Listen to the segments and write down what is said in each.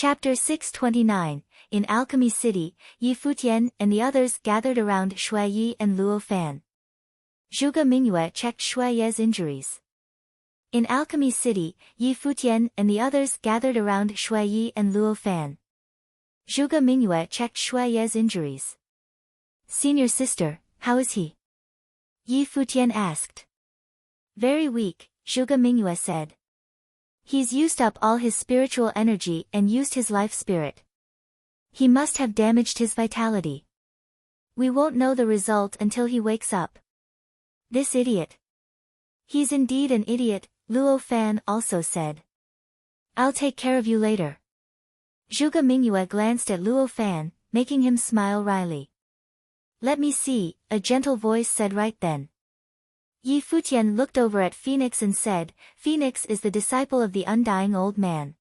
Chapter 629. In Alchemy City, Yi Futian and the others gathered around Shui Yi and Luo Fan. Zhuge Mingyue checked Shui Ye's injuries. In Alchemy City, Yi Futian and the others gathered around Shui Yi and Luo Fan. Zhuge Mingyue checked Shui Ye's injuries. Senior sister, how is he? Yi Futian asked. Very weak, Zhuge Mingyue said. He's used up all his spiritual energy and used his life spirit. He must have damaged his vitality. We won't know the result until he wakes up. This idiot. He's indeed an idiot, Luo Fan also said. I'll take care of you later. Zhuge Mingyue glanced at Luo Fan, making him smile wryly. Let me see, a gentle voice said right then. Yi Futian looked over at Phoenix and said, Phoenix is the disciple of the undying old man.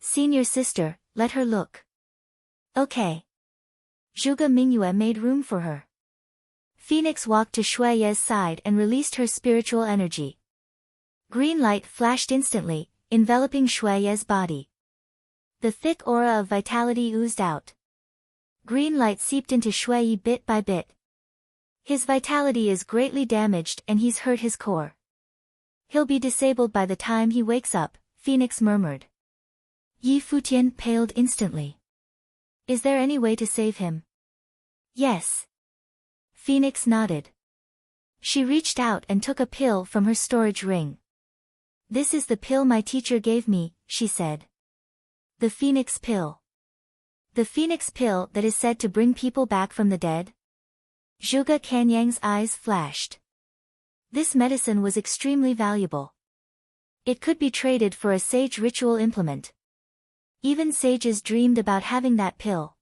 Senior sister, let her look. Okay. Zhuge Mingyue made room for her. Phoenix walked to Shui Ye's side and released her spiritual energy. Green light flashed instantly, enveloping Shui Ye's body. The thick aura of vitality oozed out. Green light seeped into Shui Yi bit by bit. His vitality is greatly damaged and he's hurt his core. He'll be disabled by the time he wakes up, Phoenix murmured. Yi Futian paled instantly. Is there any way to save him? Yes. Phoenix nodded. She reached out and took a pill from her storage ring. This is the pill my teacher gave me, she said. The Phoenix pill. The Phoenix pill that is said to bring people back from the dead? Zhuge Kanyang's eyes flashed. This medicine was extremely valuable. It could be traded for a sage ritual implement. Even sages dreamed about having that pill.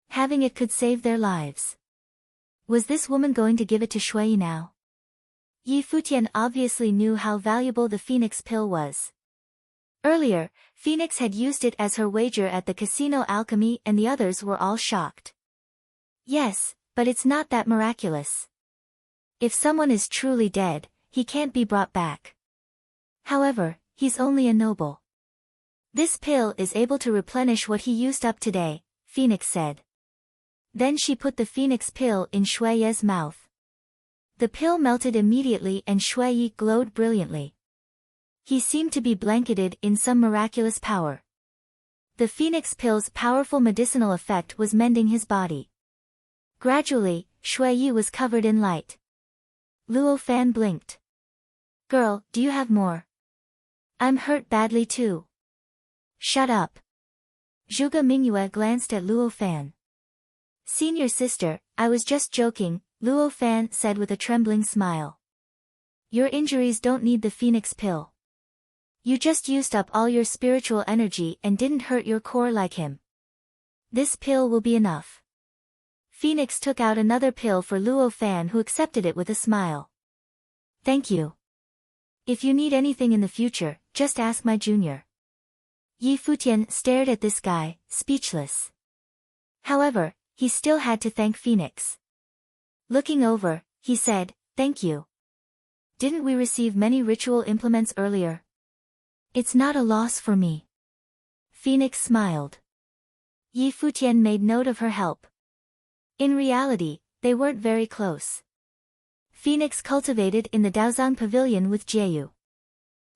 Having it could save their lives. Was this woman going to give it to Shui Yi now? Yi Futian obviously knew how valuable the Phoenix pill was. Earlier, Phoenix had used it as her wager at the casino alchemy and the others were all shocked. Yes, but it's not that miraculous. If someone is truly dead, he can't be brought back. However, he's only a noble. This pill is able to replenish what he used up today, Phoenix said. Then she put the Phoenix pill in Shui Ye's mouth. The pill melted immediately and Shui Yi glowed brilliantly. He seemed to be blanketed in some miraculous power. The Phoenix pill's powerful medicinal effect was mending his body. Gradually, Shui Yi was covered in light. Luo Fan blinked. Girl, do you have more? I'm hurt badly too. Shut up. Zhuge Mingyue glanced at Luo Fan. Senior sister, I was just joking, Luo Fan said with a trembling smile. Your injuries don't need the Phoenix pill. You just used up all your spiritual energy and didn't hurt your core like him. This pill will be enough. Phoenix took out another pill for Luo Fan who accepted it with a smile. Thank you. If you need anything in the future, just ask my junior. Yi Futian stared at this guy, speechless. However, he still had to thank Phoenix. Looking over, he said, thank you. Didn't we receive many ritual implements earlier? It's not a loss for me. Phoenix smiled. Yi Futian made note of her help. In reality, they weren't very close. Phoenix cultivated in the Daozang Pavilion with Jieyu.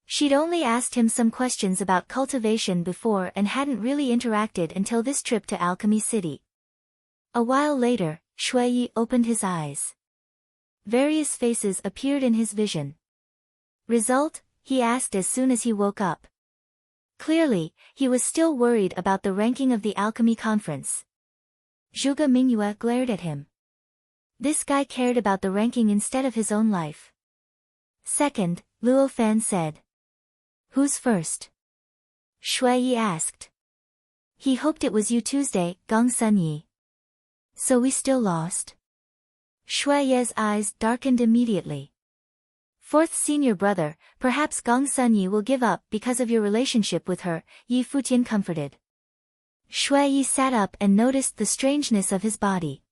She'd only asked him some questions about cultivation before and hadn't really interacted until this trip to Alchemy City. A while later, Shui Yi opened his eyes. Various faces appeared in his vision. Result? He asked as soon as he woke up. Clearly, he was still worried about the ranking of the alchemy conference. Zhuge Mingyue glared at him. This guy cared about the ranking instead of his own life. Second, Luo Fan said. Who's first? Shui Yi asked. He hoped it was you Tuesday, Gong Sun Yi. So we still lost? Shui Ye's eyes darkened immediately. Fourth senior brother, perhaps Gong Sun Yi will give up because of your relationship with her, Yi Futian comforted. Shui Yi sat up and noticed the strangeness of his body.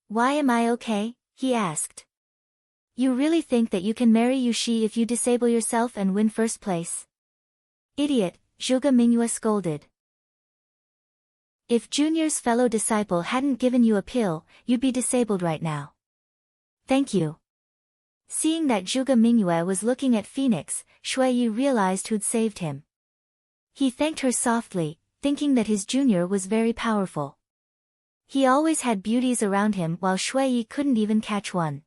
Why am I okay? He asked. You really think that you can marry Yushi if you disable yourself and win first place? Idiot, Zhuge Mingyue scolded. If Junior's fellow disciple hadn't given you a pill, you'd be disabled right now. Thank you. Seeing that Zhuge Mingyue was looking at Phoenix, Shuiyi realized who'd saved him. He thanked her softly, thinking that his junior was very powerful. He always had beauties around him while Shuiyi couldn't even catch one.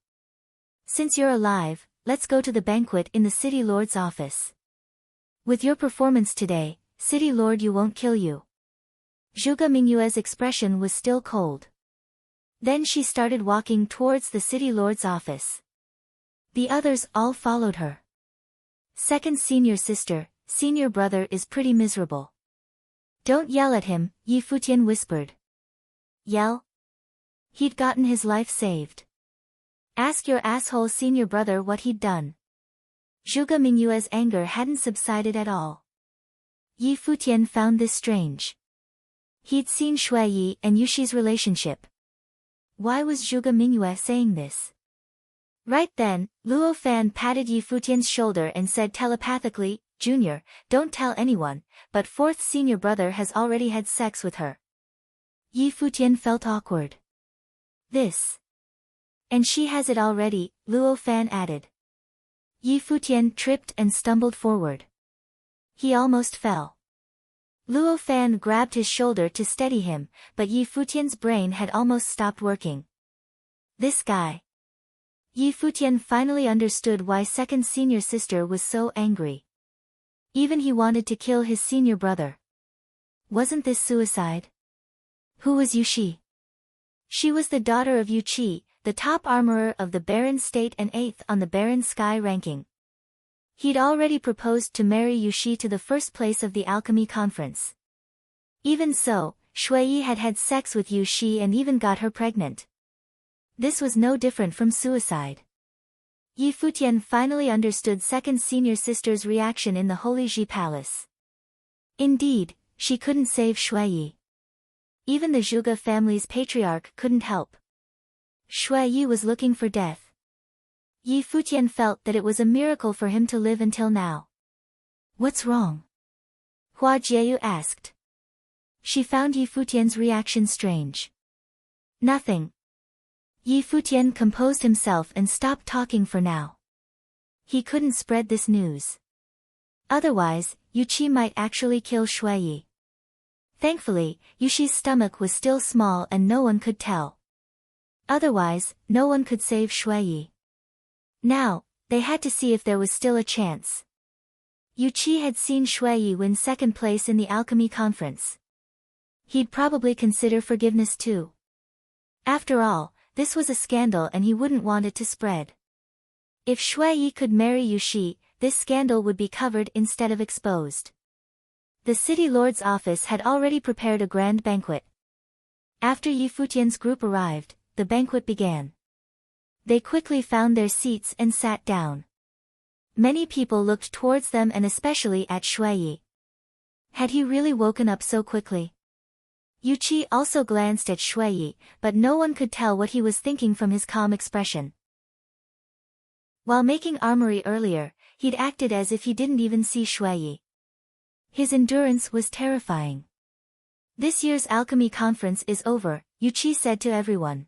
Since you're alive, let's go to the banquet in the city lord's office. With your performance today, city lord you won't kill you. Zhuge Mingyue's expression was still cold. Then she started walking towards the city lord's office. The others all followed her. Second senior sister, senior brother is pretty miserable. Don't yell at him, Yi Futian whispered. Yell? He'd gotten his life saved. Ask your asshole senior brother what he'd done. Zhuge Mingyue's anger hadn't subsided at all. Yi Futian found this strange. He'd seen Shuiyi and Yushi's relationship. Why was Zhuge Mingyue saying this? Right then, Luo Fan patted Yi Futian's shoulder and said telepathically, Junior, don't tell anyone, but fourth senior brother has already had sex with her. Yi Futian felt awkward. This. And she has it already, Luo Fan added. Yi Futian tripped and stumbled forward. He almost fell. Luo Fan grabbed his shoulder to steady him, but Yi Futian's brain had almost stopped working. This guy. Yi Futian finally understood why second senior sister was so angry. Even he wanted to kill his senior brother. Wasn't this suicide? Who was Yushi? She was the daughter of Yu Qi, the top armorer of the Baron State and 8th on the Baron Sky ranking. He'd already proposed to marry Yushi to the first place of the alchemy conference. Even so, Shuiyi had had sex with Yushi and even got her pregnant. This was no different from suicide. Yi Futian finally understood second senior sister's reaction in the Holy Ji Palace. Indeed, she couldn't save Shuiyi. Even the Zhuge family's patriarch couldn't help. Shuiyi was looking for death. Yi Futian felt that it was a miracle for him to live until now. What's wrong? Hua Jieyu asked. She found Yi Futian's reaction strange. Nothing. Yi Futian composed himself and stopped talking for now. He couldn't spread this news. Otherwise, Yu Qi might actually kill Shuiyi. Thankfully, Yushi's stomach was still small and no one could tell. Otherwise, no one could save Shuiyi. Now, they had to see if there was still a chance. Yu Qi had seen Shuiyi win second place in the alchemy conference. He'd probably consider forgiveness too. After all, this was a scandal and he wouldn't want it to spread. If Shuiyi could marry Yushi, this scandal would be covered instead of exposed. The city lord's office had already prepared a grand banquet. After Yi Futian's group arrived, the banquet began. They quickly found their seats and sat down. Many people looked towards them and especially at Shuiyi. Had he really woken up so quickly? Yu Qi also glanced at Shuiyi, but no one could tell what he was thinking from his calm expression. While making armory earlier, he'd acted as if he didn't even see Shuiyi. His endurance was terrifying. This year's alchemy conference is over, Yu Qi said to everyone.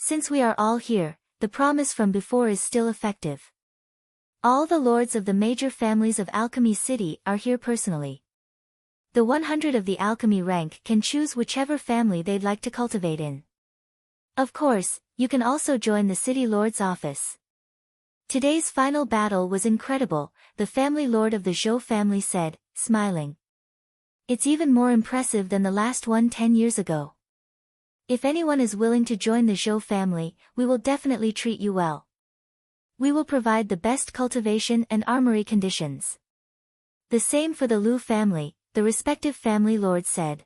Since we are all here, the promise from before is still effective. All the lords of the major families of Alchemy City are here personally. The 100 of the alchemy rank can choose whichever family they'd like to cultivate in. Of course, you can also join the city lord's office. Today's final battle was incredible, the family lord of the Zhou family said, smiling. It's even more impressive than the last one 10 years ago. If anyone is willing to join the Zhou family, we will definitely treat you well. We will provide the best cultivation and armory conditions. The same for the Lu family, the respective family lords said.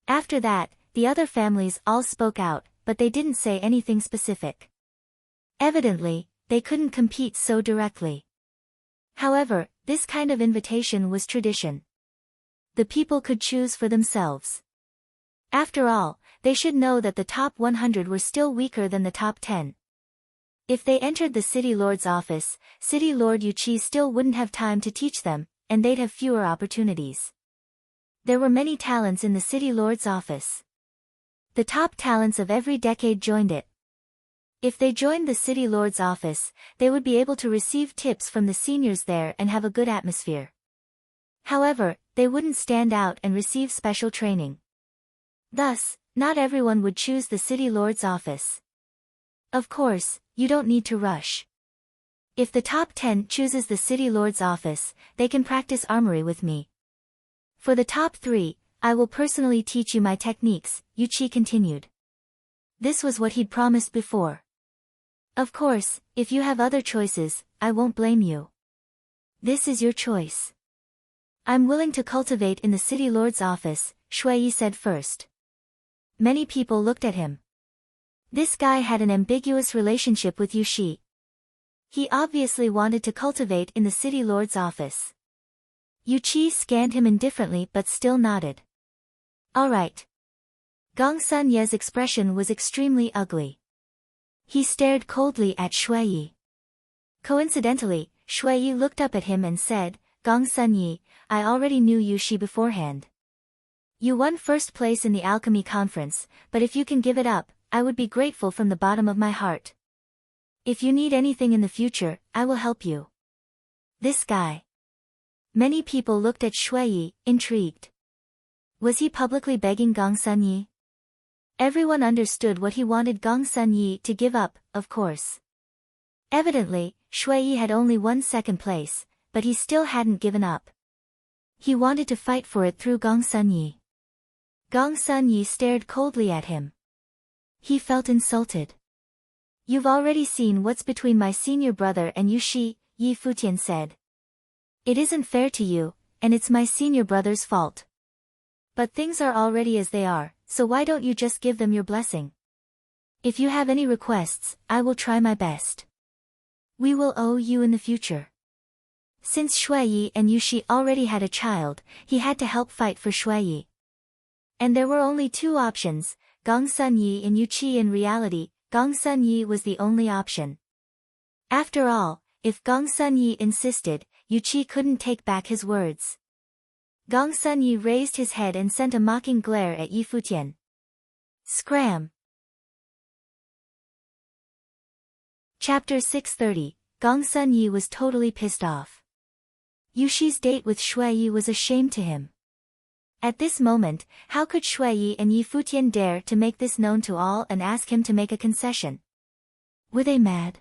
After that, the other families all spoke out, but they didn't say anything specific. Evidently, they couldn't compete so directly. However, this kind of invitation was tradition. The people could choose for themselves. After all, they should know that the top 100 were still weaker than the top 10. If they entered the city lord's office, City Lord Yu Qi still wouldn't have time to teach them, and they'd have fewer opportunities. There were many talents in the city lord's office. The top talents of every decade joined it. If they joined the city lord's office, they would be able to receive tips from the seniors there and have a good atmosphere. However, they wouldn't stand out and receive special training. Thus, not everyone would choose the city lord's office. Of course, you don't need to rush. If the top 10 chooses the city lord's office, they can practice armory with me. For the top 3, I will personally teach you my techniques, Yuchi continued. This was what he'd promised before. Of course, if you have other choices, I won't blame you. This is your choice. I'm willing to cultivate in the city lord's office, Shuai said first. Many people looked at him. This guy had an ambiguous relationship with Yushi. He obviously wanted to cultivate in the city lord's office. Yuchi scanned him indifferently but still nodded. All right. Gong Sun Ye's expression was extremely ugly. He stared coldly at Shuai. Coincidentally, Shuai looked up at him and said, Gong Sun Yi, I already knew Yushi beforehand. You won first place in the alchemy conference, but if you can give it up, I would be grateful from the bottom of my heart. If you need anything in the future, I will help you. This guy. Many people looked at Shuai, intrigued. Was he publicly begging Gong Sun Yi? Everyone understood what he wanted Gong Sun Yi to give up, of course. Evidently, Shuai had only won second place, but he still hadn't given up. He wanted to fight for it through Gong Sun Yi. Gong Sun Yi stared coldly at him. He felt insulted. You've already seen what's between my senior brother and Yushi, Yi Futian said. It isn't fair to you, and it's my senior brother's fault. But things are already as they are, so why don't you just give them your blessing? If you have any requests, I will try my best. We will owe you in the future. Since Shuai and Yushi already had a child, he had to help fight for Shuai. And there were only two options, Gong Sun Yi and Yuchi. In reality, Gong Sun Yi was the only option. After all, if Gong Sun Yi insisted, Yuchi couldn't take back his words. Gong Sun Yi raised his head and sent a mocking glare at Yi Futian. Scram! Chapter 630, Gong Sun Yi was totally pissed off. Yushi's date with Shuai was a shame to him. At this moment, how could Shuai and Yi Futian dare to make this known to all and ask him to make a concession? Were they mad?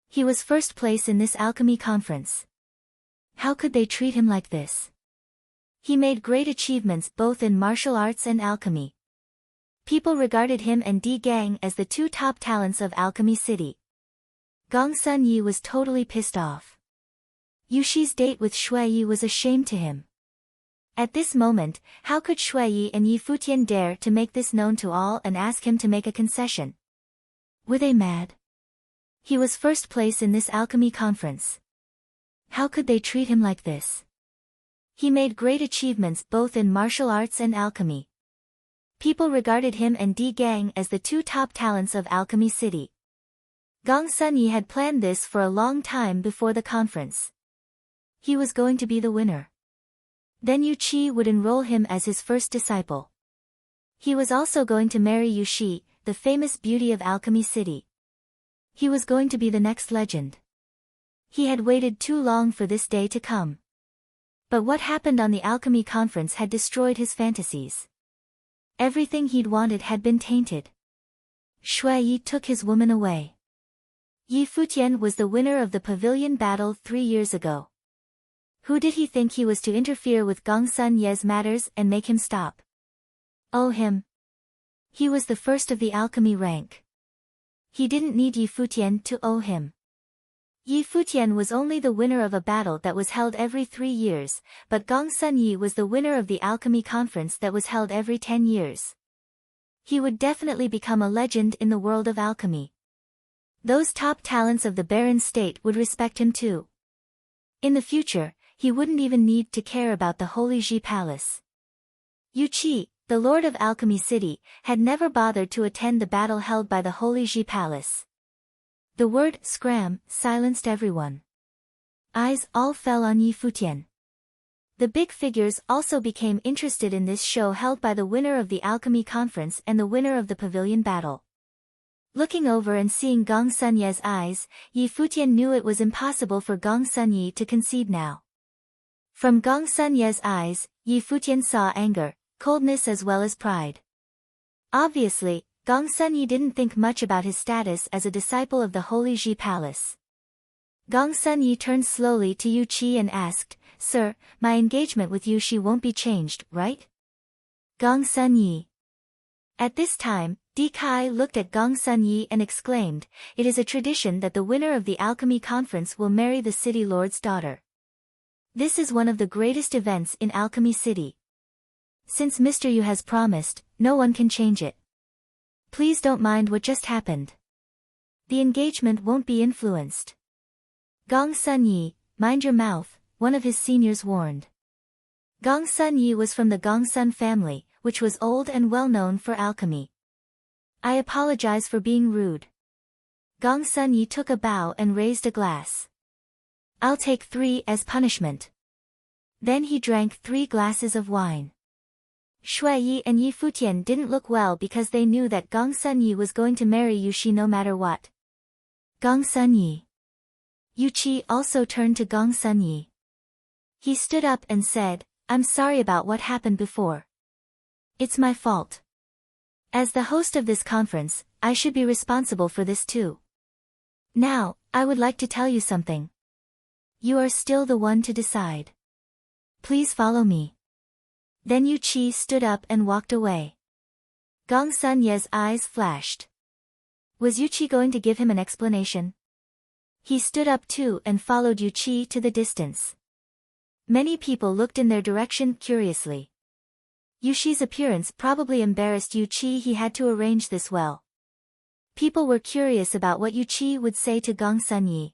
He was first place in this alchemy conference. How could they treat him like this? He made great achievements both in martial arts and alchemy. People regarded him and Di Gang as the two top talents of Alchemy City. Gong Sun Yi was totally pissed off. Yushi's date with Shuai was a shame to him. At this moment, how could Shuai and Yi Futian dare to make this known to all and ask him to make a concession? Were they mad? He was first place in this alchemy conference. How could they treat him like this? He made great achievements both in martial arts and alchemy. People regarded him and Di Gang as the two top talents of Alchemy City. Gong Sun Yi had planned this for a long time before the conference. He was going to be the winner. Then Yuchi would enroll him as his first disciple. He was also going to marry Yushi, the famous beauty of Alchemy City. He was going to be the next legend. He had waited too long for this day to come. But what happened on the alchemy conference had destroyed his fantasies. Everything he'd wanted had been tainted. Shuai took his woman away. Yi Futian was the winner of the pavilion battle 3 years ago. Who did he think he was to interfere with Gong Sun Ye's matters and make him stop? Oh, him. He was the first of the alchemy rank. He didn't need Yi Futian to owe him. Yi Futian was only the winner of a battle that was held every 3 years, but Gong Sun Yi was the winner of the alchemy conference that was held every 10 years. He would definitely become a legend in the world of alchemy. Those top talents of the Baron State would respect him too. In the future, he wouldn't even need to care about the Holy Ji Palace. Yuchi, the Lord of Alchemy City, had never bothered to attend the battle held by the Holy Ji Palace. The word scram silenced everyone. Eyes all fell on Yi Futian. The big figures also became interested in this show held by the winner of the alchemy conference and the winner of the pavilion battle. Looking over and seeing Gong Sunye's eyes, Yi Futian knew it was impossible for Gong Sunye to concede now. From Gong Sunye's eyes, Yi Futian saw anger, coldness as well as pride. Obviously, Gong Sunye didn't think much about his status as a disciple of the Holy Ji Palace. Gong Sunye turned slowly to Yu Qi and asked, "Sir, my engagement with Yu Shi won't be changed, right?" Gong Sunye. At this time, Di Kai looked at Gong Sunye and exclaimed, "It is a tradition that the winner of the alchemy conference will marry the city lord's daughter. This is one of the greatest events in Alchemy City. Since Mr. Yu has promised, no one can change it. Please don't mind what just happened. The engagement won't be influenced." "Gong Sunye, mind your mouth," one of his seniors warned. Gong Sunye was from the Gongsun family, which was old and well known for alchemy. "I apologize for being rude." Gong Sunye took a bow and raised a glass. "I'll take 3 as punishment." Then he drank 3 glasses of wine. Shui Yi and Yi Futian didn't look well because they knew that Gong Sunye was going to marry Yu Shi no matter what. "Gong Sunye." Yu Qi also turned to Gong Sunye. He stood up and said, "I'm sorry about what happened before. It's my fault. As the host of this conference, I should be responsible for this too. Now, I would like to tell you something. You are still the one to decide. Please follow me." Then Yu Qi stood up and walked away. Gong Sunye's eyes flashed. Was Yu Qi going to give him an explanation? He stood up too and followed Yu Qi to the distance. Many people looked in their direction curiously. Yu Shi's appearance probably embarrassed Yu Qi. He had to arrange this well. People were curious about what Yu Qi would say to Gong Sunye.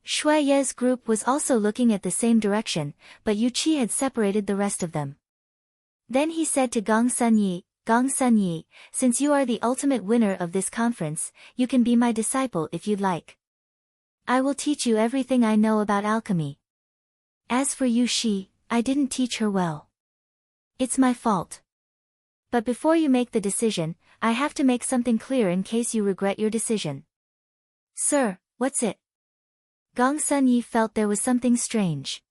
Shui Ye's group was also looking at the same direction, but Yu Qi had separated the rest of them. Then he said to Gong Sunye, "Gong Sunye, since you are the ultimate winner of this conference, you can be my disciple if you'd like. I will teach you everything I know about alchemy. As for Yu Shi, I didn't teach her well. It's my fault. But before you make the decision, I have to make something clear in case you regret your decision." "Sir, what's it?" Gong Sunye felt there was something strange.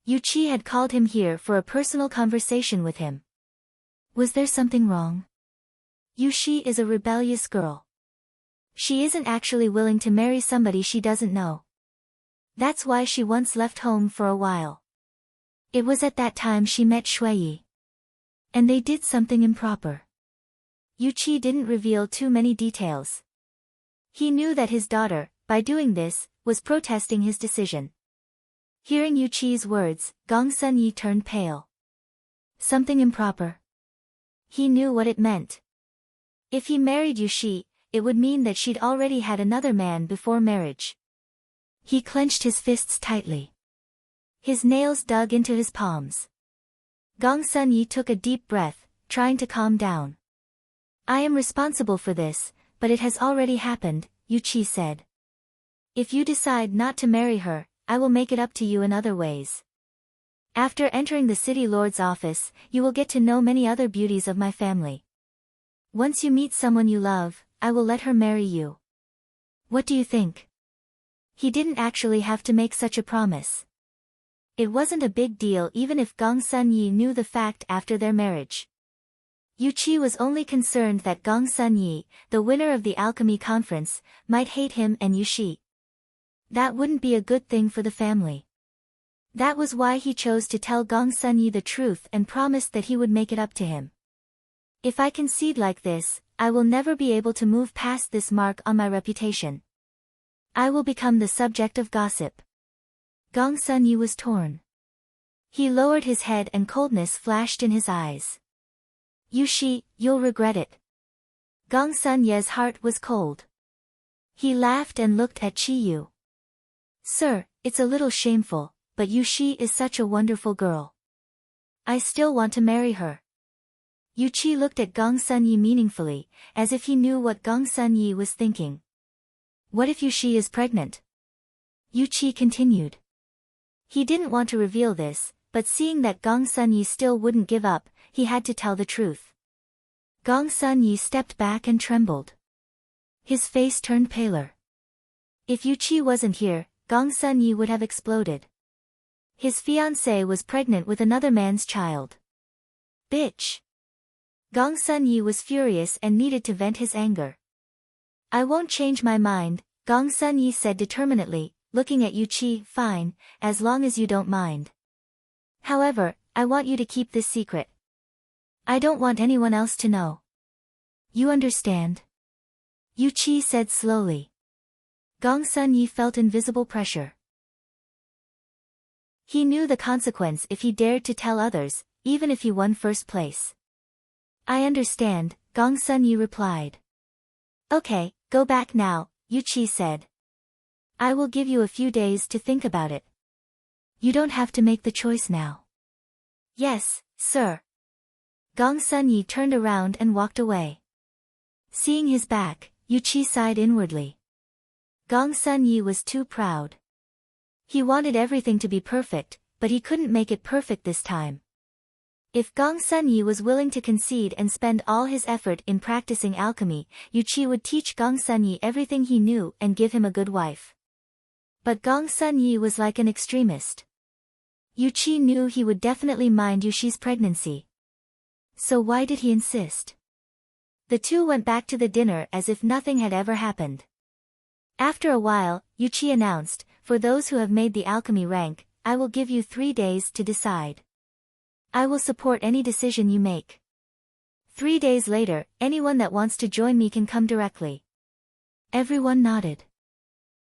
Yu Qi had called him here for a personal conversation with him. Was there something wrong? Yu Shi is a rebellious girl. She isn't actually willing to marry somebody she doesn't know. That's why she once left home for a while. It was at that time she met Shui Yi. And they did something improper. Yu Qi didn't reveal too many details. He knew that his daughter, by doing this, was protesting his decision. Hearing Yu Qi's words, Gong Sunye turned pale. Something improper. He knew what it meant. If he married Yu Shi, it would mean that she'd already had another man before marriage. He clenched his fists tightly. His nails dug into his palms. Gong Sunye took a deep breath, trying to calm down. "I am responsible for this, but it has already happened," Yu Qi said. "If you decide not to marry her, I will make it up to you in other ways. After entering the city lord's office, you will get to know many other beauties of my family. Once you meet someone you love, I will let her marry you. What do you think?" He didn't actually have to make such a promise. It wasn't a big deal even if Gong Sunye knew the fact after their marriage. Yu Qi was only concerned that Gong Sunye, the winner of the alchemy conference, might hate him and Yu Shi. That wouldn't be a good thing for the family. That was why he chose to tell Gong Sunye the truth and promised that he would make it up to him. If I concede like this, I will never be able to move past this mark on my reputation. I will become the subject of gossip. Gong Sunye was torn. He lowered his head and coldness flashed in his eyes. Yu Shi, you'll regret it. Gong Sunye's heart was cold. He laughed and looked at Qi Yu. Sir, it's a little shameful, but Yu Shi is such a wonderful girl. I still want to marry her. Yu Qi looked at Gong Sunye meaningfully, as if he knew what Gong Sunye was thinking. What if Yu Shi is pregnant? Yu Qi continued. He didn't want to reveal this, but seeing that Gong Sun-yi still wouldn't give up, he had to tell the truth. Gong Sun-yi stepped back and trembled. His face turned paler. If Yu-chi wasn't here, Gong Sun-yi would have exploded. His fiancée was pregnant with another man's child. Bitch! Gong Sun-yi was furious and needed to vent his anger. I won't change my mind, Gong Sun-yi said determinedly, looking at Yu-chi. Fine, as long as you don't mind. However, I want you to keep this secret. I don't want anyone else to know. You understand? Yu-chi said slowly. Gong Sun-yi felt invisible pressure. He knew the consequence if he dared to tell others, even if he won first place. I understand, Gong Sun-yi replied. Okay, go back now, Yu-chi said. I will give you a few days to think about it. You don't have to make the choice now. Yes, sir. Gong Sun-yi turned around and walked away. Seeing his back, Yu-chi sighed inwardly. Gong Sun-yi was too proud. He wanted everything to be perfect, but he couldn't make it perfect this time. If Gong Sun-yi was willing to concede and spend all his effort in practicing alchemy, Yu-chi would teach Gong Sun-yi everything he knew and give him a good wife. But Gong Sun-yi was like an extremist. Yu-chi knew he would definitely mind Yu-chi's pregnancy. So why did he insist? The two went back to the dinner as if nothing had ever happened. After a while, Yu-chi announced, for those who have made the alchemy rank, I will give you 3 days to decide. I will support any decision you make. 3 days later, anyone that wants to join me can come directly. Everyone nodded.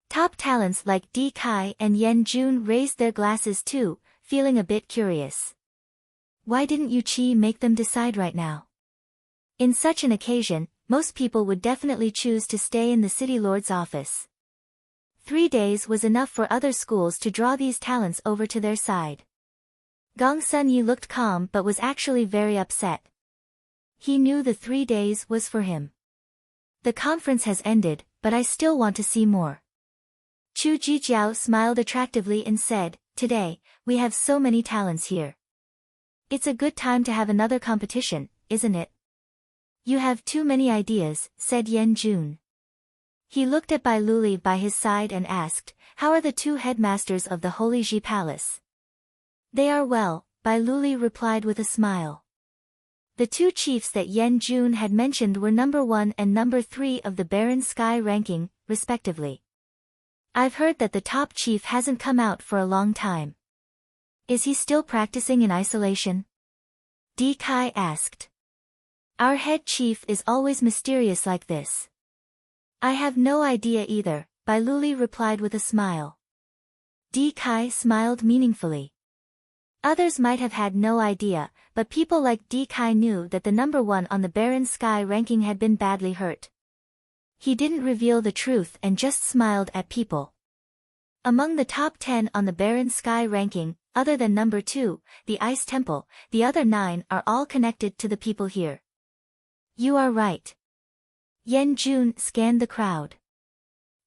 Top talents like Di Kai and Yen Jun raised their glasses too, feeling a bit curious. Why didn't Yu-chi make them decide right now? In such an occasion, most people would definitely choose to stay in the city lord's office. 3 days was enough for other schools to draw these talents over to their side. Gong Sun-yi looked calm but was actually very upset. He knew the 3 days was for him. The conference has ended, but I still want to see more. Chu Jijiao smiled attractively and said, Today, we have so many talents here. It's a good time to have another competition, isn't it? You have too many ideas, said Yen Jun. He looked at Bai Luli by his side and asked, How are the 2 headmasters of the Holy Ji Palace? They are well, Bai Luli replied with a smile. The 2 chiefs that Yen Jun had mentioned were number 1 and number 3 of the Baron Sky ranking, respectively. I've heard that the top chief hasn't come out for a long time. Is he still practicing in isolation? Di Kai asked. Our head chief is always mysterious like this. I have no idea either, Bai Luli replied with a smile. Di Kai smiled meaningfully. Others might have had no idea, but people like Di Kai knew that the number 1 on the Baron Sky ranking had been badly hurt. He didn't reveal the truth and just smiled at people. Among the top 10 on the Baron Sky ranking, other than number 2, the Ice Temple, the other 9 are all connected to the people here. You are right. Yen Jun scanned the crowd.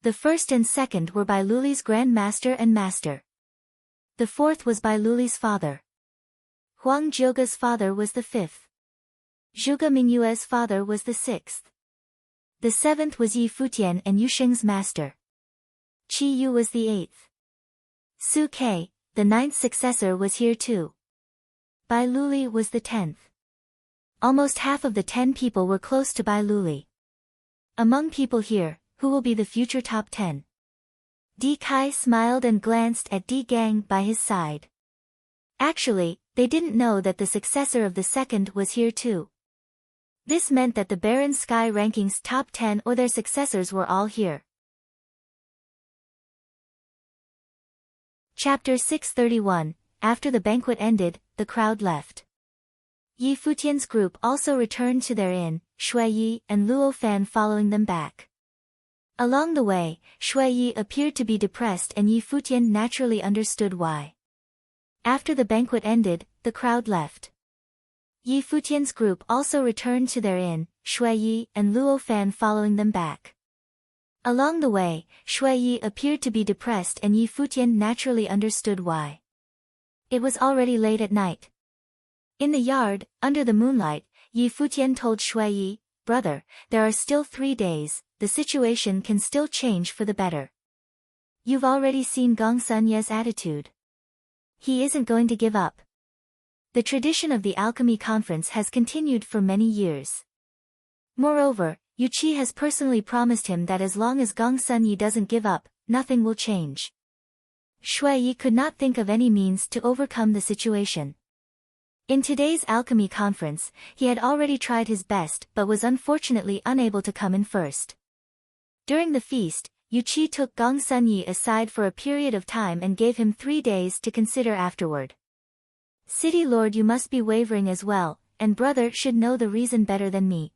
The first and second were Bai Luli's Grand Master and Master. The fourth was Bai Luli's father. Huang Jioga's father was the 5th. Zhuge Mingyue's father was the 6th. The 7th was Yi Futian and Yusheng's master. Qi Yu was the 8th. Su Kei, the 9th successor, was here too. Bai Luli was the 10th. Almost half of the 10 people were close to Bai Luli. Among people here, who will be the future top 10? Di Kai smiled and glanced at Di Gang by his side. Actually, they didn't know that the successor of the 2nd was here too. This meant that the Baron Sky rankings top 10 or their successors were all here. Chapter 631. After the banquet ended, the crowd left. Yi Futian's group also returned to their inn, Shui Yi and Luo Fan following them back. Along the way, Shui Yi appeared to be depressed and Yi Futian naturally understood why. After the banquet ended, the crowd left. Yi Futian's group also returned to their inn, Shui Yi and Luo Fan following them back. Along the way, Shui Yi appeared to be depressed and Yi Futian naturally understood why. It was already late at night. In the yard, under the moonlight, Yi Futian told Shuiyi, "Brother, there are still 3 days, the situation can still change for the better. You've already seen Gong Sunye's attitude. He isn't going to give up. The tradition of the alchemy conference has continued for many years. Moreover, Yuqi has personally promised him that as long as Gong Sunye doesn't give up, nothing will change." Shuiyi could not think of any means to overcome the situation. In today's alchemy conference, he had already tried his best but was unfortunately unable to come in first. During the feast, Yuqi took Gong Sunye aside for a period of time and gave him 3 days to consider afterward. "City Lord, you must be wavering as well, and brother should know the reason better than me.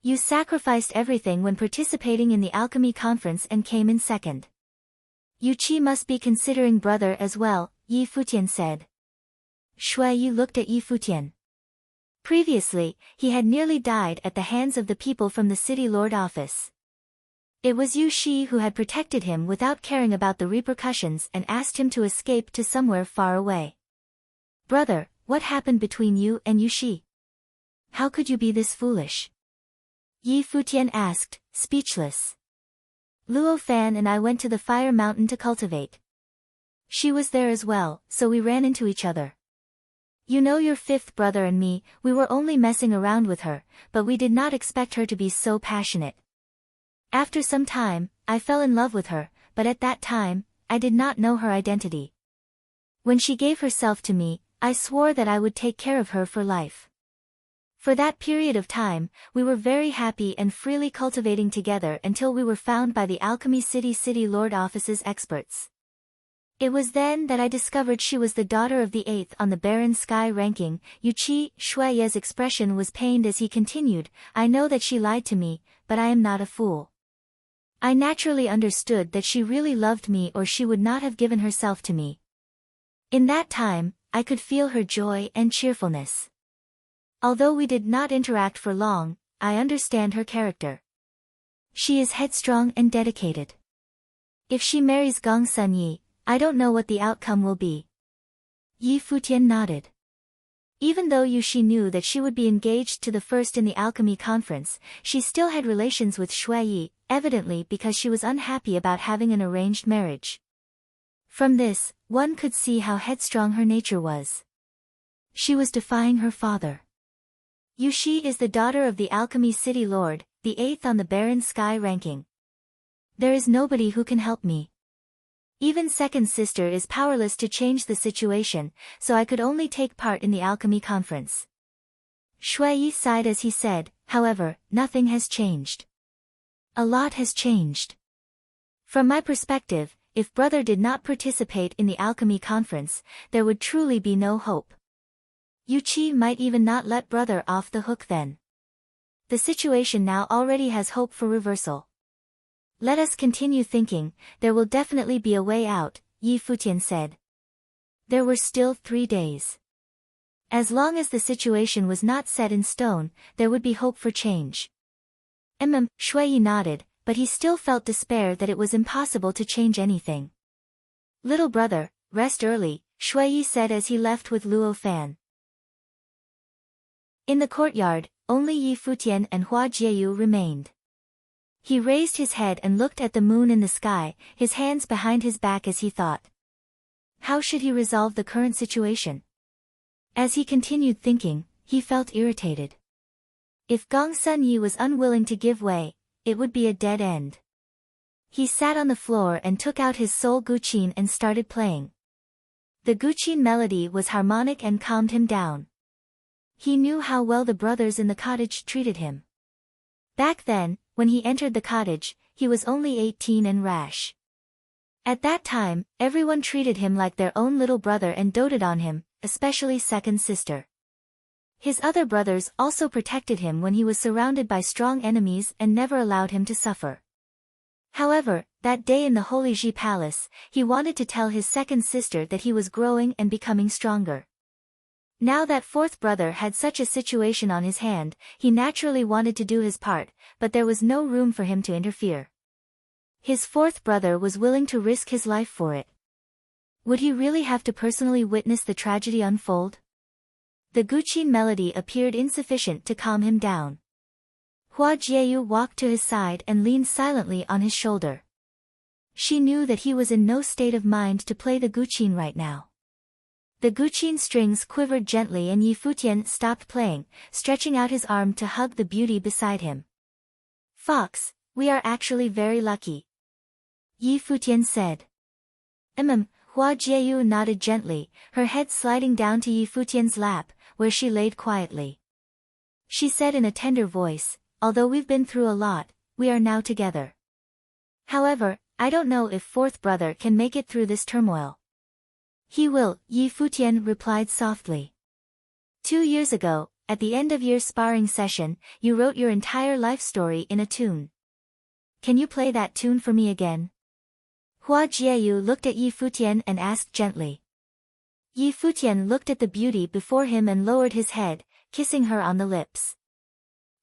You sacrificed everything when participating in the alchemy conference and came in second. Yuqi must be considering brother as well," Yi Futian said. Shuiyi looked at Yi Futian. Previously, he had nearly died at the hands of the people from the city lord office. It was Yu Shi who had protected him without caring about the repercussions and asked him to escape to somewhere far away. "Brother, what happened between you and Yu Shi? How could you be this foolish?" Yi Futian asked, speechless. "Luo Fan and I went to the Fire Mountain to cultivate. She was there as well, so we ran into each other. You know, your 5th brother and me, we were only messing around with her, but we did not expect her to be so passionate. After some time, I fell in love with her, but at that time, I did not know her identity. When she gave herself to me, I swore that I would take care of her for life. For that period of time, we were very happy and freely cultivating together until we were found by the Alchemy City Lord Office's experts. It was then that I discovered she was the daughter of the 8th on the Barren Sky ranking." Yuqi Shuiyi's expression was pained as he continued, "I know that she lied to me, but I am not a fool. I naturally understood that she really loved me or she would not have given herself to me. In that time, I could feel her joy and cheerfulness. Although we did not interact for long, I understand her character. She is headstrong and dedicated. If she marries Gong Sunye, I don't know what the outcome will be." Yi Futian nodded. Even though Yushi knew that she would be engaged to the first in the alchemy conference, she still had relations with Shuiyi, evidently because she was unhappy about having an arranged marriage. From this, one could see how headstrong her nature was. She was defying her father. Yushi is the daughter of the Alchemy City Lord, the 8th on the Barren Sky ranking. There is nobody who can help me. Even second sister is powerless to change the situation, so I could only take part in the alchemy conference." Shuiyi sighed as he said, "However, nothing has changed. A lot has changed. From my perspective, if brother did not participate in the alchemy conference, there would truly be no hope. Yuqi might even not let brother off the hook then. The situation now already has hope for reversal. Let us continue thinking, there will definitely be a way out," Yi Futian said. There were still 3 days. As long as the situation was not set in stone, there would be hope for change. Shuiyi nodded, but he still felt despair that it was impossible to change anything. "Little brother, rest early," Shuiyi said as he left with Luo Fan. In the courtyard, only Yi Futian and Hua Jieyu remained. He raised his head and looked at the moon in the sky, his hands behind his back as he thought. How should he resolve the current situation? As he continued thinking, he felt irritated. If Gong Sunye was unwilling to give way, it would be a dead end. He sat on the floor and took out his soul guqin and started playing. The guqin melody was harmonic and calmed him down. He knew how well the brothers in the cottage treated him. Back then, when he entered the cottage, he was only 18 and rash. At that time, everyone treated him like their own little brother and doted on him, especially second sister. His other brothers also protected him when he was surrounded by strong enemies and never allowed him to suffer. However, that day in the Holy Ji Palace, he wanted to tell his second sister that he was growing and becoming stronger. Now that fourth brother had such a situation on his hand, he naturally wanted to do his part, but there was no room for him to interfere. His fourth brother was willing to risk his life for it. Would he really have to personally witness the tragedy unfold? The Guqin melody appeared insufficient to calm him down. Hua Jieyu walked to his side and leaned silently on his shoulder. She knew that he was in no state of mind to play the Guqin right now. The Guqin strings quivered gently and Yi Futian stopped playing, stretching out his arm to hug the beauty beside him. "Fox, we are actually very lucky," Yi Futian said. Hua Jieyu nodded gently, her head sliding down to Yi Futian's lap, where she laid quietly. She said in a tender voice, "Although we've been through a lot, we are now together. However, I don't know if fourth brother can make it through this turmoil." "He will," Yi Futian replied softly. 2 years ago, at the end of your sparring session, you wrote your entire life story in a tune. Can you play that tune for me again?" Hua Jieyu looked at Yi Futian and asked gently. Yi Futian looked at the beauty before him and lowered his head, kissing her on the lips.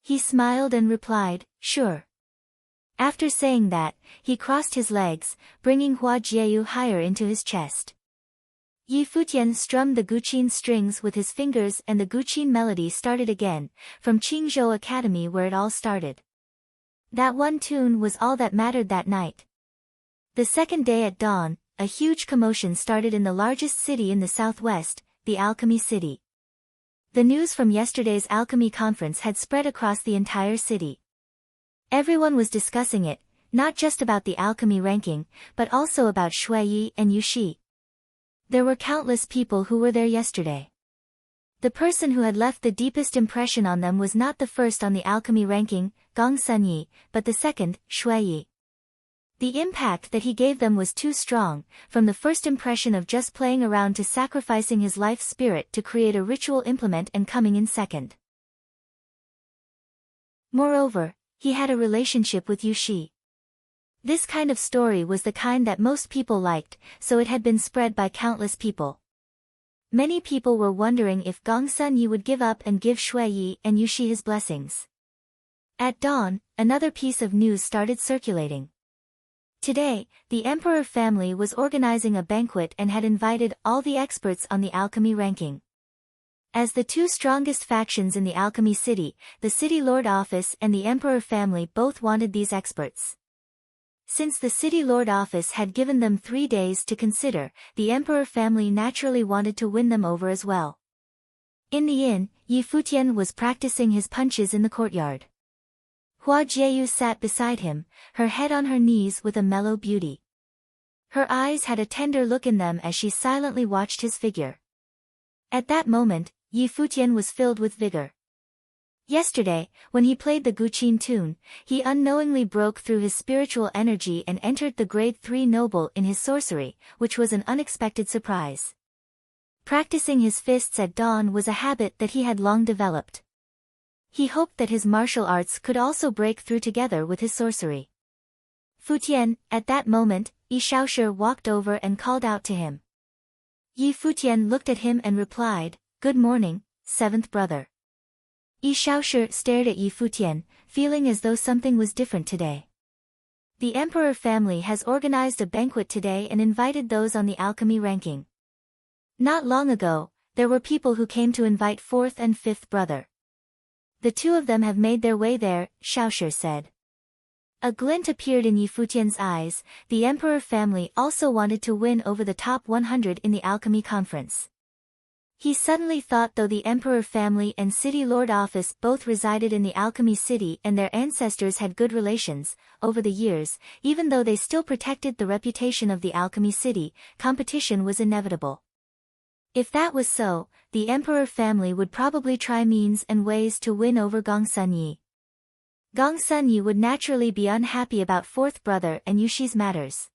He smiled and replied, "Sure." After saying that, he crossed his legs, bringing Hua Jieyu higher into his chest. Yi Futian strummed the Guqin strings with his fingers and the Guqin melody started again, from Qingzhou Academy where it all started. That one tune was all that mattered that night. The second day at dawn, a huge commotion started in the largest city in the southwest, the Alchemy City. The news from yesterday's alchemy conference had spread across the entire city. Everyone was discussing it, not just about the alchemy ranking, but also about Shuiyi and Yushi. There were countless people who were there yesterday. The person who had left the deepest impression on them was not the first on the alchemy ranking, Gong Sunyi, but the second, Shuiyi. The impact that he gave them was too strong, from the first impression of just playing around to sacrificing his life spirit to create a ritual implement and coming in second. Moreover, he had a relationship with Yushi. This kind of story was the kind that most people liked, so it had been spread by countless people. Many people were wondering if Gong Sunyi would give up and give Shuiyi and Yushi his blessings. At dawn, another piece of news started circulating. Today, the emperor family was organizing a banquet and had invited all the experts on the alchemy ranking. As the two strongest factions in the alchemy city, the city lord office and the emperor family both wanted these experts. Since the city lord office had given them 3 days to consider, the emperor family naturally wanted to win them over as well. In the inn, Yi Futian was practicing his punches in the courtyard. Hua Jieyu sat beside him, her head on her knees with a mellow beauty. Her eyes had a tender look in them as she silently watched his figure. At that moment, Yi Futian was filled with vigor. Yesterday, when he played the Guqin tune, he unknowingly broke through his spiritual energy and entered the grade 3 noble in his sorcery, which was an unexpected surprise. Practicing his fists at dawn was a habit that he had long developed. He hoped that his martial arts could also break through together with his sorcery. Futian, at that moment, Yi Shaoshi walked over and called out to him. Yi Futian looked at him and replied, "Good morning, seventh brother." Yi Shaoshi stared at Yi Futian, feeling as though something was different today. The emperor family has organized a banquet today and invited those on the alchemy ranking. Not long ago, there were people who came to invite fourth and fifth brother. The two of them have made their way there, Shaoshi said. A glint appeared in Yi Futian's eyes. The emperor family also wanted to win over the top 100 in the alchemy conference. He suddenly thought though the emperor family and city lord office both resided in the alchemy city and their ancestors had good relations, over the years, even though they still protected the reputation of the alchemy city, competition was inevitable. If that was so, the emperor family would probably try means and ways to win over Gong Sunyi. Gong Sunyi would naturally be unhappy about fourth brother and Yushi's matters.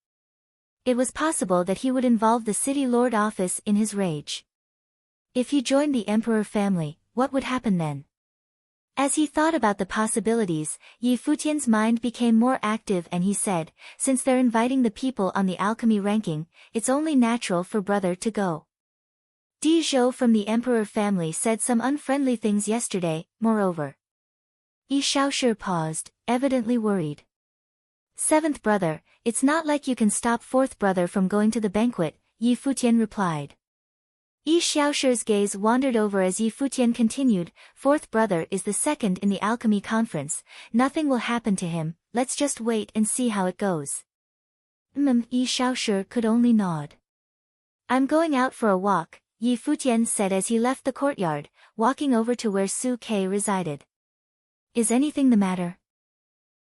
It was possible that he would involve the city lord office in his rage. If he joined the emperor family, what would happen then? As he thought about the possibilities, Yi Futian's mind became more active and he said, since they're inviting the people on the alchemy ranking, it's only natural for brother to go. Di Zhou from the emperor family said some unfriendly things yesterday, moreover. Yi Shaoshi paused, evidently worried. Seventh brother, it's not like you can stop fourth brother from going to the banquet, Yi Futian replied. Yi Xiaoshi's gaze wandered over as Yi Futian continued, fourth brother is the second in the alchemy conference, nothing will happen to him, let's just wait and see how it goes. Yi Xiaoshi could only nod. I'm going out for a walk, Yi Futian said as he left the courtyard, walking over to where Su Ke resided. Is anything the matter?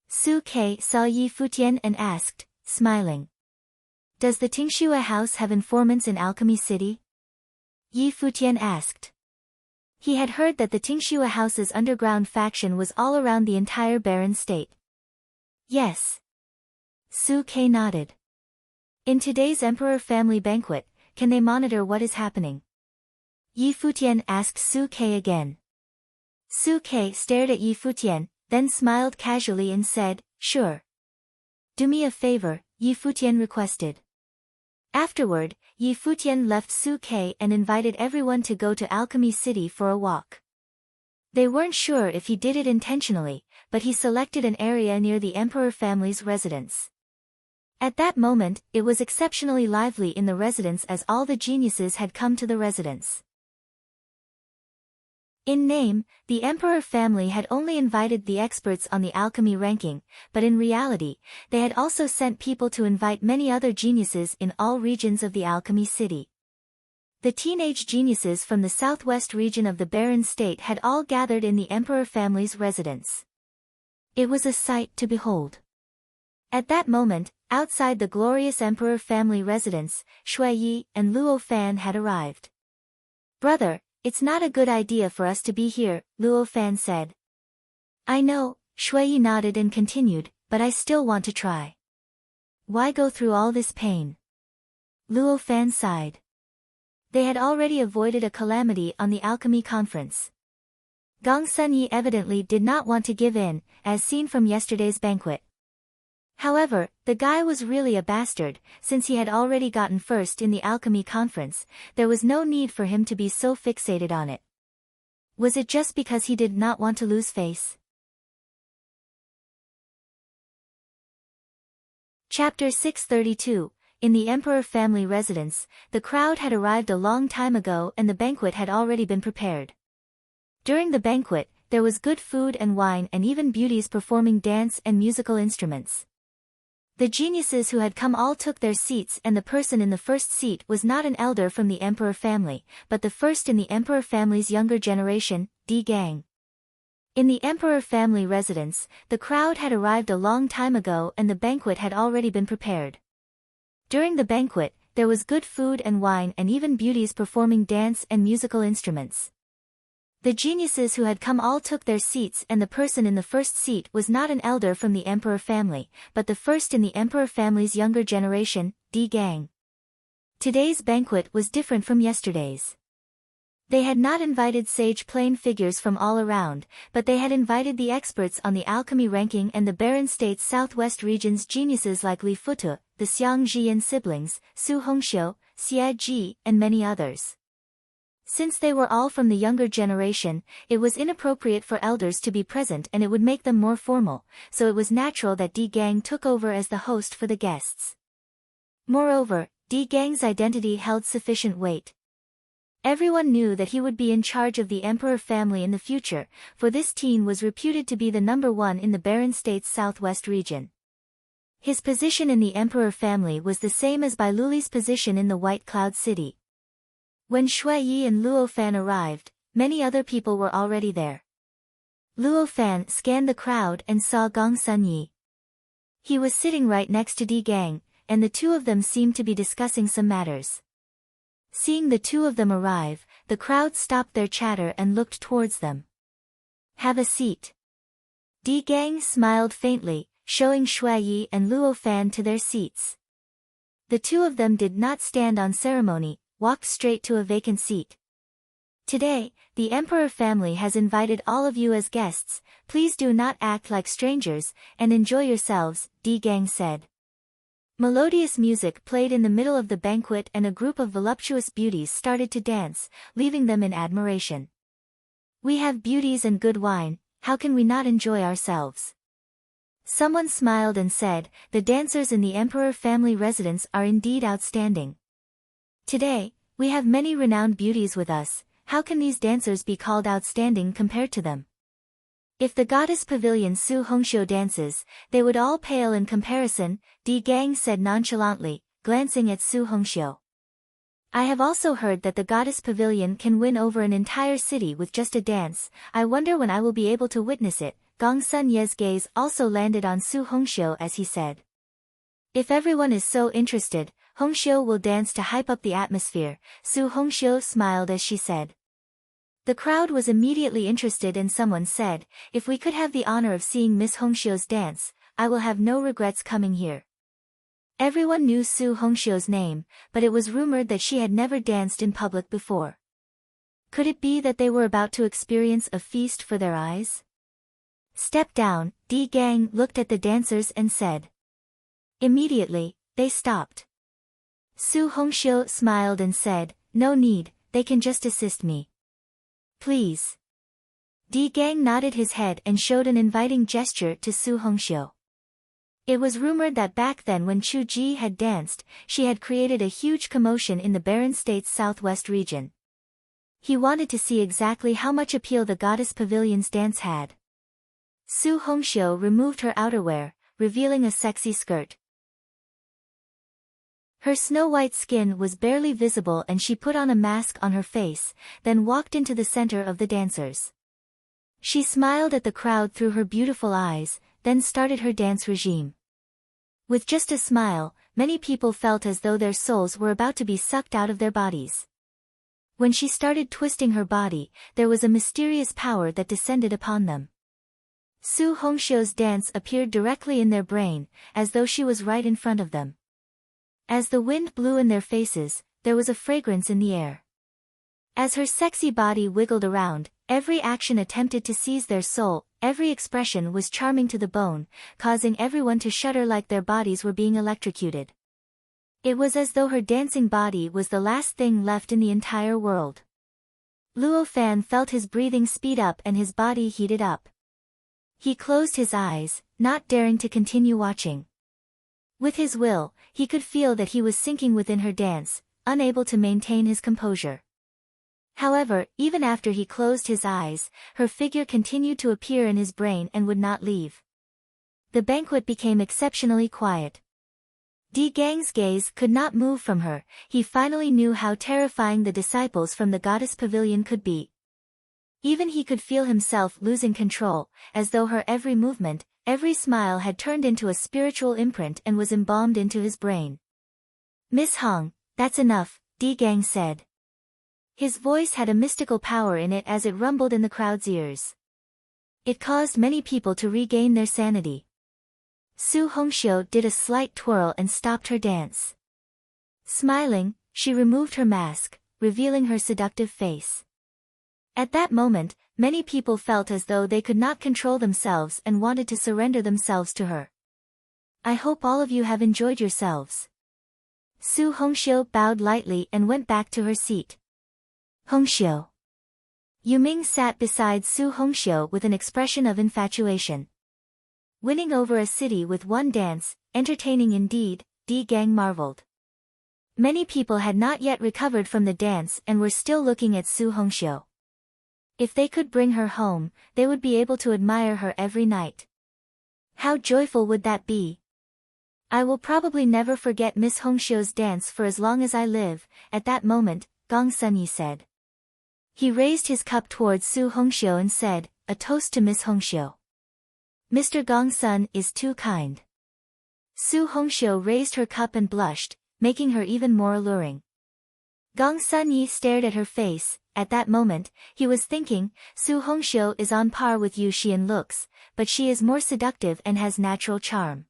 Su Ke saw Yi Futian and asked, smiling. Does the Tingxue house have informants in Alchemy City? Yi Futian asked. He had heard that the Tingxue house's underground faction was all around the entire barren state. Yes. Su Ke nodded. In today's emperor family banquet, can they monitor what is happening? Yi Futian asked Su Ke again. Su Ke stared at Yi Futian, then smiled casually and said, sure. Do me a favor, Yi Futian requested. Afterward, Yi Futian left Su Ke and invited everyone to go to Alchemy City for a walk. They weren't sure if he did it intentionally, but he selected an area near the emperor family's residence. At that moment, it was exceptionally lively in the residence as all the geniuses had come to the residence. In name, the emperor family had only invited the experts on the alchemy ranking, but in reality, they had also sent people to invite many other geniuses in all regions of the alchemy city. The teenage geniuses from the southwest region of the barren state had all gathered in the emperor family's residence. It was a sight to behold. At that moment, outside the glorious emperor family residence, Shui Yi and Luo Fan had arrived. Brother, it's not a good idea for us to be here, Luo Fan said. I know, Shui Yi nodded and continued, but I still want to try. Why go through all this pain? Luo Fan sighed. They had already avoided a calamity on the alchemy conference. Gong Sunyi evidently did not want to give in, as seen from yesterday's banquet. However, the guy was really a bastard, since he had already gotten first in the alchemy conference, there was no need for him to be so fixated on it. Was it just because he did not want to lose face? Chapter 632, In the Emperor Family Residence, the crowd had arrived a long time ago and the banquet had already been prepared. During the banquet, there was good food and wine and even beauties performing dance and musical instruments. The geniuses who had come all took their seats and the person in the first seat was not an elder from the emperor family, but the first in the emperor family's younger generation, Di Gang. In the emperor family residence, the crowd had arrived a long time ago and the banquet had already been prepared. During the banquet, there was good food and wine and even beauties performing dance and musical instruments. The geniuses who had come all took their seats and the person in the first seat was not an elder from the emperor family, but the first in the emperor family's younger generation, Di Gang. Today's banquet was different from yesterday's. They had not invited sage plain figures from all around, but they had invited the experts on the alchemy ranking and the barren state's southwest region's geniuses like Li Futu, the Xiang Jian siblings, Su Hongxiu, Xie Ji, and many others. Since they were all from the younger generation, it was inappropriate for elders to be present and it would make them more formal, so it was natural that Di Gang took over as the host for the guests. Moreover, Di Gang's identity held sufficient weight. Everyone knew that he would be in charge of the emperor family in the future, for this teen was reputed to be the number one in the barren state's southwest region. His position in the emperor family was the same as Bai Luli's position in the White Cloud City. When Shui Yi and Luo Fan arrived, many other people were already there. Luo Fan scanned the crowd and saw Gong Sunyi. He was sitting right next to Di Gang, and the two of them seemed to be discussing some matters. Seeing the two of them arrive, the crowd stopped their chatter and looked towards them. Have a seat. Di Gang smiled faintly, showing Shui Yi and Luo Fan to their seats. The two of them did not stand on ceremony, walked straight to a vacant seat. Today, the emperor family has invited all of you as guests, please do not act like strangers, and enjoy yourselves, Di Gang said. Melodious music played in the middle of the banquet and a group of voluptuous beauties started to dance, leaving them in admiration. We have beauties and good wine, how can we not enjoy ourselves? Someone smiled and said, the dancers in the emperor family residence are indeed outstanding. Today, we have many renowned beauties with us, how can these dancers be called outstanding compared to them? If the goddess pavilion Su Hongxiu dances, they would all pale in comparison, Di Gang said nonchalantly, glancing at Su Hongxiu. I have also heard that the goddess pavilion can win over an entire city with just a dance. I wonder when I will be able to witness it. Gong Sun Ye's gaze also landed on Su Hongxiu as he said. If everyone is so interested, Hongxiu will dance to hype up the atmosphere. Su Hongxiu smiled as she said. The crowd was immediately interested and someone said, if we could have the honor of seeing Miss Hongxiu's dance, I will have no regrets coming here. Everyone knew Su Hongxiu's name, but it was rumored that she had never danced in public before. Could it be that they were about to experience a feast for their eyes? Step down, Di Gang looked at the dancers and said. Immediately, they stopped. Su Hongxiu smiled and said, no need, they can just assist me. Please. Di Gang nodded his head and showed an inviting gesture to Su Hongxiu. It was rumored that back then when Chu Ji had danced, she had created a huge commotion in the barren state's southwest region. He wanted to see exactly how much appeal the goddess pavilion's dance had. Su Hongxiu removed her outerwear, revealing a sexy skirt. Her snow-white skin was barely visible and she put on a mask on her face, then walked into the center of the dancers. She smiled at the crowd through her beautiful eyes, then started her dance regime. With just a smile, many people felt as though their souls were about to be sucked out of their bodies. When she started twisting her body, there was a mysterious power that descended upon them. Su Hongxiu's dance appeared directly in their brain, as though she was right in front of them. As the wind blew in their faces, there was a fragrance in the air. As her sexy body wiggled around, every action attempted to seize their soul, every expression was charming to the bone, causing everyone to shudder like their bodies were being electrocuted. It was as though her dancing body was the last thing left in the entire world. Luo Fan felt his breathing speed up and his body heated up. He closed his eyes, not daring to continue watching. With his will, he could feel that he was sinking within her dance, unable to maintain his composure. However, even after he closed his eyes, her figure continued to appear in his brain and would not leave. The banquet became exceptionally quiet. Di Gang's gaze could not move from her, he finally knew how terrifying the disciples from the goddess pavilion could be. Even he could feel himself losing control, as though her every movement, every smile had turned into a spiritual imprint and was embalmed into his brain. Miss Hong, that's enough, Di Gang said. His voice had a mystical power in it as it rumbled in the crowd's ears. It caused many people to regain their sanity. Su Hongxiu did a slight twirl and stopped her dance. Smiling, she removed her mask, revealing her seductive face. At that moment, many people felt as though they could not control themselves and wanted to surrender themselves to her. I hope all of you have enjoyed yourselves. Su Hongxiu bowed lightly and went back to her seat. Hongxiu. Yu Ming sat beside Su Hongxiu with an expression of infatuation. Winning over a city with one dance, entertaining indeed, Di Gang marveled. Many people had not yet recovered from the dance and were still looking at Su Hongxiu. If they could bring her home, they would be able to admire her every night. How joyful would that be? I will probably never forget Miss Hongxiu's dance for as long as I live. At that moment, Gong Sunyi said. He raised his cup towards Su Hongxiu and said, a toast to Miss Hongxiu. Mr. Gong Sun is too kind. Su Hongxiu raised her cup and blushed, making her even more alluring. Gong Sunyi stared at her face. At that moment, he was thinking, Su Hongxiu is on par with Yu Shi in looks, but she is more seductive and has natural charm.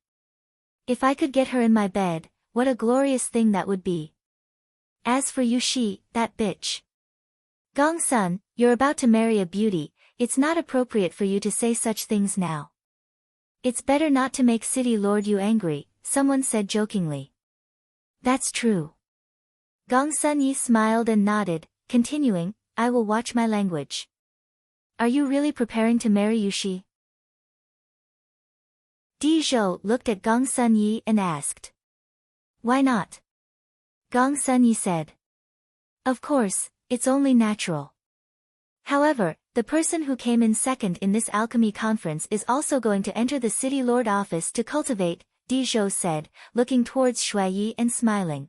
If I could get her in my bed, what a glorious thing that would be. As for Yu Shi, that bitch. Gong Sun, you're about to marry a beauty, it's not appropriate for you to say such things now. It's better not to make City Lord Yu angry, someone said jokingly. That's true. Gong Sunyi smiled and nodded, continuing, I will watch my language. Are you really preparing to marry Yu Shi? Di Zhou looked at Gong Sunyi and asked. Why not? Gong Sunyi said. Of course, it's only natural. However, the person who came in second in this alchemy conference is also going to enter the city lord office to cultivate, Di Zhou said, looking towards Shuai and smiling.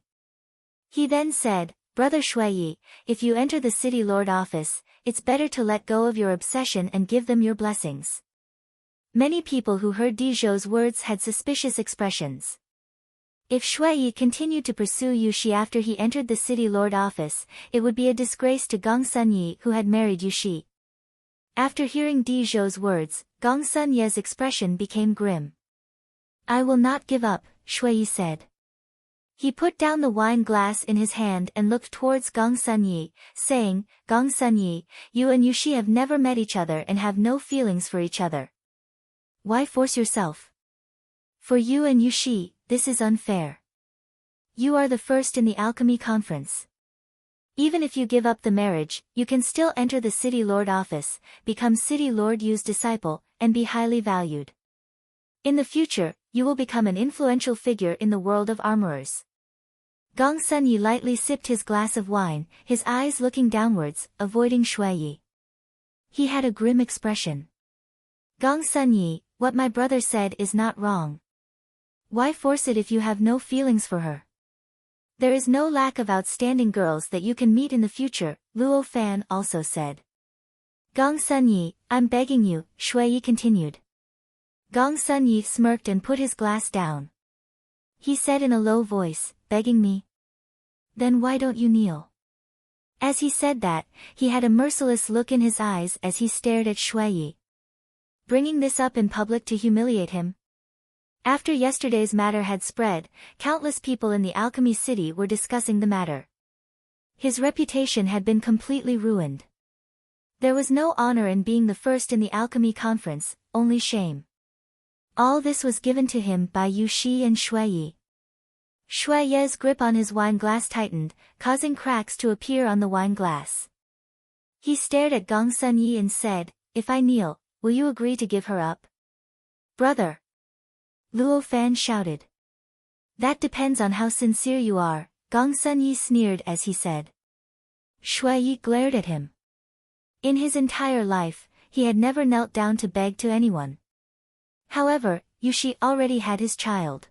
He then said, Brother Shuai, if you enter the city lord office, it's better to let go of your obsession and give them your blessings. Many people who heard Di Zhou's words had suspicious expressions. If Shuai continued to pursue Yuxi after he entered the city lord office, it would be a disgrace to Gong Sunyi who had married Yuxi. After hearing Di Zhou's words, Gong Sunye's expression became grim. I will not give up, Shuai said. He put down the wine glass in his hand and looked towards Gong Sunyi, saying, Gong Sunyi, you and Yuxi have never met each other and have no feelings for each other. Why force yourself? For you and Yuxi, this is unfair. You are the first in the alchemy conference. Even if you give up the marriage, you can still enter the city lord office, become city lord Yu's disciple, and be highly valued. In the future, you will become an influential figure in the world of armorers. Gong Sunyi lightly sipped his glass of wine, his eyes looking downwards, avoiding Shuai. He had a grim expression. Gong Sunyi, what my brother said is not wrong. Why force it if you have no feelings for her? There is no lack of outstanding girls that you can meet in the future, Luo Fan also said. Gong Sunyi, I'm begging you, Shuai continued. Gong Sunyi smirked and put his glass down. He said in a low voice, begging me? Then why don't you kneel? As he said that, he had a merciless look in his eyes as he stared at Shuai. Bringing this up in public to humiliate him? After yesterday's matter had spread, countless people in the alchemy city were discussing the matter. His reputation had been completely ruined. There was no honor in being the first in the alchemy conference, only shame. All this was given to him by Yuxi and Shuai. Shuai's grip on his wine glass tightened, causing cracks to appear on the wine glass. He stared at Gong Sunyi and said, If I kneel, will you agree to give her up? Brother! Luo Fan shouted. That depends on how sincere you are, Gong Sunyi sneered as he said. Shuai glared at him. In his entire life, he had never knelt down to beg to anyone. However, Yuxi already had his child.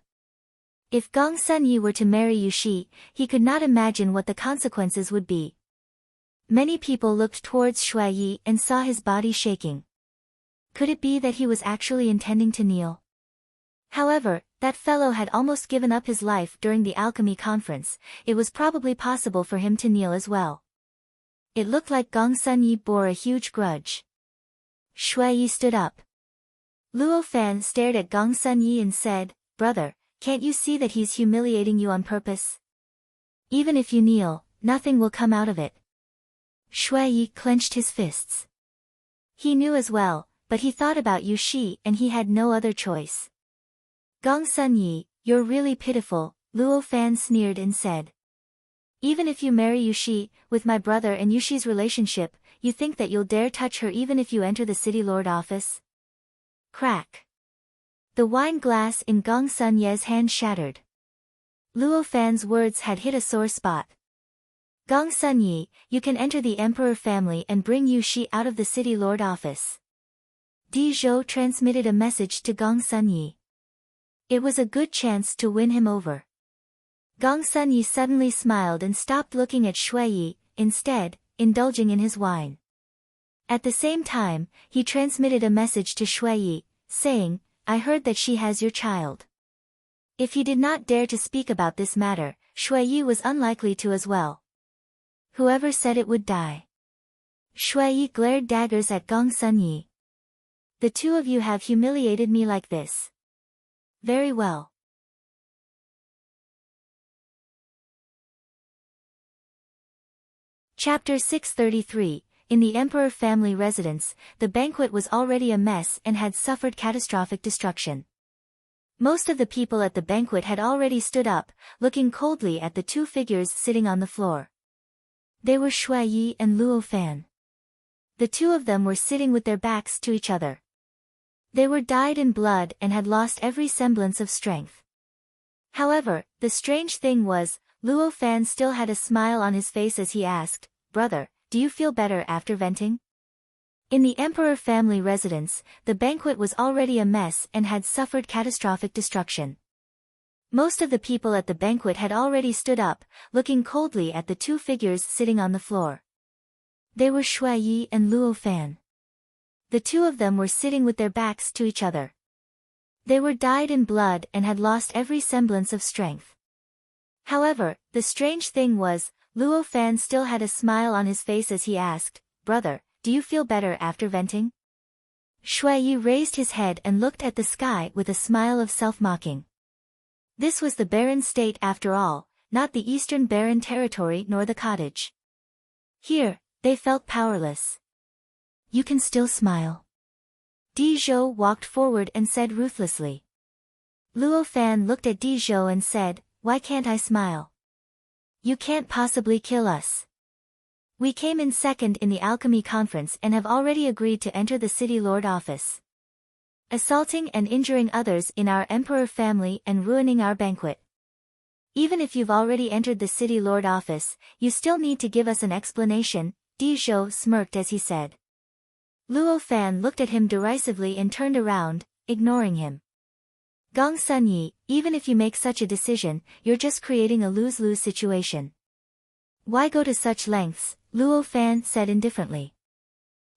If Gong Sunyi were to marry Yuxi, he could not imagine what the consequences would be. Many people looked towards Shuai and saw his body shaking. Could it be that he was actually intending to kneel? However, that fellow had almost given up his life during the alchemy conference, it was probably possible for him to kneel as well. It looked like Gong Sunyi bore a huge grudge. Shuai stood up. Luo Fan stared at Gong Sunyi and said, Brother, can't you see that he's humiliating you on purpose? Even if you kneel, nothing will come out of it. Shuai clenched his fists. He knew as well, but he thought about Yuxi and he had no other choice. Gong Sunyi, you're really pitiful, Luo Fan sneered and said. Even if you marry Yuxi, with my brother and Yuxi's relationship, you think that you'll dare touch her even if you enter the city lord office? Crack. The wine glass in Gong Sunye's hand shattered. Luo Fan's words had hit a sore spot. Gong Sunyi, you can enter the emperor family and bring Yuxi out of the city lord office. Di Zhou transmitted a message to Gong Sunyi. It was a good chance to win him over. Gong Sunyi suddenly smiled and stopped looking at Shuai, instead, indulging in his wine. At the same time, he transmitted a message to Shuai, saying, I heard that she has your child. If he did not dare to speak about this matter, Shuai was unlikely to as well. Whoever said it would die. Shuai glared daggers at Gong Sunyi. The two of you have humiliated me like this. Very well. Chapter 633, In the Emperor family residence, the banquet was already a mess and had suffered catastrophic destruction. Most of the people at the banquet had already stood up, looking coldly at the two figures sitting on the floor. They were Shuai and Luo Fan. The two of them were sitting with their backs to each other. They were dyed in blood and had lost every semblance of strength. However, the strange thing was, Luo Fan still had a smile on his face as he asked, "Brother, do you feel better after venting?" In the emperor family residence, the banquet was already a mess and had suffered catastrophic destruction. Most of the people at the banquet had already stood up, looking coldly at the two figures sitting on the floor. They were Shui Yi and Luo Fan. The two of them were sitting with their backs to each other. They were dyed in blood and had lost every semblance of strength. However, the strange thing was, Luo Fan still had a smile on his face as he asked, "Brother, do you feel better after venting?" Shui Yi raised his head and looked at the sky with a smile of self-mocking. This was the barren state after all, not the eastern barren territory nor the cottage. Here, they felt powerless. "You can still smile." Di Zhou walked forward and said ruthlessly. Luo Fan looked at Di Zhou and said, "Why can't I smile? You can't possibly kill us. We came in second in the alchemy conference and have already agreed to enter the city lord office. Assaulting and injuring others in our emperor family and ruining our banquet. Even if you've already entered the city lord office, you still need to give us an explanation," Di Zhou smirked as he said. Luo Fan looked at him derisively and turned around, ignoring him. "Gong Sun Yi, even if you make such a decision, you're just creating a lose-lose situation. Why go to such lengths?" Luo Fan said indifferently.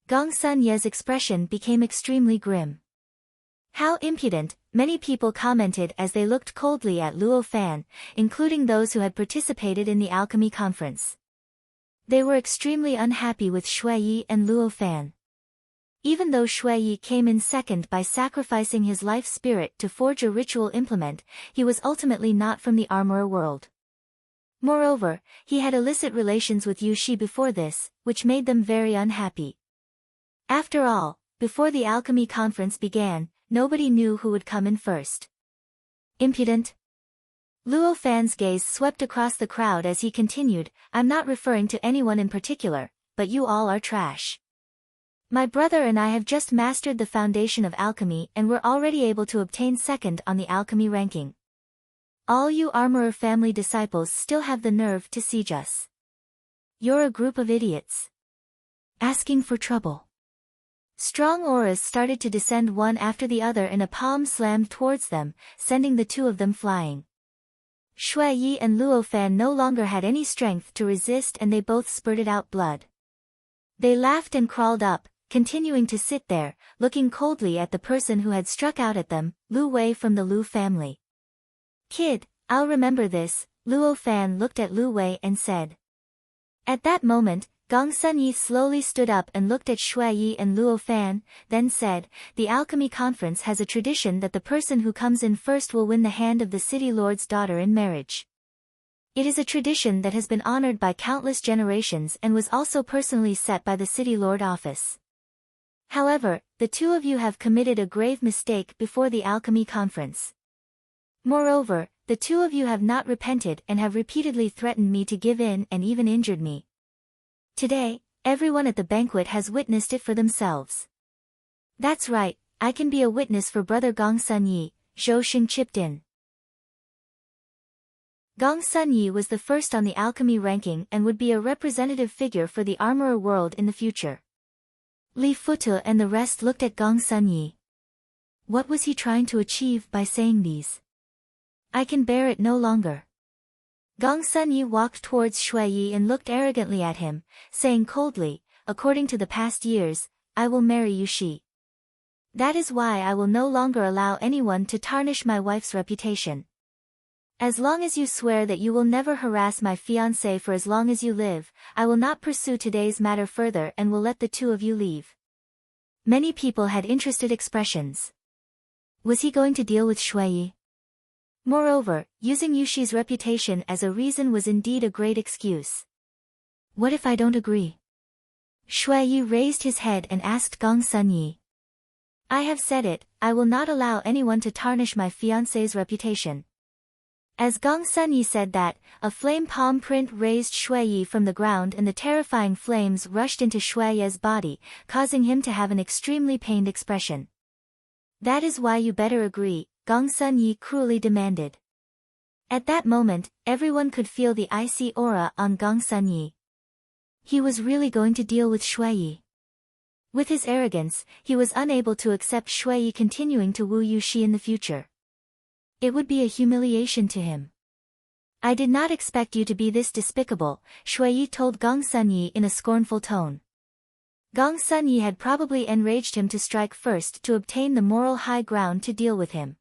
Gong Sun Ye's expression became extremely grim. "How impudent," many people commented as they looked coldly at Luo Fan, including those who had participated in the alchemy conference. They were extremely unhappy with Shui Yi and Luo Fan. Even though Shui Yi came in second by sacrificing his life spirit to forge a ritual implement, he was ultimately not from the armorer world. Moreover, he had illicit relations with Yu Shi before this, which made them very unhappy. After all, before the alchemy conference began, nobody knew who would come in first. Impudent? Luo Fan's gaze swept across the crowd as he continued, "I'm not referring to anyone in particular, but you all are trash. My brother and I have just mastered the foundation of alchemy and we're already able to obtain second on the alchemy ranking. All you armorer family disciples still have the nerve to siege us. You're a group of idiots. Asking for trouble." Strong auras started to descend one after the other and a palm slammed towards them, sending the two of them flying. Shui Yi and Luo Fan no longer had any strength to resist and they both spurted out blood. They laughed and crawled up, continuing to sit there, looking coldly at the person who had struck out at them, Lu Wei from the Lu family. "Kid, I'll remember this," Luo Fan looked at Lu Wei and said. At that moment, Gong Sun Yi slowly stood up and looked at Shui Yi and Luo Fan, then said, "The alchemy conference has a tradition that the person who comes in first will win the hand of the city lord's daughter in marriage. It is a tradition that has been honored by countless generations and was also personally set by the city lord office. However, the two of you have committed a grave mistake before the alchemy conference. Moreover, the two of you have not repented and have repeatedly threatened me to give in and even injured me. Today, everyone at the banquet has witnessed it for themselves." "That's right, I can be a witness for brother Gong Sun Yi," Zhou Xing chipped in. Gong Sun Yi was the first on the alchemy ranking and would be a representative figure for the armorer world in the future. Li Futu and the rest looked at Gong Sun Yi. What was he trying to achieve by saying these? "I can bear it no longer." Gong Sun Yi walked towards Shui Yi and looked arrogantly at him, saying coldly, "According to the past years, I will marry Yu Shi. That is why I will no longer allow anyone to tarnish my wife's reputation. As long as you swear that you will never harass my fiancé for as long as you live, I will not pursue today's matter further and will let the two of you leave." Many people had interested expressions. Was he going to deal with Shui Yi? Moreover, using Yushi's reputation as a reason was indeed a great excuse. "What if I don't agree?" Shui Yi raised his head and asked Gong Sun Yi. "I have said it, I will not allow anyone to tarnish my fiancé's reputation." As Gong Sun Yi said that, a flame palm print raised Shui Yi from the ground and the terrifying flames rushed into Shui Yi's body, causing him to have an extremely pained expression. "That is why you better agree," Gong Sun Yi cruelly demanded. At that moment, everyone could feel the icy aura on Gong Sunyi. He was really going to deal with Shuiyi. With his arrogance, he was unable to accept Shuiyi continuing to woo Yuxi in the future. It would be a humiliation to him. I did not expect you to be this despicable, Shuiyi told Gong Sunyi in a scornful tone. Gong Sunyi had probably enraged him to strike first to obtain the moral high ground to deal with him.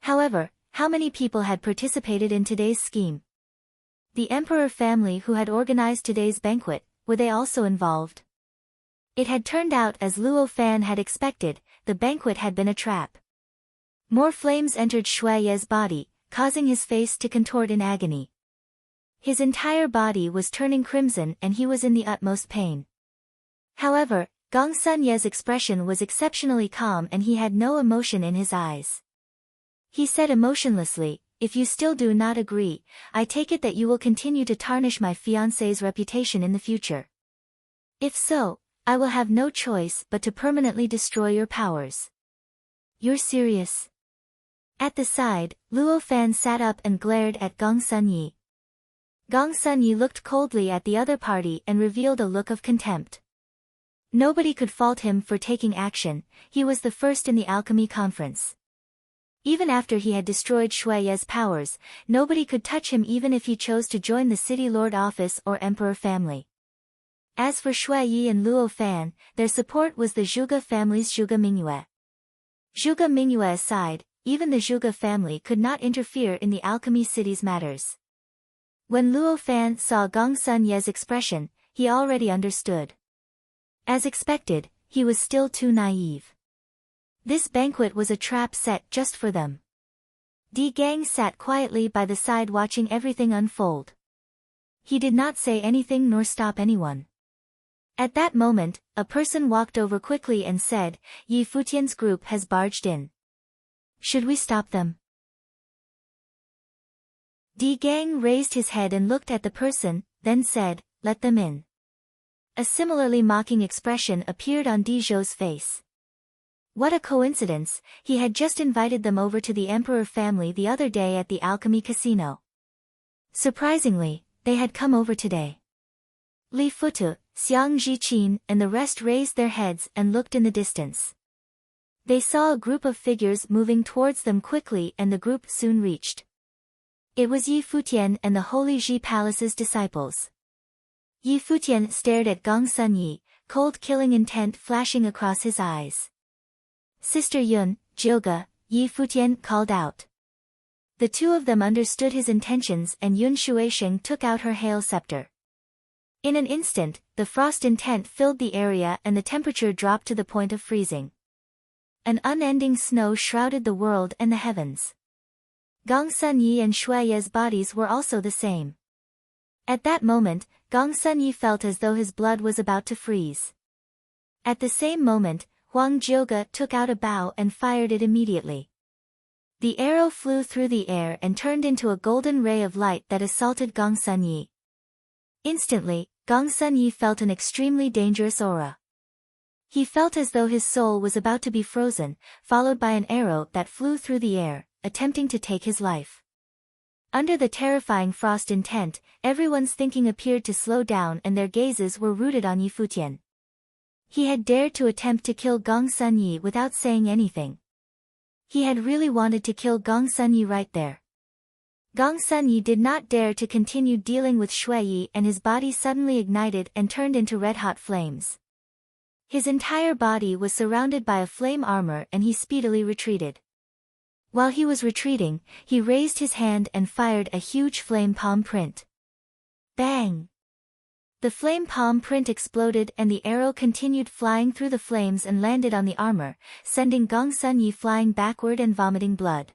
However, how many people had participated in today's scheme? The emperor family who had organized today's banquet, were they also involved? It had turned out as Luo Fan had expected, the banquet had been a trap. More flames entered Shuiyi's body, causing his face to contort in agony. His entire body was turning crimson and he was in the utmost pain. However, Gong Sunyi's expression was exceptionally calm and he had no emotion in his eyes. He said emotionlessly, "If you still do not agree, I take it that you will continue to tarnish my fiancé's reputation in the future. If so, I will have no choice but to permanently destroy your powers." You're serious? At the side, Luo Fan sat up and glared at Gong Sunyi. Gong Sunyi looked coldly at the other party and revealed a look of contempt. Nobody could fault him for taking action, he was the first in the alchemy conference. Even after he had destroyed Shuiyi's powers, nobody could touch him even if he chose to join the city lord office or emperor family. As for Shuiyi and Luo Fan, their support was the Zhuge family's Zhuge Mingyue. Zhuge Mingyue aside, even the Zhuge family could not interfere in the alchemy city's matters. When Luo Fan saw Gong Sunyi's expression, he already understood. As expected, he was still too naive. This banquet was a trap set just for them. Di Gang sat quietly by the side watching everything unfold. He did not say anything nor stop anyone. At that moment, a person walked over quickly and said, "Yi Futian's group has barged in. Should we stop them?" Di Gang raised his head and looked at the person, then said, "Let them in." A similarly mocking expression appeared on Di Zhou's face. What a coincidence, he had just invited them over to the emperor family the other day at the alchemy casino. Surprisingly, they had come over today. Li Futu, Xiang Zhiqin and the rest raised their heads and looked in the distance. They saw a group of figures moving towards them quickly and the group soon reached. It was Yi Futian and the Holy Ji Palace's disciples. Yi Futian stared at Gong Sunyi, cold killing intent flashing across his eyes. "Sister Yun, Jilga," Yi Futian called out. The two of them understood his intentions and Yun Shuisheng took out her hail scepter. In an instant, the frost intent filled the area and the temperature dropped to the point of freezing. An unending snow shrouded the world and the heavens. Gong Sunyi and Shuiyi's bodies were also the same. At that moment, Gong Sunyi felt as though his blood was about to freeze. At the same moment, Huang Jioge took out a bow and fired it immediately. The arrow flew through the air and turned into a golden ray of light that assaulted Gong Sunyi. Instantly, Gong Sunyi felt an extremely dangerous aura. He felt as though his soul was about to be frozen, followed by an arrow that flew through the air, attempting to take his life. Under the terrifying frost intent, everyone's thinking appeared to slow down and their gazes were rooted on Yi Futian. He had dared to attempt to kill Gong Sunyi without saying anything. He had really wanted to kill Gong Sunyi right there. Gong Sunyi did not dare to continue dealing with Shuiyi and his body suddenly ignited and turned into red-hot flames. His entire body was surrounded by a flame armor and he speedily retreated. While he was retreating, he raised his hand and fired a huge flame palm print. Bang! The flame palm print exploded and the arrow continued flying through the flames and landed on the armor, sending Gong Sunyi flying backward and vomiting blood.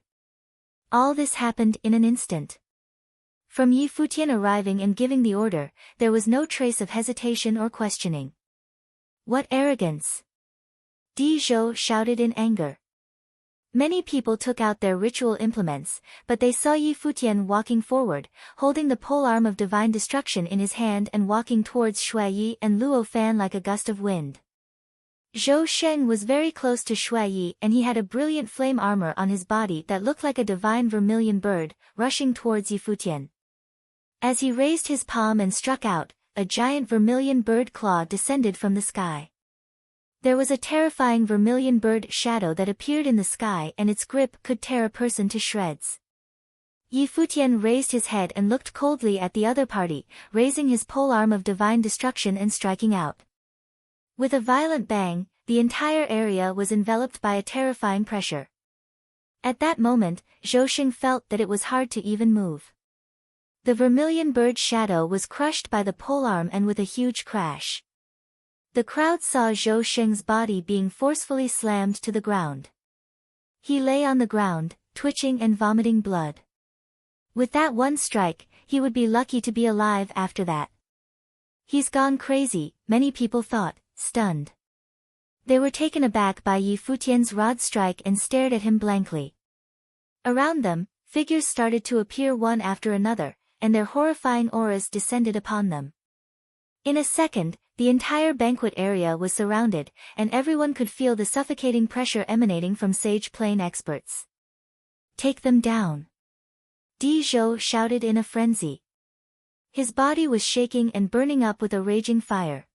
All this happened in an instant. From Yi Futian arriving and giving the order, there was no trace of hesitation or questioning. What arrogance! Di Zhou shouted in anger. Many people took out their ritual implements, but they saw Yi Futian walking forward, holding the polearm of divine destruction in his hand and walking towards Shuiyi and Luo Fan like a gust of wind. Zhou Sheng was very close to Shui Yi and he had a brilliant flame armor on his body that looked like a divine vermilion bird, rushing towards Yi Futian. As he raised his palm and struck out, a giant vermilion bird claw descended from the sky. There was a terrifying vermilion bird shadow that appeared in the sky and its grip could tear a person to shreds. Yi Futian raised his head and looked coldly at the other party, raising his polearm of divine destruction and striking out. With a violent bang, the entire area was enveloped by a terrifying pressure. At that moment, Zhou Sheng felt that it was hard to even move. The vermilion bird shadow was crushed by the polearm and with a huge crash. The crowd saw Zhou Sheng's body being forcefully slammed to the ground. He lay on the ground, twitching and vomiting blood. With that one strike, he would be lucky to be alive after that. He's gone crazy, many people thought, stunned. They were taken aback by Yi Futian's rod strike and stared at him blankly. Around them, figures started to appear one after another, and their horrifying auras descended upon them. In a second, the entire banquet area was surrounded, and everyone could feel the suffocating pressure emanating from Sage Plane experts. "Take them down!" Di Zhou shouted in a frenzy. His body was shaking and burning up with a raging fire.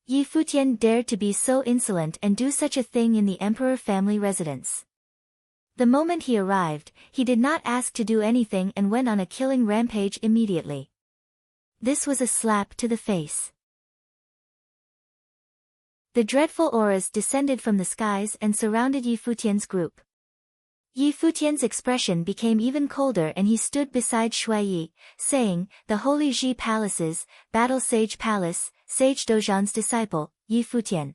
Yi Futian dared to be so insolent and do such a thing in the emperor family residence. The moment he arrived, he did not ask to do anything and went on a killing rampage immediately. This was a slap to the face. The dreadful auras descended from the skies and surrounded Yi Futian's group. Yi Futian's expression became even colder and he stood beside Shui Yi, saying, "The Holy Ji Palaces, Battle Sage Palace, Sage Dozhan's disciple, Yi Futian."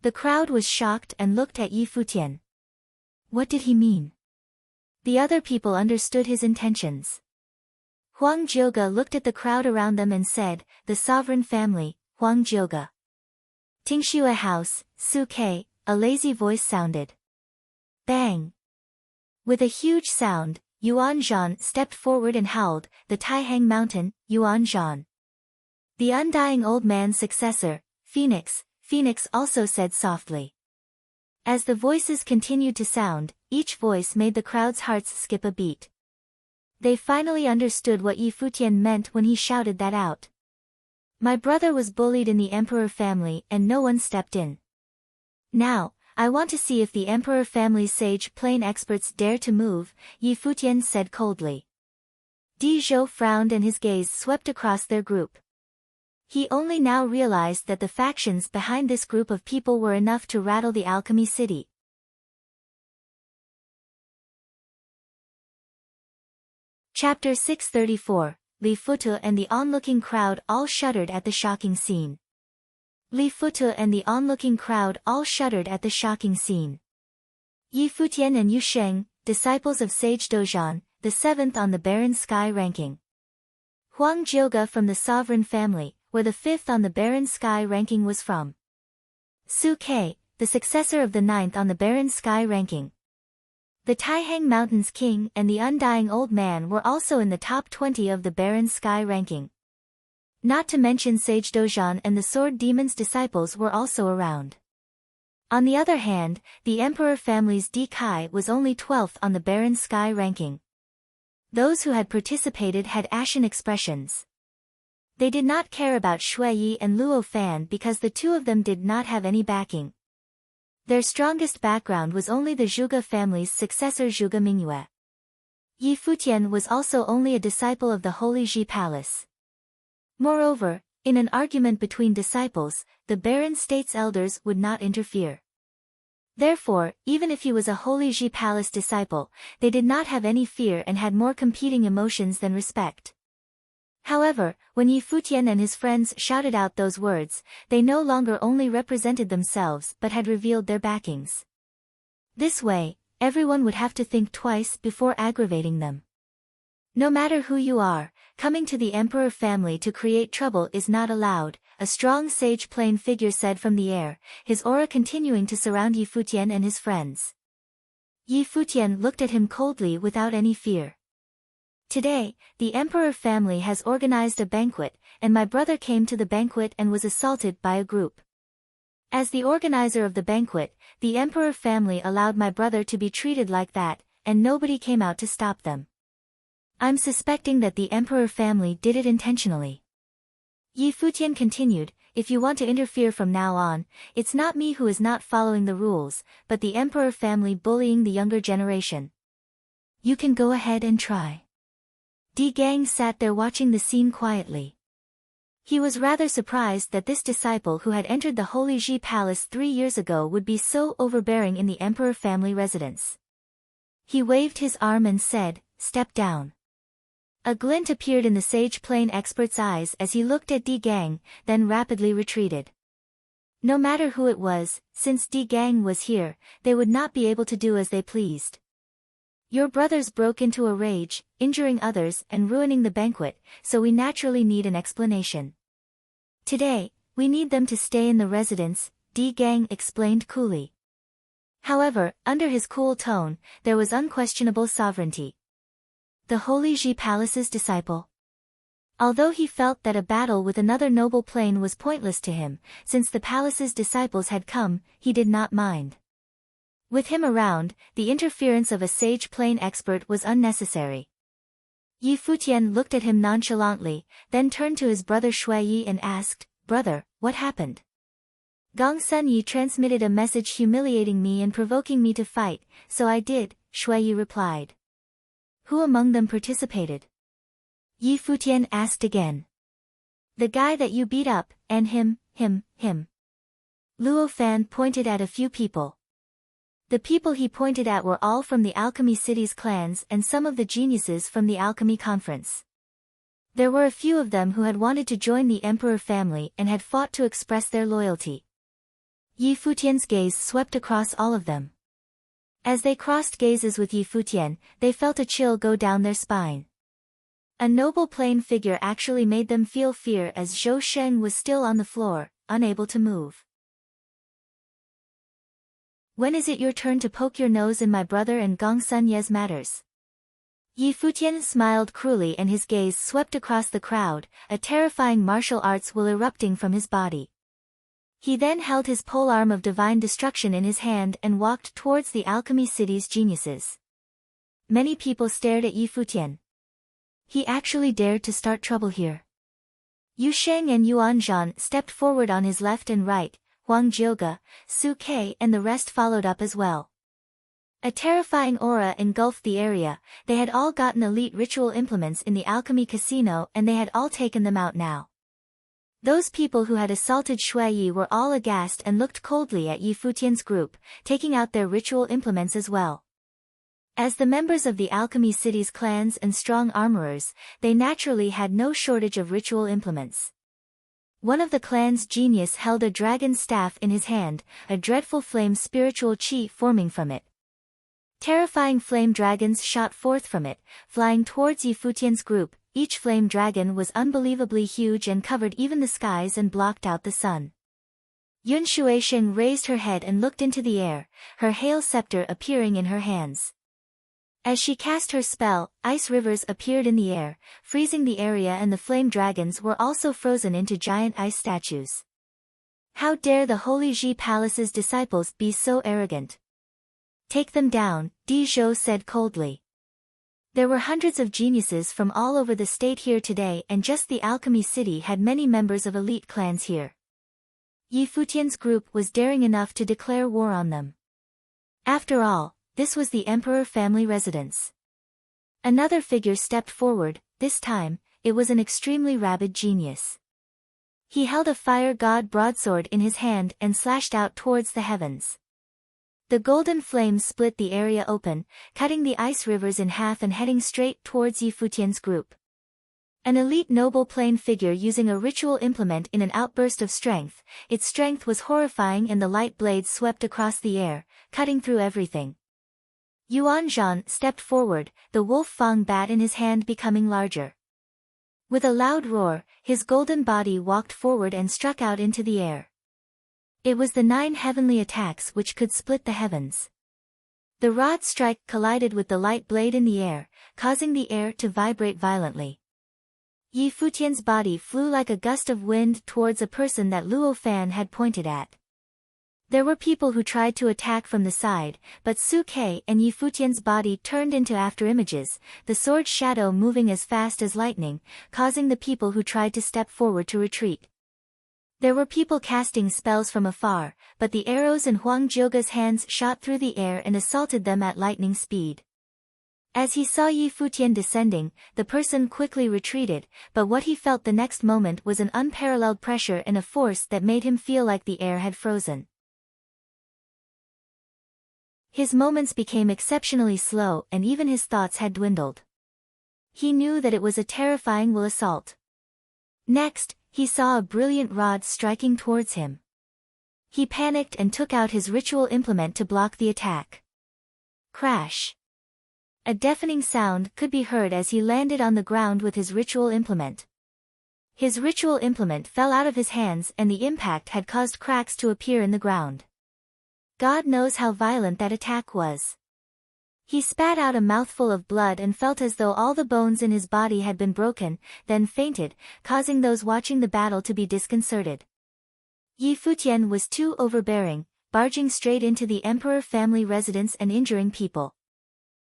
The crowd was shocked and looked at Yi Futian. What did he mean? The other people understood his intentions. Huang Jioge looked at the crowd around them and said, "The sovereign family, Huang Jioge." Tingxue House, Su Ke, a lazy voice sounded. Bang! With a huge sound, Yuan Zhan stepped forward and howled, "The Taihang Mountain, Yuan Zhan." The undying old man's successor, Phoenix also said softly. As the voices continued to sound, each voice made the crowd's hearts skip a beat. They finally understood what Yi Futian meant when he shouted that out. "My brother was bullied in the emperor family and no one stepped in. Now, I want to see if the emperor family's Sage Plane experts dare to move," Yi Futian said coldly. Di Zhou frowned and his gaze swept across their group. He only now realized that the factions behind this group of people were enough to rattle the alchemy city. Chapter 634, Li Futu and the onlooking crowd all shuddered at the shocking scene. Li Futu and the onlooking crowd all shuddered at the shocking scene. Yi Futian and Yu Sheng, disciples of Sage Dozhan, the 7th on the Barren Sky ranking. Huang Jioge from the sovereign family, where the 5th on the Barren Sky ranking was from. Su Ke, the successor of the 9th on the Barren Sky ranking. The Taihang Mountains King and the undying old man were also in the top 20 of the Barren Sky ranking. Not to mention Sage Dozhan and the Sword Demon's disciples were also around. On the other hand, the Emperor family's Di Kai was only 12th on the Barren Sky ranking. Those who had participated had ashen expressions. They did not care about Shui Yi and Luo Fan because the two of them did not have any backing. Their strongest background was only the Zhuge family's successor Zhuge Mingyue. Yi Futian was also only a disciple of the Holy Ji Palace. Moreover, in an argument between disciples, the Barren State's elders would not interfere. Therefore, even if he was a Holy Ji Palace disciple, they did not have any fear and had more competing emotions than respect. However, when Yi Futian and his friends shouted out those words, they no longer only represented themselves but had revealed their backings. This way, everyone would have to think twice before aggravating them. No matter who you are, coming to the Emperor family to create trouble is not allowed, a strong Sage Plane figure said from the air, his aura continuing to surround Yi Futian and his friends. Yi Futian looked at him coldly without any fear. "Today, the Emperor family has organized a banquet, and my brother came to the banquet and was assaulted by a group. As the organizer of the banquet, the emperor family allowed my brother to be treated like that, and nobody came out to stop them. I'm suspecting that the emperor family did it intentionally. Yi Futian continued, if you want to interfere from now on, it's not me who is not following the rules, but the emperor family bullying the younger generation. You can go ahead and try. Di Gang sat there watching the scene quietly. He was rather surprised that this disciple who had entered the Holy Ji Palace 3 years ago would be so overbearing in the emperor family residence. He waved his arm and said, step down. A glint appeared in the Sage Plane expert's eyes as he looked at Di Gang, then rapidly retreated. No matter who it was, since Di Gang was here, they would not be able to do as they pleased. Your brothers broke into a rage, injuring others and ruining the banquet, so we naturally need an explanation. Today, we need them to stay in the residence, Di Gang explained coolly. However, under his cool tone, there was unquestionable sovereignty. The Holy Ji Palace's disciple. Although he felt that a battle with another noble plane was pointless to him, since the palace's disciples had come, he did not mind. With him around, the interference of a Sage Plane expert was unnecessary. Yi Futian looked at him nonchalantly, then turned to his brother Shuiyi and asked, Brother, what happened? Gong Sun Yi transmitted a message humiliating me and provoking me to fight, so I did, Shuiyi replied. Who among them participated? Yi Futian asked again. The guy that you beat up, and him. Luo Fan pointed at a few people. The people he pointed at were all from the Alchemy City's clans and some of the geniuses from the Alchemy Conference. There were a few of them who had wanted to join the Emperor family and had fought to express their loyalty. Yi Futian's gaze swept across all of them. As they crossed gazes with Yi Futian, they felt a chill go down their spine. A noble plane figure actually made them feel fear as Zhou Sheng was still on the floor, unable to move. When is it your turn to poke your nose in my brother and Gong Sun Ye's matters? Yi Futian smiled cruelly and his gaze swept across the crowd, a terrifying martial arts will erupting from his body. He then held his polearm of divine destruction in his hand and walked towards the Alchemy City's geniuses. Many people stared at Yi Futian. He actually dared to start trouble here. Yu Sheng and Yuan Zhan stepped forward on his left and right, Huang Jioge, Su Ke and the rest followed up as well. A terrifying aura engulfed the area, they had all gotten elite ritual implements in the Alchemy Casino and they had all taken them out now. Those people who had assaulted Shuiyi were all aghast and looked coldly at Yi Futian's group, taking out their ritual implements as well. As the members of the Alchemy City's clans and strong armorers, they naturally had no shortage of ritual implements. One of the clan's genius held a dragon staff in his hand, a dreadful flame spiritual chi forming from it. Terrifying flame dragons shot forth from it, flying towards Yi Futian's group. Each flame dragon was unbelievably huge and covered even the skies and blocked out the sun. Yun Shuisheng raised her head and looked into the air, her hail scepter appearing in her hands. As she cast her spell, ice rivers appeared in the air, freezing the area and the flame dragons were also frozen into giant ice statues. How dare the Holy Ji Palace's disciples be so arrogant? Take them down, Di Zhou said coldly. There were hundreds of geniuses from all over the state here today and just the Alchemy City had many members of elite clans here. Yi Futian's group was daring enough to declare war on them. After all, this was the Emperor family residence. Another figure stepped forward, this time, it was an extremely rabid genius. He held a fire god broadsword in his hand and slashed out towards the heavens. The golden flames split the area open, cutting the ice rivers in half and heading straight towards Yi Futian's group. An elite noble plane figure using a ritual implement in an outburst of strength, its strength was horrifying and the light blades swept across the air, cutting through everything. Yuan Zhan stepped forward, the wolf fang bat in his hand becoming larger. With a loud roar, his golden body walked forward and struck out into the air. It was the 9 heavenly attacks which could split the heavens. The rod strike collided with the light blade in the air, causing the air to vibrate violently. Yi Futian's body flew like a gust of wind towards a person that Luo Fan had pointed at. There were people who tried to attack from the side, but Su Ke and Yi Futian's body turned into afterimages, the sword's shadow moving as fast as lightning, causing the people who tried to step forward to retreat. There were people casting spells from afar, but the arrows in Huang Jioga's hands shot through the air and assaulted them at lightning speed. As he saw Yi Futian descending, the person quickly retreated, but what he felt the next moment was an unparalleled pressure and a force that made him feel like the air had frozen. His moments became exceptionally slow and even his thoughts had dwindled. He knew that it was a terrifying will assault. Next, he saw a brilliant rod striking towards him. He panicked and took out his ritual implement to block the attack. Crash! A deafening sound could be heard as he landed on the ground with his ritual implement. His ritual implement fell out of his hands and the impact had caused cracks to appear in the ground. God knows how violent that attack was. He spat out a mouthful of blood and felt as though all the bones in his body had been broken, then fainted, causing those watching the battle to be disconcerted. Yi Futian was too overbearing, barging straight into the emperor family residence and injuring people.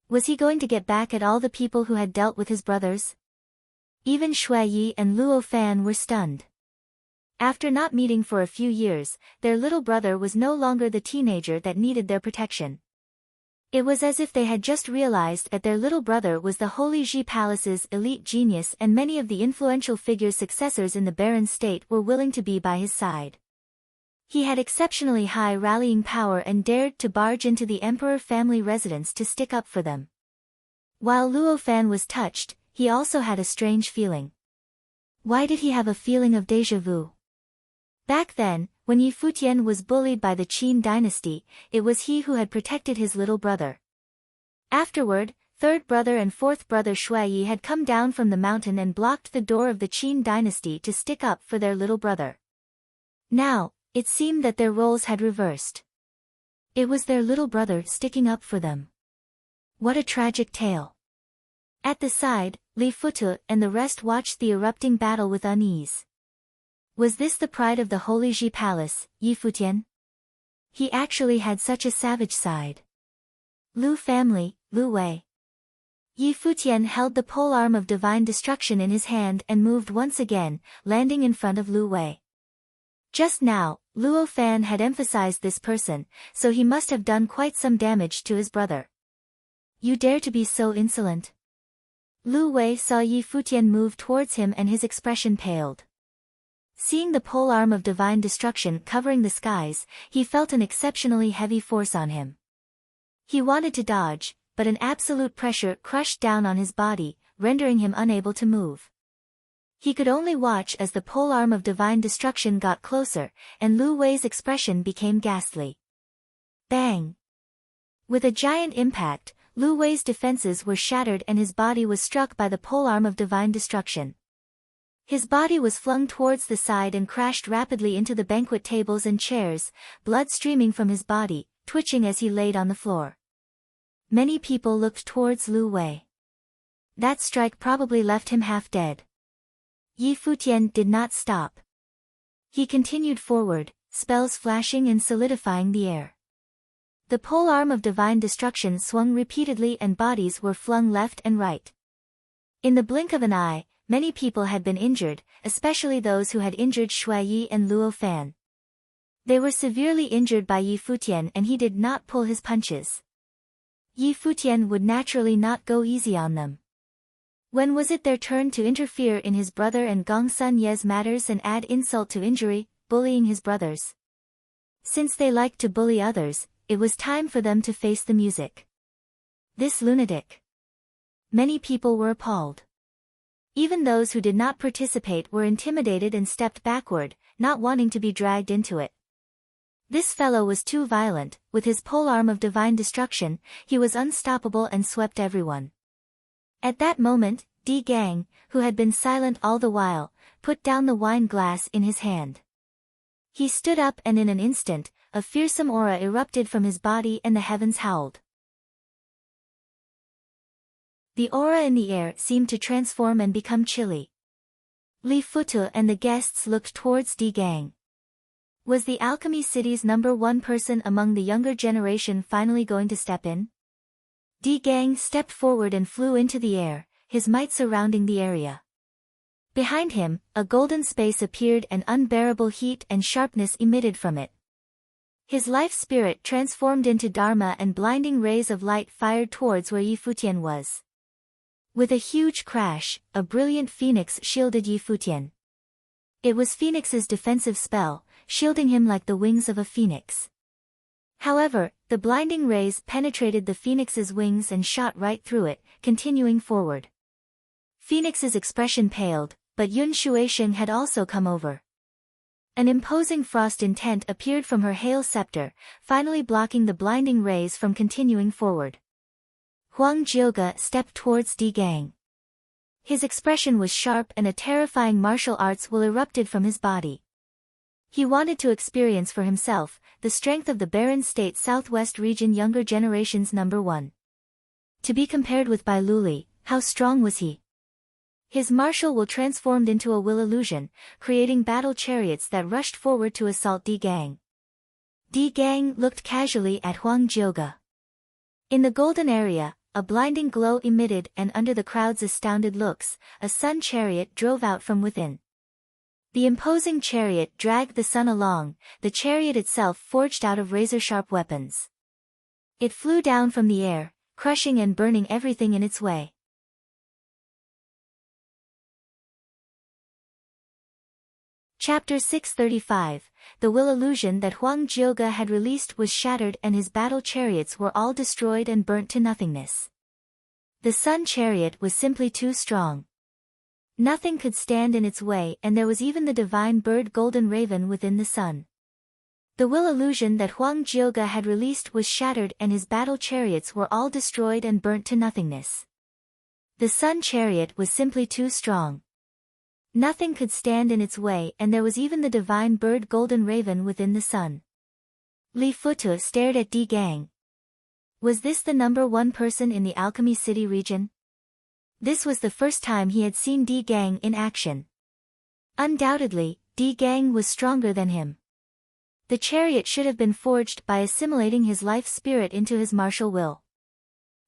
Was he going to get back at all the people who had dealt with his brothers? Even Shui Yi and Luo Fan were stunned. After not meeting for a few years, their little brother was no longer the teenager that needed their protection. It was as if they had just realized that their little brother was the Holy Ji Palace's elite genius and many of the influential figure's successors in the barren state were willing to be by his side. He had exceptionally high rallying power and dared to barge into the emperor family residence to stick up for them. While Luo Fan was touched, he also had a strange feeling. Why did he have a feeling of déjà vu? Back then, when Yi Futian was bullied by the Qin dynasty, it was he who had protected his little brother. Afterward, third brother and fourth brother Shui Yi had come down from the mountain and blocked the door of the Qin dynasty to stick up for their little brother. Now, it seemed that their roles had reversed. It was their little brother sticking up for them. What a tragic tale. At the side, Li Futu and the rest watched the erupting battle with unease. Was this the pride of the Holy Ji Palace, Yi Futian? He actually had such a savage side. Lu family, Lu Wei. Yi Futian held the polearm of divine destruction in his hand and moved once again, landing in front of Lu Wei. Just now, Luo Fan had emphasized this person, so he must have done quite some damage to his brother. You dare to be so insolent? Lu Wei saw Yi Futian move towards him and his expression paled. Seeing the polearm of divine destruction covering the skies, he felt an exceptionally heavy force on him. He wanted to dodge, but an absolute pressure crushed down on his body, rendering him unable to move. He could only watch as the polearm of divine destruction got closer, and Lu Wei's expression became ghastly. Bang! With a giant impact, Lu Wei's defenses were shattered and his body was struck by the polearm of divine destruction. His body was flung towards the side and crashed rapidly into the banquet tables and chairs, blood streaming from his body, twitching as he laid on the floor. Many people looked towards Lu Wei. That strike probably left him half dead. Yi Futian did not stop. He continued forward, spells flashing and solidifying the air. The polearm of divine destruction swung repeatedly and bodies were flung left and right. In the blink of an eye, many people had been injured, especially those who had injured Shui Yi and Luo Fan. They were severely injured by Yi Futian and he did not pull his punches. Yi Futian would naturally not go easy on them. When was it their turn to interfere in his brother and Gongsun Ye's matters and add insult to injury, bullying his brothers? Since they liked to bully others, it was time for them to face the music. This lunatic. Many people were appalled. Even those who did not participate were intimidated and stepped backward, not wanting to be dragged into it. This fellow was too violent, with his polearm of divine destruction, he was unstoppable and swept everyone. At that moment, Di Gang, who had been silent all the while, put down the wine glass in his hand. He stood up and in an instant, a fearsome aura erupted from his body and the heavens howled. The aura in the air seemed to transform and become chilly. Li Futu and the guests looked towards Di Gang. Was the Alchemy City's #1 person among the younger generation finally going to step in? Di Gang stepped forward and flew into the air, his might surrounding the area. Behind him, a golden space appeared and unbearable heat and sharpness emitted from it. His life spirit transformed into Dharma and blinding rays of light fired towards where Futian was. With a huge crash, a brilliant phoenix shielded Futian. It was Phoenix's defensive spell, shielding him like the wings of a phoenix. However, the blinding rays penetrated the phoenix's wings and shot right through it, continuing forward. Phoenix's expression paled, but Yun Shuisheng had also come over. An imposing frost intent appeared from her hail scepter, finally blocking the blinding rays from continuing forward. Huang Jioge stepped towards Di Gang. His expression was sharp and a terrifying martial arts will erupted from his body. He wanted to experience for himself the strength of the barren state southwest region younger generation's #1. To be compared with Bai Luli, how strong was he? His martial will transformed into a will illusion, creating battle chariots that rushed forward to assault Di Gang. Di Gang looked casually at Huang Jioge. In the golden area, a blinding glow emitted and under the crowd's astounded looks, a sun chariot drove out from within. The imposing chariot dragged the sun along, the chariot itself forged out of razor-sharp weapons. It flew down from the air, crushing and burning everything in its way. Chapter 635, The will illusion that Huang Jioge had released was shattered and his battle chariots were all destroyed and burnt to nothingness. The sun chariot was simply too strong. Nothing could stand in its way and there was even the divine bird Golden Raven within the sun. The will illusion that Huang Jioge had released was shattered and his battle chariots were all destroyed and burnt to nothingness. The sun chariot was simply too strong. Nothing could stand in its way and there was even the divine bird Golden Raven within the sun. Li Futu stared at Di Gang. Was this the #1 person in the Alchemy City region? This was the first time he had seen Di Gang in action. Undoubtedly, Di Gang was stronger than him. The chariot should have been forged by assimilating his life spirit into his martial will.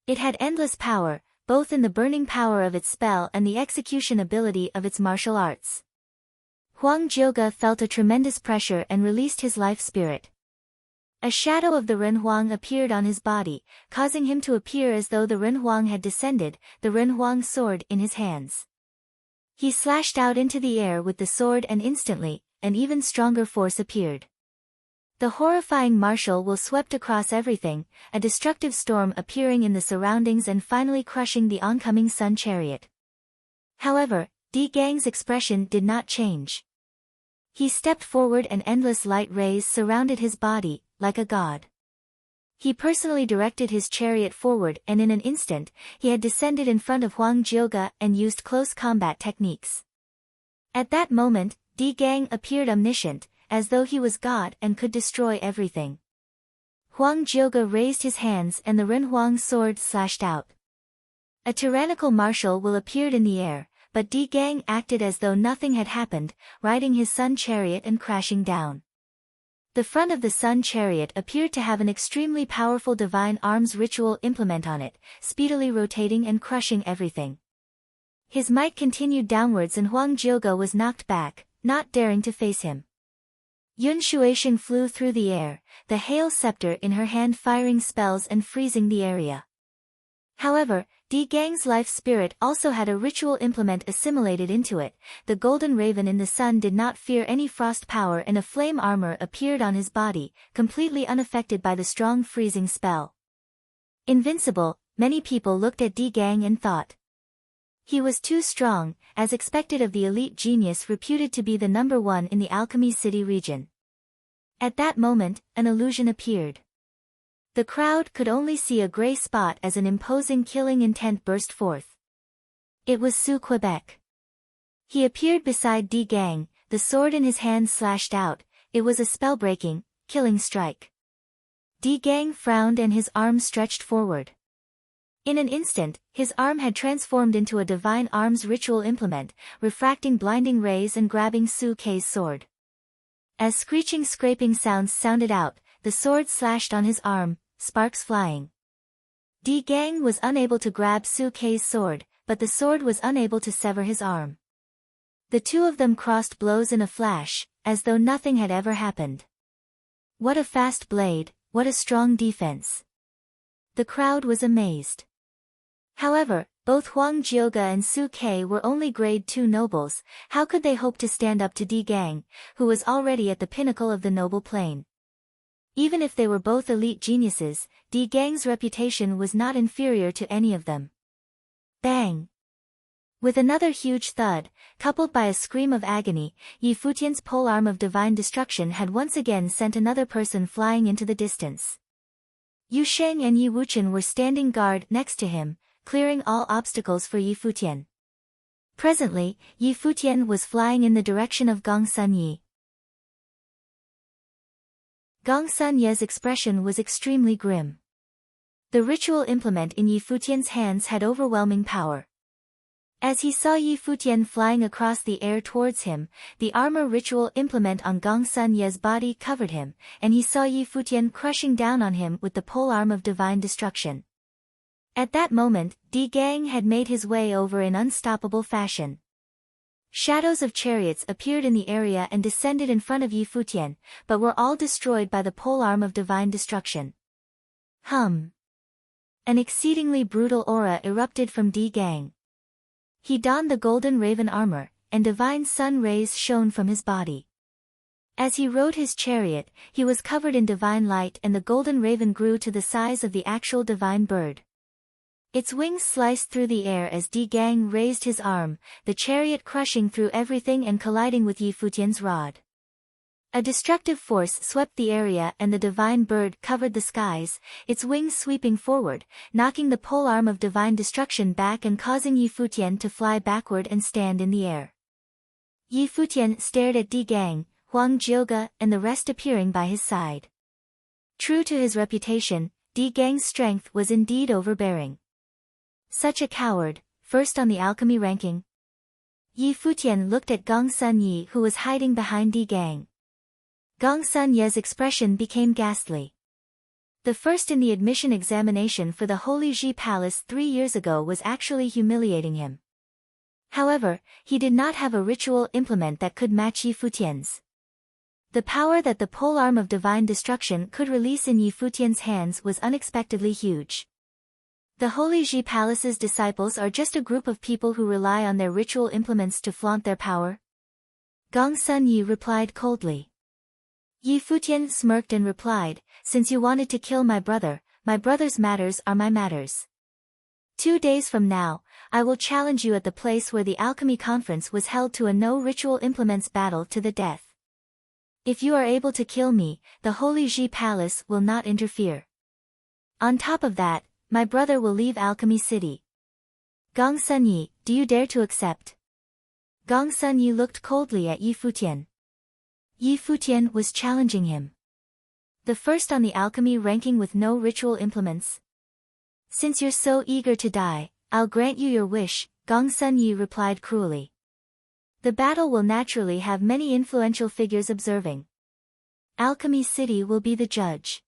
It had endless power, both in the burning power of its spell and the execution ability of its martial arts. Huang Jioge felt a tremendous pressure and released his life spirit. A shadow of the Renhuang appeared on his body, causing him to appear as though the Renhuang had descended, the Renhuang sword in his hands. He slashed out into the air with the sword and instantly, an even stronger force appeared. The horrifying martial will swept across everything, a destructive storm appearing in the surroundings and finally crushing the oncoming sun chariot. However, Di Gang's expression did not change. He stepped forward and endless light rays surrounded his body, like a god. He personally directed his chariot forward and in an instant, he had descended in front of Huang Jioge and used close combat techniques. At that moment, Di Gang appeared omniscient, as though he was God and could destroy everything. Huang Jioge raised his hands and the Renhuang sword slashed out. A tyrannical martial will appeared in the air, but Di Gang acted as though nothing had happened, riding his sun chariot and crashing down. The front of the sun chariot appeared to have an extremely powerful divine arms ritual implement on it, speedily rotating and crushing everything. His might continued downwards and Huang Jioge was knocked back, not daring to face him. Yun Shuisheng flew through the air, the hail scepter in her hand firing spells and freezing the area. However, Di Gang's life spirit also had a ritual implement assimilated into it. The golden raven in the sun did not fear any frost power and a flame armor appeared on his body, completely unaffected by the strong freezing spell. Invincible, many people looked at Di Gang and thought. He was too strong, as expected of the elite genius reputed to be the #1 in the Alchemy City region. At that moment, an illusion appeared. The crowd could only see a gray spot as an imposing killing intent burst forth. It was Su Quebec. He appeared beside Di Gang, the sword in his hand slashed out. It was a spell-breaking, killing strike. Di Gang frowned and his arm stretched forward. In an instant, his arm had transformed into a divine arms ritual implement, refracting blinding rays and grabbing Su Kei's sword. As screeching scraping sounds sounded out, the sword slashed on his arm, sparks flying. Di Gang was unable to grab Su Kei's sword, but the sword was unable to sever his arm. The two of them crossed blows in a flash, as though nothing had ever happened. What a fast blade, what a strong defense. The crowd was amazed. However, both Huang Jioga and Su Kei were only grade 2 nobles. How could they hope to stand up to Di Gang, who was already at the pinnacle of the noble plane? Even if they were both elite geniuses, Di Gang's reputation was not inferior to any of them. Bang! With another huge thud, coupled by a scream of agony, Yi Futian's polearm of divine destruction had once again sent another person flying into the distance. Yu Sheng and Yi Wuchen were standing guard next to him, clearing all obstacles for Yi Futian. Presently, Yi Futian was flying in the direction of Gong Sun Yi. Gong Sun Ye's expression was extremely grim. The ritual implement in Yi Futian's hands had overwhelming power. As he saw Yi Futian flying across the air towards him, the armor ritual implement on Gong Sun Ye's body covered him, and he saw Yi Futian crushing down on him with the polearm of divine destruction. At that moment, Di Gang had made his way over in unstoppable fashion. Shadows of chariots appeared in the area and descended in front of Yi Futian, but were all destroyed by the polearm of divine destruction. An exceedingly brutal aura erupted from Di Gang. He donned the golden raven armor, and divine sun rays shone from his body. As he rode his chariot, he was covered in divine light, and the golden raven grew to the size of the actual divine bird. Its wings sliced through the air as Di Gang raised his arm, the chariot crushing through everything and colliding with Yi Futian's rod. A destructive force swept the area and the divine bird covered the skies, its wings sweeping forward, knocking the polearm of divine destruction back and causing Yi Futian to fly backward and stand in the air. Yi Futian stared at Di Gang, Huang Jioga and the rest appearing by his side. True to his reputation, Di Gang's strength was indeed overbearing. Such a coward, first on the alchemy ranking. Yi Futian looked at Gong Sun Yi, who was hiding behind Di Gang. Gong Sun Ye's expression became ghastly. The first in the admission examination for the Holy Ji Palace 3 years ago was actually humiliating him. However, he did not have a ritual implement that could match Yi Futian's. The power that the polearm of divine destruction could release in Yi Futian's hands was unexpectedly huge. The Holy Ji Palace's disciples are just a group of people who rely on their ritual implements to flaunt their power. Gong Sun Yi replied coldly. Yi Futian smirked and replied, "Since you wanted to kill my brother's matters are my matters. 2 days from now, I will challenge you at the place where the alchemy conference was held to a no ritual implements battle to the death. If you are able to kill me, the Holy Ji Palace will not interfere. On top of that, my brother will leave Alchemy City. Gong Sun Yi, do you dare to accept?" Gong Sun Yi looked coldly at Yi Futian. Yi Futian was challenging him. The first on the alchemy ranking with no ritual implements. "Since you're so eager to die, I'll grant you your wish," Gong Sun Yi replied cruelly. "The battle will naturally have many influential figures observing. Alchemy City will be the judge.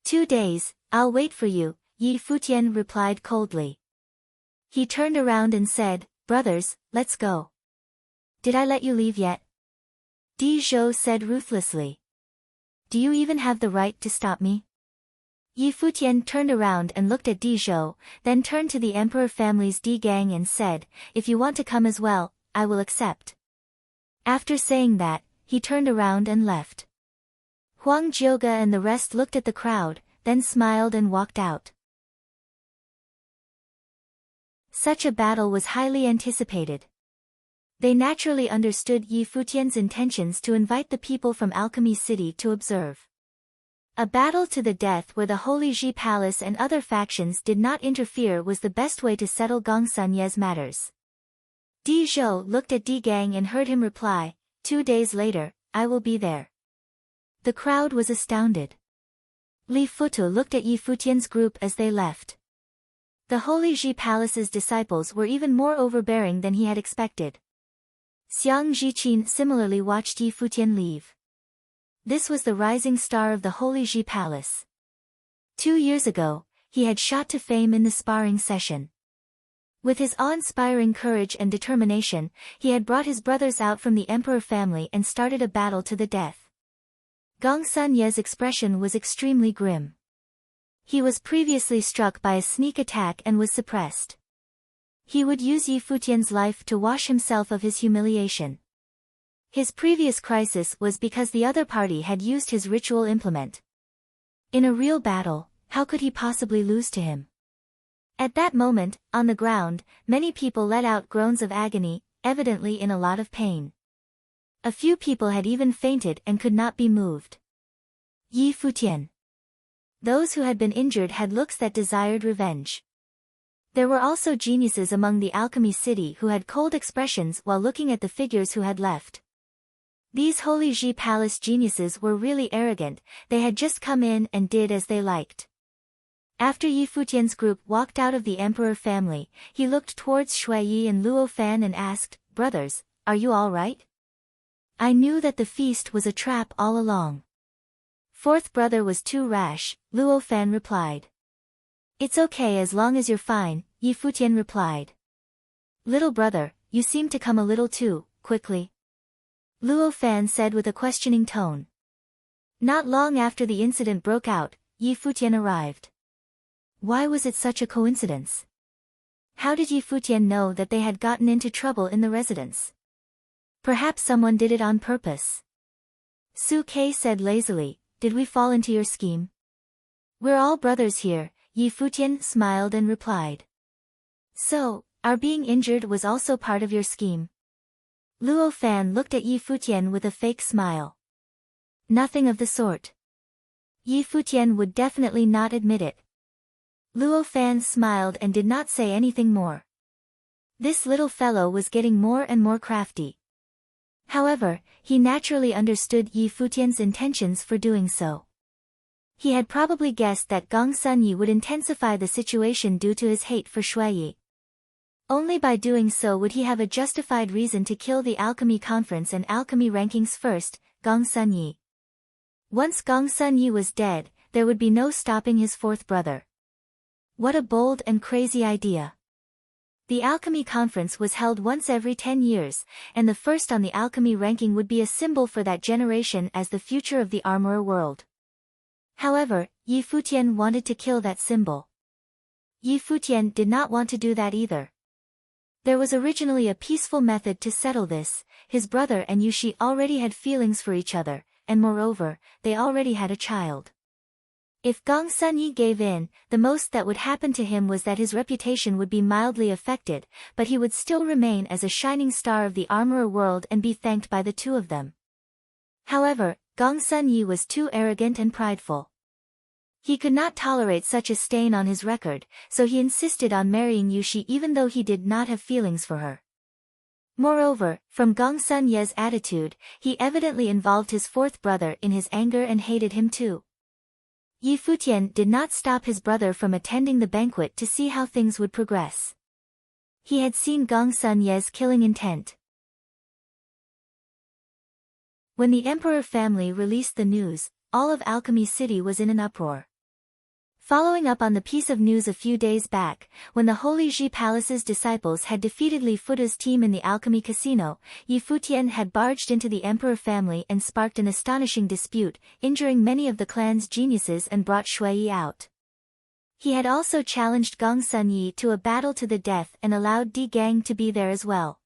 2 days, I'll wait for you," Yi Futian replied coldly. He turned around and said, "Brothers, let's go." "Did I let you leave yet?" Di Zhou said ruthlessly. "Do you even have the right to stop me?" Yi Futian turned around and looked at Di Zhou, then turned to the emperor family's Di Gang and said, "If you want to come as well, I will accept." After saying that, he turned around and left. Huang Jioga and the rest looked at the crowd, then smiled and walked out. Such a battle was highly anticipated. They naturally understood Yi Futian's intentions to invite the people from Alchemy City to observe. A battle to the death where the Holy Ji Palace and other factions did not interfere was the best way to settle Gong Sun Ye's matters. Di Zhou looked at Di Gang and heard him reply, 2 days later, I will be there." The crowd was astounded. Li Futu looked at Yi Futian's group as they left. The Holy Ji Palace's disciples were even more overbearing than he had expected. Xiang Zhiqin similarly watched Yi Futian leave. This was the rising star of the Holy Ji Palace. 2 years ago, he had shot to fame in the sparring session. With his awe-inspiring courage and determination, he had brought his brothers out from the emperor family and started a battle to the death. Gong Sun Ye's expression was extremely grim. He was previously struck by a sneak attack and was suppressed. He would use Yi Futian's life to wash himself of his humiliation. His previous crisis was because the other party had used his ritual implement. In a real battle, how could he possibly lose to him? At that moment, on the ground, many people let out groans of agony, evidently in a lot of pain. A few people had even fainted and could not be moved. Yi Futian. Those who had been injured had looks that desired revenge. There were also geniuses among the alchemy city who had cold expressions while looking at the figures who had left. These Holy Ji Palace geniuses were really arrogant, they had just come in and did as they liked. After Yi Futian's group walked out of the emperor family, he looked towards Shui Yi and Luo Fan and asked, "Brothers, are you all right? I knew that the feast was a trap all along." Fourth brother was too rash, Luo Fan replied. "It's okay as long as you're fine," Yi Futian replied. "Little brother, you seem to come a little too quickly," Luo Fan said with a questioning tone. Not long after the incident broke out, Yi Futian arrived. Why was it such a coincidence? How did Yi Futian know that they had gotten into trouble in the residence? Perhaps someone did it on purpose. Su Kei said lazily, "Did we fall into your scheme?" "We're all brothers here," Yi Futian smiled and replied. "So, our being injured was also part of your scheme?" Luo Fan looked at Yi Futian with a fake smile. "Nothing of the sort." Yi Futian would definitely not admit it. Luo Fan smiled and did not say anything more. This little fellow was getting more and more crafty. However, he naturally understood Yi Futian's intentions for doing so. He had probably guessed that Gong Sun Yi would intensify the situation due to his hate for Shui Yi. Only by doing so would he have a justified reason to kill the alchemy conference and alchemy rankings first, Gong Sun Yi. Once Gong Sun Yi was dead, there would be no stopping his fourth brother. What a bold and crazy idea. The alchemy conference was held once every 10 years, and the first on the alchemy ranking would be a symbol for that generation as the future of the armorer world. However, Yi Futian wanted to kill that symbol. Yi Futian did not want to do that either. There was originally a peaceful method to settle this. His brother and Yushi already had feelings for each other, and moreover, they already had a child. If Gong Sun Yi gave in, the most that would happen to him was that his reputation would be mildly affected, but he would still remain as a shining star of the armorer world and be thanked by the two of them. However, Gong Sun Yi was too arrogant and prideful. He could not tolerate such a stain on his record, so he insisted on marrying Yushi even though he did not have feelings for her. Moreover, from Gong Sun Ye's attitude, he evidently involved his fourth brother in his anger and hated him too. Yi Futian did not stop his brother from attending the banquet to see how things would progress. He had seen Gong Sun Ye's killing intent. When the emperor family released the news, all of Alchemy City was in an uproar. Following up on the piece of news a few days back, when the Holy Ji Palace's disciples had defeated Li Futa's team in the alchemy casino, Yi Futian had barged into the emperor family and sparked an astonishing dispute, injuring many of the clan's geniuses and brought Shui Yi out. He had also challenged Gong Sun Yi to a battle to the death and allowed Di Gang to be there as well.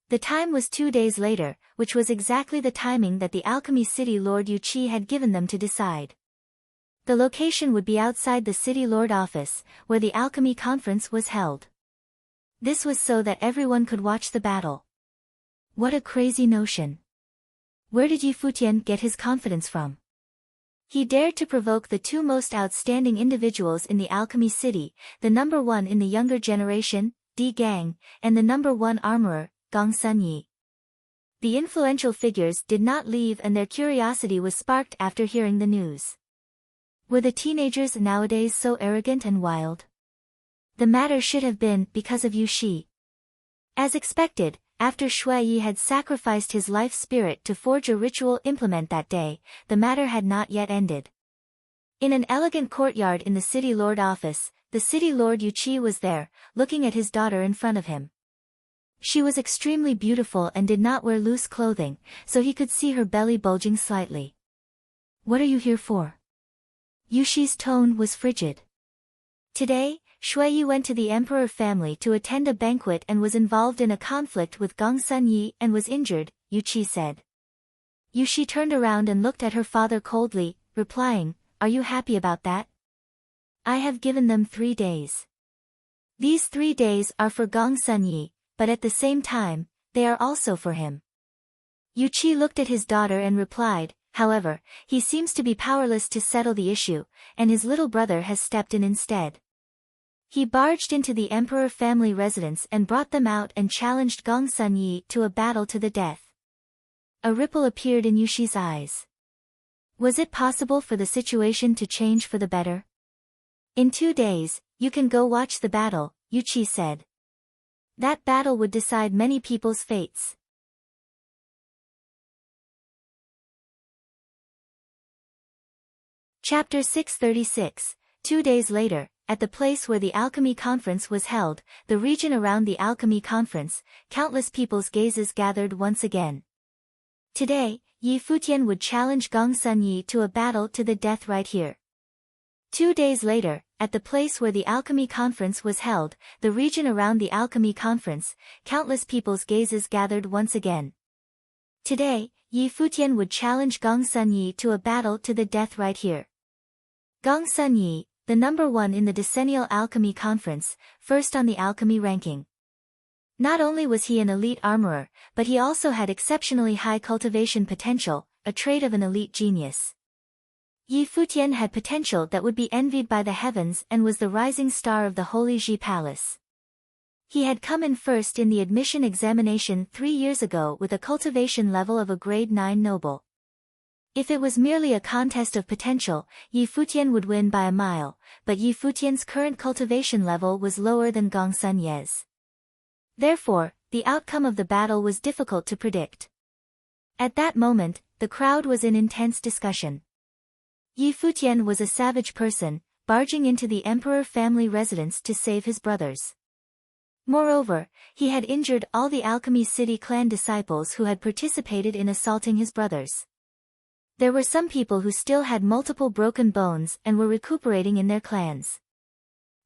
The time was 2 days later, which was exactly the timing that the Alchemy City Lord Yu Qi had given them to decide. The location would be outside the City Lord office, where the alchemy conference was held. This was so that everyone could watch the battle. What a crazy notion. Where did Yi Futian get his confidence from? He dared to provoke the two most outstanding individuals in the alchemy city, the number one in the younger generation, Di Gang, and the number one armorer, Gong Sun Yi. The influential figures did not leave and their curiosity was sparked after hearing the news. Were the teenagers nowadays so arrogant and wild? The matter should have been because of Yu Shi. As expected, after Shui Yi had sacrificed his life spirit to forge a ritual implement that day, the matter had not yet ended. In an elegant courtyard in the city lord office, the city lord Yuqi was there, looking at his daughter in front of him. She was extremely beautiful and did not wear loose clothing, so he could see her belly bulging slightly. "What are you here for?" Yuqi's tone was frigid. Today, Shui Yi went to the emperor family to attend a banquet and was involved in a conflict with Gongsun Yi and was injured, Yuqi said. Yuqi turned around and looked at her father coldly, replying, "Are you happy about that? I have given them 3 days. These 3 days are for Gongsun Yi, but at the same time, they are also for him." Yuqi looked at his daughter and replied, "However, he seems to be powerless to settle the issue, and his little brother has stepped in instead." He barged into the emperor family residence and brought them out and challenged Gongsun Yi to a battle to the death. A ripple appeared in Yuqi's eyes. Was it possible for the situation to change for the better? "In 2 days, you can go watch the battle," Yuqi said. That battle would decide many people's fates. Chapter 636. 2 days later, at the place where the alchemy conference was held, the region around the alchemy conference, countless people's gazes gathered once again. Today, Yi Futian would challenge Gongsun Yi to a battle to the death right here. 2 days later, at the place where the alchemy conference was held, the region around the alchemy conference, countless people's gazes gathered once again. Today, Yi Futian would challenge Gongsun Yi to a battle to the death right here. Gongsun Yi, the number 1 in the decennial alchemy conference, first on the alchemy ranking. Not only was he an elite armorer, but he also had exceptionally high cultivation potential, a trait of an elite genius. Yi Futian had potential that would be envied by the heavens and was the rising star of the Holy Ji Palace. He had come in first in the admission examination 3 years ago with a cultivation level of a grade 9 noble. If it was merely a contest of potential, Yi Futian would win by a mile, but Yi Futian's current cultivation level was lower than Gongsun Ye's. Therefore, the outcome of the battle was difficult to predict. At that moment, the crowd was in intense discussion. Yi Futian was a savage person, barging into the emperor family residence to save his brothers. Moreover, he had injured all the Alchemy City clan disciples who had participated in assaulting his brothers. There were some people who still had multiple broken bones and were recuperating in their clans.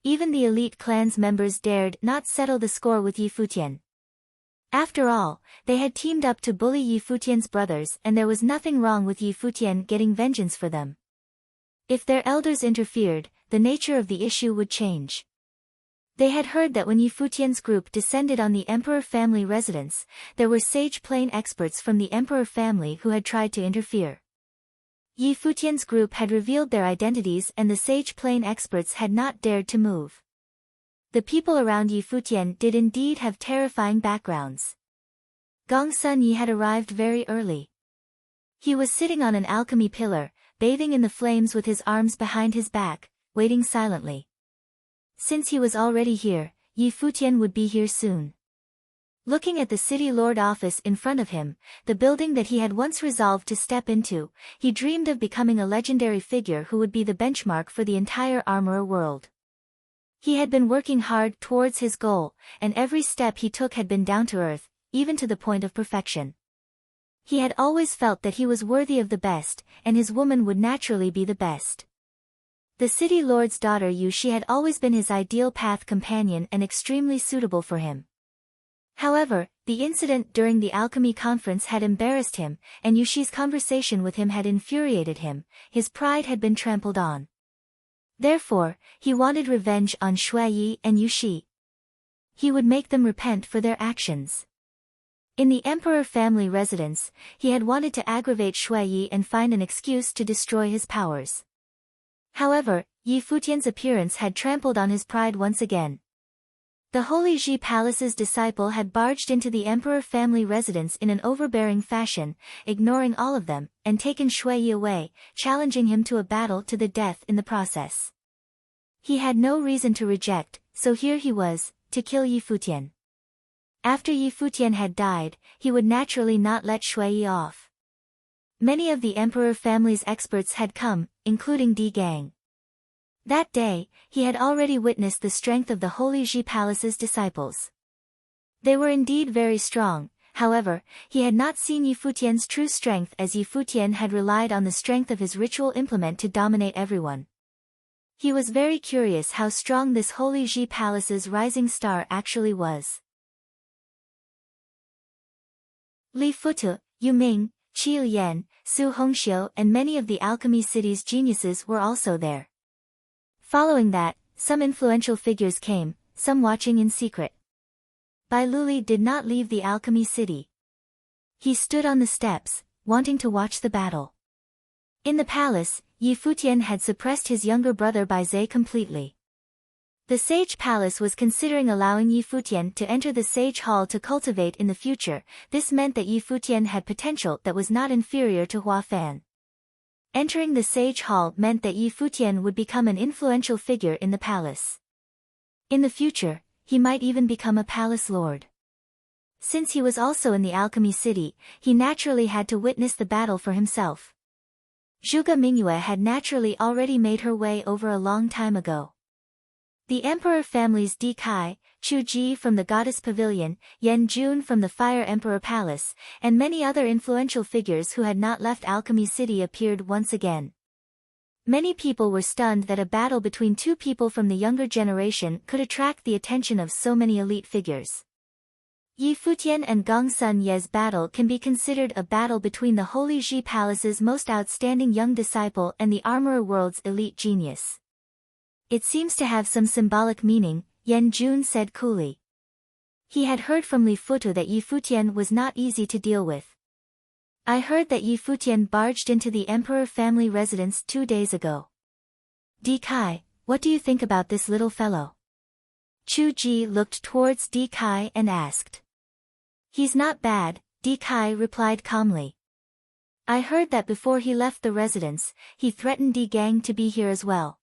Even the elite clan's members dared not settle the score with Yi Futian. After all, they had teamed up to bully Yi Futian's brothers and there was nothing wrong with Yi Futian getting vengeance for them. If their elders interfered, the nature of the issue would change. They had heard that when Yi Futian's group descended on the emperor family residence, there were sage plane experts from the emperor family who had tried to interfere. Yi Futian's group had revealed their identities and the sage plane experts had not dared to move. The people around Yi Futian did indeed have terrifying backgrounds. Gongsun Yi had arrived very early. He was sitting on an alchemy pillar, bathing in the flames with his arms behind his back, waiting silently. Since he was already here, Yi Futian would be here soon. Looking at the city lord office in front of him, the building that he had once resolved to step into, he dreamed of becoming a legendary figure who would be the benchmark for the entire armorer world. He had been working hard towards his goal, and every step he took had been down to earth, even to the point of perfection. He had always felt that he was worthy of the best, and his woman would naturally be the best. The city lord's daughter Yuqi had always been his ideal path companion and extremely suitable for him. However, the incident during the alchemy conference had embarrassed him, and Yuqi's conversation with him had infuriated him. His pride had been trampled on. Therefore, he wanted revenge on Shui Yi and Yuqi. He would make them repent for their actions. In the emperor family residence, he had wanted to aggravate Shui Yi and find an excuse to destroy his powers. However, Yi Futian's appearance had trampled on his pride once again. The Holy Ji Palace's disciple had barged into the emperor family residence in an overbearing fashion, ignoring all of them, and taken Shui Yi away, challenging him to a battle to the death in the process. He had no reason to reject, so here he was, to kill Yi Futian. After Yi Futian had died, he would naturally not let Shui Yi off. Many of the emperor family's experts had come, including Di Gang. That day, he had already witnessed the strength of the Holy Ji Palace's disciples. They were indeed very strong. However, he had not seen Yi Futian's true strength, as Yi Futian had relied on the strength of his ritual implement to dominate everyone. He was very curious how strong this Holy Ji Palace's rising star actually was. Li Futu, Yu Ming, Qiu Yan, Su Hongxiu and many of the alchemy city's geniuses were also there. Following that, some influential figures came, some watching in secret. Bai Luli did not leave the alchemy city. He stood on the steps, wanting to watch the battle. In the palace, Yi Futian had suppressed his younger brother Bai Zhe completely. The Sage Palace was considering allowing Yi Futian to enter the Sage Hall to cultivate in the future. This meant that Yi Futian had potential that was not inferior to Hua Fan. Entering the Sage Hall meant that Yi Futian would become an influential figure in the palace. In the future, he might even become a palace lord. Since he was also in the alchemy city, he naturally had to witness the battle for himself. Zhuge Mingyue had naturally already made her way over a long time ago. The emperor families Di Kai, Chu Ji from the Goddess Pavilion, Yan Jun from the Fire Emperor Palace, and many other influential figures who had not left Alchemy City appeared once again. Many people were stunned that a battle between two people from the younger generation could attract the attention of so many elite figures. Yi Futian and Gong Sun Ye's battle can be considered a battle between the Holy Ji Palace's most outstanding young disciple and the Armorer World's elite genius. It seems to have some symbolic meaning, Yan Jun said coolly. He had heard from Li Futu that Yi Futian was not easy to deal with. I heard that Yi Futian barged into the Emperor family residence 2 days ago. Di Kai, what do you think about this little fellow? Chu Ji looked towards Di Kai and asked. He's not bad, Di Kai replied calmly. I heard that before he left the residence, he threatened Di Gang to be here as well.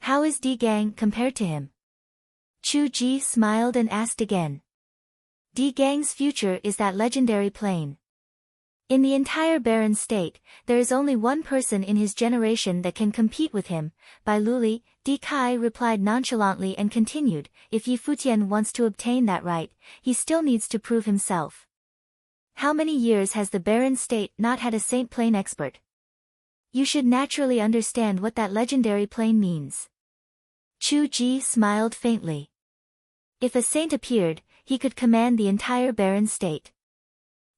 How is Di Gang compared to him? Chu Ji smiled and asked again. Di Gang's future is that legendary plane. In the entire barren state, there is only one person in his generation that can compete with him, Bai Luli, Di Kai replied nonchalantly and continued, if Yi Futian wants to obtain that right, he still needs to prove himself. How many years has the barren state not had a saint plane expert? You should naturally understand what that legendary plane means. Chu Ji smiled faintly. If a saint appeared, he could command the entire barren state.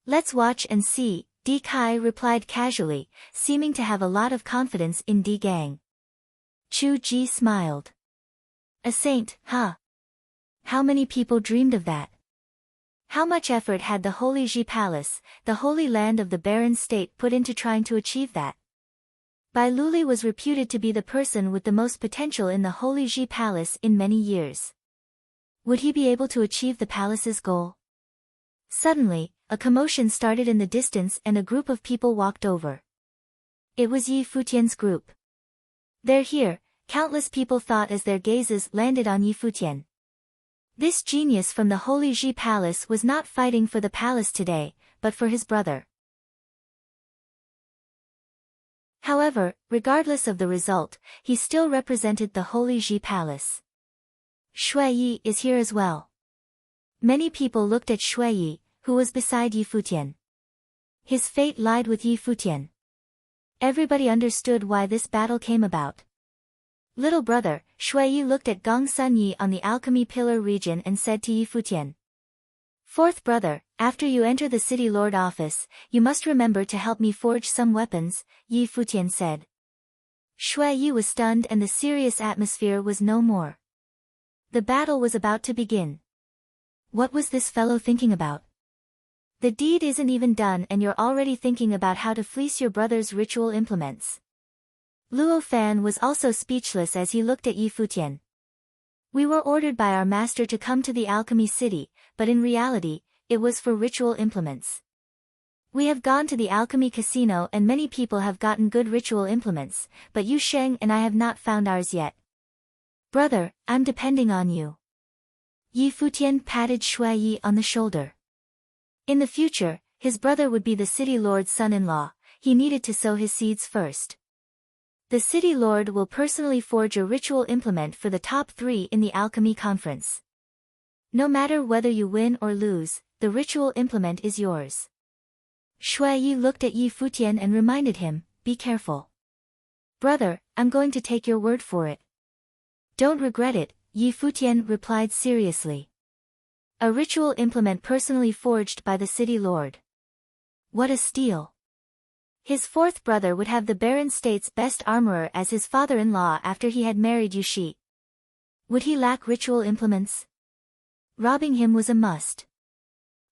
Let's watch and see, Di Kai replied casually, seeming to have a lot of confidence in Di Gang. Chu Ji smiled. A saint, huh? How many people dreamed of that? How much effort had the Holy Ji Palace, the holy land of the barren state, put into trying to achieve that? Bai Luli was reputed to be the person with the most potential in the Holy Ji Palace in many years. Would he be able to achieve the palace's goal? Suddenly, a commotion started in the distance and a group of people walked over. It was Yi Futian's group. They're here, countless people thought as their gazes landed on Yi Futian. This genius from the Holy Ji Palace was not fighting for the palace today, but for his brother. However, regardless of the result, he still represented the Holy Ji Palace. Shui Yi is here as well. Many people looked at Shui Yi, who was beside Yi Futian. His fate lied with Yi Futian. Everybody understood why this battle came about. Little brother, Shui Yi looked at Gong Sun Yi on the alchemy pillar region and said to Yi Futian. Fourth brother, after you enter the city lord office, you must remember to help me forge some weapons, Yi Futian said. Shui Yi was stunned and the serious atmosphere was no more. The battle was about to begin. What was this fellow thinking about? The deed isn't even done and you're already thinking about how to fleece your brother's ritual implements. Luo Fan was also speechless as he looked at Yi Futian. We were ordered by our master to come to the alchemy city, but in reality, it was for ritual implements. We have gone to the alchemy casino and many people have gotten good ritual implements, but Yu Sheng and I have not found ours yet. Brother, I'm depending on you. Yi Futian patted Shui Yi on the shoulder. In the future, his brother would be the city lord's son-in-law. He needed to sow his seeds first. The city lord will personally forge a ritual implement for the top 3 in the alchemy conference. No matter whether you win or lose, the ritual implement is yours. Shui Yi looked at Yi Futian and reminded him, be careful. Brother, I'm going to take your word for it. Don't regret it, Yi Futian replied seriously. A ritual implement personally forged by the city lord. What a steal. His 4th brother would have the Baron State's best armorer as his father-in-law after he had married Yushi. Would he lack ritual implements? Robbing him was a must.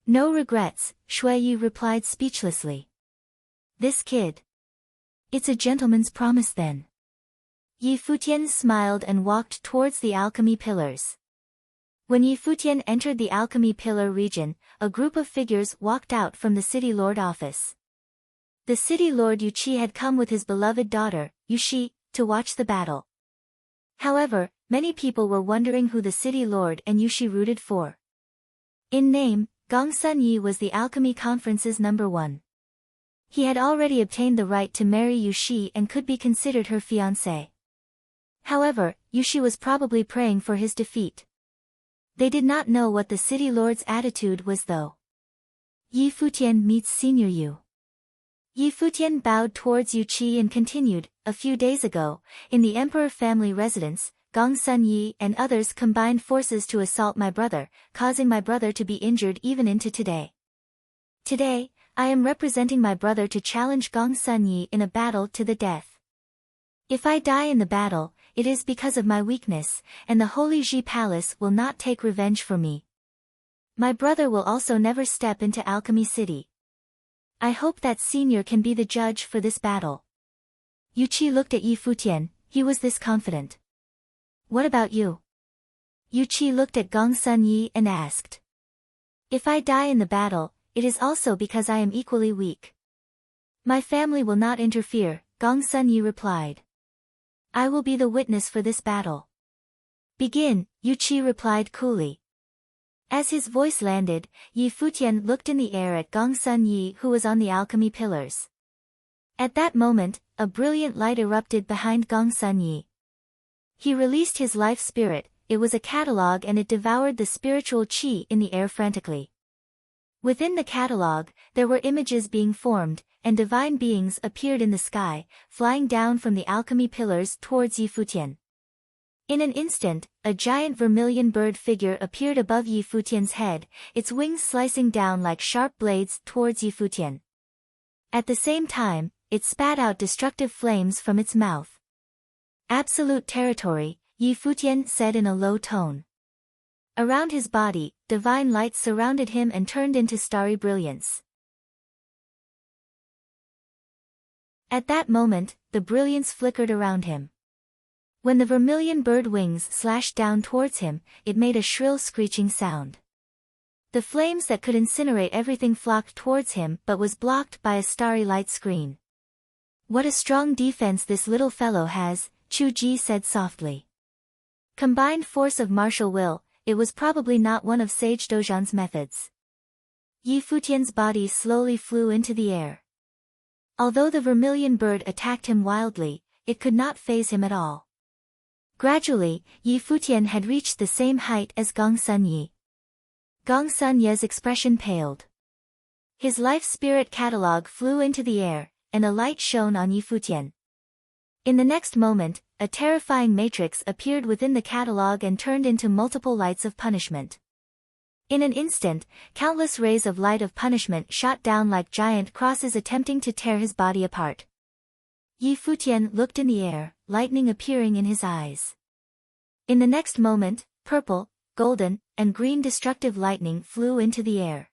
No regrets, Shui Yi replied speechlessly. This kid. It's a gentleman's promise then. Yi Futian smiled and walked towards the alchemy pillars. When Yi Futian entered the alchemy pillar region, a group of figures walked out from the city lord office. The city lord Yuchi had come with his beloved daughter, Yushi, to watch the battle. However, many people were wondering who the city lord and Yushi rooted for. In name, Gongsun Yi was the alchemy conference's number 1. He had already obtained the right to marry Yushi and could be considered her fiancé. However, Yushi was probably praying for his defeat. They did not know what the city lord's attitude was though. Yi Futian meets Senior Yu. Yi Futian bowed towards Yu Qi and continued, a few days ago, in the emperor family residence, Gongsun Yi and others combined forces to assault my brother, causing my brother to be injured even into today. Today, I am representing my brother to challenge Gongsun Yi in a battle to the death. If I die in the battle, it is because of my weakness, and the Holy Ji Palace will not take revenge for me. My brother will also never step into Alchemy City. I hope that Senior can be the judge for this battle. Yu Qi looked at Yi Futian, he was this confident. What about you? Yu Qi looked at Gongsun Yi and asked. If I die in the battle, it is also because I am equally weak. My family will not interfere, Gongsun Yi replied. I will be the witness for this battle. Begin, Yu Qi replied coolly. As his voice landed, Yi Futian looked in the air at Gongsun Yi who was on the alchemy pillars. At that moment, a brilliant light erupted behind Gongsun Yi. He released his life spirit, it was a catalogue and it devoured the spiritual qi in the air frantically. Within the catalogue, there were images being formed, and divine beings appeared in the sky, flying down from the alchemy pillars towards Yi Futian. In an instant, a giant vermilion bird figure appeared above Yi Futian's head, its wings slicing down like sharp blades towards Yi Futian. At the same time, it spat out destructive flames from its mouth. Absolute territory, Yi Futian said in a low tone. Around his body, divine light surrounded him and turned into starry brilliance. At that moment, the brilliance flickered around him. When the vermilion bird wings slashed down towards him, it made a shrill screeching sound. The flames that could incinerate everything flocked towards him but was blocked by a starry light screen. What a strong defense this little fellow has, Chu Ji said softly. Combined force of martial will, it was probably not one of Sage Dojan's methods. Yi Futian's body slowly flew into the air. Although the vermilion bird attacked him wildly, it could not faze him at all. Gradually, Yi Futian had reached the same height as Gongsun Yi. Gongsun Yi's expression paled. His life spirit catalogue flew into the air, and a light shone on Yi Futian. In the next moment, a terrifying matrix appeared within the catalogue and turned into multiple lights of punishment. In an instant, countless rays of light of punishment shot down like giant crosses attempting to tear his body apart. Yi Futian looked in the air, lightning appearing in his eyes. In the next moment, purple, golden, and green destructive lightning flew into the air.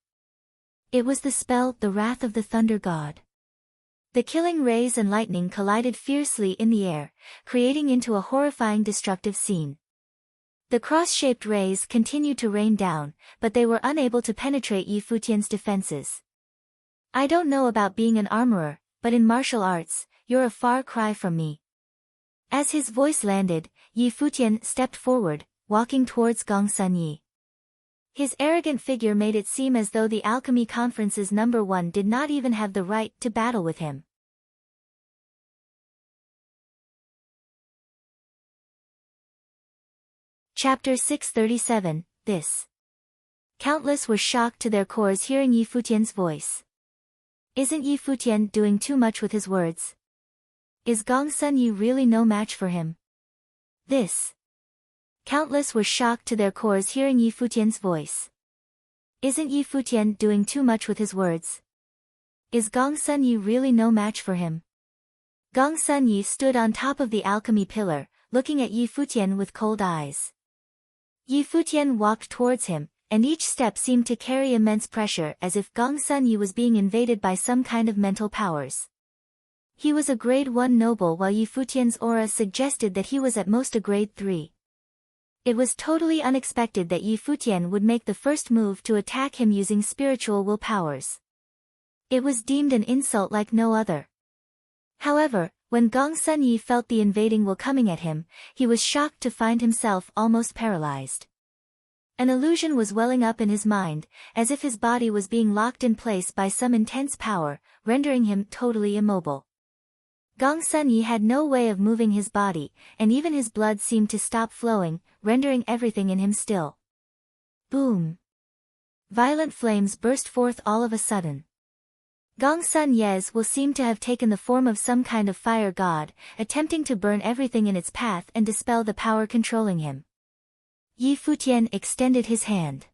It was the spell, the wrath of the thunder god. The killing rays and lightning collided fiercely in the air, creating into a horrifying destructive scene. The cross-shaped rays continued to rain down, but they were unable to penetrate Yi Futian's defenses. I don't know about being an armorer, but in martial arts, you're a far cry from me. As his voice landed, Yi Futian stepped forward, walking towards Gongsun Yi. His arrogant figure made it seem as though the alchemy conference's number one did not even have the right to battle with him. Chapter 637, This. Countless were shocked to their cores hearing Yi Futian's voice. Isn't Yi Futian doing too much with his words? Is Gong Sun Yi really no match for him? This. Countless were shocked to their cores hearing Yi Futian's voice. Isn't Yi Futian doing too much with his words? Is Gong Sun Yi really no match for him? Gong Sun Yi stood on top of the alchemy pillar, looking at Yi Futian with cold eyes. Yi Futian walked towards him, and each step seemed to carry immense pressure as if Gong Sun Yi was being invaded by some kind of mental powers. He was a grade 1 noble while Yi Futian's aura suggested that he was at most a grade 3. It was totally unexpected that Yi Futian would make the first move to attack him using spiritual will powers. It was deemed an insult like no other. However, when Gong Sun Yi felt the invading will coming at him, he was shocked to find himself almost paralyzed. An illusion was welling up in his mind, as if his body was being locked in place by some intense power, rendering him totally immobile. Gong Sun Yi had no way of moving his body, and even his blood seemed to stop flowing, rendering everything in him still. Boom! Violent flames burst forth all of a sudden. Gong Sun Yi's will seemed to have taken the form of some kind of fire god, attempting to burn everything in its path and dispel the power controlling him. Yi Futian extended his hand.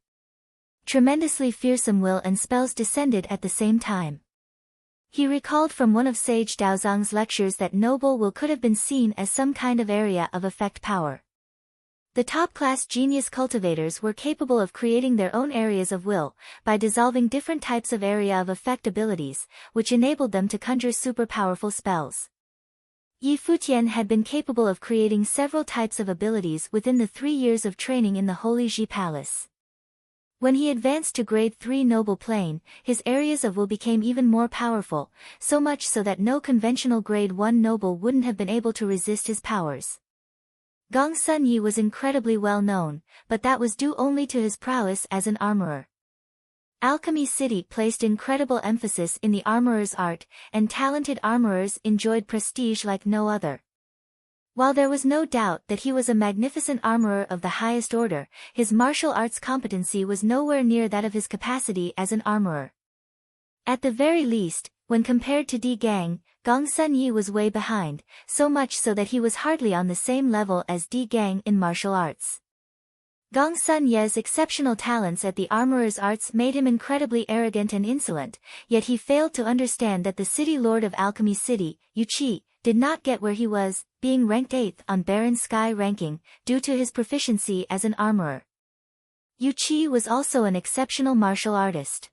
Tremendously fearsome will and spells descended at the same time. He recalled from one of Sage Daozang's lectures that noble will could have been seen as some kind of area of effect power. The top-class genius cultivators were capable of creating their own areas of will, by dissolving different types of area of effect abilities, which enabled them to conjure super-powerful spells. Yi Futian had been capable of creating several types of abilities within the 3 years of training in the Holy Ji Palace. When he advanced to grade 3 noble plane, his areas of will became even more powerful, so much so that no conventional grade 1 noble wouldn't have been able to resist his powers. Gong Sun Yi was incredibly well known, but that was due only to his prowess as an armorer. Alchemy City placed incredible emphasis in the armorer's art, and talented armorers enjoyed prestige like no other. While there was no doubt that he was a magnificent armorer of the highest order, his martial arts competency was nowhere near that of his capacity as an armorer. At the very least, when compared to Di Gang, Gong Sun Yi was way behind, so much so that he was hardly on the same level as Di Gang in martial arts. Gong Sun Yi's exceptional talents at the armorer's arts made him incredibly arrogant and insolent, yet he failed to understand that the city lord of Alchemy City, Yu Qi, did not get where he was, being ranked 8th on Baron Sky ranking, due to his proficiency as an armorer. Yu Qi was also an exceptional martial artist.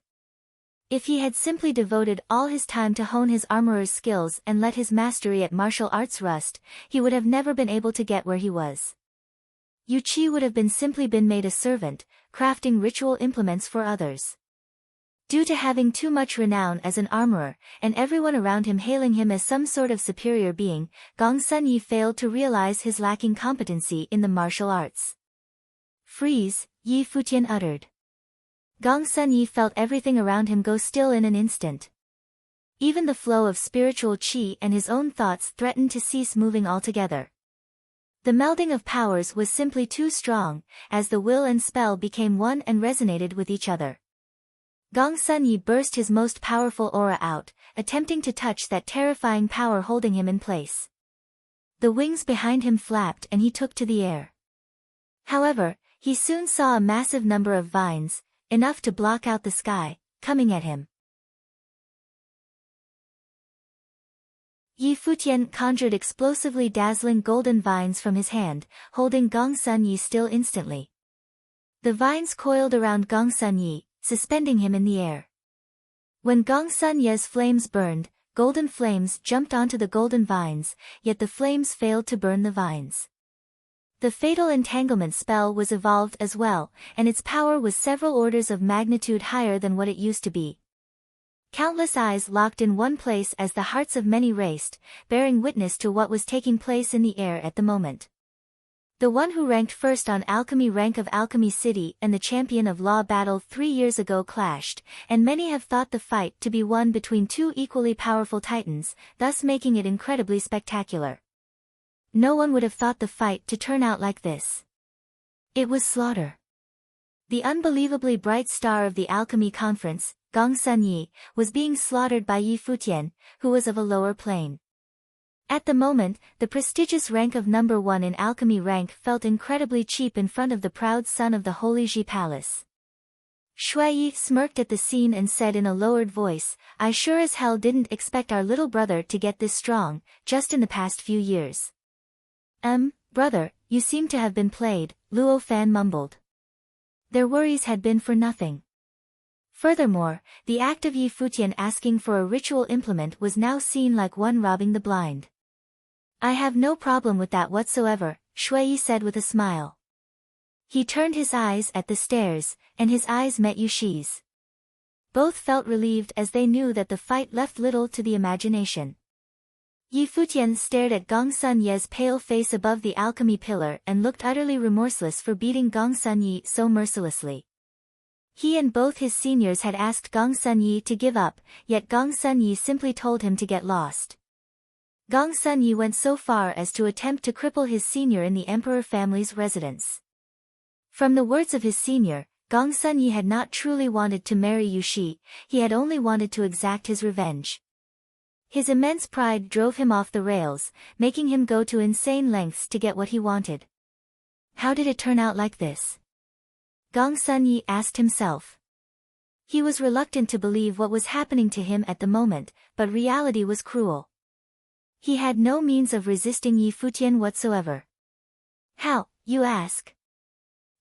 If he had simply devoted all his time to hone his armorer's skills and let his mastery at martial arts rust, he would have never been able to get where he was. Yu Qi would have simply been made a servant, crafting ritual implements for others. Due to having too much renown as an armorer, and everyone around him hailing him as some sort of superior being, Gong Sun Yi failed to realize his lacking competency in the martial arts. Freeze, Yi Futian uttered. Gong Sun Yi felt everything around him go still in an instant. Even the flow of spiritual qi and his own thoughts threatened to cease moving altogether. The melding of powers was simply too strong, as the will and spell became one and resonated with each other. Gong Sun Yi burst his most powerful aura out, attempting to touch that terrifying power holding him in place. The wings behind him flapped and he took to the air. However, he soon saw a massive number of vines, enough to block out the sky, coming at him. Yi Futian conjured explosively dazzling golden vines from his hand, holding Gong Sun Yi still instantly. The vines coiled around Gong Sun Yi, suspending him in the air. When Gong Sun Yi's flames burned, golden flames jumped onto the golden vines, yet the flames failed to burn the vines. The fatal entanglement spell was evolved as well, and its power was several orders of magnitude higher than what it used to be. Countless eyes locked in one place as the hearts of many raced, bearing witness to what was taking place in the air at the moment. The one who ranked first on alchemy rank of Alchemy City and the champion of law battle 3 years ago clashed, and many have thought the fight to be one between two equally powerful titans, thus making it incredibly spectacular. No one would have thought the fight to turn out like this. It was slaughter. The unbelievably bright star of the alchemy conference, Gong Sun Yi, was being slaughtered by Yi Futian, who was of a lower plane. At the moment, the prestigious rank of number 1 in alchemy rank felt incredibly cheap in front of the proud son of the Holy Ji Palace. Shui Yi smirked at the scene and said in a lowered voice, "I sure as hell didn't expect our little brother to get this strong, just in the past few years." Brother, you seem to have been played," Luo Fan mumbled. Their worries had been for nothing. Furthermore, the act of Yi Futian asking for a ritual implement was now seen like one robbing the blind. "I have no problem with that whatsoever," Shui Yi said with a smile. He turned his eyes at the stairs, and his eyes met Yushi's. Both felt relieved as they knew that the fight left little to the imagination. Yi Futian stared at Gong Sun Ye's pale face above the alchemy pillar and looked utterly remorseless for beating Gong Sun Yi so mercilessly. He and both his seniors had asked Gong Sun Yi to give up, yet Gong Sun Yi simply told him to get lost. Gong Sun Yi went so far as to attempt to cripple his senior in the emperor family's residence. From the words of his senior, Gong Sun Yi had not truly wanted to marry Yushi, he had only wanted to exact his revenge. His immense pride drove him off the rails, making him go to insane lengths to get what he wanted. How did it turn out like this? Gong Sun Yi asked himself. He was reluctant to believe what was happening to him at the moment, but reality was cruel. He had no means of resisting Yi Futian whatsoever. "How, you ask?"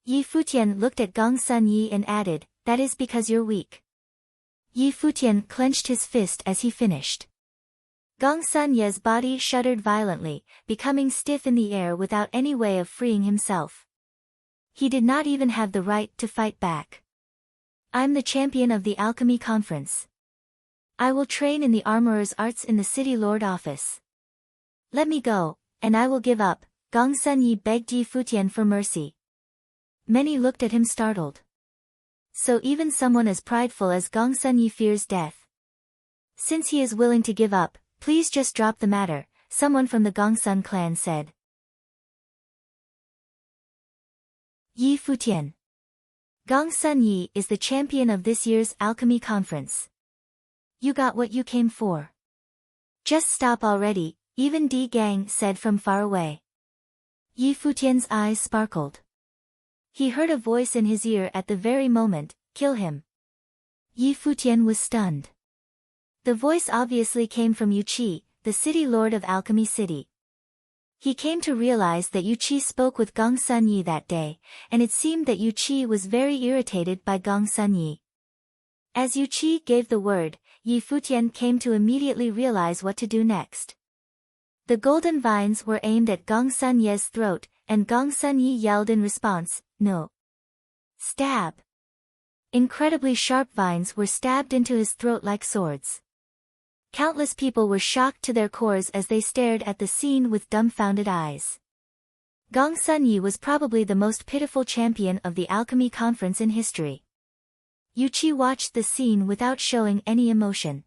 Yi Futian looked at Gong Sun Yi and added, "That is because you're weak." Yi Futian clenched his fist as he finished. Gong Sun Ye's body shuddered violently, becoming stiff in the air without any way of freeing himself. He did not even have the right to fight back. "I'm the champion of the alchemy conference. I will train in the armorer's arts in the city lord office. Let me go, and I will give up," Gong Sun Yi begged Yi Futian for mercy. Many looked at him startled. So even someone as prideful as Gong Sun Yi fears death. "Since he is willing to give up, please just drop the matter," someone from the Gongsun clan said. Yi Futian. Gong Sun Yi is the champion of this year's alchemy conference. You got what you came for. Just stop already, even Di Gang said from far away. Yi Futian's eyes sparkled. He heard a voice in his ear at the very moment, "Kill him." Yi Futian was stunned. The voice obviously came from Yu Qi, the city lord of Alchemy City. He came to realize that Yu Qi spoke with Gong Sun Yi that day, and it seemed that Yu Qi was very irritated by Gong Sun Yi. As Yu Qi gave the word, Yi Futian came to immediately realize what to do next. The golden vines were aimed at Gong Sun Ye's throat, and Gong Sun Yi yelled in response, "No! Stab!" Incredibly sharp vines were stabbed into his throat like swords. Countless people were shocked to their cores as they stared at the scene with dumbfounded eyes. Gong Sun Yi was probably the most pitiful champion of the alchemy conference in history. Yu Qi watched the scene without showing any emotion.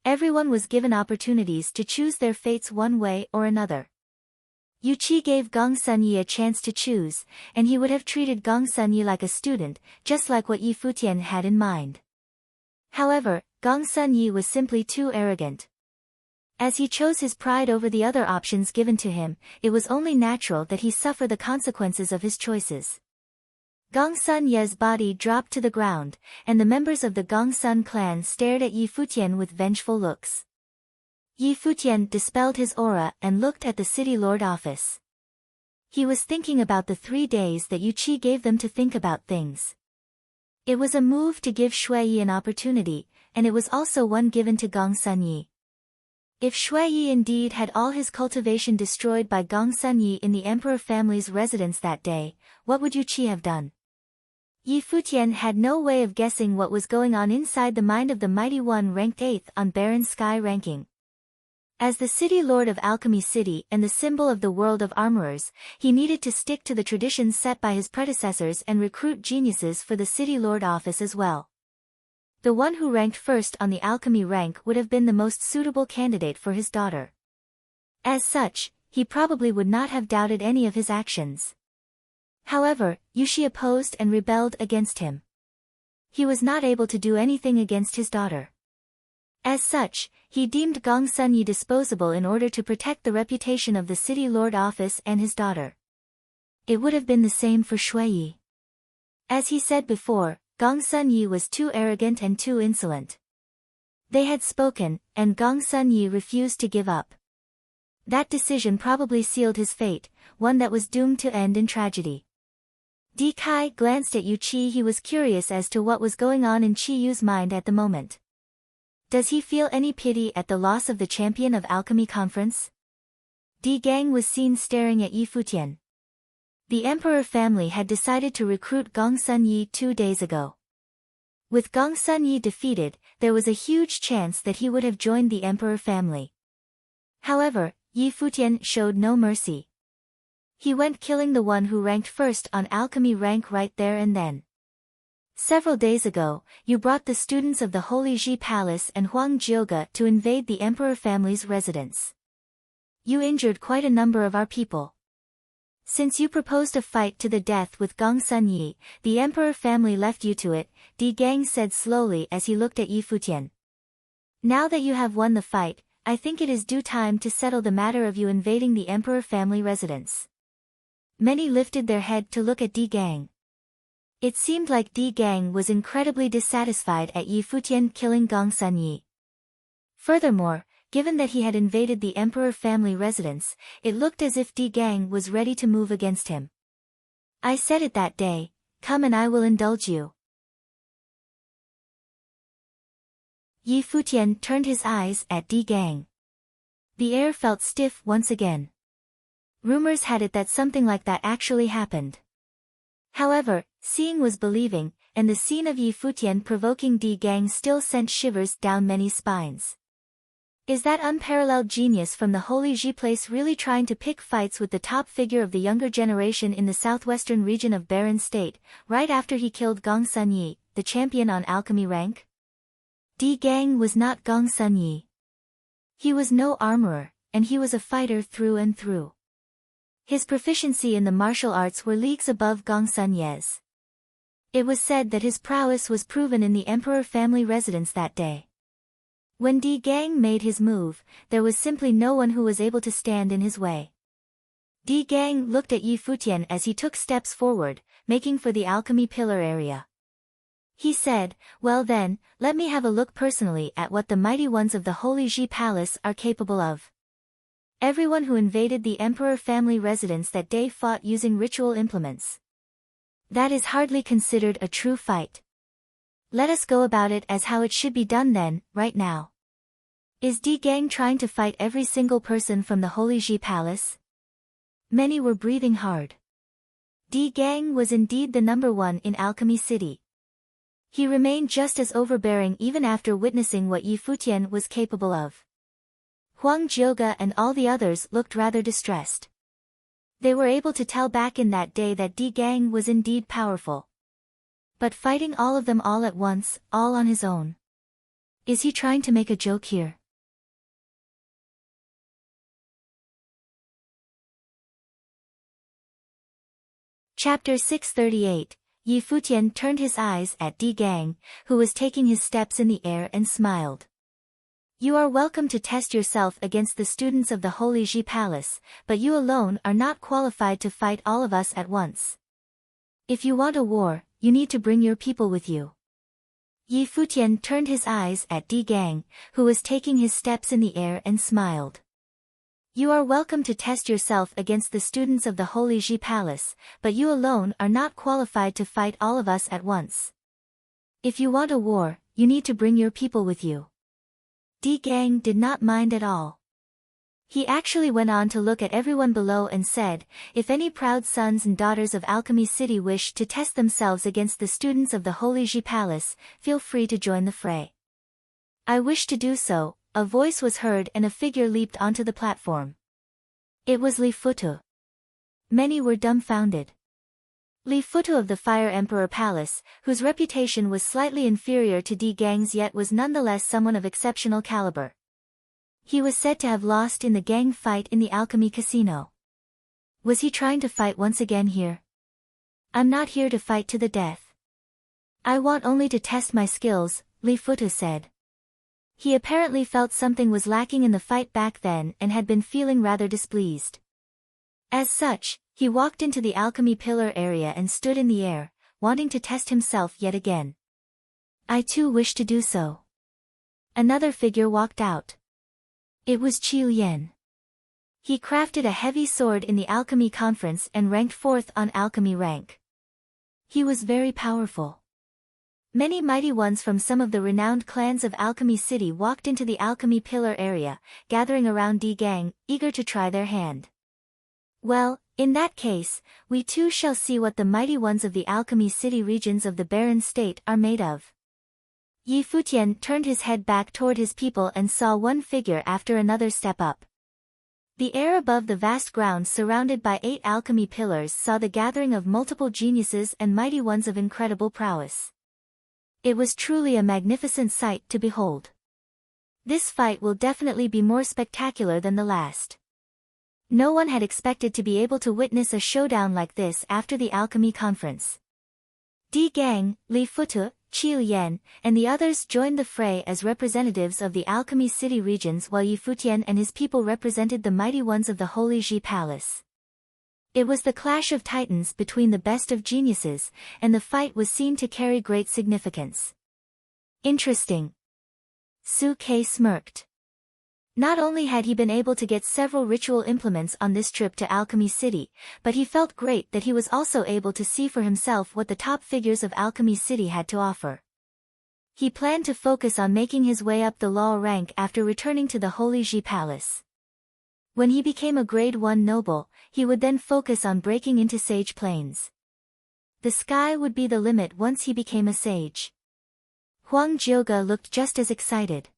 Everyone was given opportunities to choose their fates one way or another. Yu Qi gave Gong Sun Yi a chance to choose, and he would have treated Gong Sun Yi like a student, just like what Yi Futian had in mind. However, Gong Sun Yi was simply too arrogant. As he chose his pride over the other options given to him, it was only natural that he suffer the consequences of his choices. Gong Sun Ye's body dropped to the ground, and the members of the Gong Sun clan stared at Yi Futian with vengeful looks. Yi Futian dispelled his aura and looked at the city lord office. He was thinking about the 3 days that Yu Qi gave them to think about things. It was a move to give Shui Yi an opportunity, and it was also one given to Gong Sun Yi. If Shui Yi indeed had all his cultivation destroyed by Gong Sun Yi in the emperor family's residence that day, what would Yu Qi have done? Yi Futian had no way of guessing what was going on inside the mind of the mighty one ranked 8th on Baron Sky ranking. As the city lord of Alchemy City and the symbol of the world of armorers, he needed to stick to the traditions set by his predecessors and recruit geniuses for the city lord office as well. The one who ranked first on the alchemy rank would have been the most suitable candidate for his daughter. As such, he probably would not have doubted any of his actions. However, Yushi opposed and rebelled against him. He was not able to do anything against his daughter. As such, he deemed Gong Sunyi disposable in order to protect the reputation of the city lord office and his daughter. It would have been the same for Shuiyi. As he said before, Gong Sunyi was too arrogant and too insolent. They had spoken, and Gong Sunyi refused to give up. That decision probably sealed his fate, one that was doomed to end in tragedy. Di Kai glanced at Yu Qi. He was curious as to what was going on in Qi Yu's mind at the moment. Does he feel any pity at the loss of the champion of alchemy conference? Di Gang was seen staring at Yi Futian. The emperor family had decided to recruit Gong Sunyi 2 days ago. With Gong Sunyi defeated, there was a huge chance that he would have joined the emperor family. However, Yi Futian showed no mercy. He went killing the one who ranked first on alchemy rank right there and then. Several days ago, you brought the students of the Holy Ji Palace and Huang Jioga to invade the emperor family's residence. You injured quite a number of our people. Since you proposed a fight to the death with Gong Sunyi, the emperor family left you to it, Di Gang said slowly as he looked at Yi Futian. Now that you have won the fight, I think it is due time to settle the matter of you invading the emperor family residence. Many lifted their head to look at Di Gang. It seemed like Di Gang was incredibly dissatisfied at Yi Futian killing Gong Sunyi. Furthermore, given that he had invaded the emperor family residence, it looked as if Di Gang was ready to move against him. I said it that day, come and I will indulge you. Yi Futian turned his eyes at Di Gang. The air felt stiff once again. Rumors had it that something like that actually happened. However, seeing was believing, and the scene of Yi Futian provoking Di Gang still sent shivers down many spines. Is that unparalleled genius from the Holy Ji place really trying to pick fights with the top figure of the younger generation in the southwestern region of Baron State, right after he killed Gong Sunyi, the champion on alchemy rank? Di Gang was not Gong Sunyi. He was no armorer, and he was a fighter through and through. His proficiency in the martial arts were leagues above Gong Sunyi's. It was said that his prowess was proven in the emperor family residence that day. When Di Gang made his move, there was simply no one who was able to stand in his way. Di Gang looked at Yi Futian as he took steps forward, making for the alchemy pillar area. He said, well then, let me have a look personally at what the mighty ones of the Holy Ji Palace are capable of. Everyone who invaded the emperor family residence that day fought using ritual implements. That is hardly considered a true fight. Let us go about it as how it should be done then, right now. Is Di Gang trying to fight every single person from the Holy Ji Palace? Many were breathing hard. Di Gang was indeed the number one in Alchemy City. He remained just as overbearing even after witnessing what Yi Futian was capable of. Huang Jioga and all the others looked rather distressed. They were able to tell back in that day that Di Gang was indeed powerful. But fighting all of them all at once, all on his own. Is he trying to make a joke here? Chapter 638, Yi Futian turned his eyes at Di Gang, who was taking his steps in the air and smiled. You are welcome to test yourself against the students of the Holy Ji Palace, but you alone are not qualified to fight all of us at once. If you want a war, you need to bring your people with you. Yi Futian turned his eyes at Di Gang, who was taking his steps in the air and smiled. You are welcome to test yourself against the students of the Holy Ji Palace, but you alone are not qualified to fight all of us at once. If you want a war, you need to bring your people with you. Di Gang did not mind at all. He actually went on to look at everyone below and said, if any proud sons and daughters of Alchemy City wish to test themselves against the students of the Holy Ji Palace, feel free to join the fray. I wish to do so, a voice was heard and a figure leaped onto the platform. It was Li Futu. Many were dumbfounded. Li Futu of the Fire Emperor Palace, whose reputation was slightly inferior to Di Gang's yet was nonetheless someone of exceptional caliber. He was said to have lost in the gang fight in the Alchemy Casino. Was he trying to fight once again here? I'm not here to fight to the death. I want only to test my skills, Li Futu said. He apparently felt something was lacking in the fight back then and had been feeling rather displeased. As such, he walked into the alchemy pillar area and stood in the air, wanting to test himself yet again. I too wish to do so. Another figure walked out. It was Qi Lian. He crafted a heavy sword in the alchemy conference and ranked 4th on alchemy rank. He was very powerful. Many mighty ones from some of the renowned clans of Alchemy City walked into the alchemy pillar area, gathering around Di Gang, eager to try their hand. Well, in that case, we too shall see what the mighty ones of the Alchemy City regions of the Barren State are made of. Yi Futian turned his head back toward his people and saw one figure after another step up. The air above the vast grounds surrounded by 8 alchemy pillars saw the gathering of multiple geniuses and mighty ones of incredible prowess. It was truly a magnificent sight to behold. This fight will definitely be more spectacular than the last. No one had expected to be able to witness a showdown like this after the alchemy conference. Di Gang, Li Futu, Qi Lian, and the others joined the fray as representatives of the Alchemy City regions while Yi Futian and his people represented the mighty ones of the Holy Ji Palace. It was the clash of titans between the best of geniuses, and the fight was seen to carry great significance. Interesting. Su Ke smirked. Not only had he been able to get several ritual implements on this trip to Alchemy City, but he felt great that he was also able to see for himself what the top figures of Alchemy City had to offer. He planned to focus on making his way up the law rank after returning to the Holy Ji Palace. When he became a Grade 1 noble, he would then focus on breaking into sage planes. The sky would be the limit once he became a sage. Huang Jioge looked just as excited.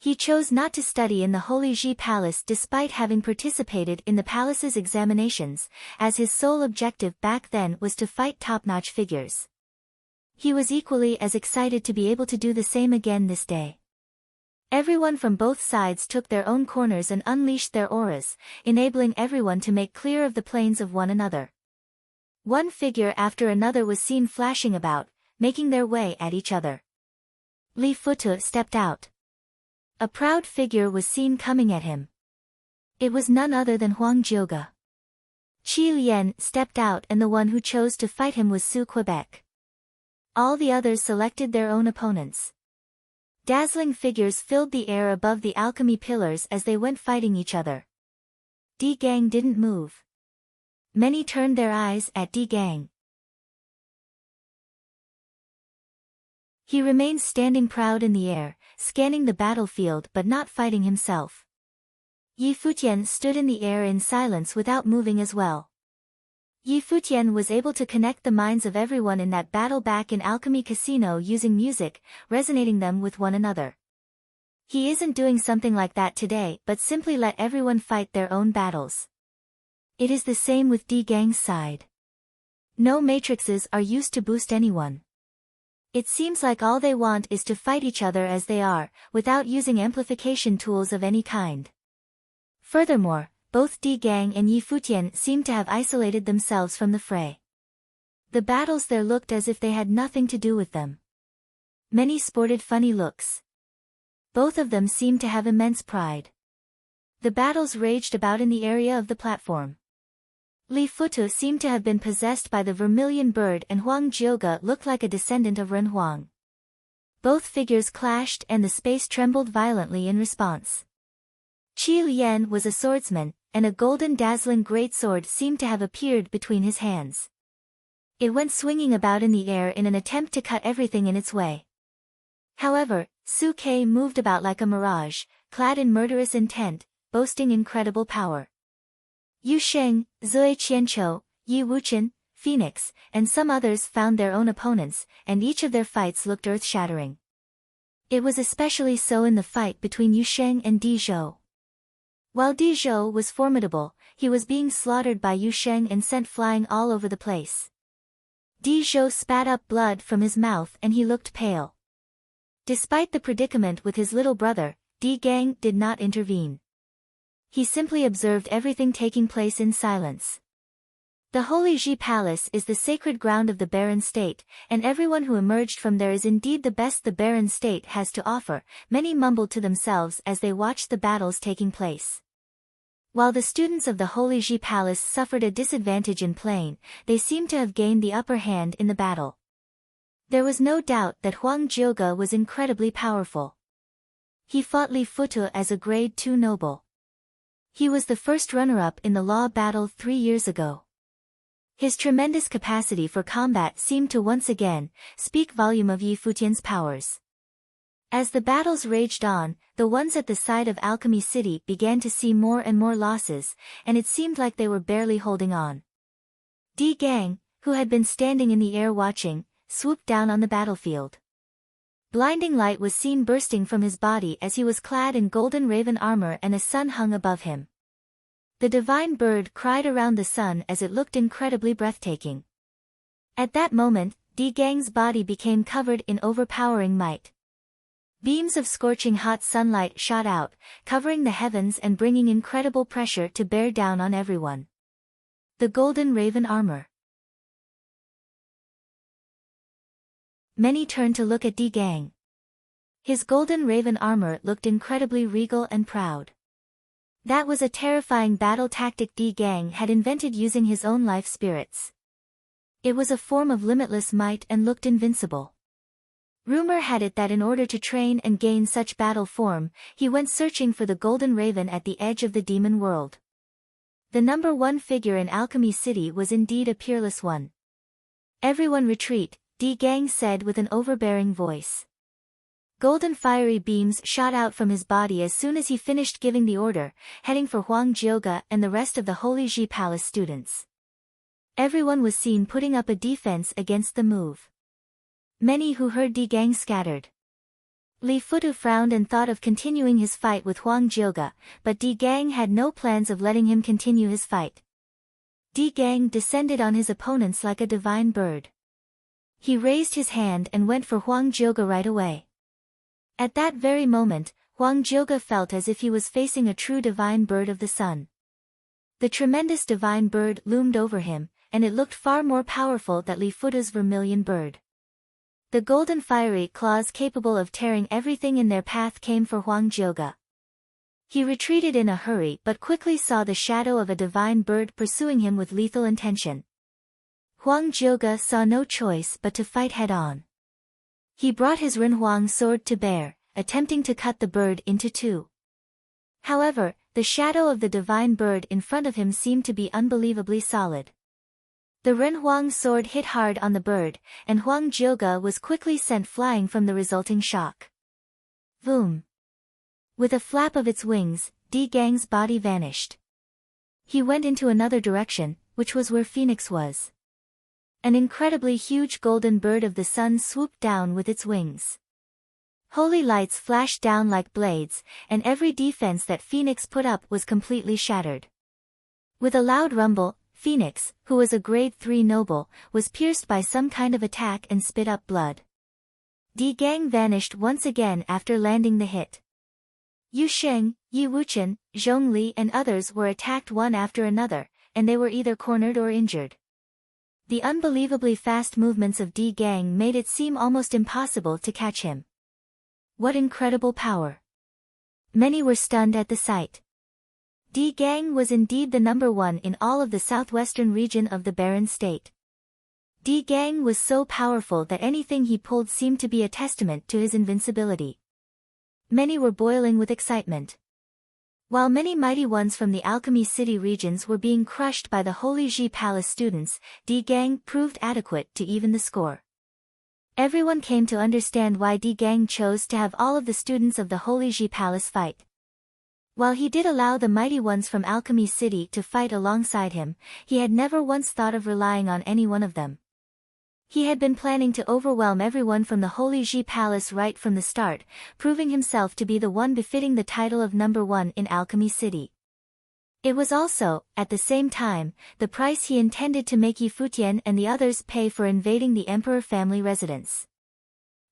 He chose not to study in the Holy Ji Palace despite having participated in the palace's examinations, as his sole objective back then was to fight top-notch figures. He was equally as excited to be able to do the same again this day. Everyone from both sides took their own corners and unleashed their auras, enabling everyone to make clear of the planes of one another. One figure after another was seen flashing about, making their way at each other. Li Futu stepped out. A proud figure was seen coming at him. It was none other than Huang Jioge. Qi Lian stepped out and the one who chose to fight him was Su Quebec. All the others selected their own opponents. Dazzling figures filled the air above the alchemy pillars as they went fighting each other. Di Gang didn't move. Many turned their eyes at Di Gang. He remained standing proud in the air, scanning the battlefield but not fighting himself. Yi Futian stood in the air in silence without moving as well. Yi Futian was able to connect the minds of everyone in that battle back in Alchemy Casino using music, resonating them with one another. He isn't doing something like that today but simply let everyone fight their own battles. It is the same with Di Gang's side. No matrices are used to boost anyone. It seems like all they want is to fight each other as they are, without using amplification tools of any kind. Furthermore, both Di Gang and Yi Futian seemed to have isolated themselves from the fray. The battles there looked as if they had nothing to do with them. Many sported funny looks. Both of them seemed to have immense pride. The battles raged about in the area of the platform. Li Futu seemed to have been possessed by the vermilion bird and Huang Jioge looked like a descendant of Ren Huang. Both figures clashed and the space trembled violently in response. Qi Lian was a swordsman, and a golden dazzling greatsword seemed to have appeared between his hands. It went swinging about in the air in an attempt to cut everything in its way. However, Su Ke moved about like a mirage, clad in murderous intent, boasting incredible power. Yu Sheng, Zui Qianqiu, Yi Wuchen, Phoenix, and some others found their own opponents, and each of their fights looked earth-shattering. It was especially so in the fight between Yu Sheng and Di Zhou. While Di Zhou was formidable, he was being slaughtered by Yu Sheng and sent flying all over the place. Di Zhou spat up blood from his mouth and he looked pale. Despite the predicament with his little brother, Di Gang did not intervene. He simply observed everything taking place in silence. The Holy Ji Palace is the sacred ground of the barren state, and everyone who emerged from there is indeed the best the barren state has to offer, many mumbled to themselves as they watched the battles taking place. While the students of the Holy Ji Palace suffered a disadvantage in playing, they seemed to have gained the upper hand in the battle. There was no doubt that Huang Jiuge was incredibly powerful. He fought Li Futu as a grade 2 noble. He was the first runner-up in the law battle 3 years ago. His tremendous capacity for combat seemed to once again speak volume of Yi Futian's powers. As the battles raged on, the ones at the side of Alchemy City began to see more and more losses, and it seemed like they were barely holding on. Di Gang, who had been standing in the air watching, swooped down on the battlefield. Blinding light was seen bursting from his body as he was clad in golden raven armor and a sun hung above him. The divine bird cried around the sun as it looked incredibly breathtaking. At that moment, Di Gang's body became covered in overpowering might. Beams of scorching hot sunlight shot out, covering the heavens and bringing incredible pressure to bear down on everyone. The golden raven armor. Many turned to look at Di Gang. His golden raven armor looked incredibly regal and proud. That was a terrifying battle tactic Di Gang had invented using his own life spirits. It was a form of limitless might and looked invincible. Rumor had it that in order to train and gain such battle form, he went searching for the golden raven at the edge of the demon world. The number 1 figure in Alchemy City was indeed a peerless one. Everyone retreat, Di Gang said with an overbearing voice. Golden fiery beams shot out from his body as soon as he finished giving the order, heading for Huang Jiuge and the rest of the Holy Ji Palace students. Everyone was seen putting up a defense against the move. Many who heard Di Gang scattered. Li Futu frowned and thought of continuing his fight with Huang Jiuge, but Di Gang had no plans of letting him continue his fight. Di Gang descended on his opponents like a divine bird. He raised his hand and went for Huang Jiuge right away. At that very moment, Huang Jiuge felt as if he was facing a true divine bird of the sun. The tremendous divine bird loomed over him, and it looked far more powerful than Li Futu's vermilion bird. The golden fiery claws capable of tearing everything in their path came for Huang Jiuge. He retreated in a hurry but quickly saw the shadow of a divine bird pursuing him with lethal intention. Huang Jiuge saw no choice but to fight head-on. He brought his Renhuang sword to bear, attempting to cut the bird into 2. However, the shadow of the divine bird in front of him seemed to be unbelievably solid. The Renhuang sword hit hard on the bird, and Huang Jiuge was quickly sent flying from the resulting shock. Boom! With a flap of its wings, Di Gang's body vanished. He went into another direction, which was where Phoenix was. An incredibly huge golden bird of the sun swooped down with its wings. Holy lights flashed down like blades, and every defense that Phoenix put up was completely shattered. With a loud rumble, Phoenix, who was a grade 3 noble, was pierced by some kind of attack and spit up blood. Di Gang vanished once again after landing the hit. Yu Sheng, Yi Wuchen, Zhongli and others were attacked one after another, and they were either cornered or injured. The unbelievably fast movements of Di Gang made it seem almost impossible to catch him. What incredible power! Many were stunned at the sight. Di Gang was indeed the number 1 in all of the southwestern region of the barren state. Di Gang was so powerful that anything he pulled seemed to be a testament to his invincibility. Many were boiling with excitement. While many mighty ones from the Alchemy City regions were being crushed by the Holy Ji Palace students, Di Gang proved adequate to even the score. Everyone came to understand why Di Gang chose to have all of the students of the Holy Ji Palace fight. While he did allow the mighty ones from Alchemy City to fight alongside him, he had never once thought of relying on any one of them. He had been planning to overwhelm everyone from the Holy Ji Palace right from the start, proving himself to be the one befitting the title of number one in Alchemy City. It was also, at the same time, the price he intended to make Yi Futian and the others pay for invading the Emperor family residence.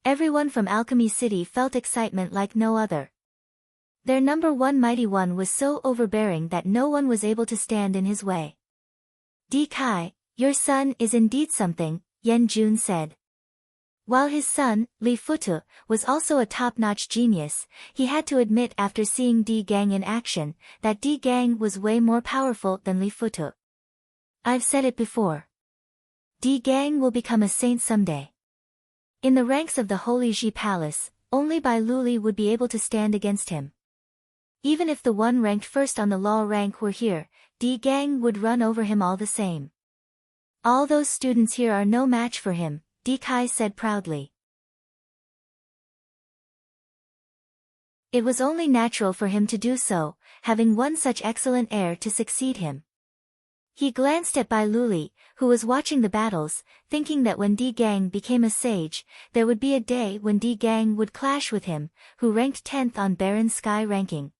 Everyone from Alchemy City felt excitement like no other. Their number one mighty one was so overbearing that no one was able to stand in his way. Di Kai, your son is indeed something, Yan Jun said. While his son, Li Futu, was also a top-notch genius, he had to admit after seeing Di Gang in action, that Di Gang was way more powerful than Li Futu. I've said it before. Di Gang will become a saint someday. In the ranks of the Holy Ji Palace, only Bai Luli would be able to stand against him. Even if the one ranked first on the law rank were here, Di Gang would run over him all the same. All those students here are no match for him, Di Kai said proudly. It was only natural for him to do so, having one such excellent heir to succeed him. He glanced at Bai Luli, who was watching the battles, thinking that when Di Gang became a sage, there would be a day when Di Gang would clash with him, who ranked 10th on Baron Sky ranking.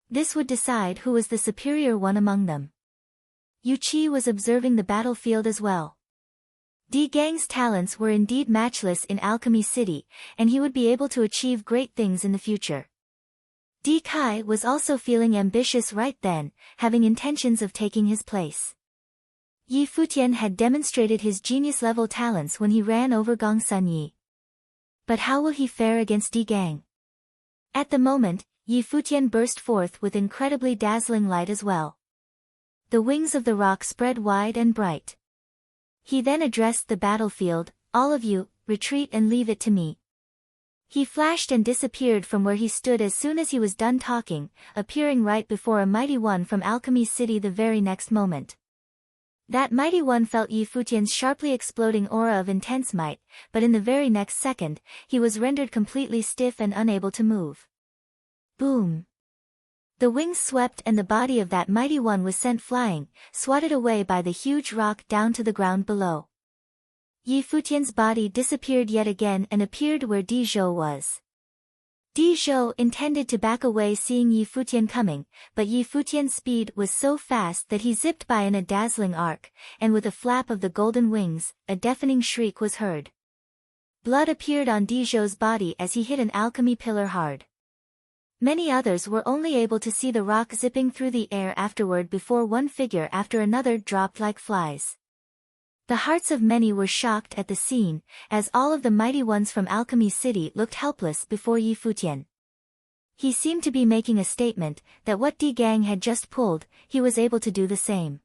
This would decide who was the superior one among them. Yu Qi was observing the battlefield as well. Di Gang's talents were indeed matchless in Alchemy City, and he would be able to achieve great things in the future. Di Kai was also feeling ambitious right then, having intentions of taking his place. Yi Futian had demonstrated his genius-level talents when he ran over Gong Sunyi. But how will he fare against Di Gang? At the moment, Yi Futian burst forth with incredibly dazzling light as well. The wings of the rock spread wide and bright. He then addressed the battlefield, all of you, retreat and leave it to me. He flashed and disappeared from where he stood as soon as he was done talking, appearing right before a mighty one from Alchemy City the very next moment. That mighty one felt Yi Futian's sharply exploding aura of intense might, but in the very next second, he was rendered completely stiff and unable to move. Boom! The wings swept and the body of that mighty one was sent flying, swatted away by the huge rock down to the ground below. Yi Futian's body disappeared yet again and appeared where Di Zhou was. Di Zhou intended to back away seeing Yi Futian coming, but Yi Futian's speed was so fast that he zipped by in a dazzling arc, and with a flap of the golden wings, a deafening shriek was heard. Blood appeared on Di Zhou's body as he hit an alchemy pillar hard. Many others were only able to see the rock zipping through the air afterward before one figure after another dropped like flies. The hearts of many were shocked at the scene, as all of the mighty ones from Alchemy City looked helpless before Yi Futian. He seemed to be making a statement, that what Di Gang had just pulled, he was able to do the same.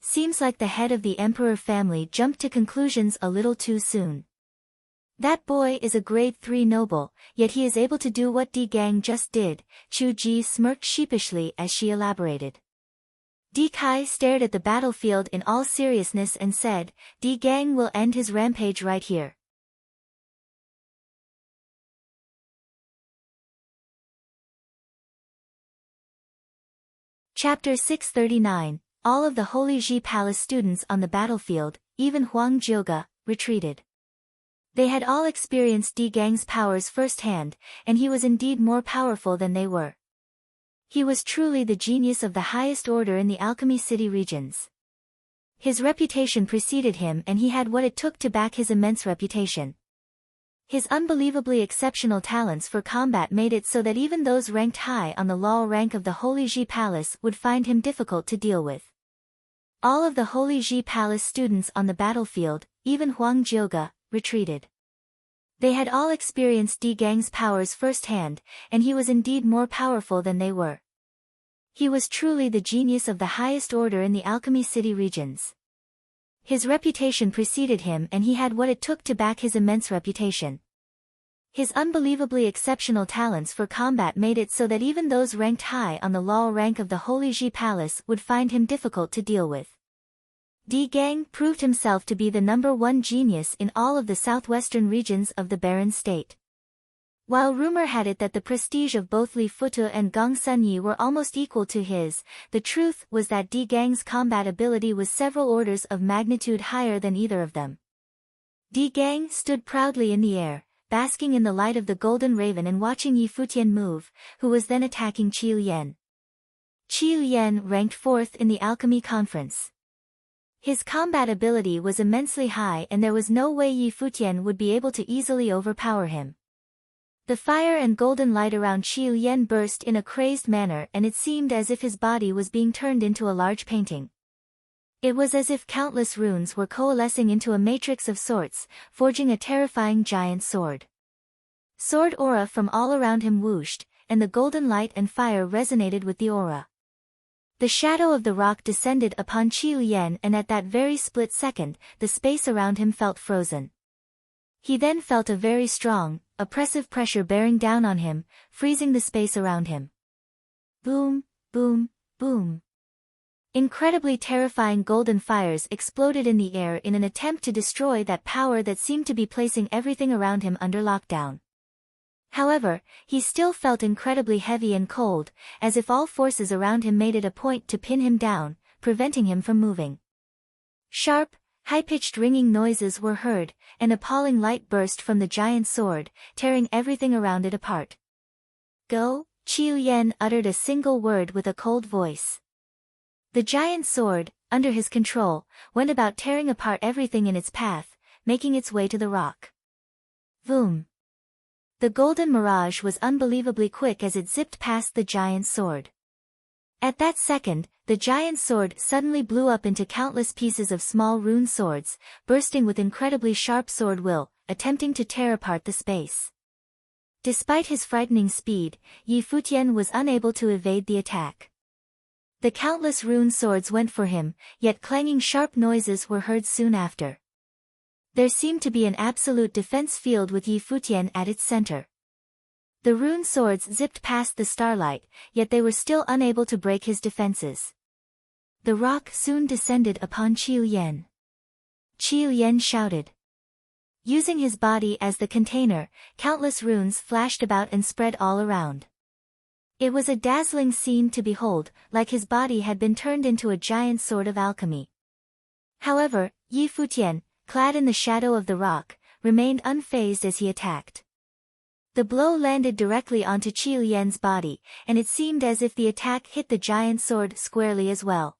Seems like the head of the Emperor family jumped to conclusions a little too soon. That boy is a grade 3 noble, yet he is able to do what Di Gang just did, Chu Ji smirked sheepishly as she elaborated. Di Kai stared at the battlefield in all seriousness and said, Di Gang will end his rampage right here. Chapter 639, all of the Holy Ji Palace students on the battlefield, even Huang Jioge, retreated. They had all experienced Di Gang's powers firsthand, and he was indeed more powerful than they were. He was truly the genius of the highest order in the Alchemy City regions. His reputation preceded him and he had what it took to back his immense reputation. His unbelievably exceptional talents for combat made it so that even those ranked high on the law rank of the Holy Ji Palace would find him difficult to deal with. All of the Holy Ji Palace students on the battlefield, even Huang Jioge, retreated. They had all experienced Di Gang's powers firsthand, and he was indeed more powerful than they were. He was truly the genius of the highest order in the Alchemy City regions. His reputation preceded him and he had what it took to back his immense reputation. His unbelievably exceptional talents for combat made it so that even those ranked high on the law rank of the Holy Ji Palace would find him difficult to deal with. Di Gang proved himself to be the number one genius in all of the southwestern regions of the Barren State. While rumor had it that the prestige of both Li Futu and Gong Sunyi were almost equal to his, the truth was that Di Gang's combat ability was several orders of magnitude higher than either of them. Di Gang stood proudly in the air, basking in the light of the golden raven and watching Yi Futian move, who was then attacking Qiu Yan. Qiu Yan ranked 4th in the alchemy conference. His combat ability was immensely high and there was no way Yi Futian would be able to easily overpower him. The fire and golden light around Qiu Yan burst in a crazed manner and it seemed as if his body was being turned into a large painting. It was as if countless runes were coalescing into a matrix of sorts, forging a terrifying giant sword. Sword aura from all around him whooshed, and the golden light and fire resonated with the aura. The shadow of the rock descended upon Qiu Yan and at that very split second, the space around him felt frozen. He then felt a very strong, oppressive pressure bearing down on him, freezing the space around him. Boom, boom, boom. Incredibly terrifying golden fires exploded in the air in an attempt to destroy that power that seemed to be placing everything around him under lockdown. However, he still felt incredibly heavy and cold, as if all forces around him made it a point to pin him down, preventing him from moving. Sharp, high-pitched ringing noises were heard, an appalling light burst from the giant sword, tearing everything around it apart. Go, Qiu Yan uttered a single word with a cold voice. The giant sword, under his control, went about tearing apart everything in its path, making its way to the rock. Boom! The golden mirage was unbelievably quick as it zipped past the giant sword. At that second, the giant sword suddenly blew up into countless pieces of small rune swords, bursting with incredibly sharp sword will, attempting to tear apart the space. Despite his frightening speed, Yi Futian was unable to evade the attack. The countless rune swords went for him, yet clanging sharp noises were heard soon after. There seemed to be an absolute defense field with Yi Futian at its center. The rune swords zipped past the starlight, yet they were still unable to break his defenses. The rock soon descended upon Qiu Yan. Qiu Yan shouted. Using his body as the container, countless runes flashed about and spread all around. It was a dazzling scene to behold, like his body had been turned into a giant sword of alchemy. However, Yi Futian, clad in the shadow of the rock, remained unfazed as he attacked. The blow landed directly onto Qiu Yan's body, and it seemed as if the attack hit the giant sword squarely as well.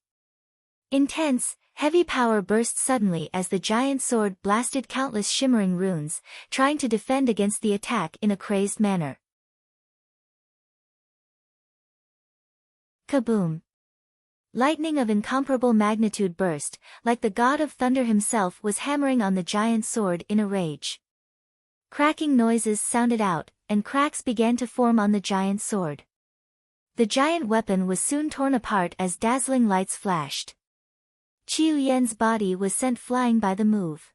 Intense, heavy power burst suddenly as the giant sword blasted countless shimmering runes, trying to defend against the attack in a crazed manner. Kaboom! Lightning of incomparable magnitude burst, like the god of thunder himself was hammering on the giant sword in a rage. Cracking noises sounded out, and cracks began to form on the giant sword. The giant weapon was soon torn apart as dazzling lights flashed. Qiu Yan's body was sent flying by the move.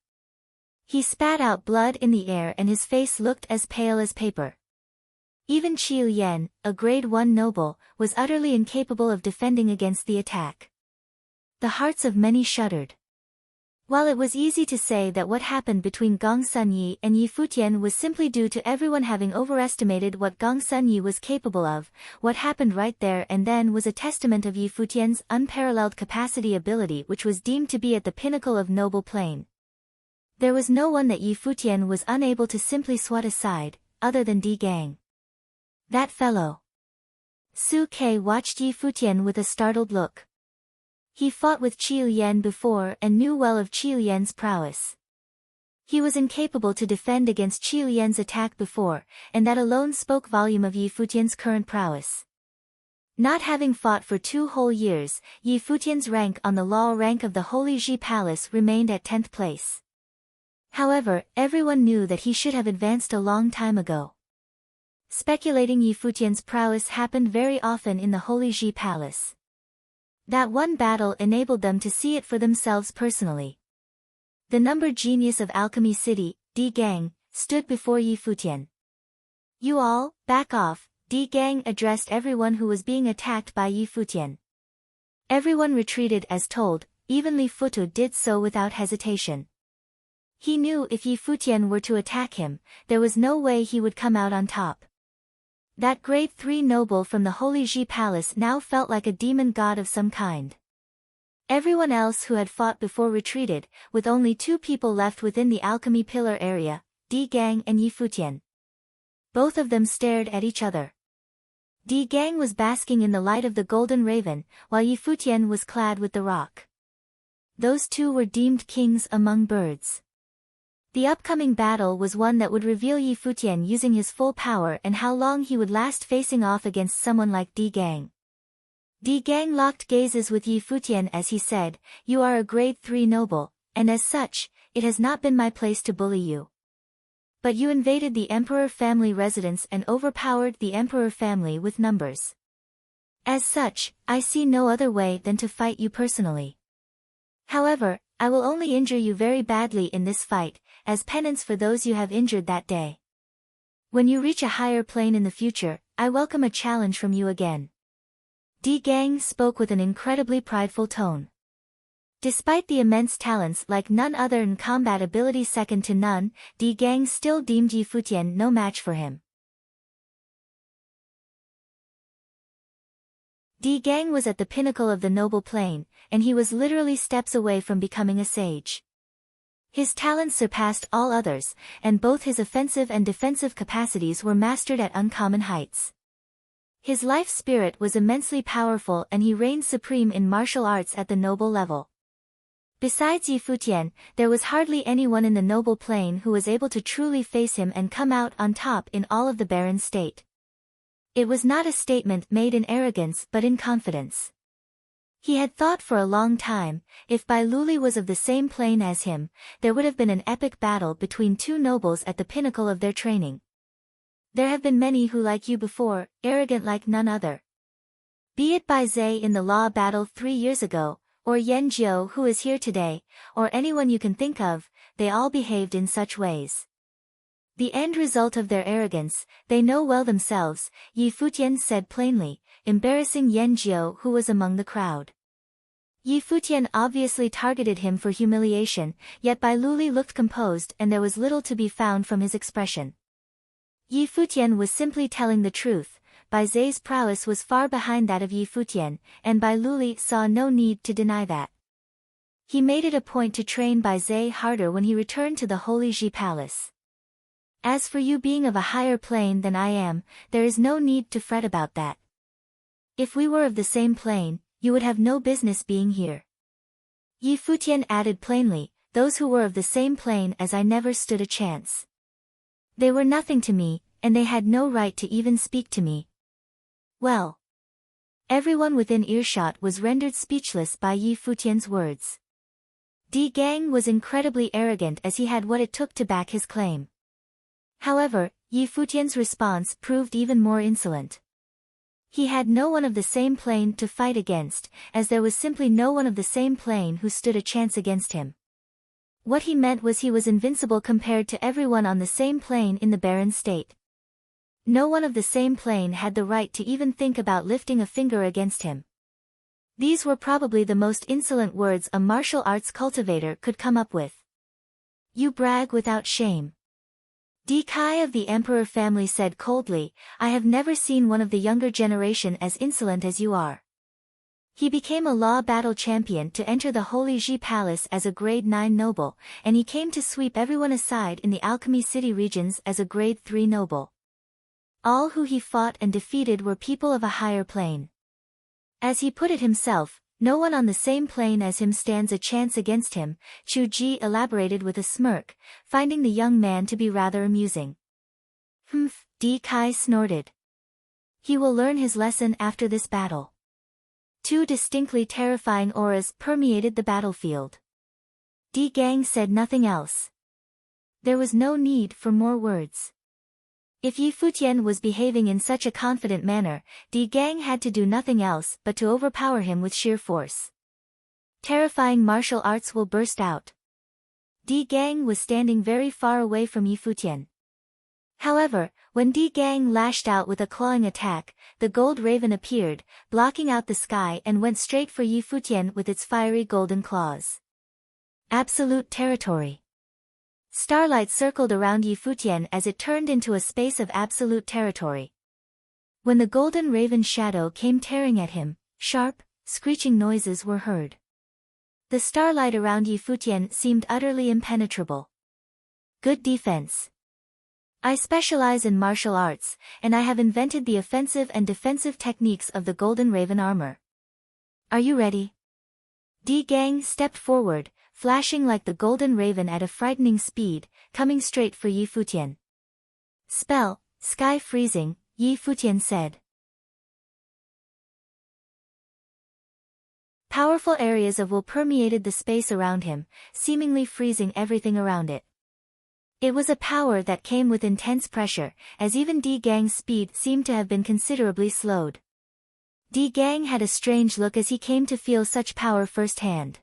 He spat out blood in the air and his face looked as pale as paper. Even Qiu Yan, a grade 1 noble, was utterly incapable of defending against the attack. The hearts of many shuddered. While it was easy to say that what happened between Gong Sunyi and Yi Futian was simply due to everyone having overestimated what Gong Sunyi was capable of, what happened right there and then was a testament of Yi Futian's unparalleled capacity ability which was deemed to be at the pinnacle of noble plane. There was no one that Yi Futian was unable to simply swat aside, other than Di Gang. That fellow. Su Ke watched Yi Futian with a startled look. He fought with Qiu Yan before and knew well of Qiu Yan's prowess. He was incapable to defend against Qiu Yan's attack before, and that alone spoke volume of Yi Futian's current prowess. Not having fought for 2 whole years, Yi Futian's rank on the law rank of the Holy Ji Palace remained at 10th place. However, everyone knew that he should have advanced a long time ago. Speculating Yi Futian's prowess happened very often in the Holy Ji Palace. That one battle enabled them to see it for themselves personally. The number genius of Alchemy City, Di Gang, stood before Yi Futian. You all, back off, Di Gang addressed everyone who was being attacked by Yi Futian. Everyone retreated as told, even Li Futu did so without hesitation. He knew if Yi Futian were to attack him, there was no way he would come out on top. That grade 3 noble from the Holy Ji Palace now felt like a demon god of some kind. Everyone else who had fought before retreated, with only 2 people left within the alchemy pillar area, Di Gang and Yi Futian. Both of them stared at each other. Di Gang was basking in the light of the golden raven, while Yi Futian was clad with the rock. Those 2 were deemed kings among birds. The upcoming battle was one that would reveal Yi Futian using his full power and how long he would last facing off against someone like Di Gang. Di Gang locked gazes with Yi Futian as he said, "You are a grade 3 noble, and as such, it has not been my place to bully you. But you invaded the Emperor family residence and overpowered the Emperor family with numbers. As such, I see no other way than to fight you personally. However, I will only injure you very badly in this fight, as penance for those you have injured that day. When you reach a higher plane in the future, I welcome a challenge from you again." Di Gang spoke with an incredibly prideful tone. Despite the immense talents like none other and combat ability second to none, Di Gang still deemed Yi Futian no match for him. Di Gang was at the pinnacle of the noble plane, and he was literally steps away from becoming a sage. His talents surpassed all others, and both his offensive and defensive capacities were mastered at uncommon heights. His life spirit was immensely powerful and he reigned supreme in martial arts at the noble level. Besides Yi Futian, there was hardly anyone in the noble plane who was able to truly face him and come out on top in all of the barren state. It was not a statement made in arrogance but in confidence. He had thought for a long time, if Bai Luli was of the same plane as him, there would have been an epic battle between 2 nobles at the pinnacle of their training. There have been many who like you before, arrogant like none other. Be it Bai Zhe in the law battle 3 years ago, or Yan Jiu who is here today, or anyone you can think of, they all behaved in such ways. The end result of their arrogance, they know well themselves, Yi Futian said plainly, embarrassing Yan Jiu who was among the crowd. Yi Futian obviously targeted him for humiliation, yet Bai Luli looked composed and there was little to be found from his expression. Yi Futian was simply telling the truth. Bai Zhe's prowess was far behind that of Yi Futian, and Bai Luli saw no need to deny that. He made it a point to train Bai Zhe harder when he returned to the Holy Ji Palace. As for you being of a higher plane than I am, there is no need to fret about that. If we were of the same plane, you would have no business being here. Yi Futian added plainly, those who were of the same plane as I never stood a chance. They were nothing to me, and they had no right to even speak to me. Well. Everyone within earshot was rendered speechless by Yi Futian's words. Di Gang was incredibly arrogant as he had what it took to back his claim. However, Yi Futian's response proved even more insolent. He had no one of the same plane to fight against, as there was simply no one of the same plane who stood a chance against him. What he meant was he was invincible compared to everyone on the same plane in the barren state. No one of the same plane had the right to even think about lifting a finger against him. These were probably the most insolent words a martial arts cultivator could come up with. You brag without shame. Di Kai of the Emperor family said coldly, I have never seen one of the younger generation as insolent as you are. He became a law battle champion to enter the Holy Ji Palace as a grade 9 noble, and he came to sweep everyone aside in the Alchemy City regions as a grade 3 noble. All who he fought and defeated were people of a higher plane. As he put it himself, no one on the same plane as him stands a chance against him, Chu Ji elaborated with a smirk, finding the young man to be rather amusing. Humph, Di Kai snorted. He will learn his lesson after this battle. 2 distinctly terrifying auras permeated the battlefield. Di Gang said nothing else. There was no need for more words. If Yi Futian was behaving in such a confident manner, Di Gang had to do nothing else but to overpower him with sheer force. Terrifying martial arts will burst out. Di Gang was standing very far away from Yi Futian. However, when Di Gang lashed out with a clawing attack, the gold raven appeared, blocking out the sky and went straight for Yi Futian with its fiery golden claws. Absolute territory. Starlight circled around Yi Futian as it turned into a space of absolute territory. When the golden raven's shadow came tearing at him, sharp, screeching noises were heard. The starlight around Yi Futian seemed utterly impenetrable. Good defense. I specialize in martial arts, and I have invented the offensive and defensive techniques of the Golden Raven armor. Are you ready? Di Gang stepped forward, flashing like the Golden Raven at a frightening speed, coming straight for Yi Futian. Spell, Sky Freezing, Yi Futian said. Powerful areas of will permeated the space around him, seemingly freezing everything around it. It was a power that came with intense pressure, as even Di Gang's speed seemed to have been considerably slowed. Di Gang had a strange look as he came to feel such power firsthand.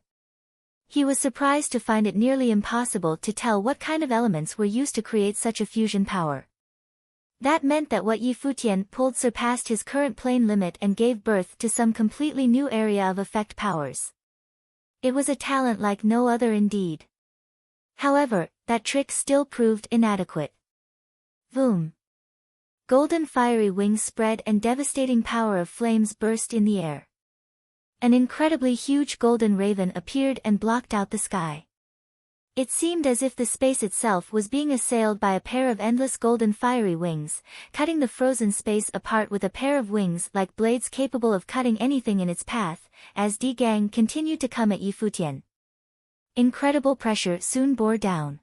He was surprised to find it nearly impossible to tell what kind of elements were used to create such a fusion power. That meant that what Yi Futian pulled surpassed his current plane limit and gave birth to some completely new area of effect powers. It was a talent like no other indeed. However, that trick still proved inadequate. Boom! Golden fiery wings spread and devastating power of flames burst in the air. An incredibly huge golden raven appeared and blocked out the sky. It seemed as if the space itself was being assailed by a pair of endless golden fiery wings, cutting the frozen space apart with a pair of wings like blades capable of cutting anything in its path, as Di Gang continued to come at Yi Futian. Incredible pressure soon bore down.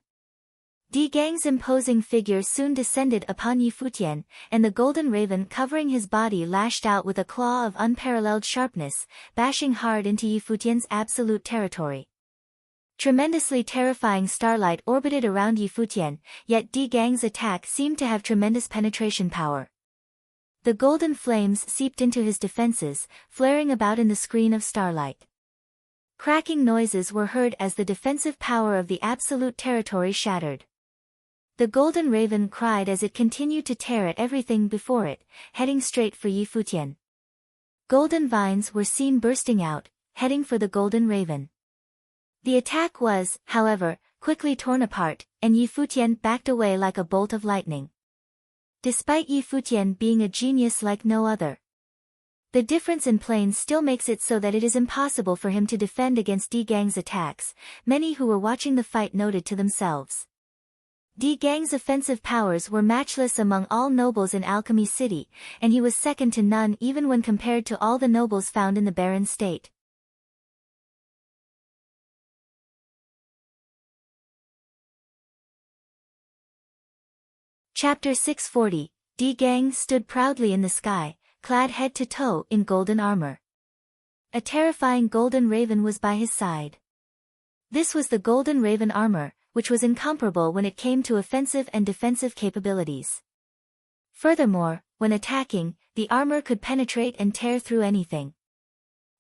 Di Gang's imposing figure soon descended upon Yi Futian, and the golden raven covering his body lashed out with a claw of unparalleled sharpness, bashing hard into Yi Futian's absolute territory. Tremendously terrifying starlight orbited around Yi Futian, yet Di Gang's attack seemed to have tremendous penetration power. The golden flames seeped into his defenses, flaring about in the screen of starlight. Cracking noises were heard as the defensive power of the absolute territory shattered. The golden raven cried as it continued to tear at everything before it, heading straight for Yi Futian. Golden vines were seen bursting out, heading for the golden raven. The attack was, however, quickly torn apart, and Yi Futian backed away like a bolt of lightning. Despite Yi Futian being a genius like no other, the difference in planes still makes it so that it is impossible for him to defend against Di Gang's attacks, many who were watching the fight noted to themselves. Di Gang's offensive powers were matchless among all nobles in Alchemy City, and he was second to none even when compared to all the nobles found in the barren state. Chapter 640, Di Gang stood proudly in the sky, clad head to toe in golden armor. A terrifying golden raven was by his side. This was the golden raven armor, which was incomparable when it came to offensive and defensive capabilities. Furthermore, when attacking, the armor could penetrate and tear through anything.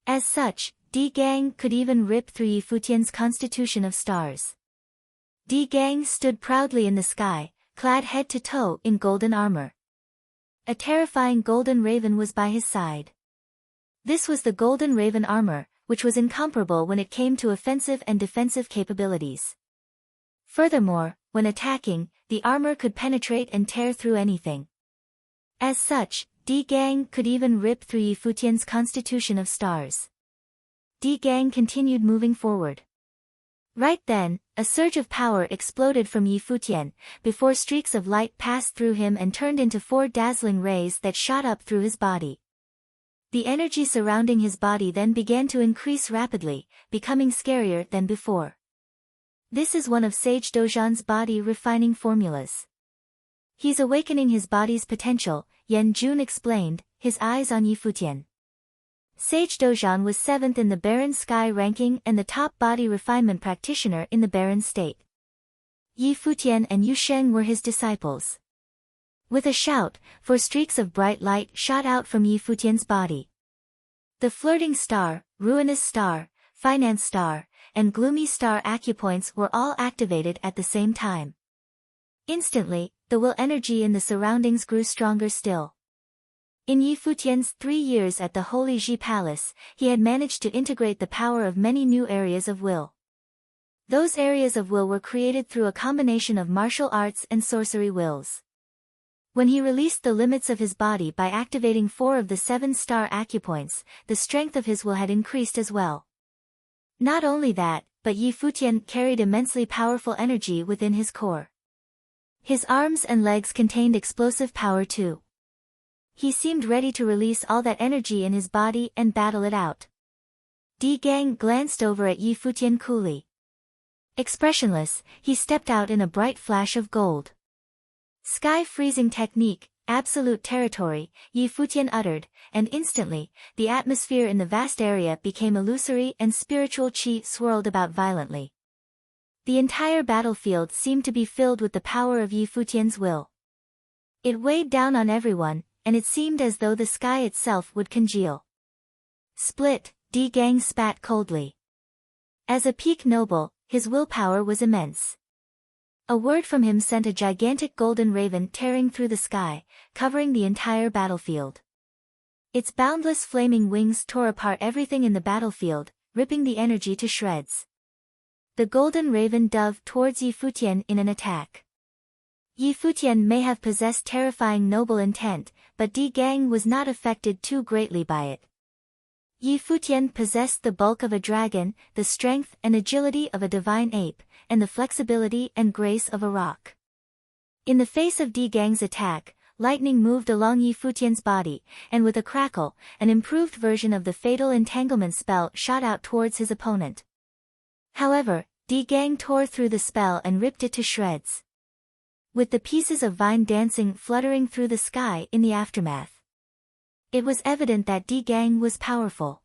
As such, Di Gang could even rip through Yi Futian's constitution of stars. Di Gang stood proudly in the sky, clad head to toe in golden armor. A terrifying golden raven was by his side. This was the golden raven armor, which was incomparable when it came to offensive and defensive capabilities. Furthermore, when attacking, the armor could penetrate and tear through anything. As such, Di Gang could even rip through Yi Futian's constitution of stars. Di Gang continued moving forward. Right then, a surge of power exploded from Yi Futian, before streaks of light passed through him and turned into 4 dazzling rays that shot up through his body. The energy surrounding his body then began to increase rapidly, becoming scarier than before. This is one of Sage Dojan's body refining formulas. He's awakening his body's potential, Yan Jun explained, his eyes on Yi Futian. Sage Dojan was 7th in the Barren Sky ranking and the top body refinement practitioner in the Barren State. Yi Futian and Yu Sheng were his disciples. With a shout, 4 streaks of bright light shot out from Yi Futian's body. The flirting star, ruinous star, finance star, and gloomy star acupoints were all activated at the same time. Instantly, the will energy in the surroundings grew stronger still. In Yi Futian's 3 years at the Holy Ji Palace, he had managed to integrate the power of many new areas of will. Those areas of will were created through a combination of martial arts and sorcery wills. When he released the limits of his body by activating 4 of the 7 star acupoints, the strength of his will had increased as well. Not only that, but Yi Futian carried immensely powerful energy within his core. His arms and legs contained explosive power too. He seemed ready to release all that energy in his body and battle it out. Di Gang glanced over at Yi Futian coolly. Expressionless, he stepped out in a bright flash of gold. Sky freezing technique, absolute territory, Yi Futian uttered, and instantly, the atmosphere in the vast area became illusory and spiritual qi swirled about violently. The entire battlefield seemed to be filled with the power of Yi Futian's will. It weighed down on everyone, and it seemed as though the sky itself would congeal. Split, Di Gang spat coldly. As a peak noble, his willpower was immense. A word from him sent a gigantic golden raven tearing through the sky, covering the entire battlefield. Its boundless flaming wings tore apart everything in the battlefield, ripping the energy to shreds. The golden raven dove towards Yi Futian in an attack. Yi Futian may have possessed terrifying noble intent, but Di Gang was not affected too greatly by it. Yi Futian possessed the bulk of a dragon, the strength and agility of a divine ape, and the flexibility and grace of a rock. In the face of Di Gang's attack, lightning moved along Yi Futian's body, and with a crackle, an improved version of the fatal entanglement spell shot out towards his opponent. However, Di Gang tore through the spell and ripped it to shreds. With the pieces of vine dancing fluttering through the sky in the aftermath. It was evident that Di Gang was powerful.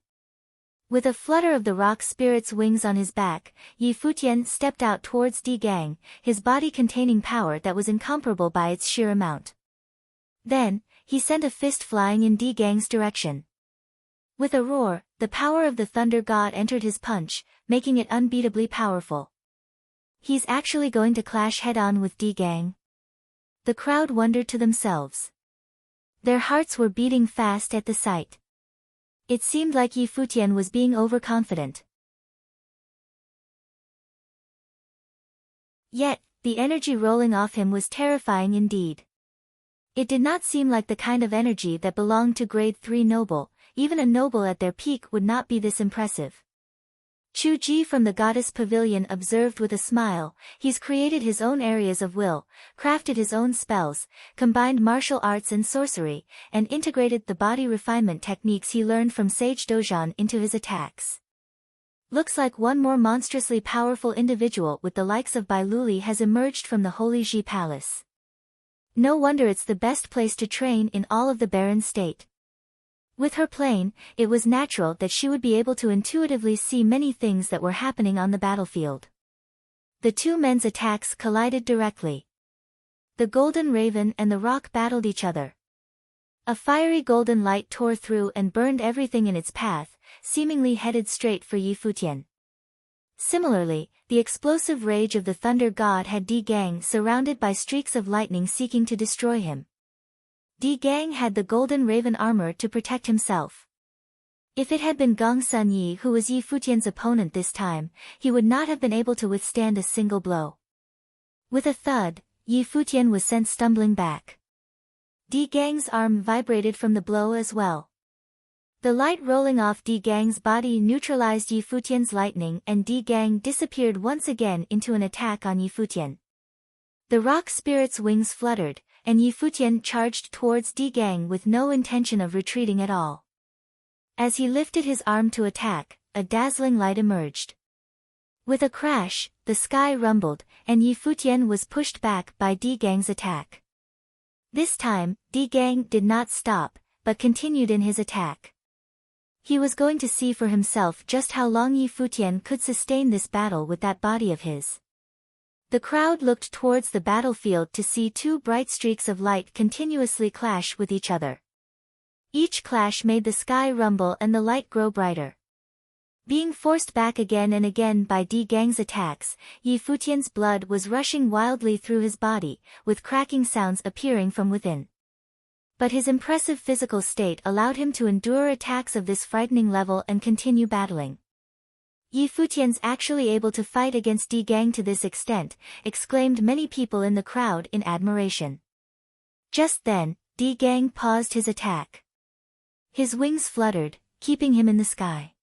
With a flutter of the rock spirit's wings on his back, Yi Futian stepped out towards Di Gang, his body containing power that was incomparable by its sheer amount. Then, he sent a fist flying in Di Gang's direction. With a roar, the power of the thunder god entered his punch, making it unbeatably powerful. He's actually going to clash head-on with Di Gang? The crowd wondered to themselves. Their hearts were beating fast at the sight. It seemed like Yi Futian was being overconfident. Yet, the energy rolling off him was terrifying indeed. It did not seem like the kind of energy that belonged to grade 3 noble, even a noble at their peak would not be this impressive. Chu Ji from the Goddess Pavilion observed with a smile, he's created his own areas of will, crafted his own spells, combined martial arts and sorcery, and integrated the body refinement techniques he learned from Sage Dojan into his attacks. Looks like one more monstrously powerful individual with the likes of Bai Luli has emerged from the Holy Ji Palace. No wonder it's the best place to train in all of the Barren State. With her plane, it was natural that she would be able to intuitively see many things that were happening on the battlefield. The two men's attacks collided directly. The golden raven and the rock battled each other. A fiery golden light tore through and burned everything in its path, seemingly headed straight for Yi Futian. Similarly, the explosive rage of the thunder god had Di Gang surrounded by streaks of lightning seeking to destroy him. Di Gang had the golden raven armor to protect himself. If it had been Gong Sun Yi who was Yi Futian's opponent this time, he would not have been able to withstand a single blow. With a thud, Yi Futian was sent stumbling back. Di Gang's arm vibrated from the blow as well. The light rolling off Di Gang's body neutralized Yi Futian's lightning and Di Gang disappeared once again into an attack on Yi Futian. The rock spirit's wings fluttered, and Yi Futian charged towards Di Gang with no intention of retreating at all. As he lifted his arm to attack, a dazzling light emerged. With a crash, the sky rumbled, and Yi Futian was pushed back by Di Gang's attack. This time, Di Gang did not stop, but continued in his attack. He was going to see for himself just how long Yi Futian could sustain this battle with that body of his. The crowd looked towards the battlefield to see two bright streaks of light continuously clash with each other. Each clash made the sky rumble and the light grow brighter. Being forced back again and again by Di Gang's attacks, Yi Futian's blood was rushing wildly through his body, with cracking sounds appearing from within. But his impressive physical state allowed him to endure attacks of this frightening level and continue battling. Yi Futian's actually able to fight against Di Gang to this extent, exclaimed many people in the crowd in admiration. Just then, Di Gang paused his attack. His wings fluttered, keeping him in the sky.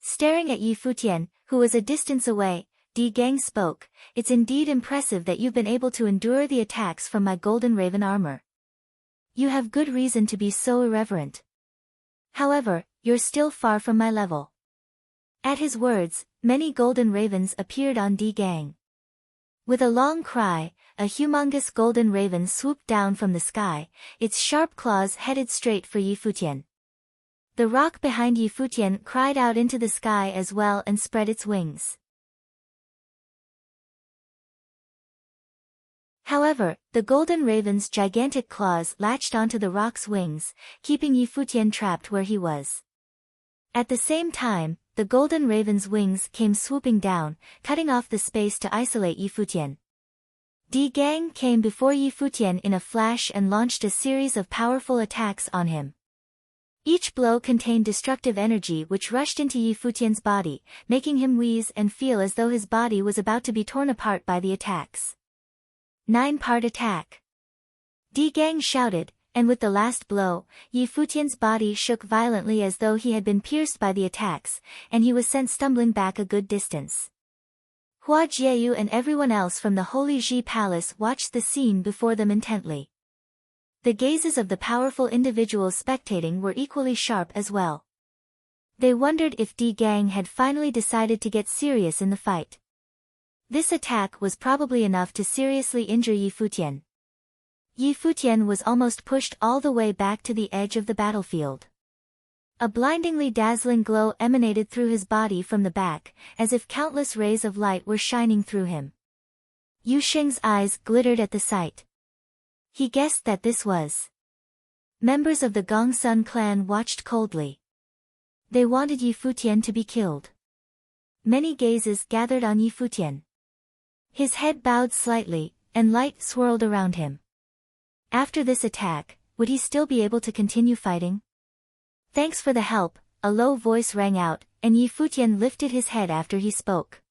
Staring at Yi Futian, who was a distance away, Di Gang spoke, "It's indeed impressive that you've been able to endure the attacks from my golden raven armor. You have good reason to be so irreverent. However, you're still far from my level." At his words, many golden ravens appeared on Di Gang. With a long cry, a humongous golden raven swooped down from the sky, its sharp claws headed straight for Yi Futian. The rock behind Yi Futian cried out into the sky as well and spread its wings. However, the golden raven's gigantic claws latched onto the rock's wings, keeping Yi Futian trapped where he was. At the same time, the golden raven's wings came swooping down, cutting off the space to isolate Yi Futian. Di Gang came before Yi Futian in a flash and launched a series of powerful attacks on him. Each blow contained destructive energy which rushed into Yi Futian's body, making him wheeze and feel as though his body was about to be torn apart by the attacks. 9-part attack. Di Gang shouted, and with the last blow, Yi Futian's body shook violently as though he had been pierced by the attacks, and he was sent stumbling back a good distance. Hua Jieyu and everyone else from the Holy Ji Palace watched the scene before them intently. The gazes of the powerful individuals spectating were equally sharp as well. They wondered if Di Gang had finally decided to get serious in the fight. This attack was probably enough to seriously injure Yi Futian. Yi Futian was almost pushed all the way back to the edge of the battlefield. A blindingly dazzling glow emanated through his body from the back, as if countless rays of light were shining through him. Yu Sheng's eyes glittered at the sight. He guessed that this was. Members of the Gongsun clan watched coldly. They wanted Yi Futian to be killed. Many gazes gathered on Yi Futian. His head bowed slightly, and light swirled around him. After this attack, would he still be able to continue fighting? "Thanks for the help," a low voice rang out, and Yi Futian lifted his head after he spoke.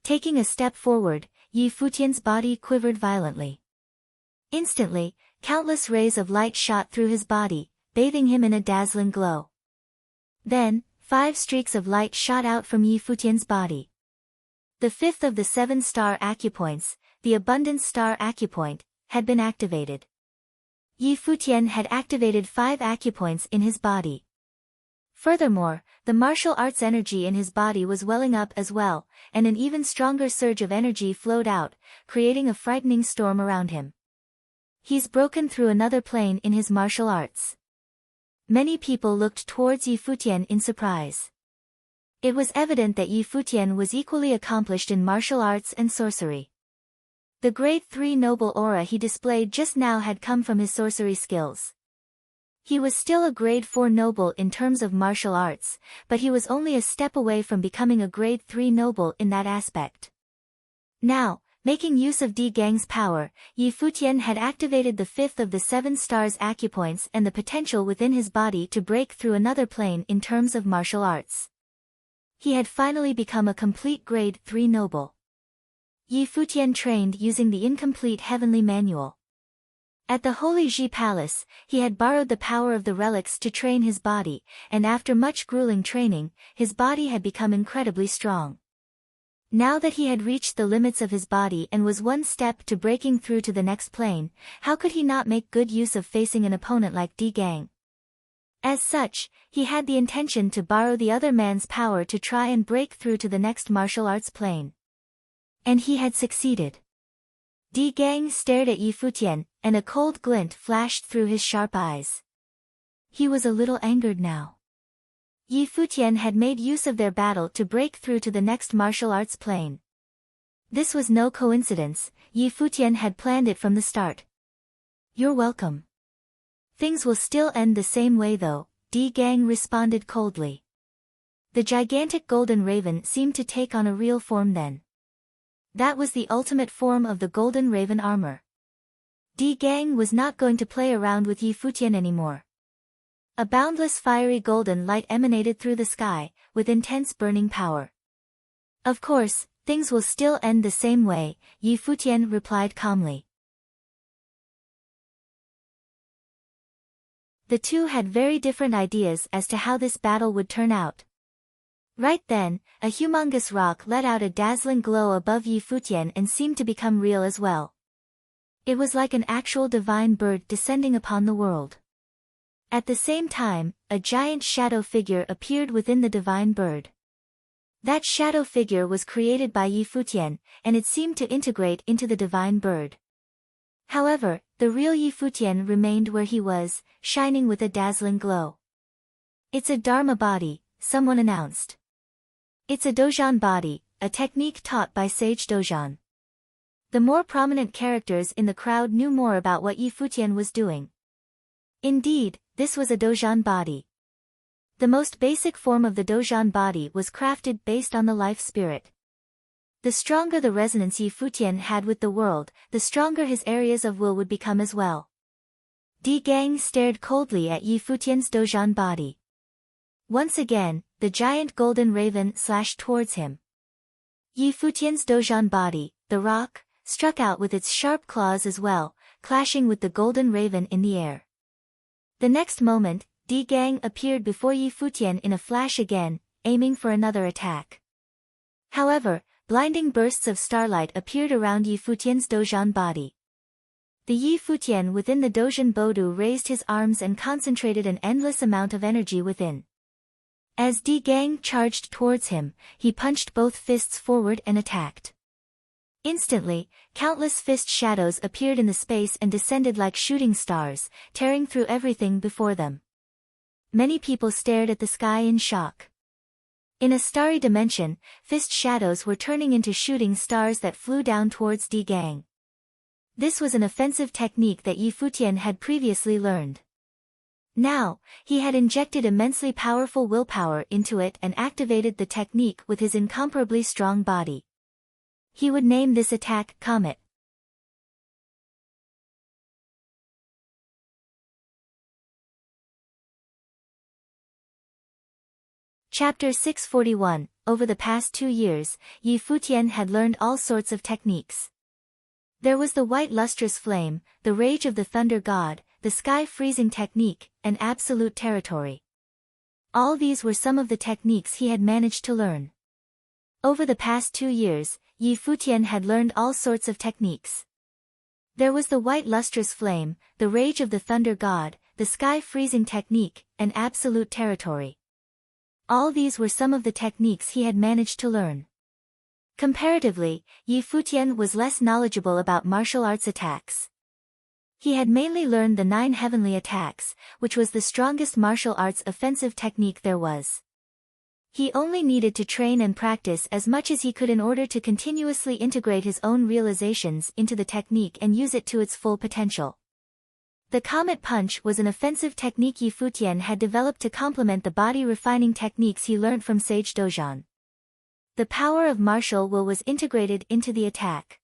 Taking a step forward, Yi Futian's body quivered violently. Instantly, countless rays of light shot through his body, bathing him in a dazzling glow. Then, 5 streaks of light shot out from Yi Futian's body. The 5th of the 7 star acupoints, the Abundance Star Acupoint, had been activated. Yi Futian had activated 5 acupoints in his body. Furthermore, the martial arts energy in his body was welling up as well, and an even stronger surge of energy flowed out, creating a frightening storm around him. He's broken through another plane in his martial arts. Many people looked towards Yi Futian in surprise. It was evident that Yi Futian was equally accomplished in martial arts and sorcery. The grade 3 noble aura he displayed just now had come from his sorcery skills. He was still a grade 4 noble in terms of martial arts, but he was only a step away from becoming a grade 3 noble in that aspect. Now, making use of Di Gang's power, Yi Futian had activated the 5th of the 7 stars acupoints and the potential within his body to break through another plane in terms of martial arts. He had finally become a complete grade 3 noble. Yi Futian trained using the incomplete heavenly manual. At the Holy Ji Palace, he had borrowed the power of the relics to train his body, and after much grueling training, his body had become incredibly strong. Now that he had reached the limits of his body and was one step to breaking through to the next plane, how could he not make good use of facing an opponent like Di Gang? As such, he had the intention to borrow the other man's power to try and break through to the next martial arts plane. And he had succeeded. Di Gang stared at Yi Futian, and a cold glint flashed through his sharp eyes. He was a little angered now. Yi Futian had made use of their battle to break through to the next martial arts plane. This was no coincidence, Yi Futian had planned it from the start. "You're welcome. Things will still end the same way though," Di Gang responded coldly. The gigantic golden raven seemed to take on a real form then. That was the ultimate form of the golden raven armor. Di Gang was not going to play around with Yi Futian anymore. A boundless fiery golden light emanated through the sky, with intense burning power. "Of course, things will still end the same way," Yi Futian replied calmly. The two had very different ideas as to how this battle would turn out. Right then, a humongous rock let out a dazzling glow above Yi Futian and seemed to become real as well. It was like an actual divine bird descending upon the world. At the same time, a giant shadow figure appeared within the divine bird. That shadow figure was created by Yi Futian, and it seemed to integrate into the divine bird. However, the real Yi Futian remained where he was, shining with a dazzling glow. "It's a Dharma body," someone announced. "It's a Dojan body, a technique taught by sage Dojan." The more prominent characters in the crowd knew more about what Yi Futian was doing. Indeed, this was a Dojan body. The most basic form of the Dojan body was crafted based on the life spirit. The stronger the resonance Yi Futian had with the world, the stronger his areas of will would become as well. Di Gang stared coldly at Yi Futian's Dojan body. Once again, the giant golden raven slashed towards him. Yi Futian's Dojan body, the rock, struck out with its sharp claws as well, clashing with the golden raven in the air. The next moment, Di Gang appeared before Yi Futian in a flash again, aiming for another attack. However, blinding bursts of starlight appeared around Yi Futian's Dojan body. The Yi Futian within the Dojan Bodu raised his arms and concentrated an endless amount of energy within. As Di Gang charged towards him, he punched both fists forward and attacked. Instantly, countless fist shadows appeared in the space and descended like shooting stars, tearing through everything before them. Many people stared at the sky in shock. In a starry dimension, fist shadows were turning into shooting stars that flew down towards Di Gang. This was an offensive technique that Yi Futian had previously learned. Now, he had injected immensely powerful willpower into it and activated the technique with his incomparably strong body. He would name this attack Comet. Chapter 641. Over the past 2 years, Yi Futian had learned all sorts of techniques. There was the white lustrous flame, the rage of the thunder god, the sky freezing technique, and absolute territory. All these were some of the techniques he had managed to learn. Over the past 2 years, Yi Futian had learned all sorts of techniques. There was the white lustrous flame, the rage of the thunder god, the sky freezing technique, and absolute territory. All these were some of the techniques he had managed to learn. Comparatively, Yi Futian was less knowledgeable about martial arts attacks. He had mainly learned the 9 heavenly attacks, which was the strongest martial arts offensive technique there was. He only needed to train and practice as much as he could in order to continuously integrate his own realizations into the technique and use it to its full potential. The Comet Punch was an offensive technique Yi Futian had developed to complement the body-refining techniques he learnt from Sage Dojan. The power of martial will was integrated into the attack.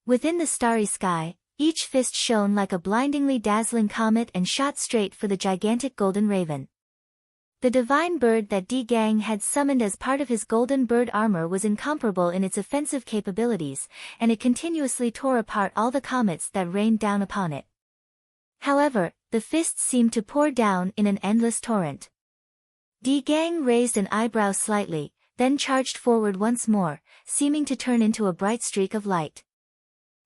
Within the starry sky, each fist shone like a blindingly dazzling comet and shot straight for the gigantic golden raven. The divine bird that Di Gang had summoned as part of his golden bird armor was incomparable in its offensive capabilities, and it continuously tore apart all the comets that rained down upon it. However, the fists seemed to pour down in an endless torrent. Di Gang raised an eyebrow slightly, then charged forward once more, seeming to turn into a bright streak of light.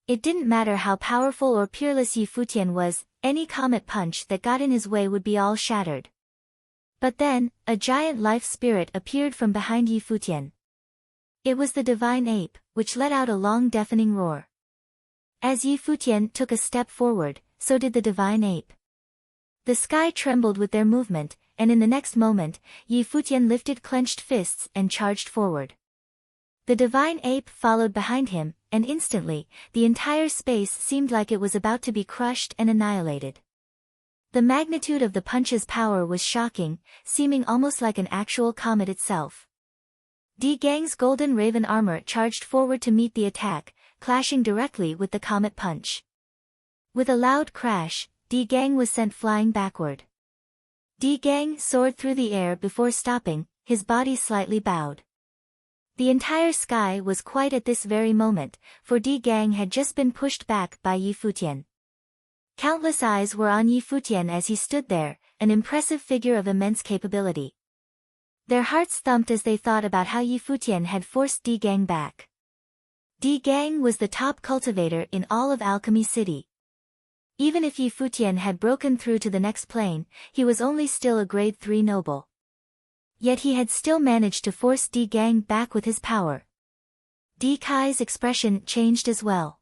It didn't matter how powerful or peerless Yi Futian was, any comet punch that got in his way would be all shattered. But then, a giant life spirit appeared from behind Yi Futian. It was the divine ape, which let out a long deafening roar. As Yi Futian took a step forward, so did the divine ape. The sky trembled with their movement, and in the next moment, Yi Futian lifted clenched fists and charged forward. The divine ape followed behind him, and instantly, the entire space seemed like it was about to be crushed and annihilated. The magnitude of the punch's power was shocking, seeming almost like an actual comet itself. Di Gang's golden raven armor charged forward to meet the attack, clashing directly with the comet punch. With a loud crash, Di Gang was sent flying backward. Di Gang soared through the air before stopping, his body slightly bowed. The entire sky was quiet at this very moment, for Di Gang had just been pushed back by Yi Futian. Countless eyes were on Yi Futian as he stood there, an impressive figure of immense capability. Their hearts thumped as they thought about how Yi Futian had forced Di Gang back. Di Gang was the top cultivator in all of Alchemy City. Even if Yi Futian had broken through to the next plane, he was only still a grade 3 noble. Yet he had still managed to force Di Gang back with his power. Di Kai's expression changed as well.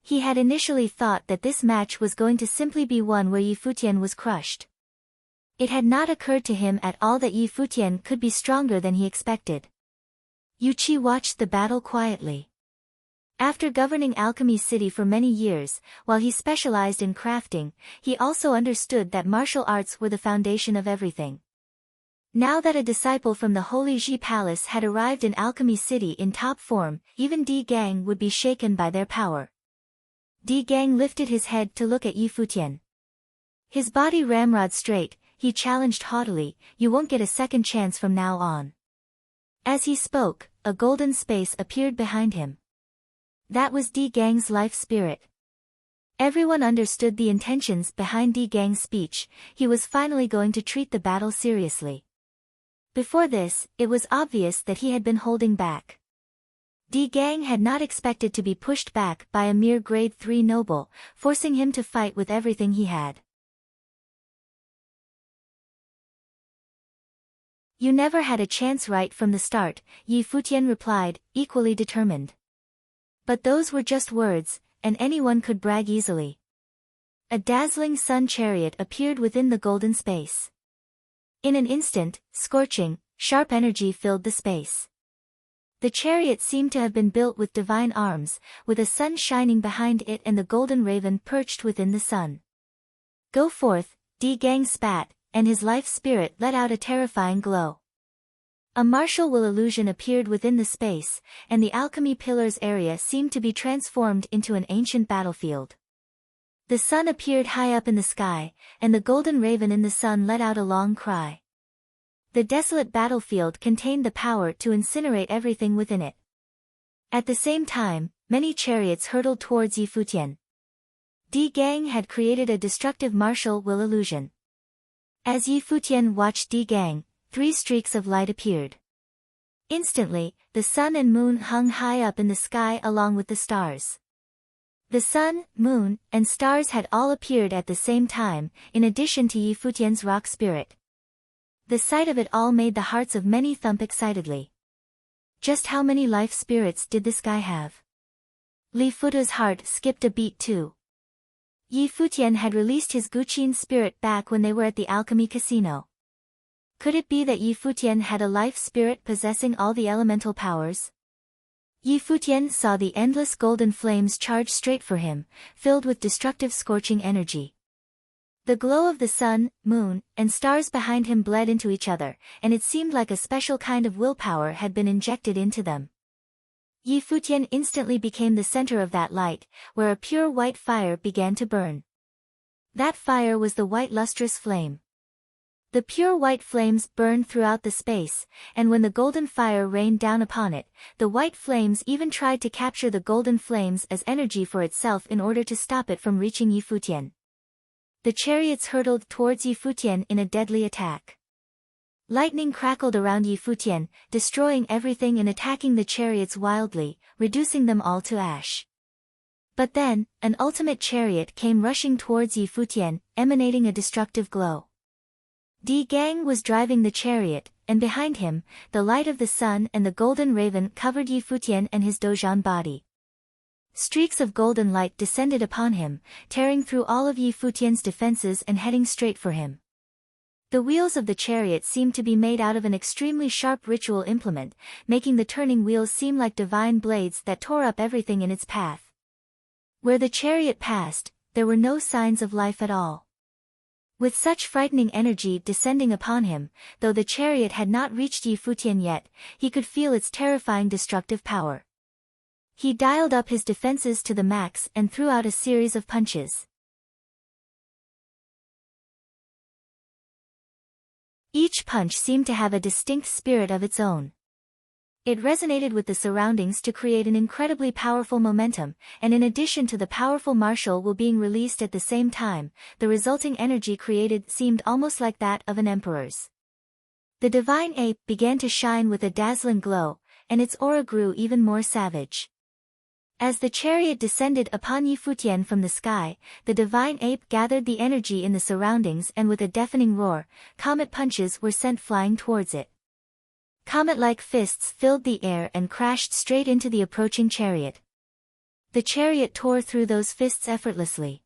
He had initially thought that this match was going to simply be one where Yi Futian was crushed. It had not occurred to him at all that Yi Futian could be stronger than he expected. Yu Qi watched the battle quietly. After governing Alchemy City for many years, while he specialized in crafting, he also understood that martial arts were the foundation of everything. Now that a disciple from the Holy Ji Palace had arrived in Alchemy City in top form, even Di Gang would be shaken by their power. Di Gang lifted his head to look at Yi Futian. His body ramrod straight, he challenged haughtily, "You won't get a second chance from now on." As he spoke, a golden space appeared behind him. That was Di Gang's life spirit. Everyone understood the intentions behind Di Gang's speech. He was finally going to treat the battle seriously. Before this, it was obvious that he had been holding back. Di Gang had not expected to be pushed back by a mere grade 3 noble, forcing him to fight with everything he had. "You never had a chance right from the start," Yi Futian replied, equally determined. But those were just words, and anyone could brag easily. A dazzling sun chariot appeared within the golden space. In an instant, scorching, sharp energy filled the space. The chariot seemed to have been built with divine arms, with a sun shining behind it and the golden raven perched within the sun. "Go forth," Di Gang spat, and his life spirit let out a terrifying glow. A martial will illusion appeared within the space, and the alchemy pillars area seemed to be transformed into an ancient battlefield. The sun appeared high up in the sky, and the golden raven in the sun let out a long cry. The desolate battlefield contained the power to incinerate everything within it. At the same time, many chariots hurtled towards Yi Futian. Di Gang had created a destructive martial will illusion. As Yi Futian watched Di Gang, 3 streaks of light appeared. Instantly, the sun and moon hung high up in the sky along with the stars. The sun, moon, and stars had all appeared at the same time, in addition to Yi Futian's rock spirit. The sight of it all made the hearts of many thump excitedly. Just how many life spirits did this guy have? Li Futa's heart skipped a beat too. Yi Futian had released his Guqin spirit back when they were at the alchemy casino. Could it be that Yi Futian had a life spirit possessing all the elemental powers? Yi Futian saw the endless golden flames charge straight for him, filled with destructive scorching energy. The glow of the sun, moon, and stars behind him bled into each other, and it seemed like a special kind of willpower had been injected into them. Yi Futian instantly became the center of that light, where a pure white fire began to burn. That fire was the white lustrous flame. The pure white flames burned throughout the space, and when the golden fire rained down upon it, the white flames even tried to capture the golden flames as energy for itself in order to stop it from reaching Yi Futian. The chariots hurtled towards Yi Futian in a deadly attack. Lightning crackled around Yi Futian, destroying everything and attacking the chariots wildly, reducing them all to ash. But then, an ultimate chariot came rushing towards Yi Futian, emanating a destructive glow. Di Gang was driving the chariot, and behind him, the light of the sun and the golden raven covered Yi Futian and his Dozhan body. Streaks of golden light descended upon him, tearing through all of Yi Futian's defenses and heading straight for him. The wheels of the chariot seemed to be made out of an extremely sharp ritual implement, making the turning wheels seem like divine blades that tore up everything in its path. Where the chariot passed, there were no signs of life at all. With such frightening energy descending upon him, though the chariot had not reached Yi Futian yet, he could feel its terrifying destructive power. He dialed up his defenses to the max and threw out a series of punches. Each punch seemed to have a distinct spirit of its own. It resonated with the surroundings to create an incredibly powerful momentum, and in addition to the powerful martial will being released at the same time, the resulting energy created seemed almost like that of an emperor's. The divine ape began to shine with a dazzling glow, and its aura grew even more savage. As the chariot descended upon Futian from the sky, the divine ape gathered the energy in the surroundings, and with a deafening roar, comet punches were sent flying towards it. Comet-like fists filled the air and crashed straight into the approaching chariot. The chariot tore through those fists effortlessly.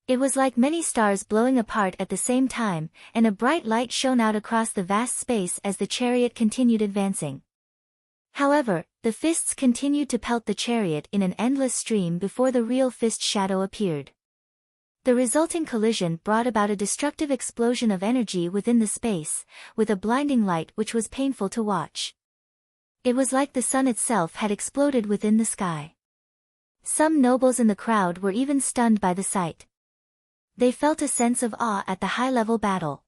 It was like many stars blowing apart at the same time, and a bright light shone out across the vast space as the chariot continued advancing. However, the fists continued to pelt the chariot in an endless stream before the real fist shadow appeared. The resulting collision brought about a destructive explosion of energy within the space, with a blinding light which was painful to watch. It was like the sun itself had exploded within the sky. Some nobles in the crowd were even stunned by the sight. They felt a sense of awe at the high-level battle.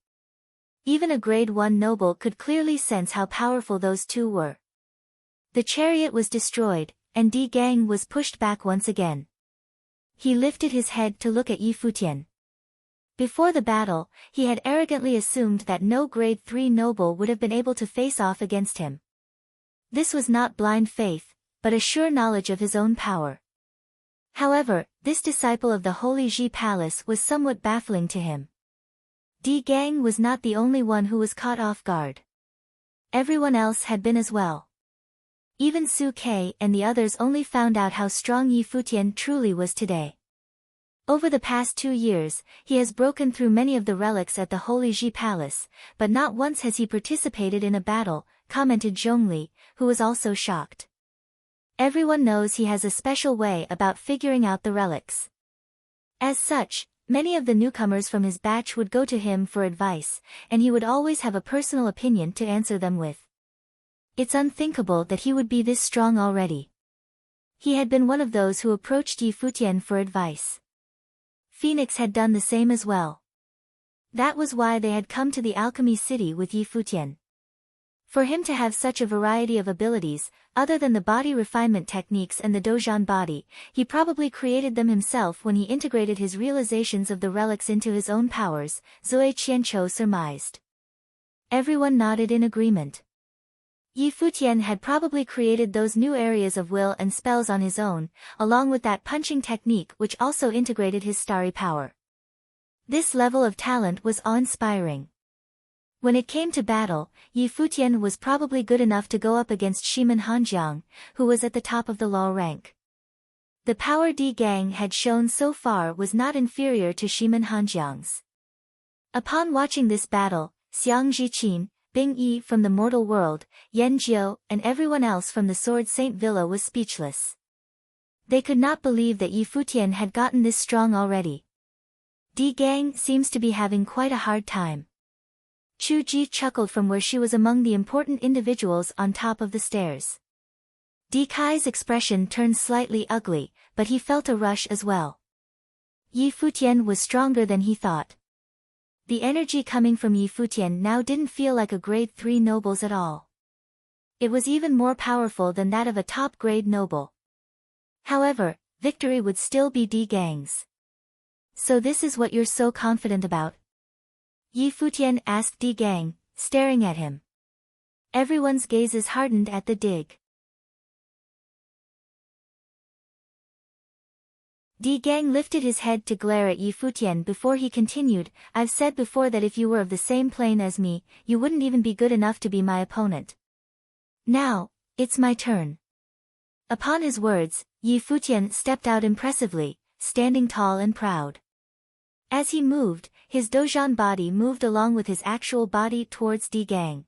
Even a grade 1 noble could clearly sense how powerful those two were. The chariot was destroyed, and Di Gang was pushed back once again. He lifted his head to look at Futian. Before the battle, he had arrogantly assumed that no grade 3 noble would have been able to face off against him. This was not blind faith, but a sure knowledge of his own power. However, this disciple of the Holy Ji Palace was somewhat baffling to him. Di Gang was not the only one who was caught off guard. Everyone else had been as well. Even Su Ke and the others only found out how strong Futian truly was today. Over the past 2 years, he has broken through many of the relics at the Holy Ji Palace, but not once has he participated in a battle, commented Zhongli, who was also shocked. Everyone knows he has a special way about figuring out the relics. As such, many of the newcomers from his batch would go to him for advice, and he would always have a personal opinion to answer them with. It's unthinkable that he would be this strong already. He had been one of those who approached Futian for advice. Phoenix had done the same as well. That was why they had come to the alchemy city with Futian. For him to have such a variety of abilities, other than the body refinement techniques and the Dozhan body, he probably created them himself when he integrated his realizations of the relics into his own powers, Zui Qianqiu surmised. Everyone nodded in agreement. Futian had probably created those new areas of will and spells on his own, along with that punching technique which also integrated his starry power. This level of talent was awe-inspiring. When it came to battle, Futian was probably good enough to go up against Shiman Hanjiang, who was at the top of the law rank. The power Di Gang had shown so far was not inferior to Shiman Hanjiang's. Upon watching this battle, Xiang Zhiqin, Bing Yi from the mortal world, Yan Jiu, and everyone else from the Sword Saint Villa was speechless. They could not believe that Futian had gotten this strong already. Di Gang seems to be having quite a hard time. Chu Ji chuckled from where she was among the important individuals on top of the stairs. Di Kai's expression turned slightly ugly, but he felt a rush as well. Futian was stronger than he thought. The energy coming from Futian now didn't feel like a grade 3 nobles at all. It was even more powerful than that of a top-grade noble. However, victory would still be Di Gang's. So this is what you're so confident about? Futian asked Di Gang, staring at him. Everyone's gazes hardened at the dig. Di Gang lifted his head to glare at Futian before he continued, I've said before that if you were of the same plane as me, you wouldn't even be good enough to be my opponent. Now, it's my turn. Upon his words, Futian stepped out impressively, standing tall and proud. As he moved, his Dozhan body moved along with his actual body towards Di Gang.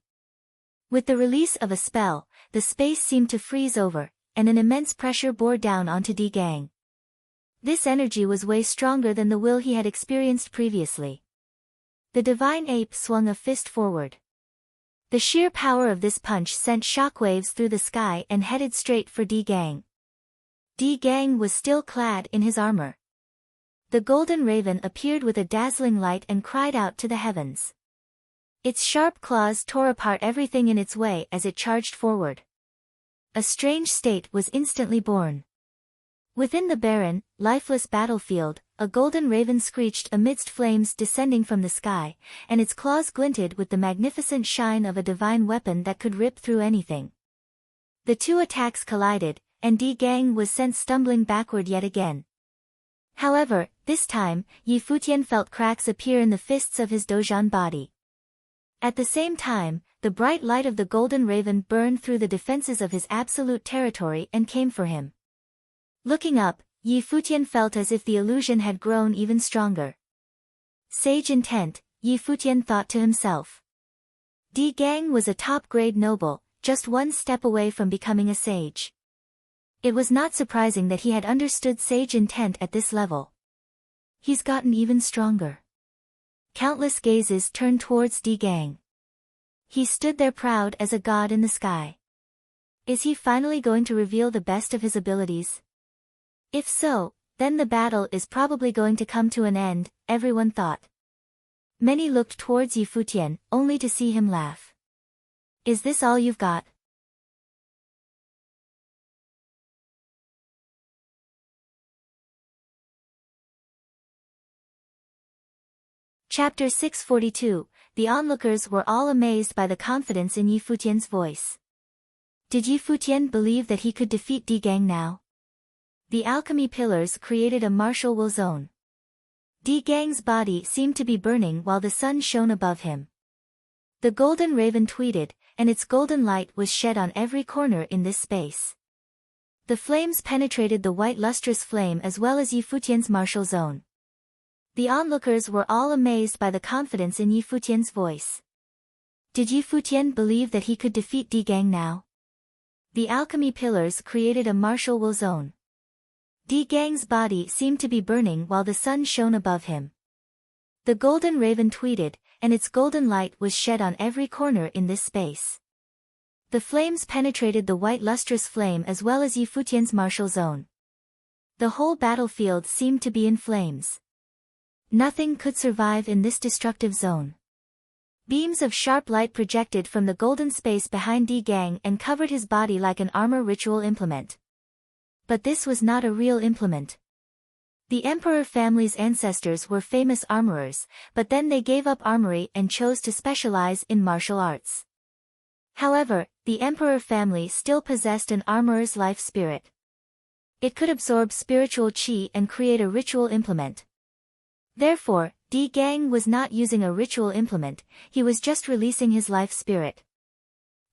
With the release of a spell, the space seemed to freeze over, and an immense pressure bore down onto Di Gang. This energy was way stronger than the will he had experienced previously. The divine ape swung a fist forward. The sheer power of this punch sent shockwaves through the sky and headed straight for Di Gang. Di Gang was still clad in his armor. The golden raven appeared with a dazzling light and cried out to the heavens. Its sharp claws tore apart everything in its way as it charged forward. A strange state was instantly born. Within the barren, lifeless battlefield, a golden raven screeched amidst flames descending from the sky, and its claws glinted with the magnificent shine of a divine weapon that could rip through anything. The two attacks collided, and Di Gang was sent stumbling backward yet again. However, this time, Yi Futian felt cracks appear in the fists of his Dozhan body. At the same time, the bright light of the golden raven burned through the defenses of his absolute territory and came for him. Looking up, Yi Futian felt as if the illusion had grown even stronger. Sage intent, Yi Futian thought to himself. Di Gang was a top-grade noble, just one step away from becoming a sage. It was not surprising that he had understood sage intent at this level. He's gotten even stronger. Countless gazes turned towards Di Gang. He stood there proud as a god in the sky. Is he finally going to reveal the best of his abilities? If so, then the battle is probably going to come to an end, everyone thought. Many looked towards Yi Futian, only to see him laugh. Is this all you've got? Chapter 642, The onlookers were all amazed by the confidence in Yi Futian's voice. Did Yi Futian believe that he could defeat Di Gang now? The alchemy pillars created a martial will zone. Di Gang's body seemed to be burning while the sun shone above him. The golden raven tweeted, and its golden light was shed on every corner in this space. The flames penetrated the white lustrous flame as well as Yi Futian's martial zone. The onlookers were all amazed by the confidence in Yi Futian's voice. Did Yi Futian believe that he could defeat Di Gang now? The alchemy pillars created a martial will zone. Di Gang's body seemed to be burning while the sun shone above him. The golden raven tweeted, and its golden light was shed on every corner in this space. The flames penetrated the white lustrous flame as well as Yi Futian's martial zone. The whole battlefield seemed to be in flames. Nothing could survive in this destructive zone. Beams of sharp light projected from the golden space behind Di Gang and covered his body like an armor ritual implement. But this was not a real implement. The emperor family's ancestors were famous armorers, but then they gave up armory and chose to specialize in martial arts. However, the emperor family still possessed an armorer's life spirit. It could absorb spiritual qi and create a ritual implement. Therefore, Di Gang was not using a ritual implement, he was just releasing his life spirit.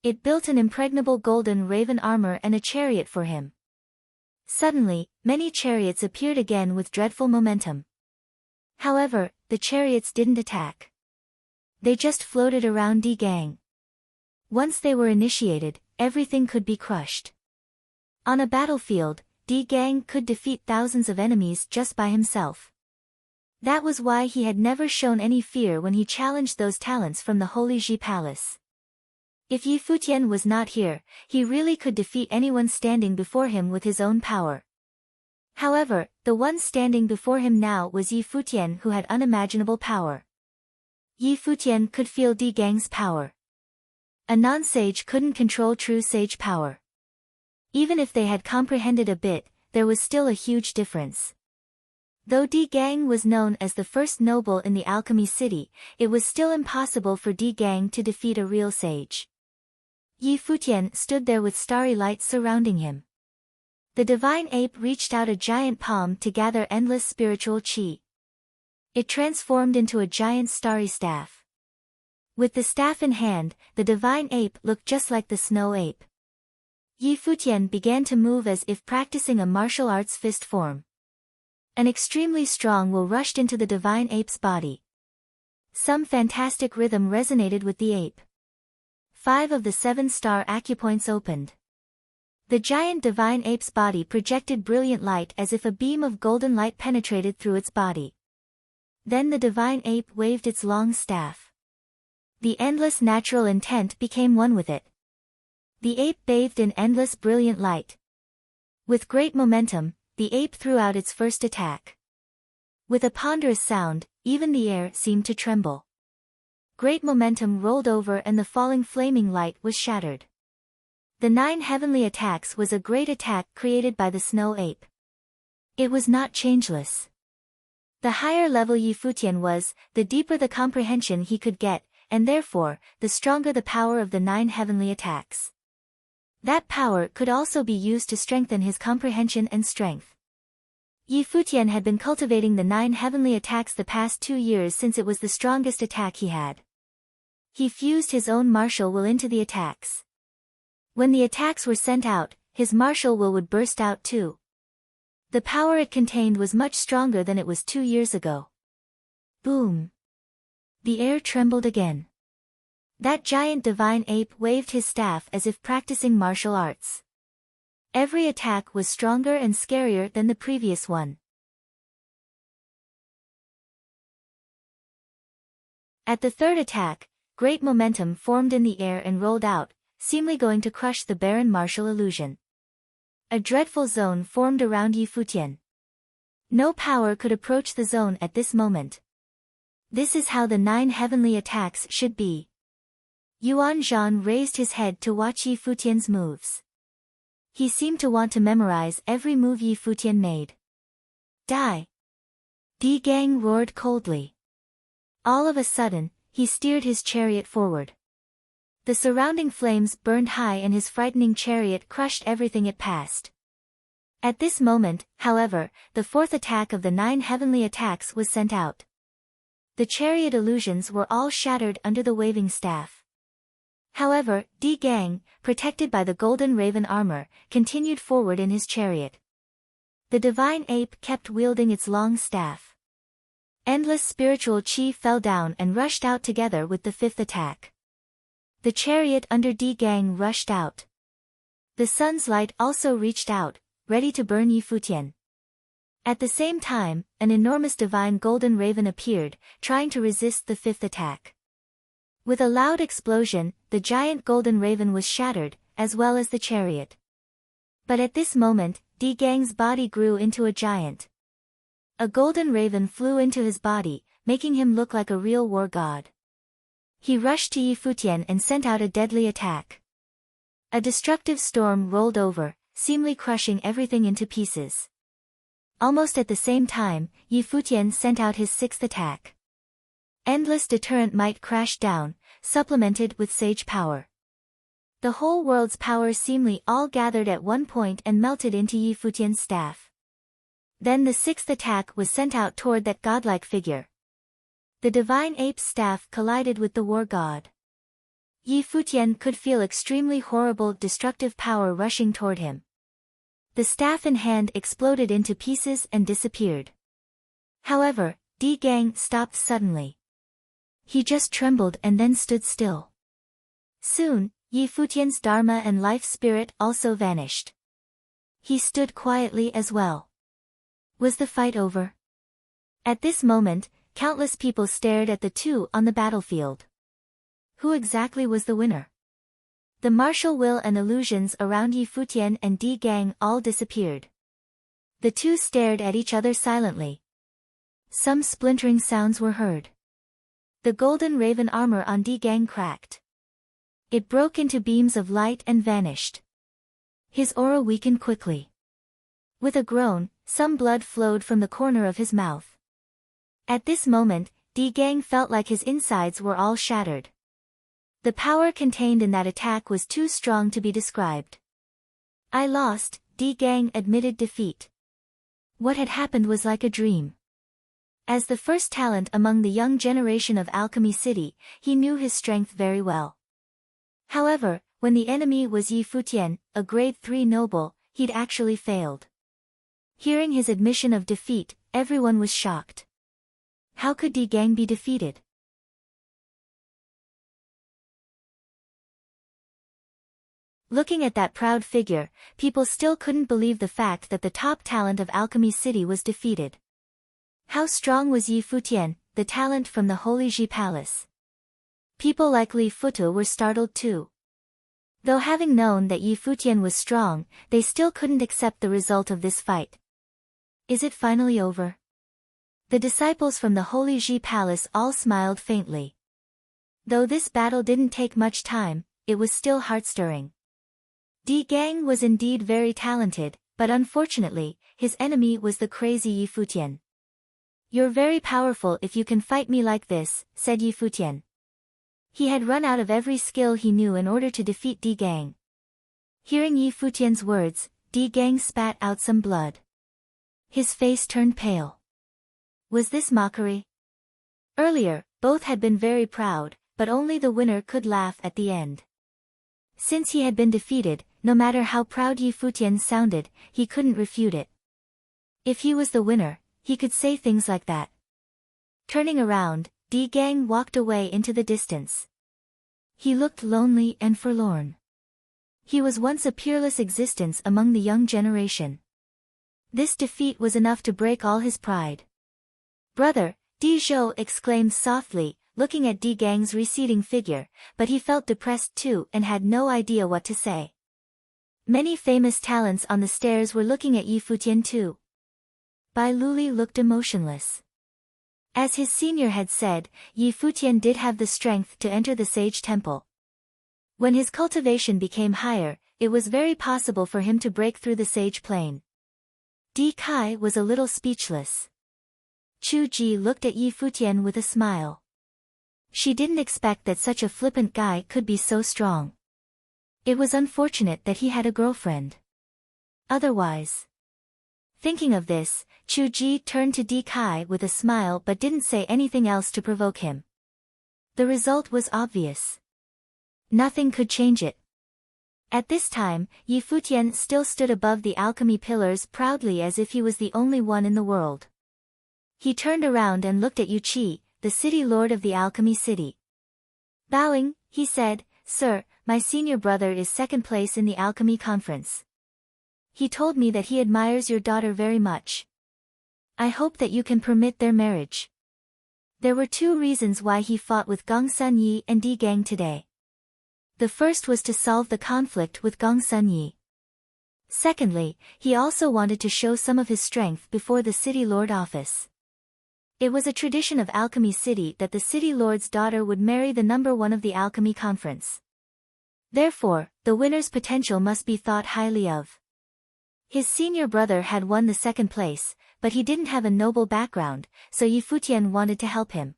It built an impregnable golden raven armor and a chariot for him. Suddenly, many chariots appeared again with dreadful momentum. However, the chariots didn't attack. They just floated around Di Gang. Once they were initiated, everything could be crushed. On a battlefield, Di Gang could defeat thousands of enemies just by himself. That was why he had never shown any fear when he challenged those talents from the Holy Ji Palace. If Yi Futian was not here, he really could defeat anyone standing before him with his own power. However, the one standing before him now was Yi Futian, who had unimaginable power. Yi Futian could feel Di Gang's power. A non-sage couldn't control true sage power. Even if they had comprehended a bit, there was still a huge difference. Though Di Gang was known as the first noble in the alchemy city, it was still impossible for Di Gang to defeat a real sage. Yi Futian stood there with starry light surrounding him. The divine ape reached out a giant palm to gather endless spiritual qi. It transformed into a giant starry staff. With the staff in hand, the divine ape looked just like the snow ape. Yi Futian began to move as if practicing a martial arts fist form. An extremely strong will rushed into the divine ape's body. Some fantastic rhythm resonated with the ape. 5 of the 7 star acupoints opened. The giant divine ape's body projected brilliant light as if a beam of golden light penetrated through its body. Then the divine ape waved its long staff. The endless natural intent became one with it. The ape bathed in endless brilliant light. With great momentum, the ape threw out its first attack. With a ponderous sound, even the air seemed to tremble. Great momentum rolled over and the falling flaming light was shattered. The 9 heavenly attacks was a great attack created by the snow ape. It was not changeless. The higher level Yi Futian was, the deeper the comprehension he could get, and therefore, the stronger the power of the 9 heavenly attacks. That power could also be used to strengthen his comprehension and strength. Yi Futian had been cultivating the 9 heavenly attacks the past 2 years since it was the strongest attack he had. He fused his own martial will into the attacks. When the attacks were sent out, his martial will would burst out too. The power it contained was much stronger than it was 2 years ago. Boom! The air trembled again. That giant divine ape waved his staff as if practicing martial arts. Every attack was stronger and scarier than the previous one. At the third attack, great momentum formed in the air and rolled out, seemingly going to crush the barren martial illusion. A dreadful zone formed around Yi Futian. No power could approach the zone at this moment. This is how the 9 heavenly attacks should be. Yuan Zhan raised his head to watch Yi Futian's moves. He seemed to want to memorize every move Yi Futian made. Die! Di Gang roared coldly. All of a sudden, he steered his chariot forward. The surrounding flames burned high and his frightening chariot crushed everything it passed. At this moment, however, the fourth attack of the 9 heavenly attacks was sent out. The chariot illusions were all shattered under the waving staff. However, Di Gang, protected by the golden raven armor, continued forward in his chariot. The divine ape kept wielding its long staff. Endless spiritual chi fell down and rushed out together with the fifth attack. The chariot under Di Gang rushed out. The sun's light also reached out, ready to burn Yi Futian. At the same time, an enormous divine golden raven appeared, trying to resist the fifth attack. With a loud explosion, the giant golden raven was shattered, as well as the chariot. But at this moment, Di Gang's body grew into a giant. A golden raven flew into his body, making him look like a real war god. He rushed to Yi Futian and sent out a deadly attack. A destructive storm rolled over, seemingly crushing everything into pieces. Almost at the same time, Yi Futian sent out his sixth attack. Endless deterrent might crashed down, supplemented with sage power. The whole world's power seemingly all gathered at one point and melted into Yi Futian's staff. Then the sixth attack was sent out toward that godlike figure. The divine ape's staff collided with the war god. Yi Futian could feel extremely horrible destructive power rushing toward him. The staff in hand exploded into pieces and disappeared. However, Di Gang stopped suddenly. He just trembled and then stood still. Soon, Yi Futian's dharma and life spirit also vanished. He stood quietly as well. Was the fight over? At this moment, countless people stared at the two on the battlefield. Who exactly was the winner? The martial will and illusions around Yi Futian and Di Gang all disappeared. The two stared at each other silently. Some splintering sounds were heard. The golden raven armor on Di Gang cracked. It broke into beams of light and vanished. His aura weakened quickly. With a groan, some blood flowed from the corner of his mouth. At this moment, Di Gang felt like his insides were all shattered. The power contained in that attack was too strong to be described. I lost, Di Gang admitted defeat. What had happened was like a dream. As the first talent among the young generation of Alchemy City, he knew his strength very well. However, when the enemy was Yi Futian, a grade 3 noble, he'd actually failed. Hearing his admission of defeat, everyone was shocked. How could Di Gang be defeated? Looking at that proud figure, people still couldn't believe the fact that the top talent of Alchemy City was defeated. How strong was Yi Futian, the talent from the Holy Ji Palace? People like Li Futu were startled too. Though having known that Yi Futian was strong, they still couldn't accept the result of this fight. Is it finally over? The disciples from the Holy Ji Palace all smiled faintly. Though this battle didn't take much time, it was still heart-stirring. Di Gang was indeed very talented, but unfortunately, his enemy was the crazy Yi Futian. "You're very powerful if you can fight me like this," said Yi Futian. He had run out of every skill he knew in order to defeat Di Gang. Hearing Yi Futian's words, Di Gang spat out some blood. His face turned pale. Was this mockery? Earlier, both had been very proud, but only the winner could laugh at the end. Since he had been defeated, no matter how proud Yi Futian sounded, he couldn't refute it. If he was the winner, he could say things like that. Turning around, Di Gang walked away into the distance. He looked lonely and forlorn. He was once a peerless existence among the young generation. This defeat was enough to break all his pride. "Brother," Di Zhou exclaimed softly, looking at Di Gang's receding figure, but he felt depressed too and had no idea what to say. Many famous talents on the stairs were looking at Yi Futian too. Bai Luli looked emotionless. As his senior had said, Yi Futian did have the strength to enter the sage temple. When his cultivation became higher, it was very possible for him to break through the sage plane. Di Kai was a little speechless. Chu Ji looked at Yi Futian with a smile. She didn't expect that such a flippant guy could be so strong. It was unfortunate that he had a girlfriend. Otherwise. Thinking of this, Chu Ji turned to Di Kai with a smile but didn't say anything else to provoke him. The result was obvious. Nothing could change it. At this time, Yi Futian still stood above the alchemy pillars proudly as if he was the only one in the world. He turned around and looked at Yu Qi, the city lord of the alchemy city. Bowing, he said, "Sir, my senior brother is second place in the alchemy conference. He told me that he admires your daughter very much. I hope that you can permit their marriage." There were two reasons why he fought with Gongsun Yi and Di Gang today. The first was to solve the conflict with Gongsun Yi. Secondly, he also wanted to show some of his strength before the city lord office. It was a tradition of Alchemy City that the city lord's daughter would marry the number one of the alchemy conference. Therefore, the winner's potential must be thought highly of. His senior brother had won the second place, but he didn't have a noble background, so Yi Futian wanted to help him.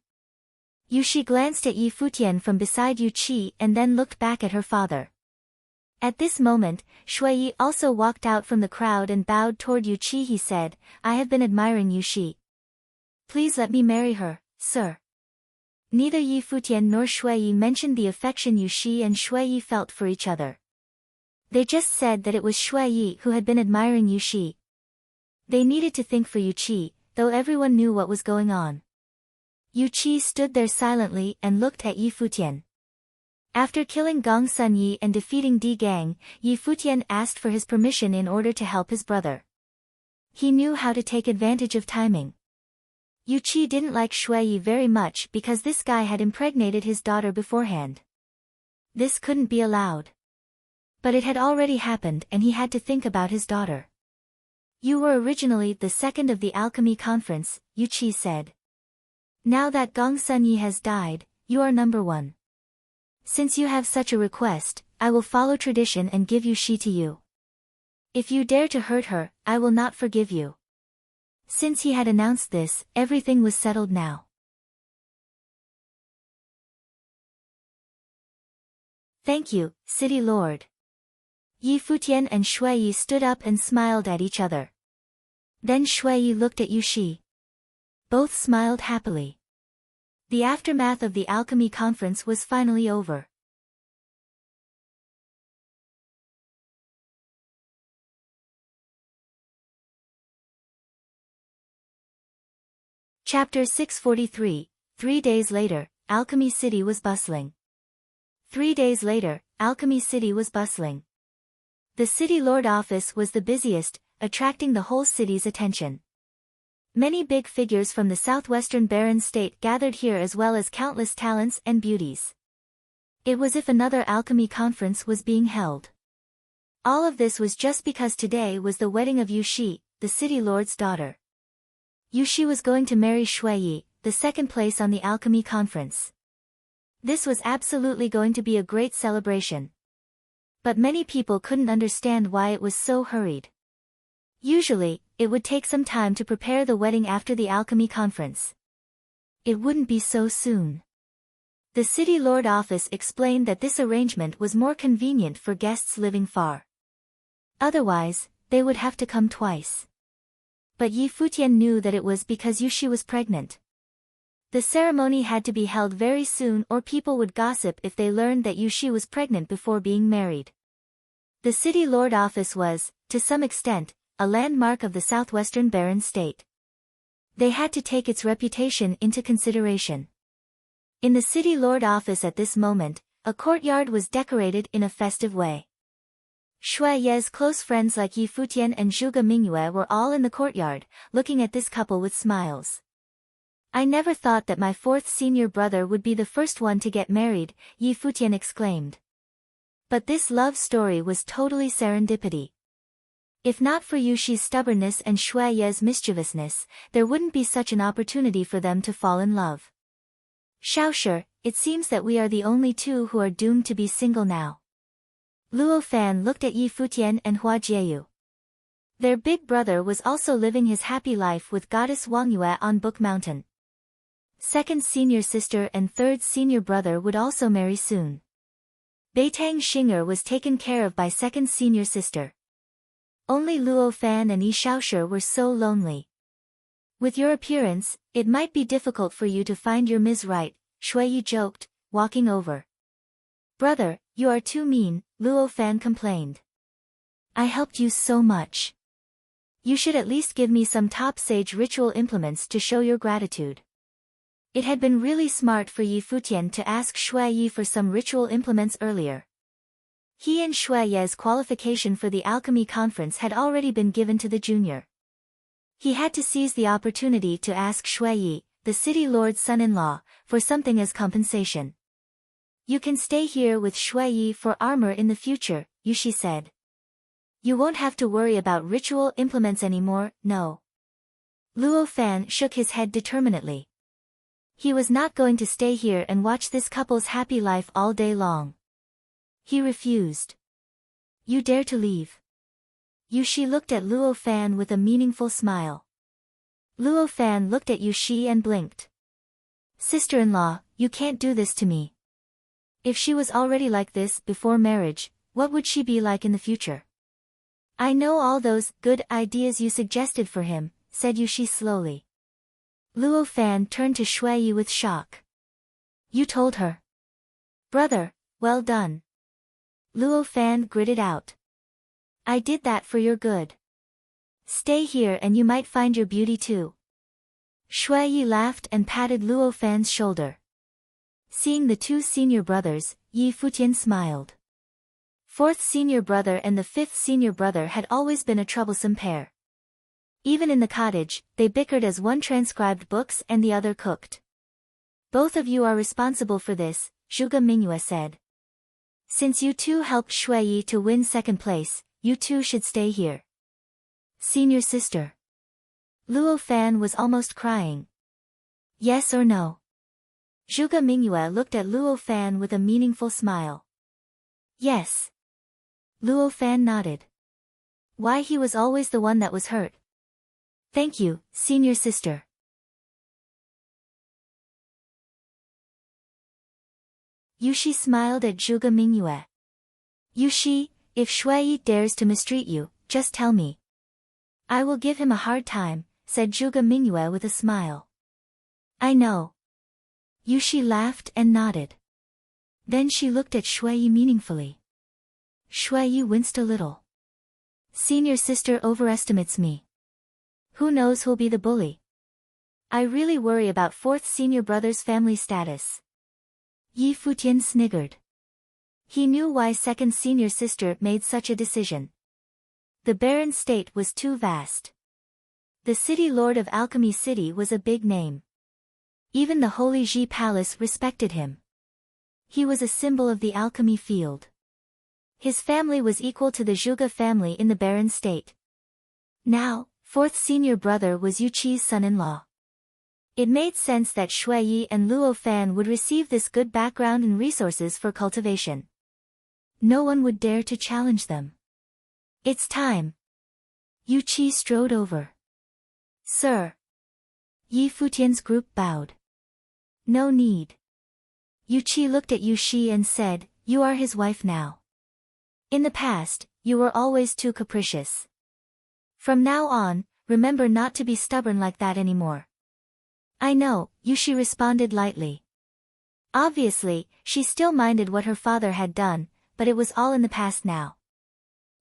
Yu Shi glanced at Yi Futian from beside Yu Qi and then looked back at her father. At this moment, Shui Yi also walked out from the crowd and bowed toward Yu Qi. He said, "I have been admiring Yu Shi. Please let me marry her, sir." Neither Yi Futian nor Shui Yi mentioned the affection Yu Shi and Shui Yi felt for each other. They just said that it was Shui Yi who had been admiring Yu Shi. They needed to think for Yu Qi, though everyone knew what was going on. Yu Qi stood there silently and looked at Yi Futian. After killing Gongsun Yi and defeating Di Gang, Yi Futian asked for his permission in order to help his brother. He knew how to take advantage of timing. Yu Qi didn't like Shui Yi very much because this guy had impregnated his daughter beforehand. This couldn't be allowed. But it had already happened and he had to think about his daughter. "You were originally the second of the alchemy conference," Yu Qi said. "Now that Gongsun Yi has died, you are number one. Since you have such a request, I will follow tradition and give Yu Shi to you. If you dare to hurt her, I will not forgive you." Since he had announced this, everything was settled now. "Thank you, City Lord." Yi Futian and Shui Yi stood up and smiled at each other. Then Shui Yi looked at Yu Shi. Both smiled happily. The aftermath of the alchemy conference was finally over. Chapter 643. 3 days later, Alchemy City was bustling. 3 days later, Alchemy City was bustling. The city lord office was the busiest, attracting the whole city's attention. Many big figures from the southwestern Baron state gathered here as well as countless talents and beauties. It was as if another alchemy conference was being held. All of this was just because today was the wedding of Yu Shi, the city lord's daughter. Yu Shi was going to marry Shui Yi, the second place on the alchemy conference. This was absolutely going to be a great celebration. But many people couldn't understand why it was so hurried. Usually, it would take some time to prepare the wedding after the alchemy conference. It wouldn't be so soon. The city lord office explained that this arrangement was more convenient for guests living far. Otherwise, they would have to come twice. But Yi Futian knew that it was because Yushi was pregnant. The ceremony had to be held very soon or people would gossip if they learned that Yushi was pregnant before being married. The city lord office was, to some extent, a landmark of the southwestern Baron state. They had to take its reputation into consideration. In the city lord office at this moment, a courtyard was decorated in a festive way. Shui Ye's close friends like Yi Futian and Zhuge Mingyue were all in the courtyard, looking at this couple with smiles. I never thought that my fourth senior brother would be the first one to get married, Yi Futian exclaimed. But this love story was totally serendipity. If not for Yushi's stubbornness and Shui Ye's mischievousness, there wouldn't be such an opportunity for them to fall in love. Shaoshi, it seems that we are the only two who are doomed to be single now. Luo Fan looked at Yi Futian and Hua Jieyu. Their big brother was also living his happy life with goddess Wang Yue on Book Mountain. Second senior sister and third senior brother would also marry soon. Beitang Xing'er was taken care of by second senior sister. Only Luo Fan and Yi Shaoshi were so lonely. With your appearance, it might be difficult for you to find your Ms. Right, Shui Yi joked, walking over. Brother, you are too mean, Luo Fan complained. I helped you so much. You should at least give me some top sage ritual implements to show your gratitude. It had been really smart for Yi Futian to ask Shui Yi for some ritual implements earlier. He and Shui Ye's qualification for the alchemy conference had already been given to the junior. He had to seize the opportunity to ask Shui Yi, the city lord's son-in-law, for something as compensation. You can stay here with Shui Yi for armor in the future, Yushi said. You won't have to worry about ritual implements anymore, no. Luo Fan shook his head determinedly. He was not going to stay here and watch this couple's happy life all day long. He refused. You dare to leave? Yushi looked at Luo Fan with a meaningful smile. Luo Fan looked at Yushi and blinked. Sister-in-law, you can't do this to me. If she was already like this before marriage, what would she be like in the future? I know all those good ideas you suggested for him, said Yushi slowly. Luo Fan turned to Shui Yi with shock. You told her? Brother, well done. Luo Fan gritted out. I did that for your good. Stay here and you might find your beauty too. Shui Yi laughed and patted Luo Fan's shoulder. Seeing the two senior brothers, Yi Futian smiled. Fourth senior brother and the fifth senior brother had always been a troublesome pair. Even in the cottage, they bickered as one transcribed books and the other cooked. Both of you are responsible for this, Zhuge Mingyue said. Since you two helped Shui Yi to win second place, you two should stay here. Senior sister. Luo Fan was almost crying. Yes or no? Zhuge Mingyue looked at Luo Fan with a meaningful smile. Yes. Luo Fan nodded. Why, he was always the one that was hurt. Thank you, senior sister. Yushi smiled at Zhuge Mingyue. Yushi, if Shui Yi dares to mistreat you, just tell me. I will give him a hard time, said Zhuge Mingyue with a smile. I know. Yushi laughed and nodded. Then she looked at Shui Yi meaningfully. Shui Yi winced a little. Senior sister overestimates me. Who knows who'll be the bully? I really worry about fourth senior brother's family status. Yi Futian sniggered. He knew why second senior sister made such a decision. The Baron state was too vast. The city lord of Alchemy City was a big name. Even the Holy Ji Palace respected him. He was a symbol of the alchemy field. His family was equal to the Zhuge family in the Baron state. Now, fourth senior brother was Yuqi's son-in-law. It made sense that Shui Yi and Luo Fan would receive this good background and resources for cultivation. No one would dare to challenge them. It's time. Yu Qi strode over. Sir. Yi Futian's group bowed. No need. Yu Qi looked at Yu Shi and said, you are his wife now. In the past, you were always too capricious. From now on, remember not to be stubborn like that anymore. I know, Yu Shi responded lightly. Obviously, she still minded what her father had done, but it was all in the past now.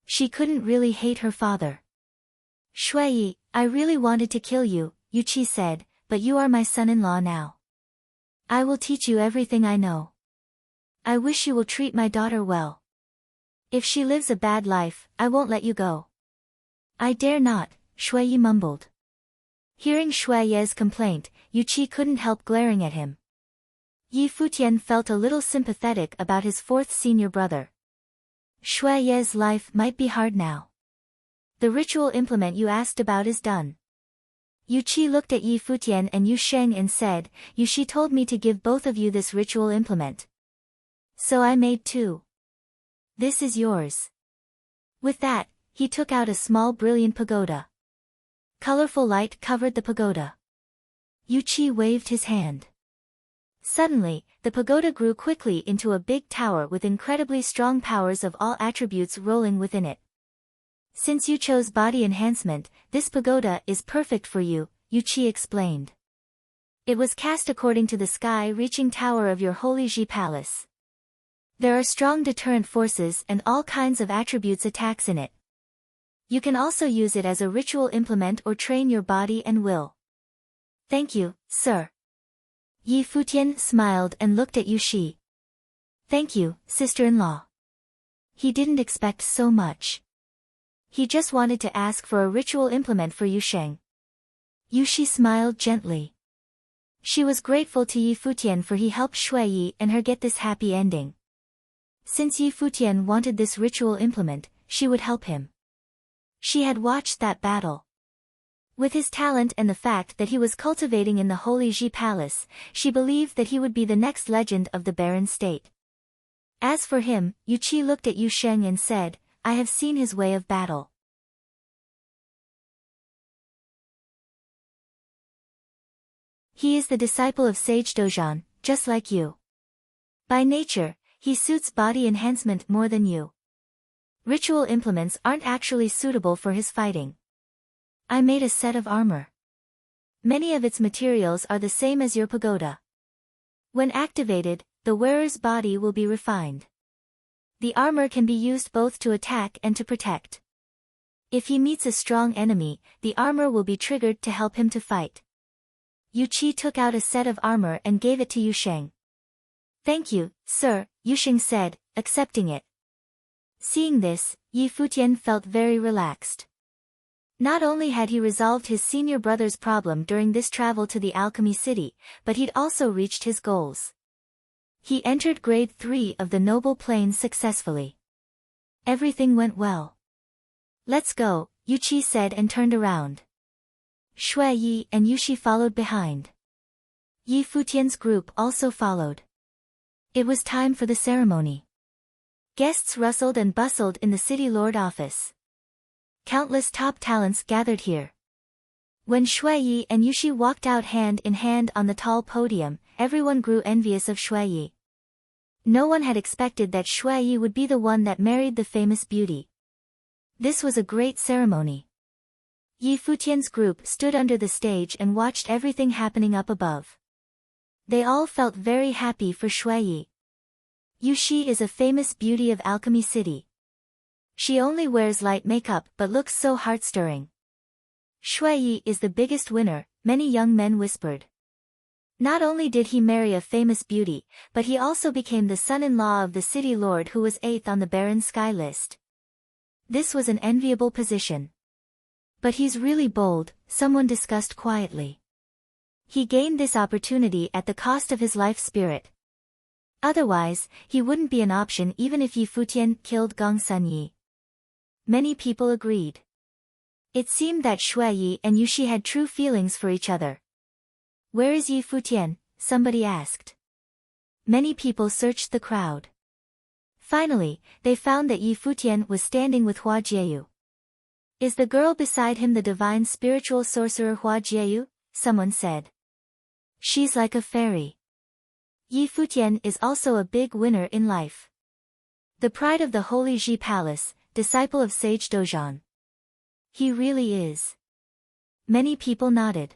She couldn't really hate her father. Shui, I really wanted to kill you, Yu Qi said, but you are my son-in-law now. I will teach you everything I know. I wish you will treat my daughter well. If she lives a bad life, I won't let you go. I dare not, Shui mumbled. Hearing Shui's complaint, Yu Qi couldn't help glaring at him. Yi Futian felt a little sympathetic about his fourth senior brother. Shui's life might be hard now. The ritual implement you asked about is done. Yu Qi looked at Yi Futian and Yu Sheng and said, Yu Shi told me to give both of you this ritual implement. So I made two. This is yours. With that, he took out a small brilliant pagoda. Colorful light covered the pagoda. Yu Qi waved his hand. Suddenly, the pagoda grew quickly into a big tower with incredibly strong powers of all attributes rolling within it. Since you chose body enhancement, this pagoda is perfect for you, Yu Qi explained. It was cast according to the sky-reaching tower of your Holy Ji Palace. There are strong deterrent forces and all kinds of attributes attacks in it. You can also use it as a ritual implement or train your body and will. Thank you, sir. Yi Futian smiled and looked at Yu Shi. Thank you, sister-in-law. He didn't expect so much. He just wanted to ask for a ritual implement for Yu Sheng. Yu Shi smiled gently. She was grateful to Yi Futian for he helped Shui and her get this happy ending. Since Yi Futian wanted this ritual implement, she would help him. She had watched that battle. With his talent and the fact that he was cultivating in the Holy Ji Palace, she believed that he would be the next legend of the barren state. As for him, Yu Qi looked at Yu Sheng and said, I have seen his way of battle. He is the disciple of Sage Dozhan, just like you. By nature, he suits body enhancement more than you. Ritual implements aren't actually suitable for his fighting. I made a set of armor. Many of its materials are the same as your pagoda. When activated, the wearer's body will be refined. The armor can be used both to attack and to protect. If he meets a strong enemy, the armor will be triggered to help him to fight. Yu Qi took out a set of armor and gave it to Yu Sheng. Thank you, sir, Yu Sheng said, accepting it. Seeing this, Yi Futian felt very relaxed. Not only had he resolved his senior brother's problem during this travel to the Alchemy City, but he'd also reached his goals. He entered grade 3 of the Noble Plains successfully. Everything went well. Let's go, Yu Qi said and turned around. Shui Yi and Yu Shi followed behind. Yi Futian's group also followed. It was time for the ceremony. Guests rustled and bustled in the city lord office. Countless top talents gathered here. When Shui Yi and Yu Shi walked out hand in hand on the tall podium, everyone grew envious of Shui Yi. No one had expected that Shui Yi would be the one that married the famous beauty. This was a great ceremony. Yi Futian's group stood under the stage and watched everything happening up above. They all felt very happy for Shui Yi. Yu Shi is a famous beauty of Alchemy City. She only wears light makeup but looks so heart-stirring. Shui Yi is the biggest winner, many young men whispered. Not only did he marry a famous beauty, but he also became the son-in-law of the city lord who was 8th on the barren sky list. This was an enviable position. But he's really bold, someone discussed quietly. He gained this opportunity at the cost of his life spirit. Otherwise, he wouldn't be an option even if Yi Futian killed Gong Sun Yi. Many people agreed. It seemed that Shui Yi and Yu Shi had true feelings for each other. Where is Yi Futian? Somebody asked. Many people searched the crowd. Finally, they found that Yi Futian was standing with Hua Jieyu. Is the girl beside him the divine spiritual sorcerer Hua Jieyu? Someone said. She's like a fairy. Yi Futian is also a big winner in life. The pride of the Holy Ji Palace, disciple of Sage Dozhan. He really is. Many people nodded.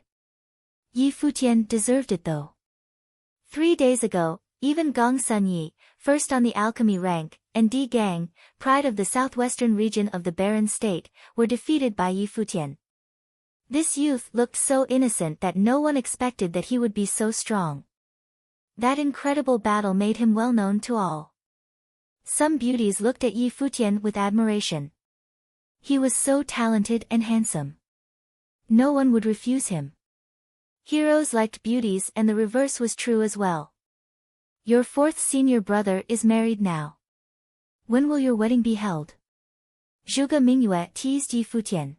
Yi Futian deserved it though. 3 days ago, even Gong Sunyi, first on the alchemy rank, and Di Gang, pride of the southwestern region of the Barren State, were defeated by Yi Futian. This youth looked so innocent that no one expected that he would be so strong. That incredible battle made him well known to all. Some beauties looked at Yi Futian with admiration. He was so talented and handsome. No one would refuse him. Heroes liked beauties, and the reverse was true as well. Your fourth senior brother is married now. When will your wedding be held? Zhuge Mingyue teased Yi Futian.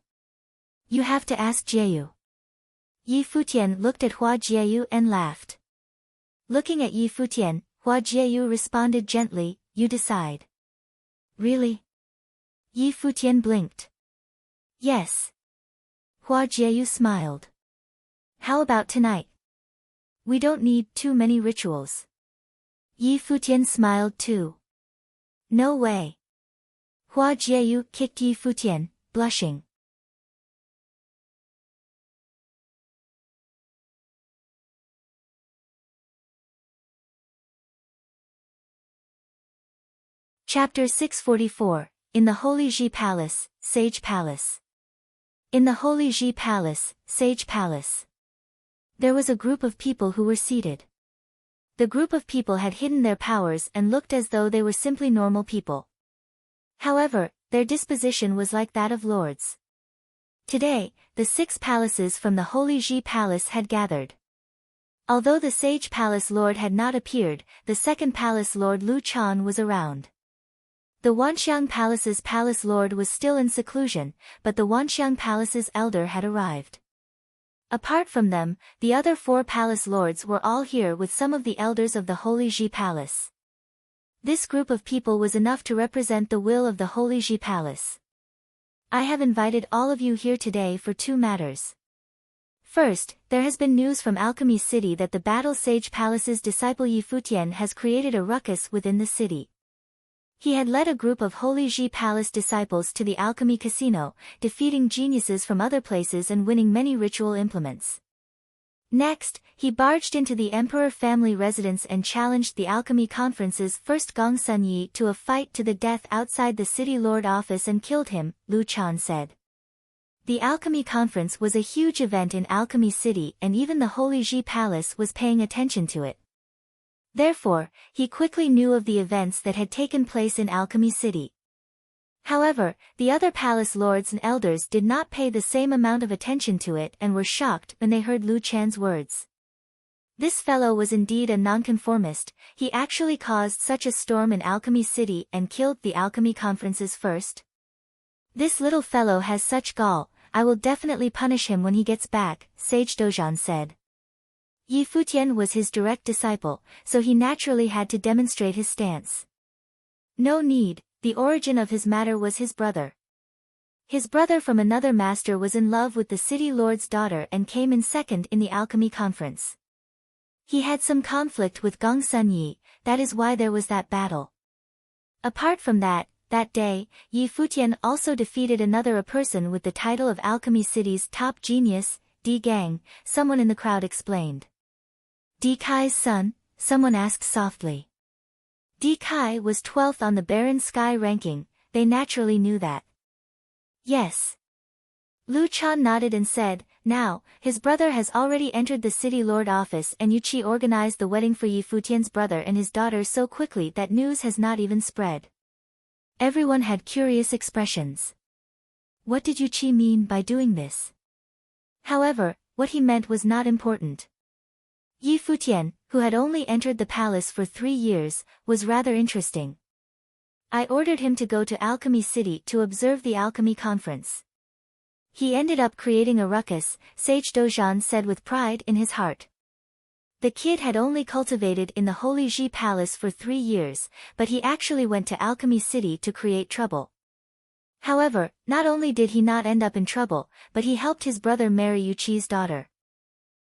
You have to ask Jieyu. Yi Futian looked at Hua Jieyu and laughed. Looking at Yi Futian, Hua Jieyu responded gently, you decide. Really? Yi Futian blinked. Yes. Hua Jieyu smiled. How about tonight? We don't need too many rituals. Yi Futian smiled too. No way. Hua Jieyu kicked Yi Futian, blushing. Chapter 644, In the Holy Ji Palace, Sage Palace. In the Holy Ji Palace, Sage Palace. There was a group of people who were seated. The group of people had hidden their powers and looked as though they were simply normal people. However, their disposition was like that of lords. Today, the 6 palaces from the Holy Ji Palace had gathered. Although the Sage Palace Lord had not appeared, the second Palace Lord Lu Chan was around. The Wanxiang Palace's Palace Lord was still in seclusion, but the Wanxiang Palace's elder had arrived. Apart from them, the other 4 Palace Lords were all here with some of the elders of the Holy Ji Palace. This group of people was enough to represent the will of the Holy Ji Palace. I have invited all of you here today for 2 matters. First, there has been news from Alchemy City that the Battle Sage Palace's disciple Yi Futian has created a ruckus within the city. He had led a group of Holy Ji Palace disciples to the Alchemy Casino, defeating geniuses from other places and winning many ritual implements. Next, he barged into the Emperor family residence and challenged the Alchemy Conference's first Gong Sunyi to a fight to the death outside the City Lord office and killed him, Lu Chan said. The Alchemy Conference was a huge event in Alchemy City and even the Holy Ji Palace was paying attention to it. Therefore, he quickly knew of the events that had taken place in Alchemy City. However, the other palace lords and elders did not pay the same amount of attention to it and were shocked when they heard Lu Chan's words. This fellow was indeed a nonconformist. He actually caused such a storm in Alchemy City and killed the Alchemy Conference's first. This little fellow has such gall, I will definitely punish him when he gets back, Sage Dozhan said. Yi Futian was his direct disciple, so he naturally had to demonstrate his stance. No need, the origin of his matter was his brother. His brother from another master was in love with the city lord's daughter and came in second in the alchemy conference. He had some conflict with Gong Sunyi, that is why there was that battle. Apart from that day, Yi Futian also defeated a person with the title of Alchemy City's top genius, Di Gang, someone in the crowd explained. Di Kai's son, someone asked softly. Di Kai was 12th on the Barren Sky ranking, they naturally knew that. Yes. Lu Chan nodded and said, now, his brother has already entered the city lord office and Yuqi organized the wedding for Yi Futian's brother and his daughter so quickly that news has not even spread. Everyone had curious expressions. What did Yuqi mean by doing this? However, what he meant was not important. Yi Futian, who had only entered the palace for 3 years, was rather interesting. I ordered him to go to Alchemy City to observe the alchemy conference. He ended up creating a ruckus, Sage Dozhan said with pride in his heart. The kid had only cultivated in the Holy Ji Palace for 3 years, but he actually went to Alchemy City to create trouble. However, not only did he not end up in trouble, but he helped his brother marry Yuqi's daughter.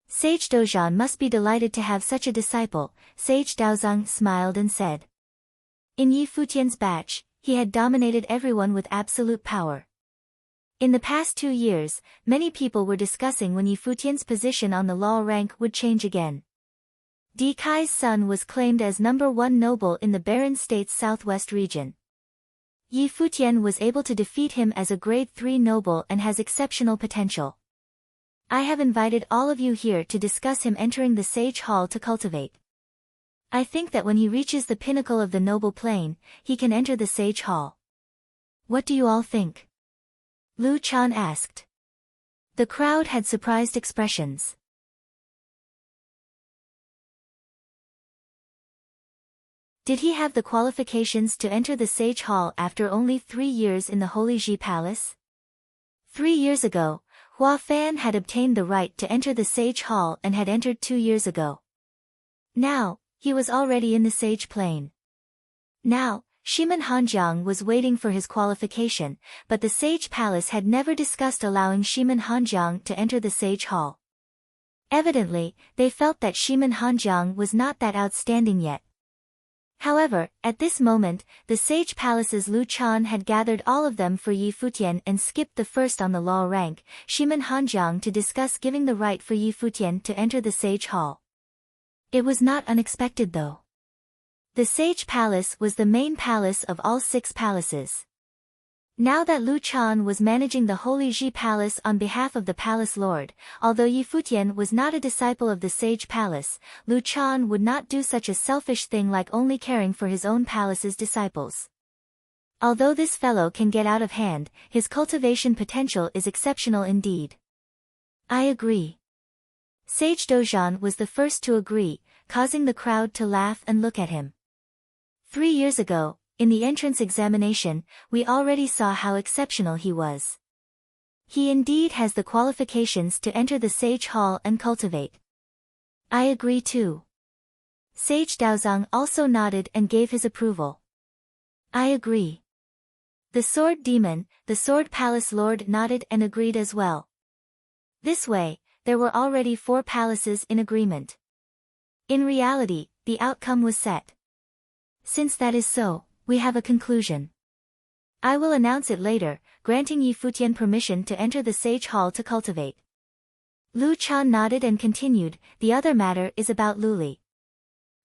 Sage Dozhan must be delighted to have such a disciple, Sage Daozang smiled and said. In Yi Futian's batch, he had dominated everyone with absolute power. In the past 2 years, many people were discussing when Yi Futian's position on the law rank would change again. Di Kai's son was claimed as #1 noble in the Barren State's southwest region. Yi Futian was able to defeat him as a grade 3 noble and has exceptional potential. I have invited all of you here to discuss him entering the Sage Hall to cultivate. I think that when he reaches the pinnacle of the noble plane, he can enter the Sage Hall. What do you all think? Lu Chan asked. The crowd had surprised expressions. Did he have the qualifications to enter the Sage Hall after only 3 years in the Holy Ji Palace? 3 years ago, Hua Fan had obtained the right to enter the Sage Hall and had entered 2 years ago. Now, he was already in the Sage Plane. Now, Shiman Hanjiang was waiting for his qualification, but the Sage Palace had never discussed allowing Shiman Hanjiang to enter the Sage Hall. Evidently, they felt that Shiman Hanjiang was not that outstanding yet. However, at this moment, the Sage Palace's Lu Chan had gathered all of them for Yi Futian and skipped the first on the law rank, Shiman Hanjiang, to discuss giving the right for Yi Futian to enter the Sage Hall. It was not unexpected though. The Sage Palace was the main palace of all 6 palaces. Now that Lu Chan was managing the Holy Ji Palace on behalf of the Palace Lord, although Yi Futian was not a disciple of the Sage Palace, Lu Chan would not do such a selfish thing like only caring for his own palace's disciples. Although this fellow can get out of hand, his cultivation potential is exceptional indeed. I agree. Sage Dozhan was the first to agree, causing the crowd to laugh and look at him. 3 years ago, in the entrance examination, we already saw how exceptional he was. He indeed has the qualifications to enter the Sage Hall and cultivate. I agree too. Sage Daozang also nodded and gave his approval. I agree. The Sword Demon, the Sword Palace Lord, nodded and agreed as well. This way, there were already 4 palaces in agreement. In reality, the outcome was set. Since that is so, we have a conclusion. I will announce it later, granting Yi Futian permission to enter the Sage Hall to cultivate. Lu Chan nodded and continued, the other matter is about Luli.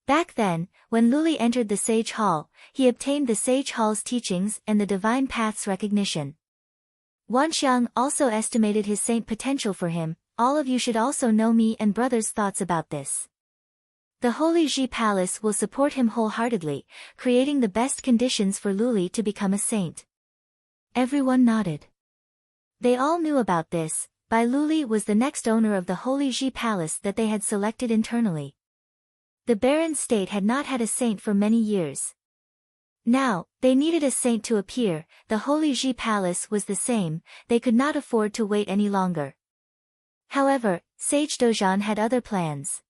Back then, when Luli entered the Sage Hall, he obtained the Sage Hall's teachings and the Divine Path's recognition. Wanxiang also estimated his saint potential for him. All of you should also know me and brother's thoughts about this. The Holy Ji Palace will support him wholeheartedly, creating the best conditions for Luli to become a saint. Everyone nodded. They all knew about this. Bai Luli was the next owner of the Holy Ji Palace that they had selected internally. The Barren State had not had a saint for many years. Now, they needed a saint to appear. The Holy Ji Palace was the same, they could not afford to wait any longer. However, Sage Dozhan had other plans.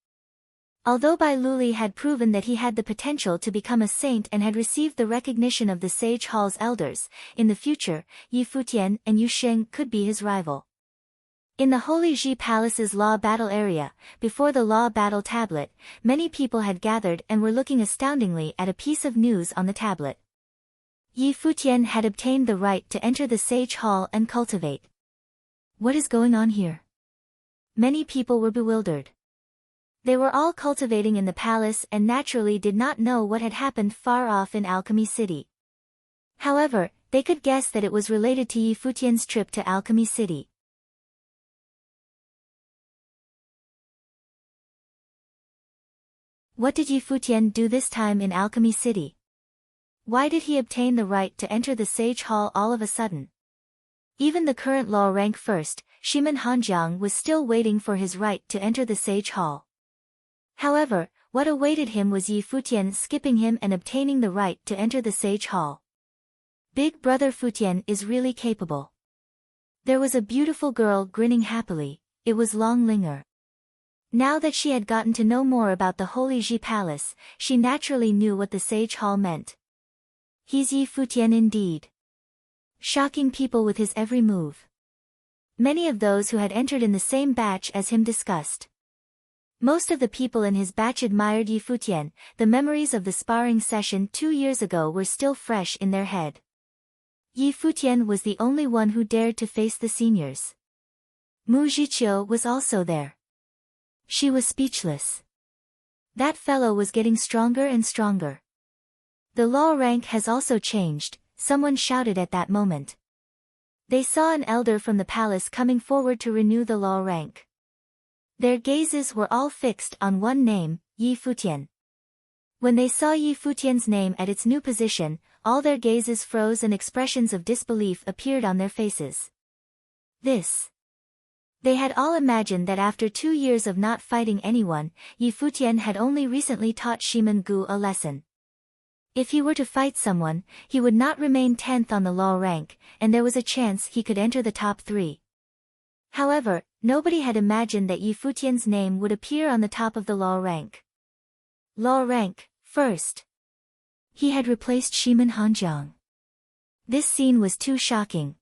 Although Bai Luli had proven that he had the potential to become a saint and had received the recognition of the Sage Hall's elders, in the future, Yi Futian and Yu Sheng could be his rival. In the Holy Ji Palace's law battle area, before the law battle tablet, many people had gathered and were looking astoundingly at a piece of news on the tablet. Yi Futian had obtained the right to enter the Sage Hall and cultivate. What is going on here? Many people were bewildered. They were all cultivating in the palace and naturally did not know what had happened far off in Alchemy City. However, they could guess that it was related to Yi Futian's trip to Alchemy City. What did Yi Futian do this time in Alchemy City? Why did he obtain the right to enter the Sage Hall all of a sudden? Even the current law rank first, Shiman Hanjiang, was still waiting for his right to enter the Sage Hall. However, what awaited him was Yi Futian skipping him and obtaining the right to enter the Sage Hall. Big brother Futian is really capable. There was a beautiful girl grinning happily. It was Long Linger. Now that she had gotten to know more about the Holy Ji Palace, she naturally knew what the Sage Hall meant. He's Yi Futian indeed. shocking people with his every move. Many of those who had entered in the same batch as him discussed. Most of the people in his batch admired Yi Futian. The memories of the sparring session 2 years ago were still fresh in their head. Yi Futian was the only one who dared to face the seniors. Mu Zhiqiu was also there. She was speechless. That fellow was getting stronger and stronger. The law rank has also changed, someone shouted at that moment. They saw an elder from the palace coming forward to renew the law rank. Their gazes were all fixed on one name, Yi Futian. When they saw Yi Futian's name at its new position, all their gazes froze and expressions of disbelief appeared on their faces. They had all imagined that after 2 years of not fighting anyone, Yi Futian had only recently taught Shimen Gu a lesson. If he were to fight someone, he would not remain 10th on the law rank, and there was a chance he could enter the top 3. However, nobody had imagined that Yi Futian's name would appear on the top of the law rank. Law rank, first. He had replaced Shimen Hanjiang. This scene was too shocking.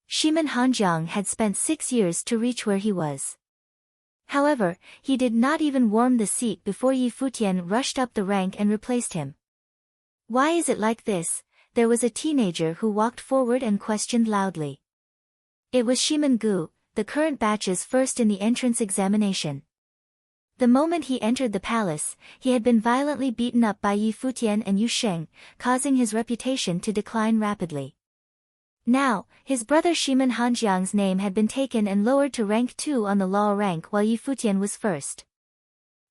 Shimen Hanjiang had spent 6 years to reach where he was. However, he did not even warm the seat before Yi Futian rushed up the rank and replaced him. Why is it like this? There was a teenager who walked forward and questioned loudly. It was Shimen Gu, the current batch's first in the entrance examination. The moment he entered the palace, he had been violently beaten up by Yi Futian and Yu Sheng, causing his reputation to decline rapidly. Now, his brother Shimen Hanjiang's name had been taken and lowered to rank 2 on the law rank while Yi Futian was first.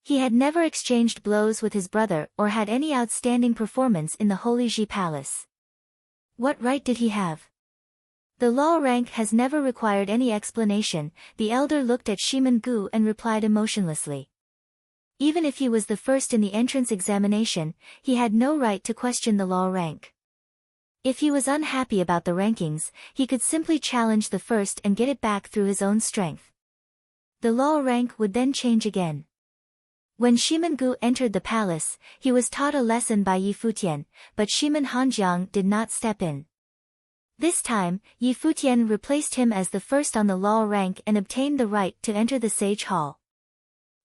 He had never exchanged blows with his brother or had any outstanding performance in the Holy Ji Palace. What right did he have? The law rank has never required any explanation. The elder looked at Shimen Gu and replied emotionlessly. Even if he was the first in the entrance examination, he had no right to question the law rank. If he was unhappy about the rankings, he could simply challenge the first and get it back through his own strength. The law rank would then change again. When Shimen Gu entered the palace, he was taught a lesson by Yi Futian, but Shimen Hanjiang did not step in. This time, Yi Futian replaced him as the first on the law rank and obtained the right to enter the Sage Hall.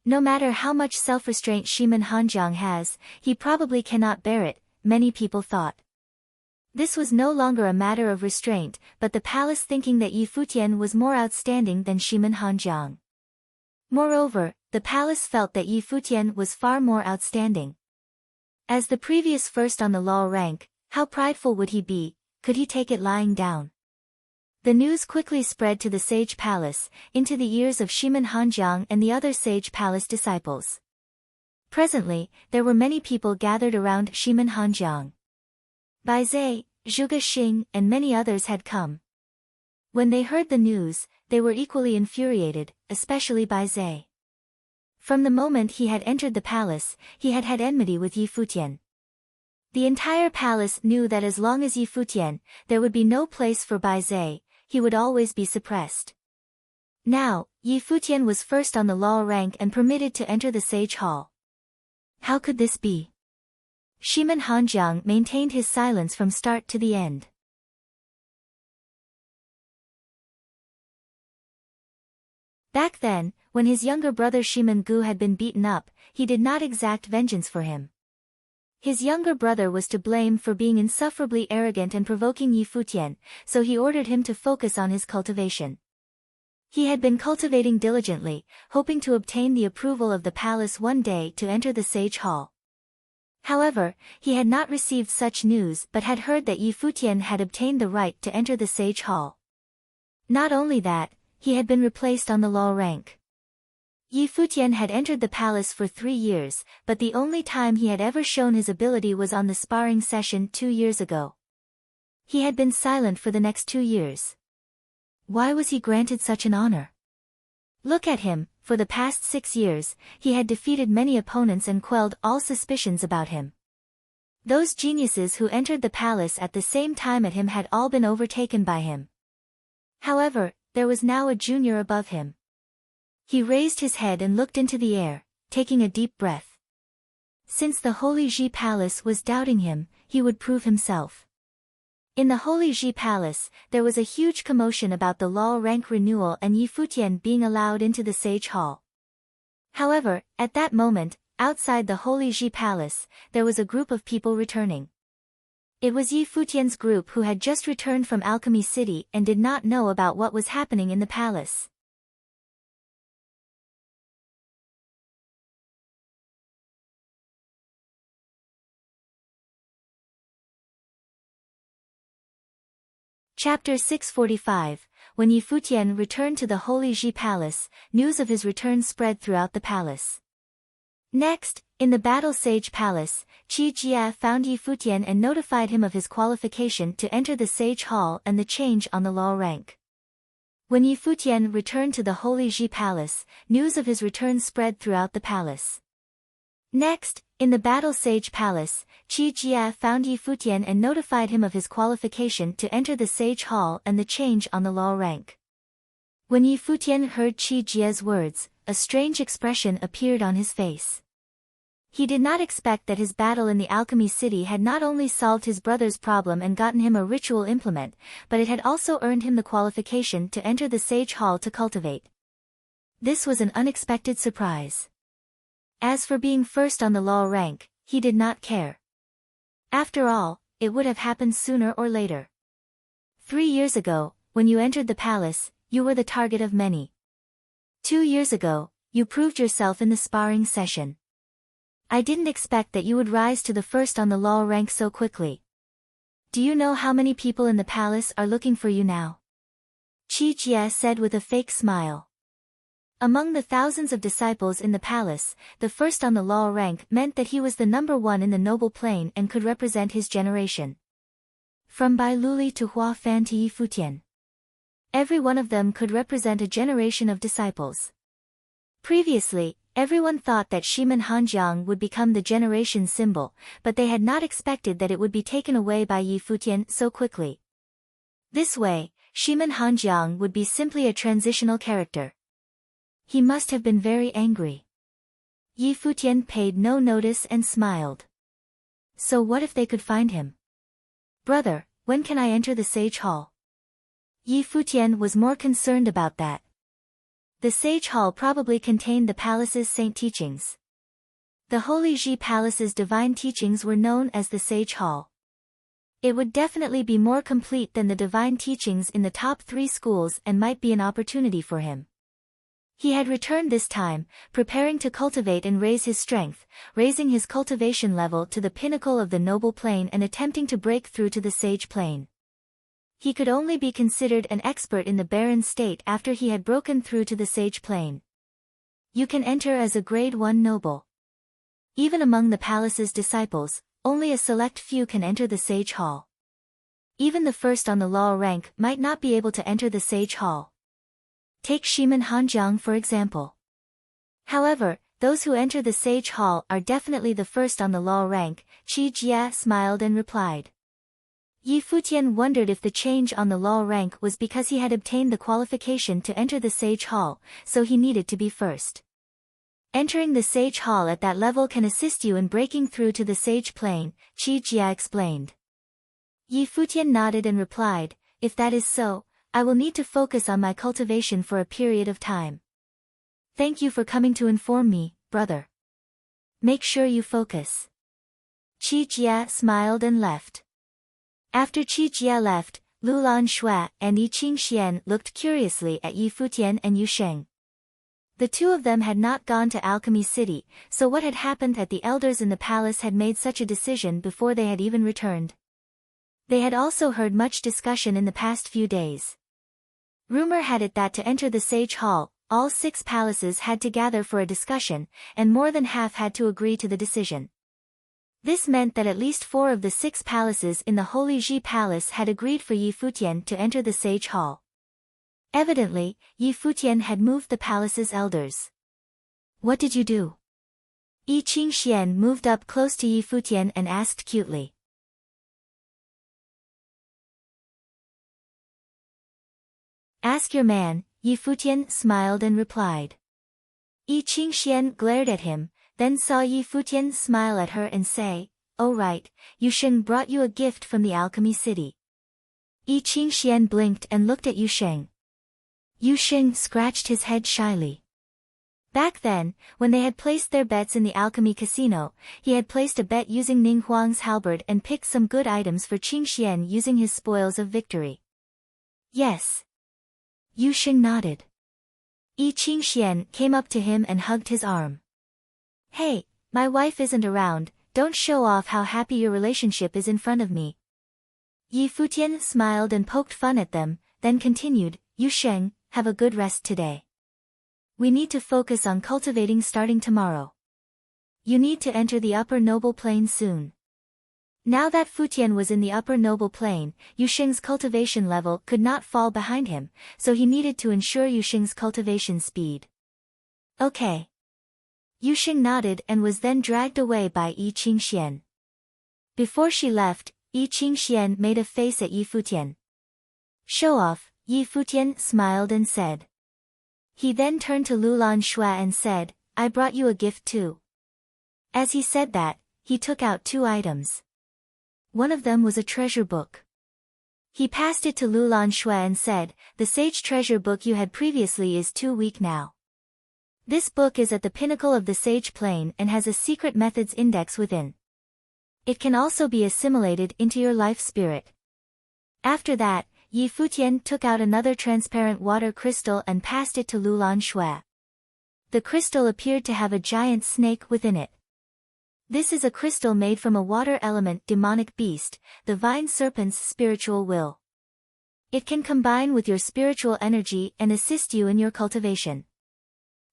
No matter how much self-restraint Shimen Hanjiang has, he probably cannot bear it, many people thought. This was no longer a matter of restraint, but the palace thinking that Yi Futian was more outstanding than Shimen Hanjiang. Moreover, the palace felt that Yi Futian was far more outstanding. As the previous first on the law rank, how prideful would he be? Could he take it lying down? The news quickly spread to the Sage Palace, into the ears of Shimen Hanjiang and the other Sage Palace disciples. Presently, there were many people gathered around Shimen Hanjiang. Bai Zhe, Zhuge Xing and many others had come. When they heard the news, they were equally infuriated, especially Bai Zhe. From the moment he had entered the palace, he had had enmity with Yi Futian. The entire palace knew that as long as Yi Futian, there would be no place for Bai Zhe, he would always be suppressed. Now, Yi Futian was first on the law rank and permitted to enter the Sage Hall. How could this be? Shimen Hanjiang maintained his silence from start to the end. Back then, when his younger brother Shimen Gu had been beaten up, he did not exact vengeance for him. His younger brother was to blame for being insufferably arrogant and provoking Yi Futian, so he ordered him to focus on his cultivation. He had been cultivating diligently, hoping to obtain the approval of the palace one day to enter the Sage Hall. However, he had not received such news but had heard that Yi Futian had obtained the right to enter the Sage Hall. Not only that, he had been replaced on the law rank. Yi Futian had entered the palace for 3 years, but the only time he had ever shown his ability was on the sparring session 2 years ago. He had been silent for the next 2 years. Why was he granted such an honor? Look at him, for the past 6 years, he had defeated many opponents and quelled all suspicions about him. Those geniuses who entered the palace at the same time at him had all been overtaken by him. However, there was now a junior above him. He raised his head and looked into the air, taking a deep breath. Since the Holy Ji Palace was doubting him, he would prove himself. In the Holy Ji Palace, there was a huge commotion about the law rank renewal and Yi Futian being allowed into the Sage Hall. However, at that moment, outside the Holy Ji Palace, there was a group of people returning. It was Yi Futian's group who had just returned from Alchemy City and did not know about what was happening in the palace. Chapter 645. When Yi Futian returned to the Holy Ji Palace, news of his return spread throughout the palace. Next, in the Battle Sage Palace, Qi Jia found Yi Futian and notified him of his qualification to enter the Sage Hall and the change on the law rank. When Yi Futian returned to the Holy Ji Palace, news of his return spread throughout the palace. Next, in the Battle Sage Palace, Qi Jia found Yi Futian and notified him of his qualification to enter the Sage Hall and the change on the law rank. When Yi Futian heard Qi Jia's words, a strange expression appeared on his face. He did not expect that his battle in the Alchemy City had not only solved his brother's problem and gotten him a ritual implement, but it had also earned him the qualification to enter the Sage Hall to cultivate. This was an unexpected surprise. As for being first on the law rank, he did not care. After all, it would have happened sooner or later. 3 years ago, when you entered the palace, you were the target of many. 2 years ago, you proved yourself in the sparring session. I didn't expect that you would rise to the first on the law rank so quickly. Do you know how many people in the palace are looking for you now? Qi Jia said with a fake smile. Among the thousands of disciples in the palace, the first on the law rank meant that he was the number one in the noble plane and could represent his generation. From Bai Luli to Hua Fan to Yi Futian. Every one of them could represent a generation of disciples. Previously, everyone thought that Shimen Hanjiang would become the generation symbol, but they had not expected that it would be taken away by Yi Futian so quickly. This way, Shimen Hanjiang would be simply a transitional character. He must have been very angry. Yi Futian paid no notice and smiled. So what if they could find him? Brother, when can I enter the Sage Hall? Yi Futian was more concerned about that. The Sage Hall probably contained the palace's saint teachings. The Holy Ji Palace's divine teachings were known as the Sage Hall. It would definitely be more complete than the divine teachings in the top 3 schools and might be an opportunity for him. He had returned this time, preparing to cultivate and raise his strength, raising his cultivation level to the pinnacle of the noble plane and attempting to break through to the sage plane. He could only be considered an expert in the barren state after he had broken through to the sage plane. You can enter as a grade 1 noble. Even among the palace's disciples, only a select few can enter the Sage Hall. Even the first on the law rank might not be able to enter the Sage Hall. Take Shimen Hanjiang for example. However, those who enter the Sage Hall are definitely the first on the law rank. Qi Jia smiled and replied. Yi Futian wondered if the change on the law rank was because he had obtained the qualification to enter the Sage Hall, so he needed to be first. Entering the Sage Hall at that level can assist you in breaking through to the Sage Plane, Qi Jia explained. Yi Futian nodded and replied, if that is so, I will need to focus on my cultivation for a period of time. Thank you for coming to inform me, brother. Make sure you focus. Qi Jia smiled and left. After Qi Jia left, Lulan Shui and Yi Qingxian looked curiously at Yi Futian and Yu Sheng. The two of them had not gone to Alchemy City, so what had happened at the elders in the palace had made such a decision before they had even returned. They had also heard much discussion in the past few days. Rumor had it that to enter the Sage Hall, all 6 palaces had to gather for a discussion, and more than half had to agree to the decision. This meant that at least 4 of the 6 palaces in the Holy Ji Palace had agreed for Yi Futian to enter the Sage Hall. Evidently, Yi Futian had moved the palace's elders. What did you do? Yi Qingxian moved up close to Yi Futian and asked cutely. Ask your man, Yi Futian smiled and replied. Yi Qingxian glared at him, then saw Yi Futian smile at her and say, oh right, Yu Sheng brought you a gift from the Alchemy City. Yi Qingxian blinked and looked at Yu Sheng. Yu Sheng scratched his head shyly. Back then, when they had placed their bets in the alchemy casino, he had placed a bet using Ning Huang's halberd and picked some good items for Qingxian using his spoils of victory. Yes. Yu Sheng nodded. Yi Qingxian came up to him and hugged his arm. Hey, my wife isn't around, don't show off how happy your relationship is in front of me. Yi Futian smiled and poked fun at them, then continued, Yu Sheng, have a good rest today. We need to focus on cultivating starting tomorrow. You need to enter the upper noble plane soon. Now that Futian was in the upper noble plane, Yu Sheng's cultivation level could not fall behind him, so he needed to ensure Yu Sheng's cultivation speed. Okay. Yu Sheng nodded and was then dragged away by Yi Qingxian. Before she left, Yi Qingxian made a face at Yi Futian. Show off, Yi Futian smiled and said. He then turned to Lulan Xue and said, I brought you a gift too. As he said that, he took out 2 items. One of them was a treasure book. He passed it to Lulan Xue and said, the sage treasure book you had previously is too weak now. This book is at the pinnacle of the sage plane and has a secret methods index within. It can also be assimilated into your life spirit. After that, Yi Futian took out another transparent water crystal and passed it to Lulan Xue. The crystal appeared to have a giant snake within it. This is a crystal made from a water element demonic beast, the vine serpent's spiritual will. It can combine with your spiritual energy and assist you in your cultivation.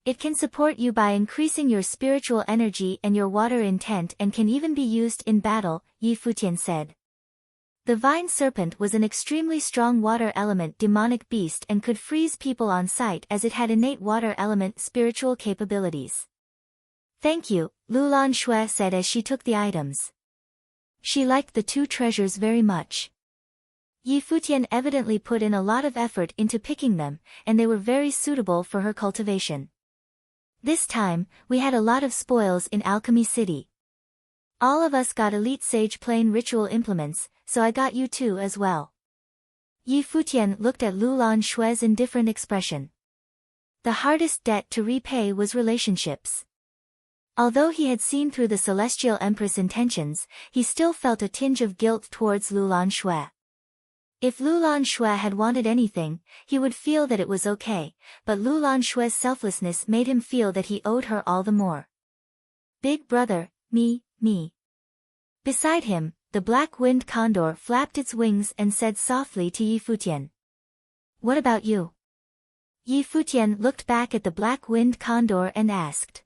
It can support you by increasing your spiritual energy and your water intent and can even be used in battle, Yi Futian said. The vine serpent was an extremely strong water element demonic beast and could freeze people on sight as it had innate water element spiritual capabilities. Thank you, Lulan Xue said as she took the items. She liked the 2 treasures very much. Yi Futian evidently put in a lot of effort into picking them, and they were very suitable for her cultivation. This time, we had a lot of spoils in Alchemy City. All of us got elite sage plane ritual implements, so I got you too as well. Yi Futian looked at Lulan Xue's indifferent expression. The hardest debt to repay was relationships. Although he had seen through the Celestial Empress' intentions, he still felt a tinge of guilt towards Lulan Xue. If Lulan Xue had wanted anything, he would feel that it was okay, but Lulan Xue's selflessness made him feel that he owed her all the more. Big brother, me. Beside him, the black-winged condor flapped its wings and said softly to Yi Futian. What about you? Yi Futian looked back at the black-winged condor and asked.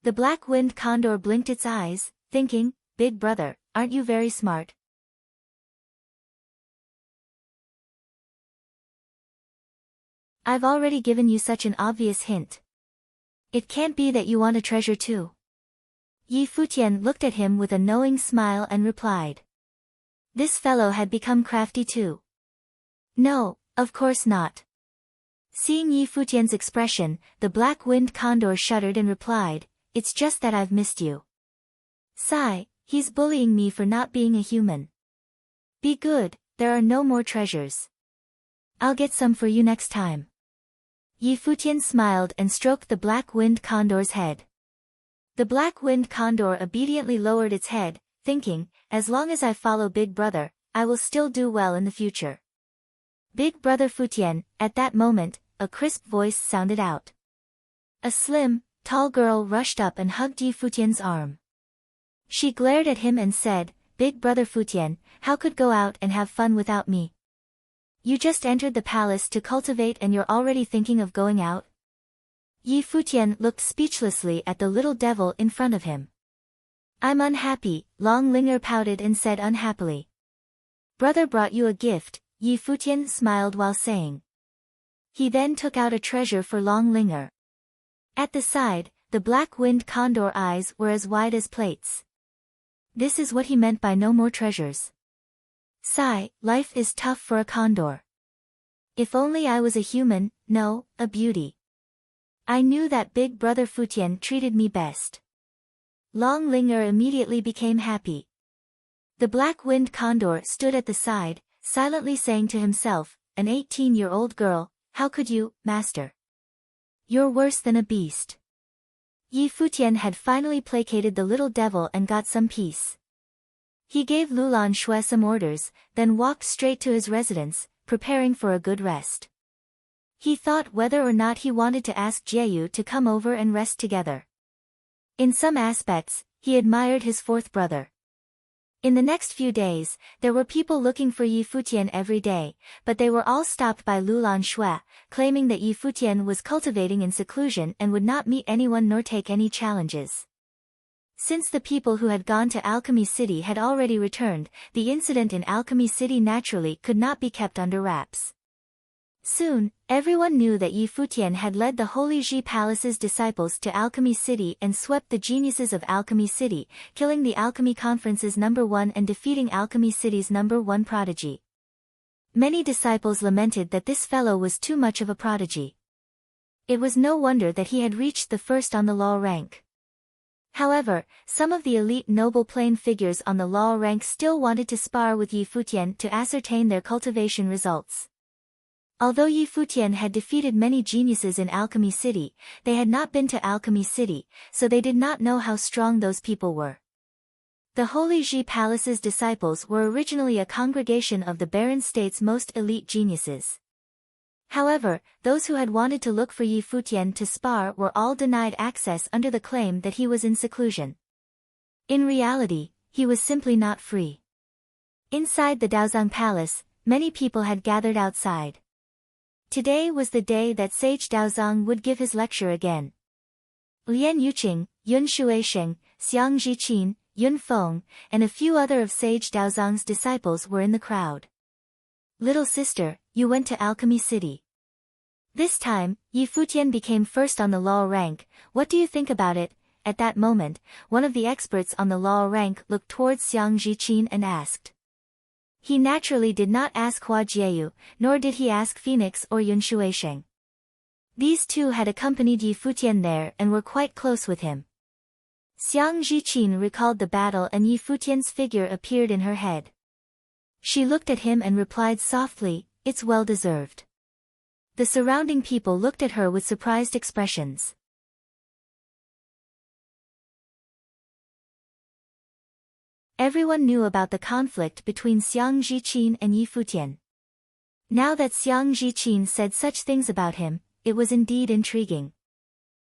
The black-winged condor blinked its eyes, thinking, Big brother, aren't you very smart? I've already given you such an obvious hint. It can't be that you want a treasure too. Yi Futian looked at him with a knowing smile and replied. This fellow had become crafty too. No, of course not. Seeing Yi Futian's expression, the black-winged condor shuddered and replied, It's just that I've missed you. Sigh, he's bullying me for not being a human. Be good, there are no more treasures. I'll get some for you next time. Yi Futian smiled and stroked the black-winged condor's head. The black-winged condor obediently lowered its head, thinking, as long as I follow Big Brother, I will still do well in the future. Big Brother Futian, at that moment, a crisp voice sounded out. A slim, tall girl rushed up and hugged Yi Futian's arm. She glared at him and said, Big Brother Futian, how could go out and have fun without me? You just entered the palace to cultivate and you're already thinking of going out? Yi Futian looked speechlessly at the little devil in front of him. I'm unhappy, Long Linger pouted and said unhappily. Brother brought you a gift, Yi Futian smiled while saying. He then took out a treasure for Long Linger. At the side, the black-winged condor eyes were as wide as plates. This is what he meant by no more treasures. Sigh, life is tough for a condor. If only I was a human, no, a beauty. I knew that Big Brother Futian treated me best. Long Linger immediately became happy. The black-winged condor stood at the side, silently saying to himself, "An 18-year-old girl, how could you, master? You're worse than a beast." Yi Futian had finally placated the little devil and got some peace. He gave Lulan Shui some orders, then walked straight to his residence, preparing for a good rest. He thought whether or not he wanted to ask Jieyu to come over and rest together. In some aspects, he admired his fourth brother. In the next few days, there were people looking for Yi Futian every day, but they were all stopped by Lulan Shui, claiming that Yi Futian was cultivating in seclusion and would not meet anyone nor take any challenges. Since the people who had gone to Alchemy City had already returned, the incident in Alchemy City naturally could not be kept under wraps. Soon, everyone knew that Yi Futian had led the Holy Ji Palace's disciples to Alchemy City and swept the geniuses of Alchemy City, killing the Alchemy Conference's #1 and defeating Alchemy City's #1 prodigy. Many disciples lamented that this fellow was too much of a prodigy. It was no wonder that he had reached the first on the law rank. However, some of the elite noble plane figures on the law rank still wanted to spar with Yi Futian to ascertain their cultivation results. Although Yi Futian had defeated many geniuses in Alchemy City, they had not been to Alchemy City, so they did not know how strong those people were. The Holy Ji Palace's disciples were originally a congregation of the Barren State's most elite geniuses. However, those who had wanted to look for Yi Futian to spar were all denied access under the claim that he was in seclusion. In reality, he was simply not free. Inside the Daozang Palace, many people had gathered outside. Today was the day that Sage Daozang would give his lecture again. Lian Yuqing, Yun Shuisheng, Xiang Zhiqin, Yun Feng, and a few other of Sage Daozang's disciples were in the crowd. "Little sister, you went to Alchemy City. This time, Yi Futian became first on the law rank. What do you think about it?" At that moment, one of the experts on the law rank looked towards Xiang Zhiqin and asked. He naturally did not ask Hua Jieyu, nor did he ask Phoenix or Yun Shuisheng. These two had accompanied Yi Futian there and were quite close with him. Xiang Zhiqin recalled the battle and Yi Futian's figure appeared in her head. She looked at him and replied softly, "It's well deserved." The surrounding people looked at her with surprised expressions. Everyone knew about the conflict between Xiang Zhiqin and Yi Futian. Now that Xiang Zhiqin said such things about him, it was indeed intriguing.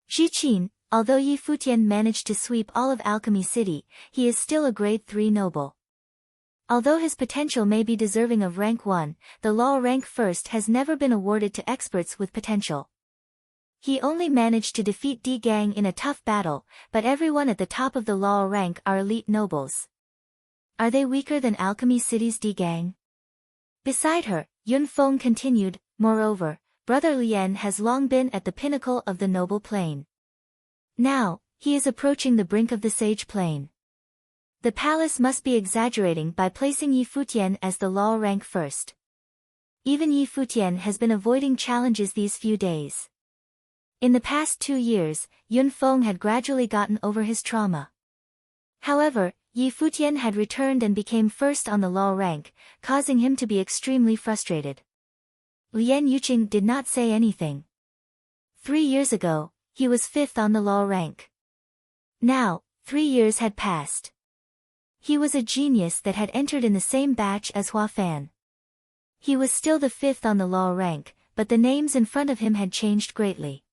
Zhiqin, although Yi Futian managed to sweep all of Alchemy City, he is still a grade 3 noble. Although his potential may be deserving of rank 1, the law rank first has never been awarded to experts with potential. He only managed to defeat Di Gang in a tough battle, but everyone at the top of the law rank are elite nobles. Are they weaker than Alchemy City's Di Gang? Beside her, Yun Feng continued, "Moreover, Brother Lian has long been at the pinnacle of the noble plane. Now, he is approaching the brink of the sage plane. The palace must be exaggerating by placing Yi Futian as the law rank first. Even Yi Futian has been avoiding challenges these few days." In the past 2 years, Yun Feng had gradually gotten over his trauma. However, Yi Futian had returned and became first on the law rank, causing him to be extremely frustrated. Lian Yuqing did not say anything. 3 years ago, he was 5th on the law rank. Now, 3 years had passed. He was a genius that had entered in the same batch as Hua Fan. He was still the 5th on the law rank, but the names in front of him had changed greatly.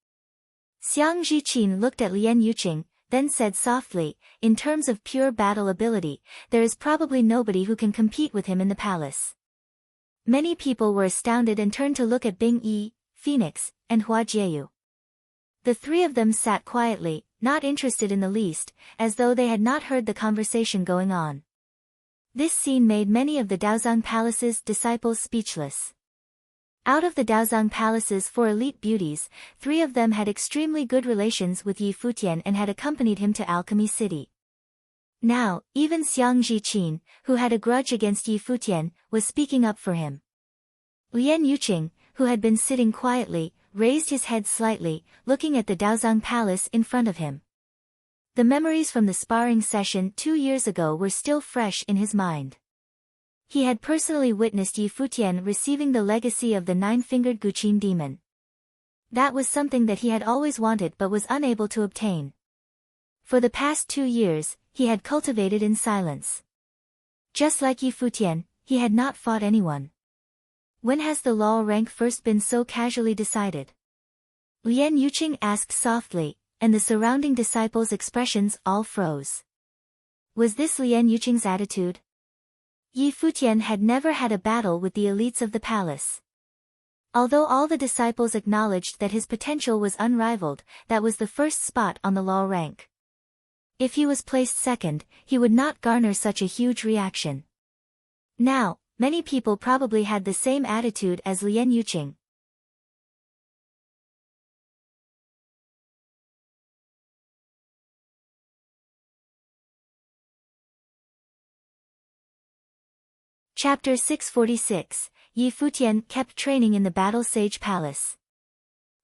Xiang Zhiqin looked at Lian Yuqing, then said softly, "In terms of pure battle ability, there is probably nobody who can compete with him in the palace." Many people were astounded and turned to look at Bing Yi, Phoenix, and Hua Jieyu. The three of them sat quietly, not interested in the least, as though they had not heard the conversation going on. This scene made many of the Daozang Palace's disciples speechless. Out of the Daozang Palace's 4 elite beauties, 3 of them had extremely good relations with Yi Futian and had accompanied him to Alchemy City. Now, even Xiang Zhiqin, who had a grudge against Yi Futian, was speaking up for him. Lian Yuqing, who had been sitting quietly, raised his head slightly, looking at the Daozang Palace in front of him. The memories from the sparring session 2 years ago were still fresh in his mind. He had personally witnessed Yi Futian receiving the legacy of the nine-fingered Guqin demon. That was something that he had always wanted but was unable to obtain. For the past 2 years, he had cultivated in silence. Just like Yi Futian, he had not fought anyone. When has the law rank first been so casually decided? Lian Yuqing asked softly, and the surrounding disciples' expressions all froze. Was this Lian Yuqing's attitude? Yi Futian had never had a battle with the elites of the palace. Although all the disciples acknowledged that his potential was unrivaled, that was the first spot on the law rank. If he was placed second, he would not garner such a huge reaction. Now, many people probably had the same attitude as Lian Yuqing. Chapter 646, Yi Futian kept training in the Battle Sage Palace.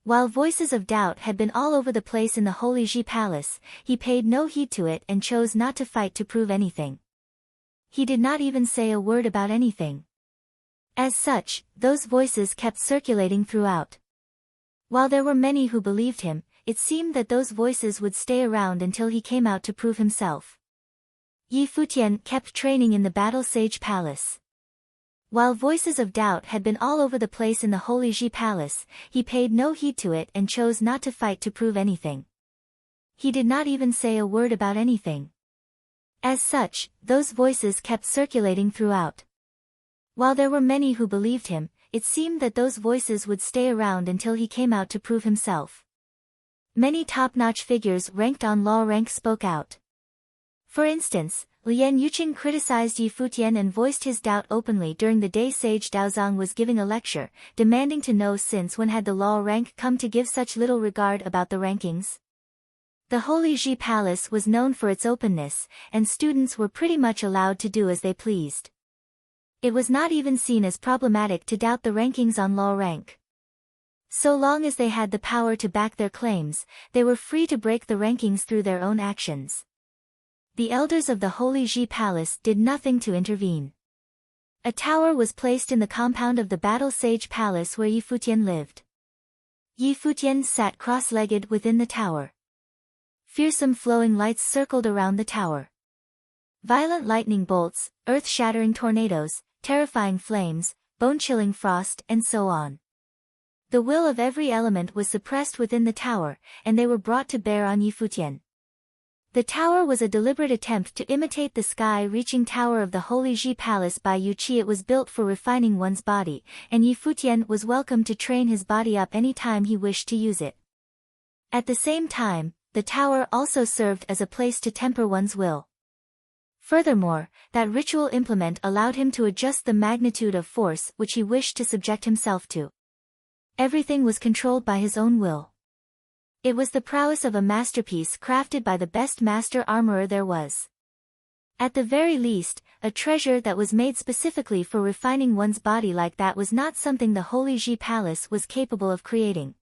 While voices of doubt had been all over the place in the Holy Ji Palace, he paid no heed to it and chose not to fight to prove anything. He did not even say a word about anything. As such, those voices kept circulating throughout. While there were many who believed him, it seemed that those voices would stay around until he came out to prove himself. Yi Futian kept training in the Battle Sage Palace. While voices of doubt had been all over the place in the Holy Ji Palace, he paid no heed to it and chose not to fight to prove anything. He did not even say a word about anything. As such, those voices kept circulating throughout. While there were many who believed him, it seemed that those voices would stay around until he came out to prove himself. Many top-notch figures ranked on law rank spoke out. For instance, Lian Yuqing criticized Yi Futian and voiced his doubt openly during the day Sage Daozang was giving a lecture, demanding to know since when had the law rank come to give such little regard about the rankings. The Holy Ji Palace was known for its openness, and students were pretty much allowed to do as they pleased. It was not even seen as problematic to doubt the rankings on law rank. So long as they had the power to back their claims, they were free to break the rankings through their own actions. The elders of the Holy Ji Palace did nothing to intervene. A tower was placed in the compound of the Battle Sage Palace where Yi Futian lived. Yi Futian sat cross-legged within the tower. Fearsome flowing lights circled around the tower. Violent lightning bolts, earth-shattering tornadoes, terrifying flames, bone-chilling frost, and so on. The will of every element was suppressed within the tower, and they were brought to bear on Yi Futian. The tower was a deliberate attempt to imitate the sky-reaching tower of the Holy Ji Palace by Yu Qi. It was built for refining one's body, and Yi Futian was welcome to train his body up any time he wished to use it. At the same time, the tower also served as a place to temper one's will. Furthermore, that ritual implement allowed him to adjust the magnitude of force which he wished to subject himself to. Everything was controlled by his own will. It was the prowess of a masterpiece crafted by the best master armorer there was. At the very least, a treasure that was made specifically for refining one's body like that was not something the Holy Ji Palace was capable of creating.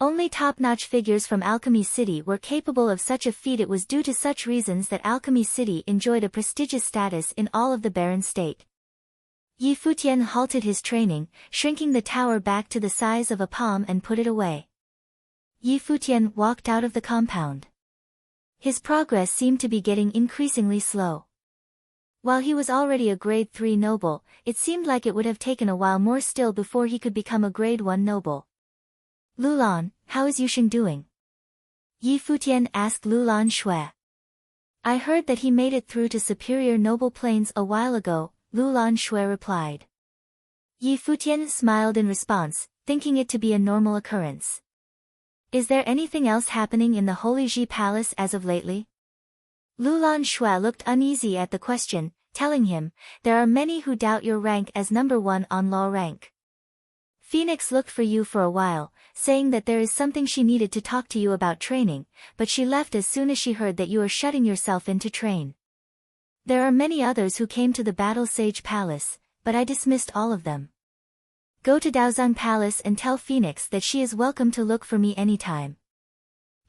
Only top-notch figures from Alchemy City were capable of such a feat. It was due to such reasons that Alchemy City enjoyed a prestigious status in all of the barren state. Yi Futian halted his training, shrinking the tower back to the size of a palm and put it away. Yi Futian walked out of the compound. His progress seemed to be getting increasingly slow. While he was already a grade 3 noble, it seemed like it would have taken a while more still before he could become a grade 1 noble. Lulan, how is Yusheng doing? Yi Futian asked Lulan Shui. I heard that he made it through to superior noble planes a while ago, Lulan Shui replied. Yi Futian smiled in response, thinking it to be a normal occurrence. Is there anything else happening in the Holy Ji Palace as of lately? Lulan Shui looked uneasy at the question, telling him, there are many who doubt your rank as number 1 on law rank. Phoenix looked for you for a while, saying that there is something she needed to talk to you about training, but she left as soon as she heard that you are shutting yourself in to train. There are many others who came to the Battle Sage Palace, but I dismissed all of them. Go to Daozang Palace and tell Phoenix that she is welcome to look for me anytime.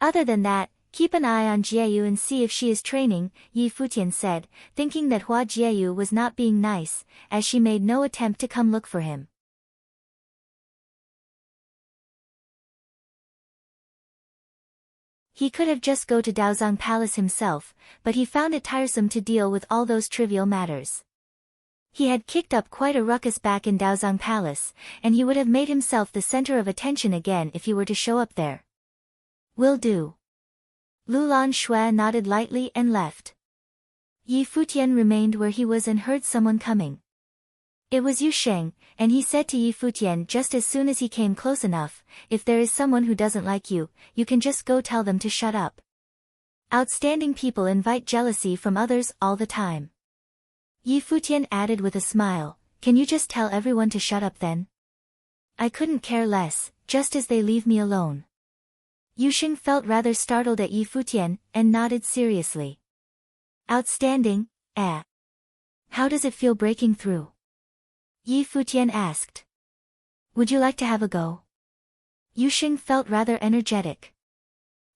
Other than that, Keep an eye on Jieyu and see if she is training, Yi Futian said, thinking that Hua Jieyu was not being nice, as she made no attempt to come look for him. He could have just go to Daozang Palace himself, but he found it tiresome to deal with all those trivial matters. He had kicked up quite a ruckus back in Daozang Palace, and he would have made himself the center of attention again if he were to show up there. Will do. Lulan Shui nodded lightly and left. Yi Futian remained where he was and heard someone coming. It was Yu Sheng, and he said to Yi Futian just as soon as he came close enough, if there is someone who doesn't like you, you can just go tell them to shut up. Outstanding people invite jealousy from others all the time. Yi Futian added with a smile, can you just tell everyone to shut up then? I couldn't care less, just as they leave me alone. Yu Sheng felt rather startled at Yi Futian, and nodded seriously. Outstanding, eh? How does it feel breaking through? Yi Futian asked. Would you like to have a go? Yu Sheng felt rather energetic.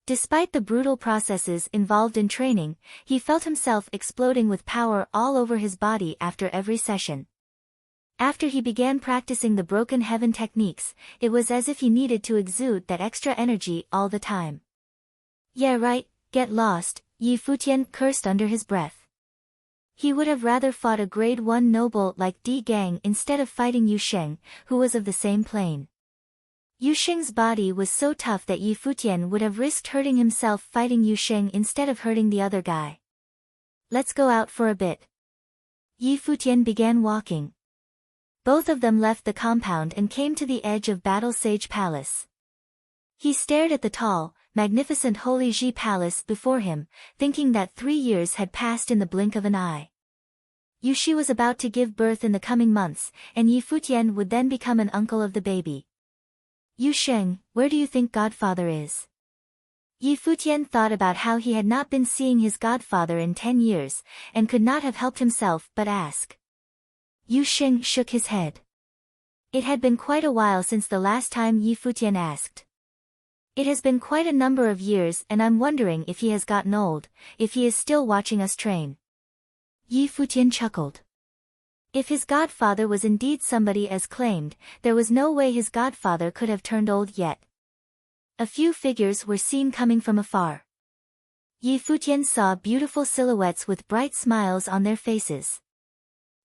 Despite the brutal processes involved in training, he felt himself exploding with power all over his body after every session. After he began practicing the broken heaven techniques, it was as if he needed to exude that extra energy all the time. Yeah right, get lost, Yi Futian cursed under his breath. He would have rather fought a grade 1 noble like Di Gang instead of fighting Yu Sheng, who was of the same plane. Yu Sheng's body was so tough that Yi Futian would have risked hurting himself fighting Yu Sheng instead of hurting the other guy. Let's go out for a bit. Yi Futian began walking. Both of them left the compound and came to the edge of Battle Sage Palace. He stared at the tall, magnificent Holy Ji Palace before him, thinking that 3 years had passed in the blink of an eye. Yu Shi was about to give birth in the coming months, and Yi Futian would then become an uncle of the baby. Yu Sheng, where do you think Godfather is? Yi Futian thought about how he had not been seeing his godfather in 10 years, and could not have helped himself but ask. Yu Sheng shook his head. It had been quite a while since the last time Yi Futian asked. It has been quite a number of years and I'm wondering if he has gotten old, if he is still watching us train. Yi Futian chuckled. If his godfather was indeed somebody as claimed, there was no way his godfather could have turned old yet. A few figures were seen coming from afar. Yi Futian saw beautiful silhouettes with bright smiles on their faces.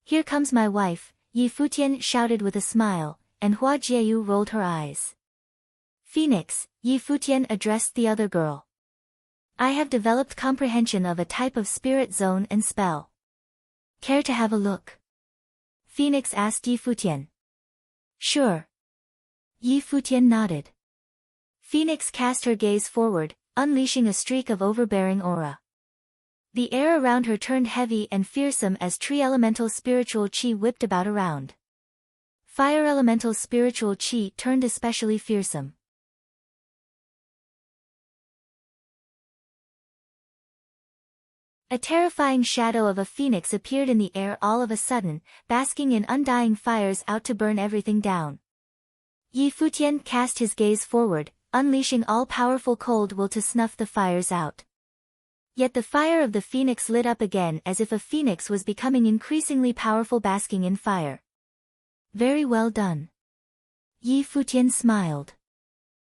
Here comes my wife, Yi Futian shouted with a smile, and Hua Jieyu rolled her eyes. Phoenix, Yi Futian addressed the other girl. I have developed comprehension of a type of spirit zone and spell. Care to have a look? Phoenix asked Yi Futian. Sure. Yi Futian nodded. Phoenix cast her gaze forward, unleashing a streak of overbearing aura. The air around her turned heavy and fearsome as tree elemental spiritual chi whipped about around. Fire elemental spiritual chi turned especially fearsome. A terrifying shadow of a phoenix appeared in the air all of a sudden, basking in undying fires out to burn everything down. Yi Futian cast his gaze forward, unleashing all-powerful cold will to snuff the fires out. Yet the fire of the phoenix lit up again as if a phoenix was becoming increasingly powerful, basking in fire. Very well done. Yi Futian smiled.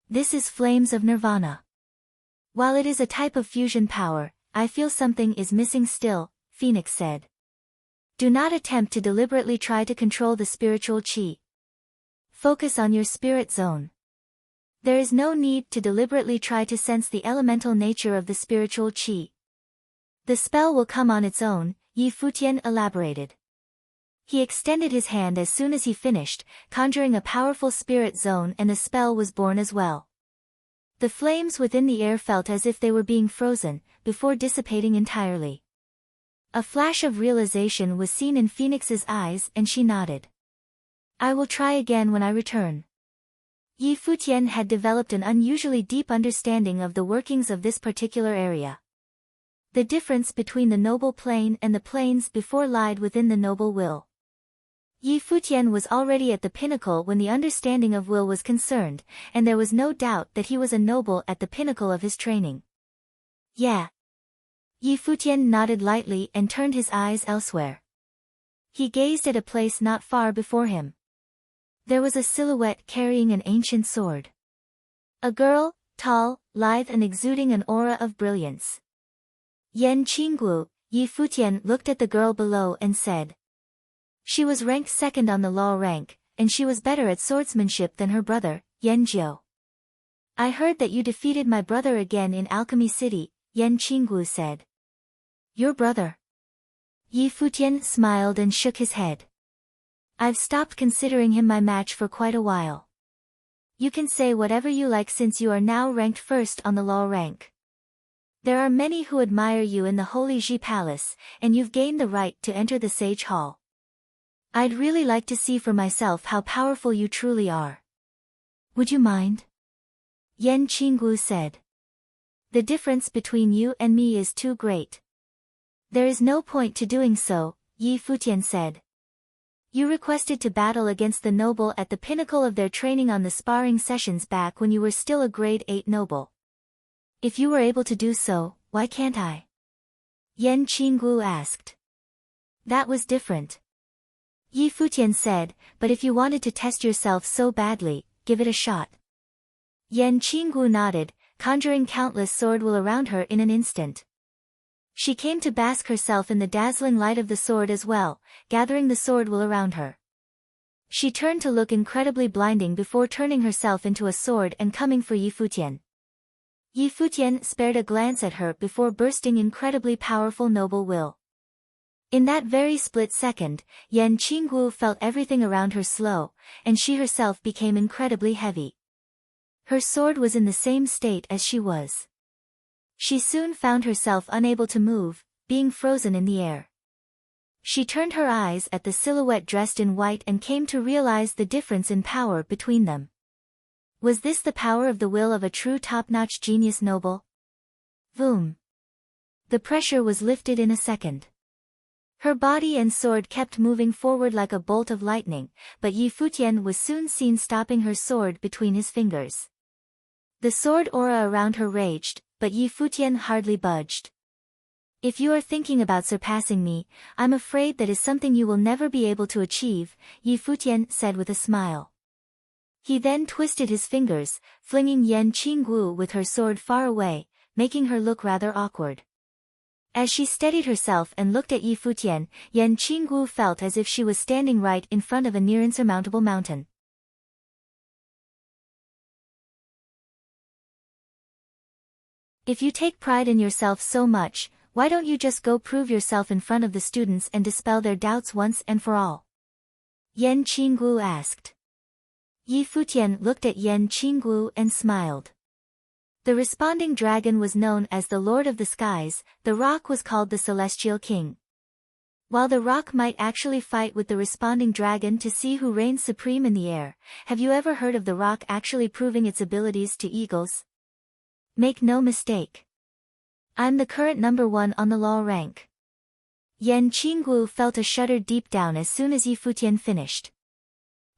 This is Flames of Nirvana. While it is a type of fusion power, I feel something is missing still, Phoenix said. Do not attempt to deliberately try to control the spiritual chi. Focus on your spirit zone. There is no need to deliberately try to sense the elemental nature of the spiritual chi. The spell will come on its own, Yi Futian elaborated. He extended his hand as soon as he finished, conjuring a powerful spirit zone, and the spell was born as well. The flames within the air felt as if they were being frozen, before dissipating entirely. A flash of realization was seen in Phoenix's eyes and she nodded. I will try again when I return. Yi Futian had developed an unusually deep understanding of the workings of this particular area. The difference between the noble plane and the planes before lied within the noble will. Yi Futian was already at the pinnacle when the understanding of will was concerned, and there was no doubt that he was a noble at the pinnacle of his training. Yeah. Yi Futian nodded lightly and turned his eyes elsewhere. He gazed at a place not far before him. There was a silhouette carrying an ancient sword. A girl, tall, lithe and exuding an aura of brilliance. Yan Qinggu, Yi Futian looked at the girl below and said. She was ranked second on the law rank, and she was better at swordsmanship than her brother, Yan Jiu. I heard that you defeated my brother again in Alchemy City, Yan Qinggu said. Your brother? Yi Futian smiled and shook his head. I've stopped considering him my match for quite a while. You can say whatever you like since you are now ranked first on the law rank. There are many who admire you in the Holy Ji Palace, and you've gained the right to enter the Sage Hall. I'd really like to see for myself how powerful you truly are. Would you mind? Yan Qinggu said. The difference between you and me is too great. There is no point to doing so, Yi Futian said. You requested to battle against the noble at the pinnacle of their training on the sparring sessions back when you were still a grade 8 noble. If you were able to do so, why can't I? Yan Qinggu asked. That was different. Yi Futian said, but if you wanted to test yourself so badly, give it a shot. Yan Qinggu nodded, conjuring countless sword will around her in an instant. She came to bask herself in the dazzling light of the sword as well, gathering the sword will around her. She turned to look incredibly blinding before turning herself into a sword and coming for Yi Futian. Yi Futian spared a glance at her before bursting incredibly powerful noble will. In that very split second, Yan Qinggu felt everything around her slow, and she herself became incredibly heavy. Her sword was in the same state as she was. She soon found herself unable to move, being frozen in the air. She turned her eyes at the silhouette dressed in white and came to realize the difference in power between them. Was this the power of the will of a true top-notch genius noble? Boom! The pressure was lifted in a second. Her body and sword kept moving forward like a bolt of lightning, but Yi Futian was soon seen stopping her sword between his fingers. The sword aura around her raged, but Yi Futian hardly budged. If you are thinking about surpassing me, I'm afraid that is something you will never be able to achieve, Yi Futian said with a smile. He then twisted his fingers, flinging Yan Qinggu with her sword far away, making her look rather awkward. As she steadied herself and looked at Yi Futian, Yan Qinggu felt as if she was standing right in front of a near insurmountable mountain. If you take pride in yourself so much, why don't you just go prove yourself in front of the students and dispel their doubts once and for all? Yan Qinggu asked. Yi Futian looked at Yan Qinggu and smiled. The responding dragon was known as the Lord of the Skies, the rock was called the Celestial King. While the rock might actually fight with the responding dragon to see who reigns supreme in the air, have you ever heard of the rock actually proving its abilities to eagles? Make no mistake. I'm the current number 1 on the law rank. Yan Qinggu felt a shudder deep down as soon as Yi Futian finished.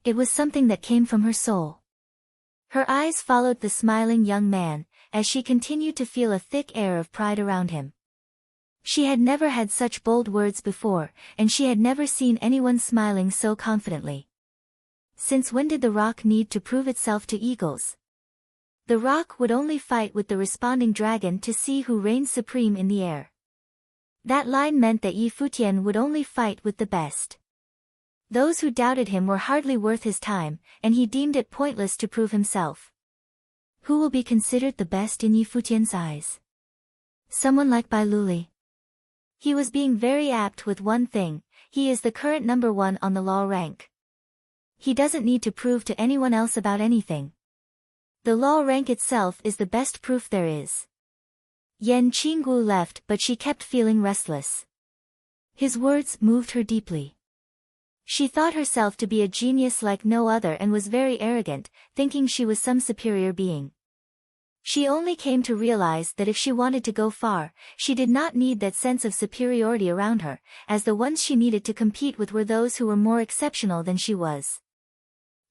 It was something that came from her soul. Her eyes followed the smiling young man, as she continued to feel a thick air of pride around him. She had never had such bold words before, and she had never seen anyone smiling so confidently. Since when did the rock need to prove itself to eagles? The rock would only fight with the responding dragon to see who reigns supreme in the air. That line meant that Yi Futian would only fight with the best. Those who doubted him were hardly worth his time, and he deemed it pointless to prove himself. Who will be considered the best in Yi Futian's eyes? Someone like Bai Luli. He was being very apt with one thing, he is the current number 1 on the law rank. He doesn't need to prove to anyone else about anything. The law rank itself is the best proof there is. Yan Qinggu left, but she kept feeling restless. His words moved her deeply. She thought herself to be a genius like no other and was very arrogant, thinking she was some superior being. She only came to realize that if she wanted to go far, she did not need that sense of superiority around her, as the ones she needed to compete with were those who were more exceptional than she was.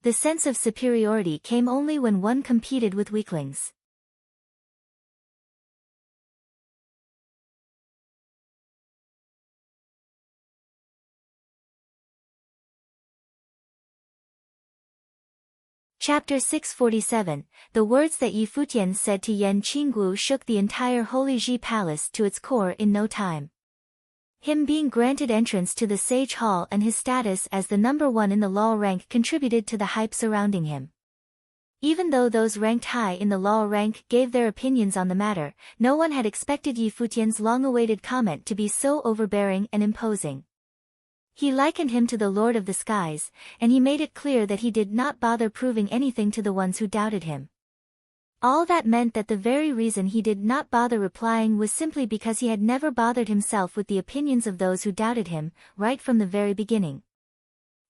The sense of superiority came only when one competed with weaklings. Chapter 647, the words that Yi Futian said to Yan Qinggu shook the entire Holy Ji Palace to its core in no time. Him being granted entrance to the Sage Hall and his status as the number one in the law rank contributed to the hype surrounding him. Even though those ranked high in the law rank gave their opinions on the matter, no one had expected Yi Futian's long-awaited comment to be so overbearing and imposing. He likened him to the Lord of the Skies, and he made it clear that he did not bother proving anything to the ones who doubted him. All that meant that the very reason he did not bother replying was simply because he had never bothered himself with the opinions of those who doubted him, right from the very beginning.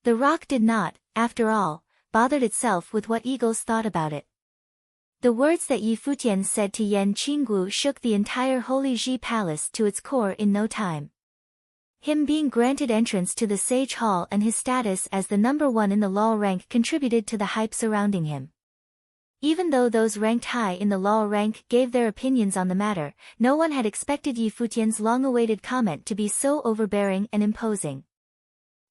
The rock did not, after all, bothered itself with what eagles thought about it. The words that Yi Futian said to Yan Qinggu shook the entire Holy Ji Palace to its core in no time. Him being granted entrance to the Sage Hall and his status as the number one in the law rank contributed to the hype surrounding him. Even though those ranked high in the law rank gave their opinions on the matter, no one had expected Yi Futian's long-awaited comment to be so overbearing and imposing.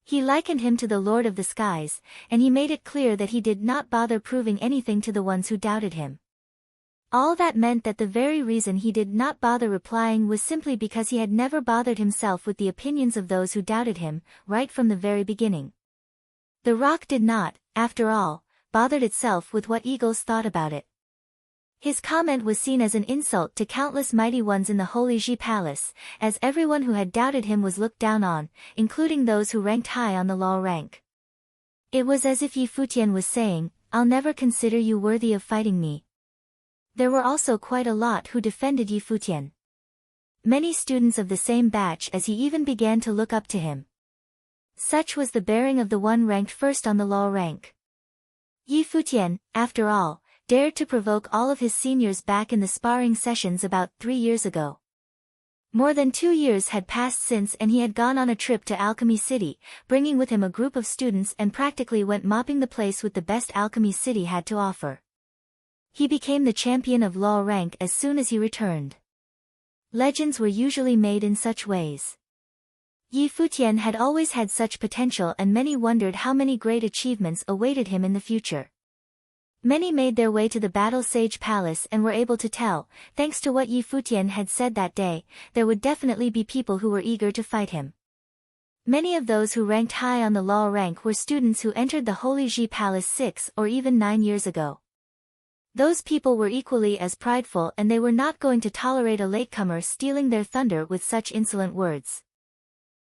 He likened him to the Lord of the Skies, and he made it clear that he did not bother proving anything to the ones who doubted him. All that meant that the very reason he did not bother replying was simply because he had never bothered himself with the opinions of those who doubted him, right from the very beginning. The rock did not, after all, bothered itself with what eagles thought about it. His comment was seen as an insult to countless mighty ones in the Holy Ji Palace, as everyone who had doubted him was looked down on, including those who ranked high on the law rank. It was as if Yi Futian was saying, "I'll never consider you worthy of fighting me." There were also quite a lot who defended Yi Futian. Many students of the same batch as he even began to look up to him. Such was the bearing of the one ranked first on the law rank. Yi Futian, after all, dared to provoke all of his seniors back in the sparring sessions about 3 years ago. More than 2 years had passed since, and he had gone on a trip to Alchemy City, bringing with him a group of students and practically went mopping the place with the best Alchemy City had to offer. He became the champion of law rank as soon as he returned. Legends were usually made in such ways. Yi Futian had always had such potential, and many wondered how many great achievements awaited him in the future. Many made their way to the Battle Sage Palace and were able to tell, thanks to what Yi Futian had said that day, there would definitely be people who were eager to fight him. Many of those who ranked high on the law rank were students who entered the Holy Ji Palace 6 or even 9 years ago. Those people were equally as prideful, and they were not going to tolerate a latecomer stealing their thunder with such insolent words.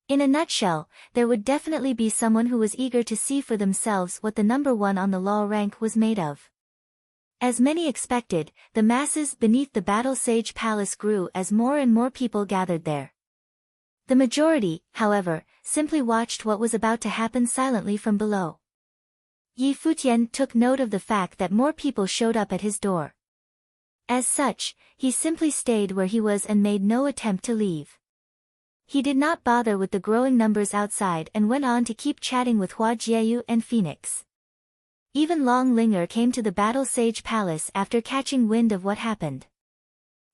In a nutshell, there would definitely be someone who was eager to see for themselves what the number one on the law rank was made of. As many expected, the masses beneath the Battle Sage Palace grew as more and more people gathered there. The majority, however, simply watched what was about to happen silently from below. Yi Futian took note of the fact that more people showed up at his door. As such, he simply stayed where he was and made no attempt to leave. He did not bother with the growing numbers outside and went on to keep chatting with Hua Jieyu and Phoenix. Even Long Linger came to the Battle Sage Palace after catching wind of what happened.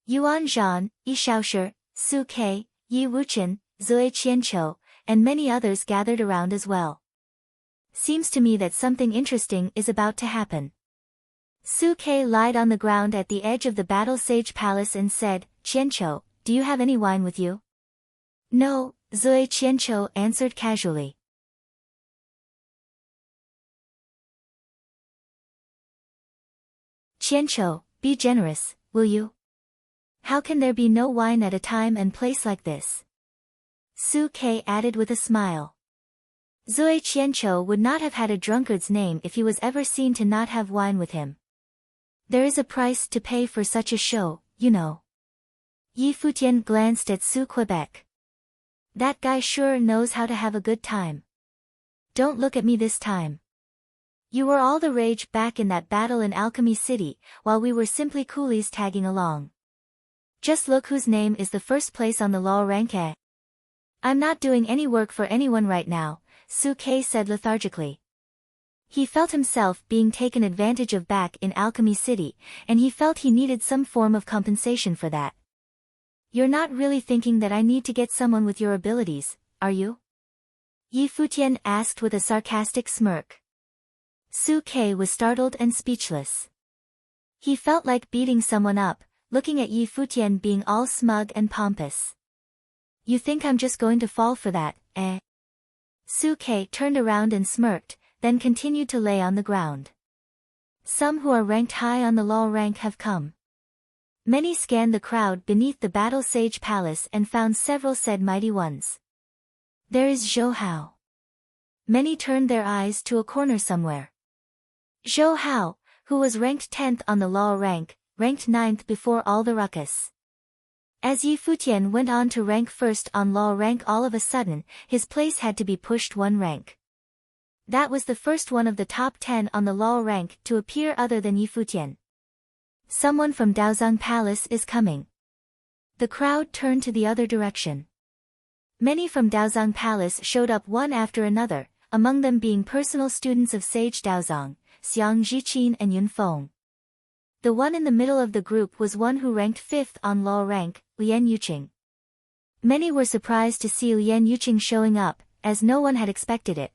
Yuan Zhan, Yi Shaoshi, Su Ke, Yi Wuchen, Zui Qianqiu, and many others gathered around as well. Seems to me that something interesting is about to happen. Su Ke lied on the ground at the edge of the Battle Sage Palace and said, "Qianqiu, do you have any wine with you?" "No," Zui Qianqiu answered casually. "Qianqiu, be generous, will you? How can there be no wine at a time and place like this?" Su Ke added with a smile. Zui Qianqiu would not have had a drunkard's name if he was ever seen to not have wine with him. There is a price to pay for such a show, you know. Yi Futian glanced at Su Quebec. That guy sure knows how to have a good time. Don't look at me this time. You were all the rage back in that battle in Alchemy City, while we were simply coolies tagging along. Just look whose name is the first place on the law rank. I'm not doing any work for anyone right now, Su Ke said lethargically. He felt himself being taken advantage of back in Alchemy City, and he felt he needed some form of compensation for that. You're not really thinking that I need to get someone with your abilities, are you? Yi Futian asked with a sarcastic smirk. Su Ke was startled and speechless. He felt like beating someone up, looking at Yi Futian being all smug and pompous. You think I'm just going to fall for that, eh? Su Ke turned around and smirked, then continued to lay on the ground. Some who are ranked high on the law rank have come. Many scanned the crowd beneath the battle sage palace and found several said mighty ones. There is Zhou Hao. Many turned their eyes to a corner somewhere. Zhou Hao, who was ranked 10th on the law rank, ranked 9th before all the ruckus. As Yi Futian went on to rank 1st on law rank, all of a sudden, his place had to be pushed one rank. That was the first one of the top 10 on the law rank to appear other than Yi Futian. Someone from Daozang Palace is coming. The crowd turned to the other direction. Many from Daozang Palace showed up one after another, among them being personal students of Sage Daozang, Xiang Zhiqin and Yun Feng. The one in the middle of the group was one who ranked 5th on law rank, Lian Yuqing. Many were surprised to see Lian Yuqing showing up, as no one had expected it.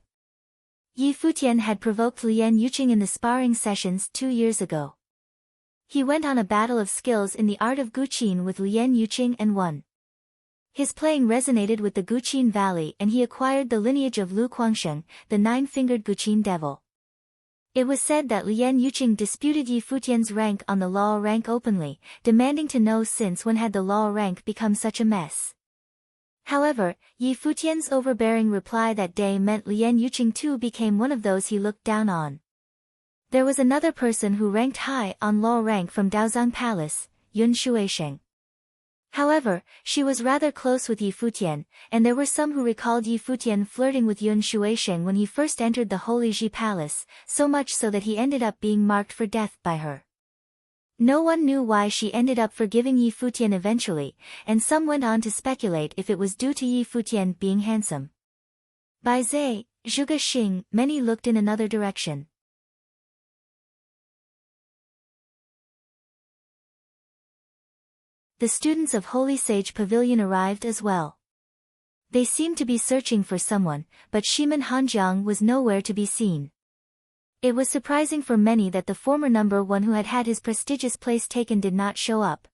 Yi Futian had provoked Lian Yuqing in the sparring sessions 2 years ago. He went on a battle of skills in the art of Guqin with Lian Yuqing and won. His playing resonated with the Guqin Valley and he acquired the lineage of Lu Guangsheng, the 9-fingered Guqin devil. It was said that Lian Yuqing disputed Yi Futian's rank on the law rank openly, demanding to know since when had the law rank become such a mess. However, Yi Futian's overbearing reply that day meant Lian Yuqing too became one of those he looked down on. There was another person who ranked high on law rank from Daozang Palace, Yun Shuisheng. However, she was rather close with Yi Futian, and there were some who recalled Yi Futian flirting with Yun Shuisheng when he first entered the Holy Ji Palace, so much so that he ended up being marked for death by her. No one knew why she ended up forgiving Yi Futian eventually, and some went on to speculate if it was due to Yi Futian being handsome. By Zhe, Zhuge Xing, many looked in another direction. The students of Holy Sage Pavilion arrived as well. They seemed to be searching for someone, but Shiman Hanjiang was nowhere to be seen. It was surprising for many that the former number 1 who had had his prestigious place taken did not show up.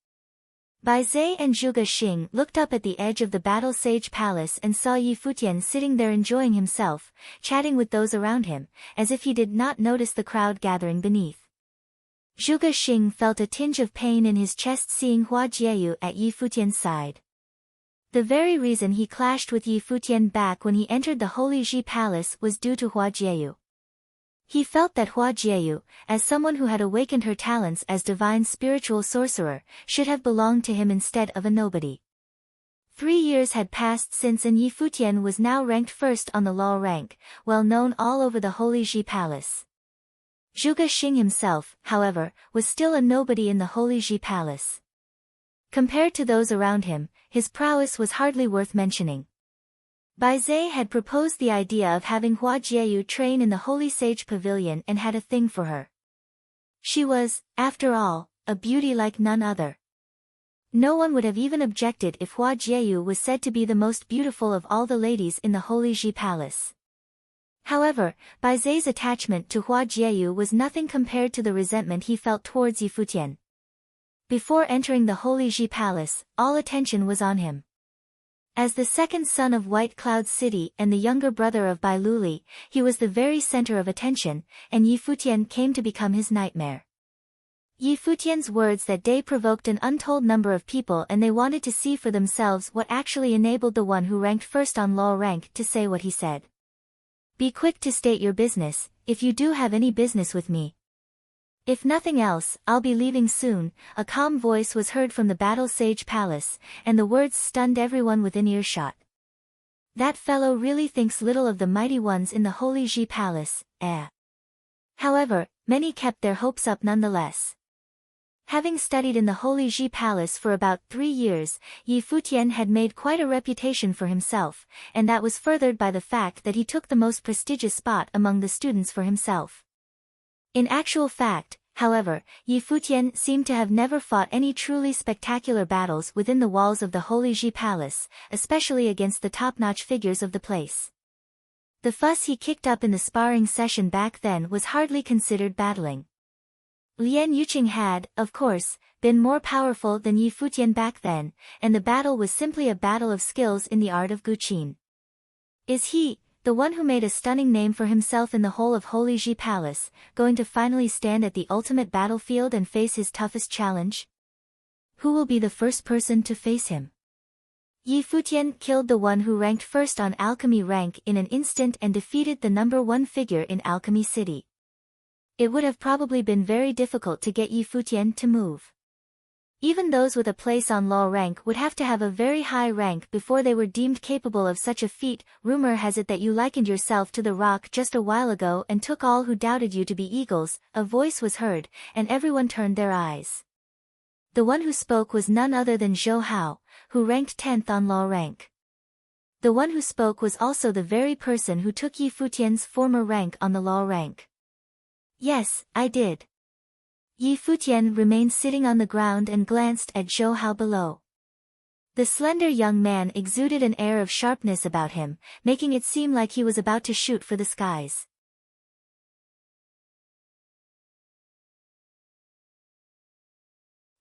Bai Zhe and Zhuge Xing looked up at the edge of the Battle Sage Palace and saw Yi Futian sitting there enjoying himself, chatting with those around him, as if he did not notice the crowd gathering beneath. Zhuge Xing felt a tinge of pain in his chest seeing Hua Jieyu at Yi Futian's side. The very reason he clashed with Yi Futian back when he entered the Holy Ji Palace was due to Hua Jieyu. He felt that Hua Jieyu, as someone who had awakened her talents as divine spiritual sorcerer, should have belonged to him instead of a nobody. 3 years had passed since and Yi Futian was now ranked 1st on the law rank, well known all over the Holy Ji Palace. Zhuge Xing himself, however, was still a nobody in the Holy Ji Palace. Compared to those around him, his prowess was hardly worth mentioning. Bai Zhe had proposed the idea of having Hua Jieyu train in the Holy Sage Pavilion and had a thing for her. She was, after all, a beauty like none other. No one would have even objected if Hua Jieyu was said to be the most beautiful of all the ladies in the Holy Ji Palace. However, Bai Zhe's attachment to Hua Jieyu was nothing compared to the resentment he felt towards Yi Futian. Before entering the Holy Ji Palace, all attention was on him. As the second son of White Cloud City and the younger brother of Bai Luli, he was the very center of attention, and Yi Futian came to become his nightmare. Yi Futian's words that day provoked an untold number of people and they wanted to see for themselves what actually enabled the one who ranked 1st on law rank to say what he said. Be quick to state your business, if you do have any business with me. If nothing else, I'll be leaving soon, a calm voice was heard from the Battle Sage Palace, and the words stunned everyone within earshot. That fellow really thinks little of the mighty ones in the Holy Ji Palace, eh? However, many kept their hopes up nonetheless. Having studied in the Holy Ji Palace for about 3 years, Yi Futian had made quite a reputation for himself, and that was furthered by the fact that he took the most prestigious spot among the students for himself. In actual fact, however, Yi Futian seemed to have never fought any truly spectacular battles within the walls of the Holy Ji Palace, especially against the top-notch figures of the place. The fuss he kicked up in the sparring session back then was hardly considered battling. Lien Yuqing had, of course, been more powerful than Yi Futian back then, and the battle was simply a battle of skills in the art of guqin. Is he, the one who made a stunning name for himself in the whole of Holy Ji Palace, going to finally stand at the ultimate battlefield and face his toughest challenge? Who will be the first person to face him? Yi Futian killed the one who ranked first on alchemy rank in an instant and defeated the number one figure in Alchemy City. It would have probably been very difficult to get Yi Futian to move. Even those with a place on law rank would have to have a very high rank before they were deemed capable of such a feat. Rumor has it that you likened yourself to the rock just a while ago and took all who doubted you to be eagles. A voice was heard, and everyone turned their eyes. The one who spoke was none other than Zhou Hao, who ranked 10th on law rank. The one who spoke was also the very person who took Yi Futian's former rank on the law rank. Yes, I did. Yi Futian remained sitting on the ground and glanced at Zhou Hao below. The slender young man exuded an air of sharpness about him, making it seem like he was about to shoot for the skies.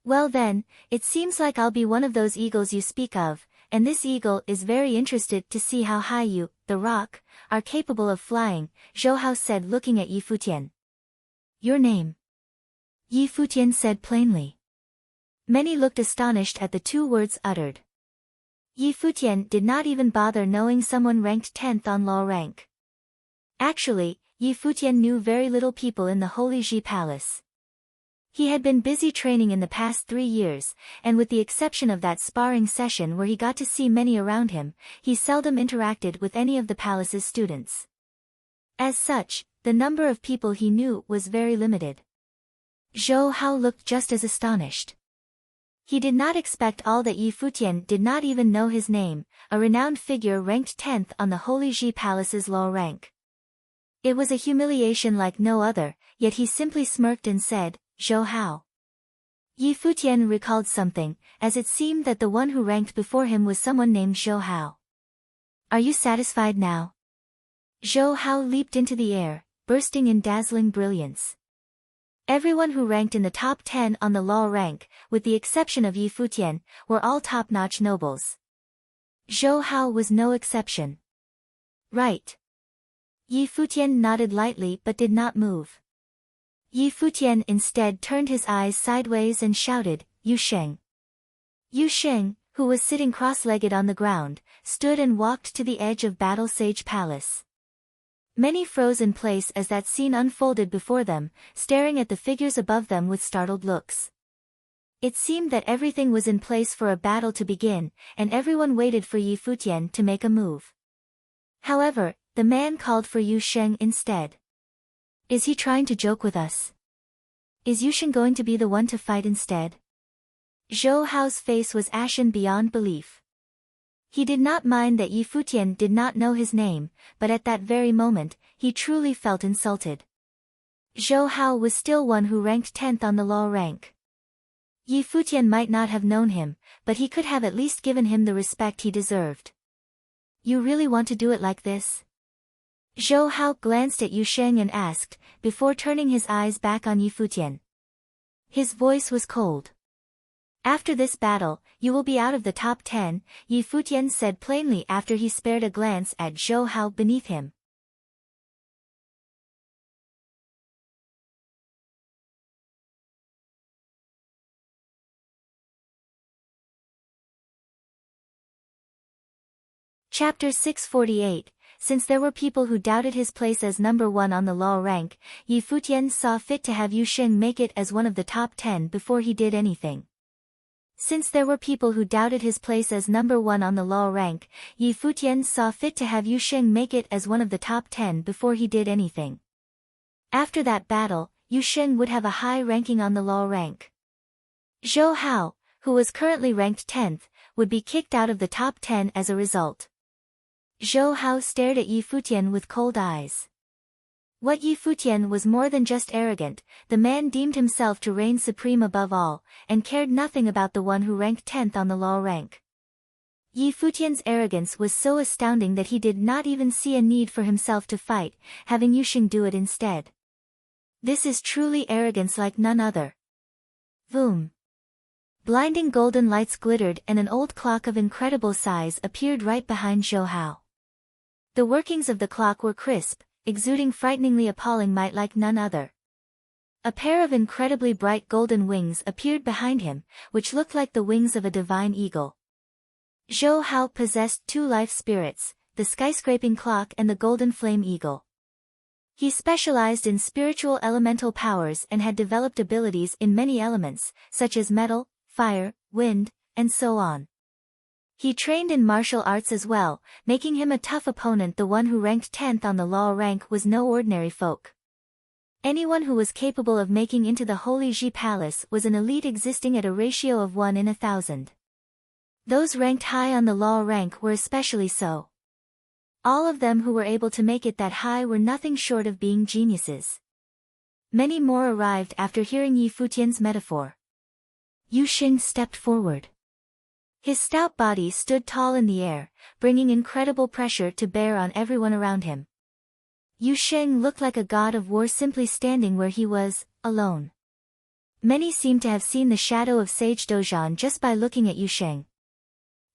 Well then, it seems like I'll be one of those eagles you speak of, and this eagle is very interested to see how high you, the rock, are capable of flying, Zhou Hao said looking at Yi Futian. Your name? Yi Futian said plainly. Many looked astonished at the two words uttered. Yi Futian did not even bother knowing someone ranked 10th on law rank. Actually, Yi Futian knew very little people in the Holy Ji Palace. He had been busy training in the past 3 years, and with the exception of that sparring session where he got to see many around him, he seldom interacted with any of the palace's students. As such, the number of people he knew was very limited. Zhou Hao looked just as astonished. He did not expect all that Yi Futian did not even know his name, a renowned figure ranked 10th on the Holy Ji Palace's law rank. It was a humiliation like no other, yet he simply smirked and said, Zhou Hao. Yi Futian recalled something, as it seemed that the one who ranked before him was someone named Zhou Hao. Are you satisfied now? Zhou Hao leaped into the air, bursting in dazzling brilliance. Everyone who ranked in the top 10 on the law rank, with the exception of Yi Futian, were all top-notch nobles. Zhou Hao was no exception. Right. Yi Futian nodded lightly but did not move. Yi Futian instead turned his eyes sideways and shouted, Yu Sheng. Yu Sheng, who was sitting cross-legged on the ground, stood and walked to the edge of Battle Sage Palace. Many froze in place as that scene unfolded before them, staring at the figures above them with startled looks. It seemed that everything was in place for a battle to begin, and everyone waited for Yi Futian to make a move. However, the man called for Yu Sheng instead. Is he trying to joke with us? Is Yu Sheng going to be the one to fight instead? Zhou Hao's face was ashen beyond belief. He did not mind that Yi Futian did not know his name, but at that very moment, he truly felt insulted. Zhou Hao was still one who ranked 10th on the law rank. Yi Futian might not have known him, but he could have at least given him the respect he deserved. You really want to do it like this? Zhou Hao glanced at Yu Sheng and asked, before turning his eyes back on Yi Futian. His voice was cold. After this battle, you will be out of the top 10, Yi Futian said plainly after he spared a glance at Zhou Hao beneath him. Chapter 648. Since there were people who doubted his place as number 1 on the law rank, Yi Futian saw fit to have Yu Sheng make it as one of the top 10 before he did anything. Since there were people who doubted his place as number 1 on the law rank, Yi Futian saw fit to have Yu Sheng make it as one of the top 10 before he did anything. After that battle, Yu Sheng would have a high ranking on the law rank. Zhou Hao, who was currently ranked 10th, would be kicked out of the top 10 as a result. Zhou Hao stared at Yi Futian with cold eyes. What Yi Futian was more than just arrogant, the man deemed himself to reign supreme above all, and cared nothing about the one who ranked 10th on the law rank. Yi Futian's arrogance was so astounding that he did not even see a need for himself to fight, having Yusheng do it instead. This is truly arrogance like none other. Boom. Blinding golden lights glittered and an old clock of incredible size appeared right behind Zhou Hao. The workings of the clock were crisp, exuding frighteningly appalling might like none other. A pair of incredibly bright golden wings appeared behind him, which looked like the wings of a divine eagle. Zhou Hao possessed two life spirits, the skyscraping clock and the golden flame eagle. He specialized in spiritual elemental powers and had developed abilities in many elements, such as metal, fire, wind, and so on. He trained in martial arts as well, making him a tough opponent. The one who ranked 10th on the law rank was no ordinary folk. Anyone who was capable of making into the Holy Ji Palace was an elite existing at a ratio of 1 in 1,000. Those ranked high on the law rank were especially so. All of them who were able to make it that high were nothing short of being geniuses. Many more arrived after hearing Yi Futian's metaphor. Yusheng stepped forward. His stout body stood tall in the air, bringing incredible pressure to bear on everyone around him. Yusheng looked like a god of war simply standing where he was, alone. Many seemed to have seen the shadow of Sage Dozhan just by looking at Yusheng.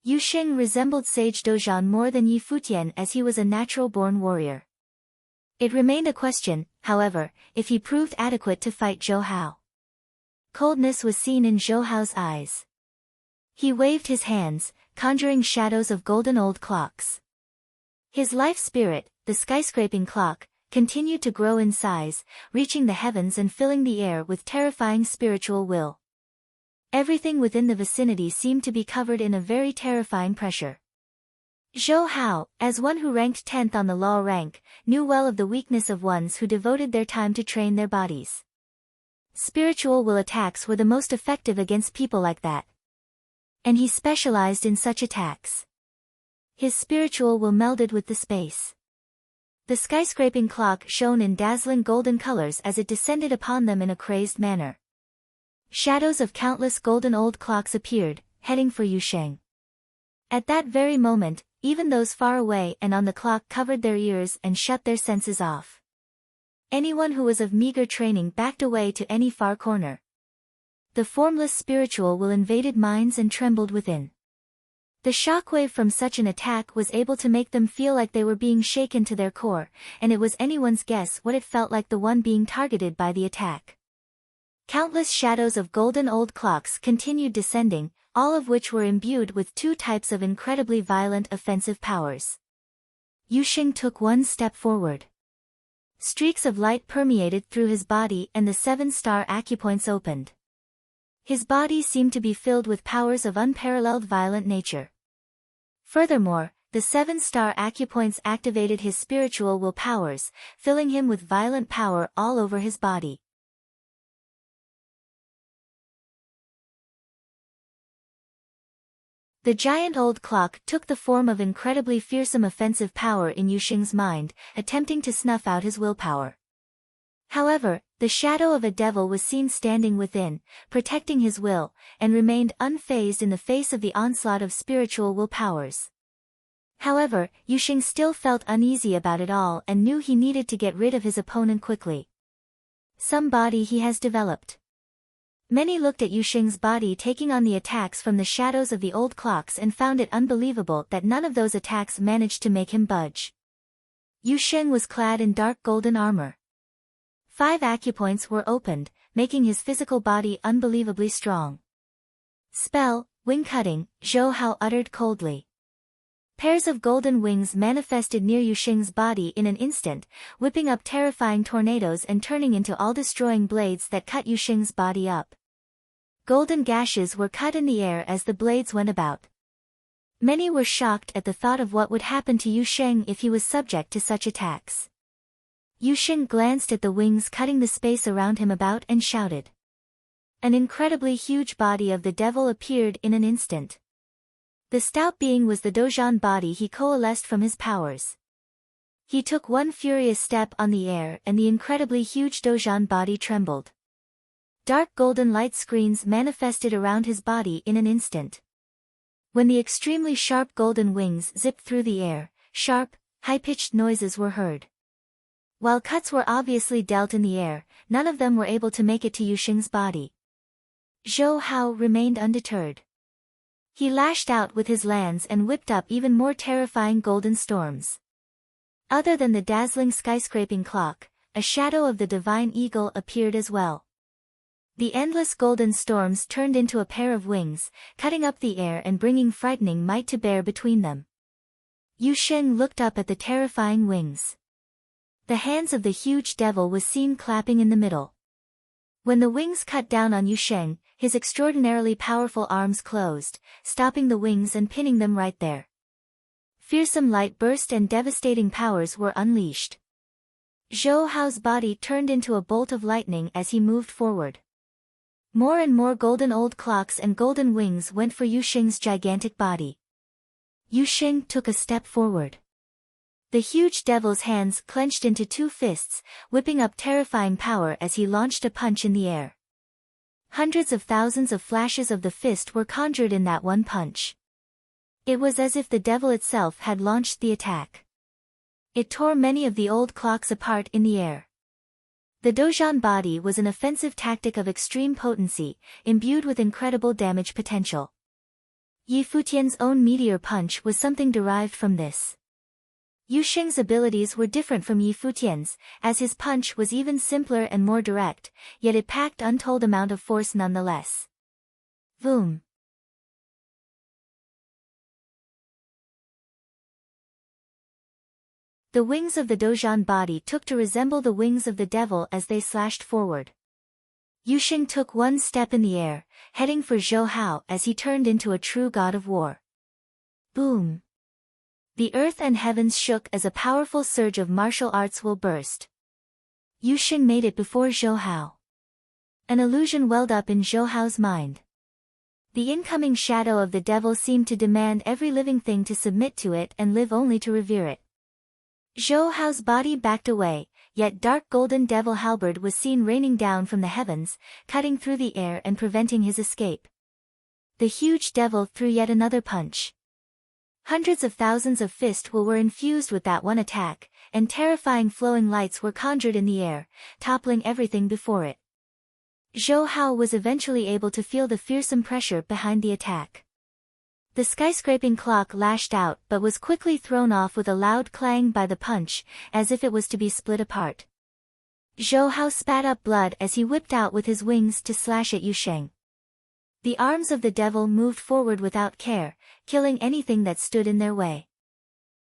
Yusheng resembled Sage Dozhan more than Yi Futian as he was a natural-born warrior. It remained a question, however, if he proved adequate to fight Zhou Hao. Coldness was seen in Zhou Hao's eyes. He waved his hands, conjuring shadows of golden old clocks. His life spirit, the skyscraping clock, continued to grow in size, reaching the heavens and filling the air with terrifying spiritual will. Everything within the vicinity seemed to be covered in a very terrifying pressure. Zhou Hao, as one who ranked 10th on the law rank, knew well of the weakness of ones who devoted their time to train their bodies. Spiritual will attacks were the most effective against people like that. And he specialized in such attacks. His spiritual will melded with the space. The skyscraping clock shone in dazzling golden colors as it descended upon them in a crazed manner. Shadows of countless golden old clocks appeared, heading for Yusheng. At that very moment, even those far away and on the clock covered their ears and shut their senses off. Anyone who was of meager training backed away to any far corner. The formless spiritual will invaded minds and trembled within. The shockwave from such an attack was able to make them feel like they were being shaken to their core, and it was anyone's guess what it felt like the one being targeted by the attack. Countless shadows of golden old clocks continued descending, all of which were imbued with two types of incredibly violent offensive powers. Yusheng took one step forward. Streaks of light permeated through his body and the 7-star acupoints opened. His body seemed to be filled with powers of unparalleled violent nature. Furthermore, the 7-star acupoints activated his spiritual will powers, filling him with violent power all over his body. The giant old clock took the form of incredibly fearsome offensive power in Yusheng's mind, attempting to snuff out his willpower. However, the shadow of a devil was seen standing within, protecting his will, and remained unfazed in the face of the onslaught of spiritual will powers. However, Yusheng still felt uneasy about it all and knew he needed to get rid of his opponent quickly. Some body he has developed. Many looked at Yusheng's body taking on the attacks from the shadows of the old clocks and found it unbelievable that none of those attacks managed to make him budge. Yusheng was clad in dark golden armor. 5 acupoints were opened, making his physical body unbelievably strong. Spell, wing cutting, Zhou Hao uttered coldly. Pairs of golden wings manifested near Yusheng's body in an instant, whipping up terrifying tornadoes and turning into all-destroying blades that cut Yusheng's body up. Golden gashes were cut in the air as the blades went about. Many were shocked at the thought of what would happen to Yusheng if he was subject to such attacks. Yusheng glanced at the wings cutting the space around him about and shouted. An incredibly huge body of the devil appeared in an instant. The stout being was the Dozhan body he coalesced from his powers. He took one furious step on the air and the incredibly huge Dozhan body trembled. Dark golden light screens manifested around his body in an instant. When the extremely sharp golden wings zipped through the air, sharp, high-pitched noises were heard. While cuts were obviously dealt in the air, none of them were able to make it to Yusheng's body. Zhou Hao remained undeterred. He lashed out with his lands and whipped up even more terrifying golden storms. Other than the dazzling skyscraping clock, a shadow of the divine eagle appeared as well. The endless golden storms turned into a pair of wings, cutting up the air and bringing frightening might to bear between them. Yusheng looked up at the terrifying wings. The hands of the huge devil was seen clapping in the middle. When the wings cut down on Yusheng, his extraordinarily powerful arms closed, stopping the wings and pinning them right there. Fearsome light burst and devastating powers were unleashed. Zhou Hao's body turned into a bolt of lightning as he moved forward. More and more golden old clocks and golden wings went for Yusheng's gigantic body. Yusheng took a step forward. The huge devil's hands clenched into two fists, whipping up terrifying power as he launched a punch in the air. Hundreds of thousands of flashes of the fist were conjured in that one punch. It was as if the devil itself had launched the attack. It tore many of the old clocks apart in the air. The Dozhan body was an offensive tactic of extreme potency, imbued with incredible damage potential. Yi Futian's own meteor punch was something derived from this. Yusheng's abilities were different from Yi Futian's, as his punch was even simpler and more direct, yet it packed untold amount of force nonetheless. Boom! The wings of the Dozhan body took to resemble the wings of the devil as they slashed forward. Yusheng took one step in the air, heading for Zhou Hao as he turned into a true god of war. Boom! The earth and heavens shook as a powerful surge of martial arts will burst. Yusheng made it before Zhou Hao. An illusion welled up in Zhou Hao's mind. The incoming shadow of the devil seemed to demand every living thing to submit to it and live only to revere it. Zhou Hao's body backed away, yet dark golden devil halberd was seen raining down from the heavens, cutting through the air and preventing his escape. The huge devil threw yet another punch. Hundreds of thousands of fists were infused with that one attack, and terrifying flowing lights were conjured in the air, toppling everything before it. Zhou Hao was eventually able to feel the fearsome pressure behind the attack. The skyscraping clock lashed out but was quickly thrown off with a loud clang by the punch, as if it was to be split apart. Zhou Hao spat up blood as he whipped out with his wings to slash at Yusheng. The arms of the devil moved forward without care, killing anything that stood in their way.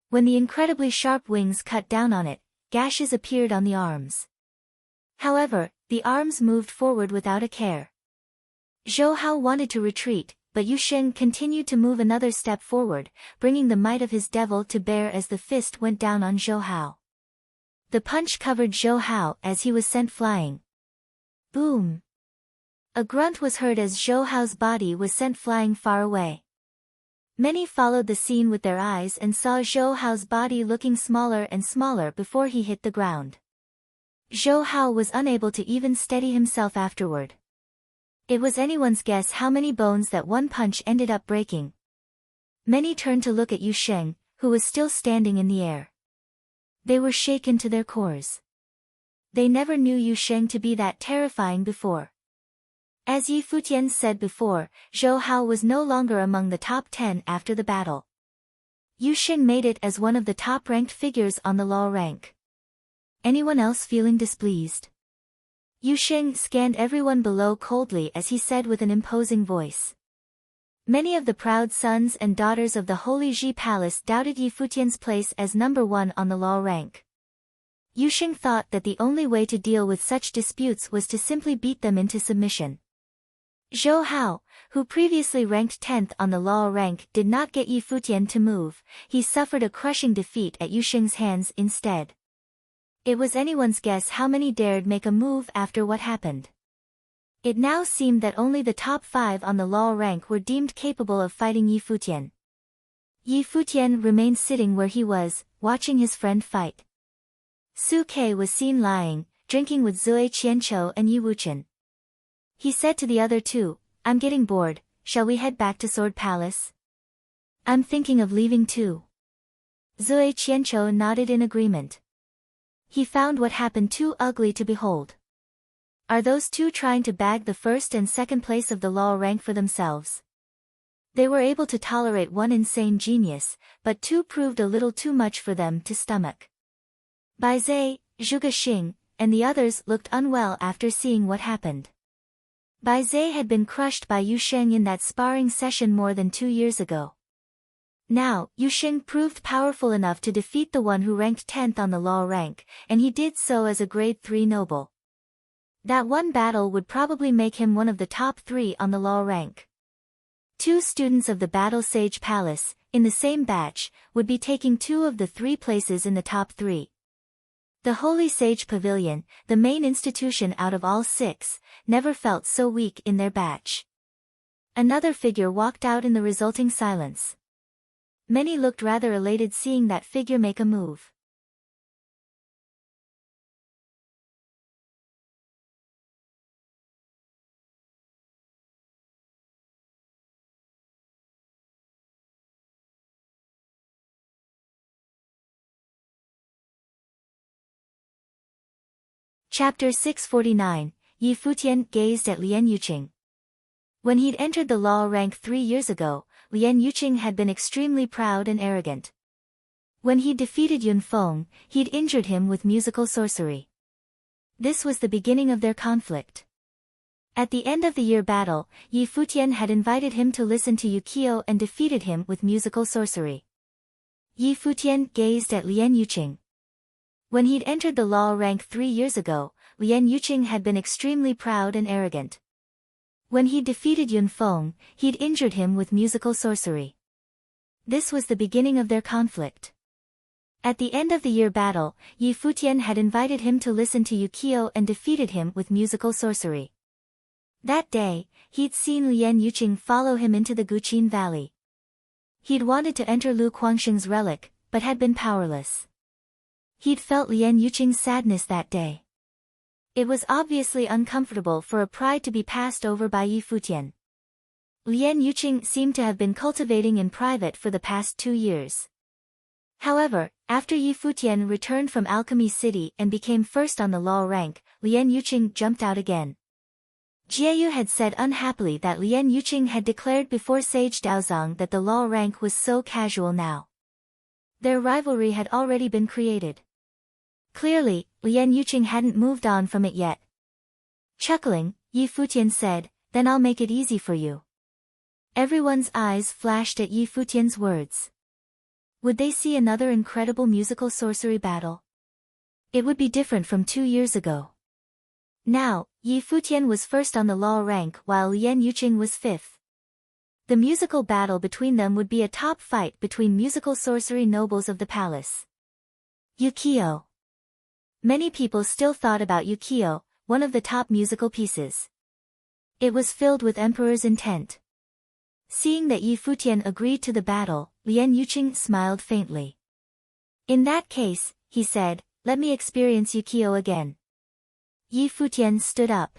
When the incredibly sharp wings cut down on it, gashes appeared on the arms. However, the arms moved forward without a care. Zhou Hao wanted to retreat, but Yusheng continued to move another step forward, bringing the might of his devil to bear as the fist went down on Zhou Hao. The punch covered Zhou Hao as he was sent flying. Boom! A grunt was heard as Zhou Hao's body was sent flying far away. Many followed the scene with their eyes and saw Zhou Hao's body looking smaller and smaller before he hit the ground. Zhou Hao was unable to even steady himself afterward. It was anyone's guess how many bones that one punch ended up breaking. Many turned to look at Yusheng, who was still standing in the air. They were shaken to their cores. They never knew Yusheng to be that terrifying before. As Yi Futian said before, Zhou Hao was no longer among the top 10 after the battle. Yusheng made it as one of the top-ranked figures on the law rank. Anyone else feeling displeased? Yusheng scanned everyone below coldly as he said with an imposing voice. Many of the proud sons and daughters of the Holy Ji Palace doubted Yi Futian's place as number 1 on the law rank. Yusheng thought that the only way to deal with such disputes was to simply beat them into submission. Zhou Hao, who previously ranked 10th on the law rank, did not get Yi Futian to move. He suffered a crushing defeat at Yusheng's hands instead. It was anyone's guess how many dared make a move after what happened. It now seemed that only the top 5 on the law rank were deemed capable of fighting Yi Futian. Yi Futian remained sitting where he was, watching his friend fight. Su Ke was seen lying, drinking with Zui Qianqiu and Yi Wuchen. He said to the other two, "I'm getting bored, shall we head back to Sword Palace?" I'm thinking of leaving too. Zui Qianchou nodded in agreement. He found what happened too ugly to behold. Are those two trying to bag the first and second place of the law rank for themselves? They were able to tolerate one insane genius, but two proved a little too much for them to stomach. Bai Zhe, Zhuge Xing, and the others looked unwell after seeing what happened. Bai Zhe had been crushed by Yu Sheng in that sparring session more than 2 years ago. Now, Yu Sheng proved powerful enough to defeat the one who ranked 10th on the law rank, and he did so as a grade 3 noble. That one battle would probably make him one of the top 3 on the law rank. 2 students of the Battle Sage Palace, in the same batch, would be taking 2 of the 3 places in the top 3. The Holy Sage Pavilion, the main institution out of all 6, never felt so weak in their batch. Another figure walked out in the resulting silence. Many looked rather elated seeing that figure make a move. Chapter 649, Yi Futian gazed at Lian Yuqing. When he'd entered the law rank 3 years ago, Lian Yuqing had been extremely proud and arrogant. When he'd defeated Yun Feng, he'd injured him with musical sorcery. This was the beginning of their conflict. At the end of the year battle, Yi Futian had invited him to listen to Yukio and defeated him with musical sorcery. Yi Futian gazed at Lian Yuqing. When he'd entered the law rank 3 years ago, Lian Yuqing had been extremely proud and arrogant. When he'd defeated Yun Feng, he'd injured him with musical sorcery. This was the beginning of their conflict. At the end of the year battle, Yi Futian had invited him to listen to Yukio and defeated him with musical sorcery. That day, he'd seen Lian Yuqing follow him into the Guqin Valley. He'd wanted to enter Lu Guangxing's relic, but had been powerless. He'd felt Lian Yuqing's sadness that day. It was obviously uncomfortable for a pride to be passed over by Yi Futian. Lian Yuqing seemed to have been cultivating in private for the past 2 years. However, after Yi Futian returned from Alchemy City and became first on the law rank, Lian Yuqing jumped out again. Jieyu had said unhappily that Lian Yuqing had declared before Sage Daozong that the law rank was so casual now. Their rivalry had already been created. Clearly, Lian Yuqing hadn't moved on from it yet. Chuckling, Yi Futian said, "Then I'll make it easy for you." Everyone's eyes flashed at Yi Futian's words. Would they see another incredible musical sorcery battle? It would be different from 2 years ago. Now, Yi Futian was first on the law rank while Lian Yuqing was 5th. The musical battle between them would be a top fight between musical sorcery nobles of the palace. Yukio. Many people still thought about Yukio, one of the top musical pieces. It was filled with emperor's intent. Seeing that Yi Futian agreed to the battle, Lian Yuqing smiled faintly. In that case, he said, let me experience Yukio again. Yi Futian stood up.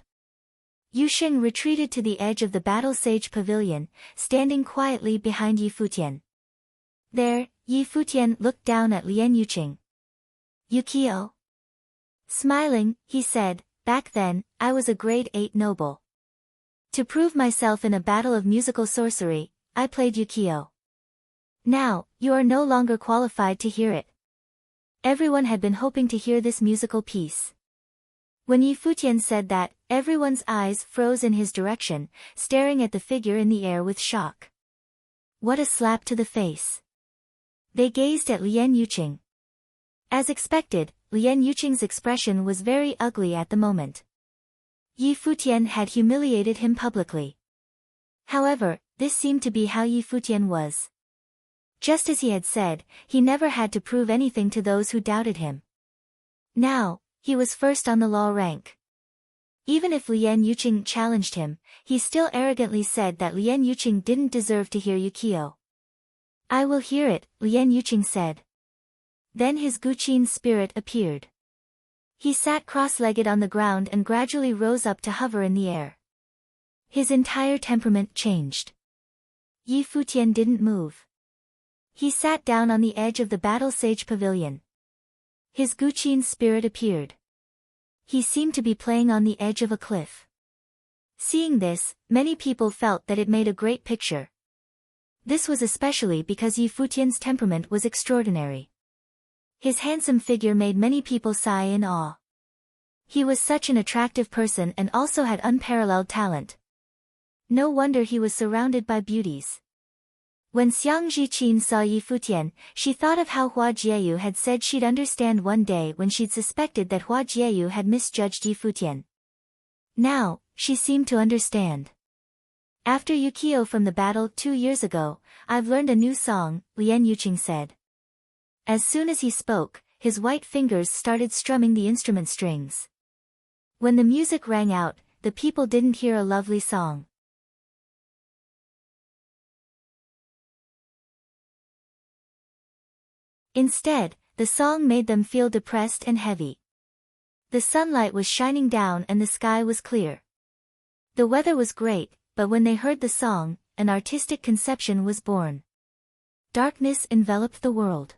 Yu Sheng retreated to the edge of the Battle Sage Pavilion, standing quietly behind Yi Futian. There, Yi Futian looked down at Lian Yuqing. Yukio? Smiling, he said, back then, I was a grade 8 noble. To prove myself in a battle of musical sorcery, I played Yukio. Now, you are no longer qualified to hear it. Everyone had been hoping to hear this musical piece. When Yi Futian said that, everyone's eyes froze in his direction, staring at the figure in the air with shock. What a slap to the face. They gazed at Lian Yuqing. As expected, Lian Yuqing's expression was very ugly at the moment. Yi Futian had humiliated him publicly. However, this seemed to be how Yi Futian was. Just as he had said, he never had to prove anything to those who doubted him. Now, he was first on the law rank. Even if Lian Yuqing challenged him, he still arrogantly said that Lian Yuqing didn't deserve to hear Yukio. I will hear it, Lian Yuqing said. Then his Guqin spirit appeared. He sat cross-legged on the ground and gradually rose up to hover in the air. His entire temperament changed. Yi Futian didn't move. He sat down on the edge of the battle sage pavilion. His Guqin spirit appeared. He seemed to be playing on the edge of a cliff. Seeing this, many people felt that it made a great picture. This was especially because Yi Futian's temperament was extraordinary. His handsome figure made many people sigh in awe. He was such an attractive person and also had unparalleled talent. No wonder he was surrounded by beauties. When Xiang Zhiqin saw Yi Futian, she thought of how Hua Jieyu had said she'd understand one day when she'd suspected that Hua Jieyu had misjudged Yi Futian. Now, she seemed to understand. After Yukio from the battle 2 years ago, I've learned a new song, Lian Yuqing said. As soon as he spoke, his white fingers started strumming the instrument strings. When the music rang out, the people didn't hear a lovely song. Instead, the song made them feel depressed and heavy. The sunlight was shining down and the sky was clear. The weather was great, but when they heard the song, an artistic conception was born. Darkness enveloped the world.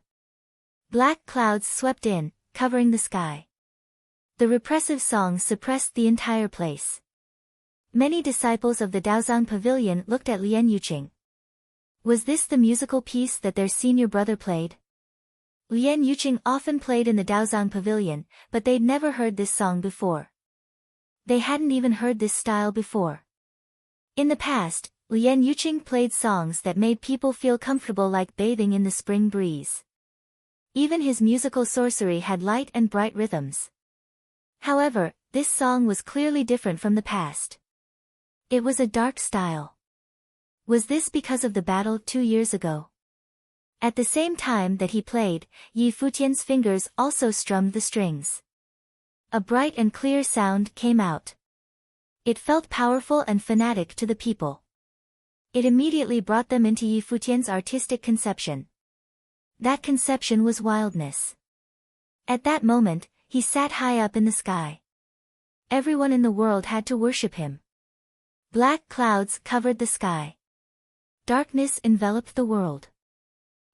Black clouds swept in, covering the sky. The repressive song suppressed the entire place. Many disciples of the Daozang Pavilion looked at Lian Yuqing. Was this the musical piece that their senior brother played? Lian Yuqing often played in the Daozang Pavilion, but they'd never heard this song before. They hadn't even heard this style before. In the past, Lian Yuqing played songs that made people feel comfortable like bathing in the spring breeze. Even his musical sorcery had light and bright rhythms. However, this song was clearly different from the past. It was a dark style. Was this because of the battle 2 years ago? At the same time that he played, Yi Futian's fingers also strummed the strings. A bright and clear sound came out. It felt powerful and fanatic to the people. It immediately brought them into Yi Futian's artistic conception. That conception was wildness. At that moment, he sat high up in the sky. Everyone in the world had to worship him. Black clouds covered the sky. Darkness enveloped the world.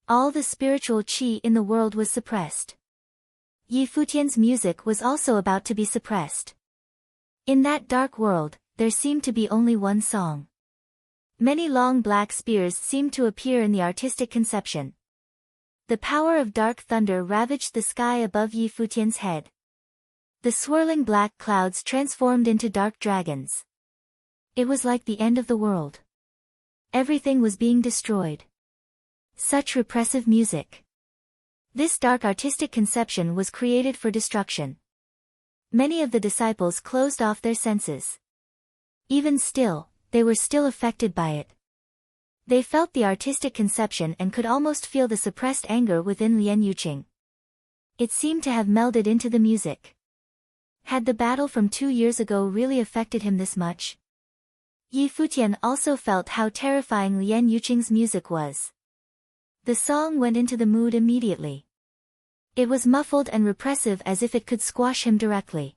All the spiritual qi in the world was suppressed. Yi Futian's music was also about to be suppressed. In that dark world, there seemed to be only one song. Many long black spears seemed to appear in the artistic conception. The power of dark thunder ravaged the sky above Yi Futian's head. The swirling black clouds transformed into dark dragons. It was like the end of the world. Everything was being destroyed. Such repressive music. This dark artistic conception was created for destruction. Many of the disciples closed off their senses. Even still, they were still affected by it. They felt the artistic conception and could almost feel the suppressed anger within Lian Yuqing. It seemed to have melded into the music. Had the battle from 2 years ago really affected him this much? Yi Futian also felt how terrifying Lian Yuqing's music was. The song went into the mood immediately. It was muffled and repressive as if it could squash him directly.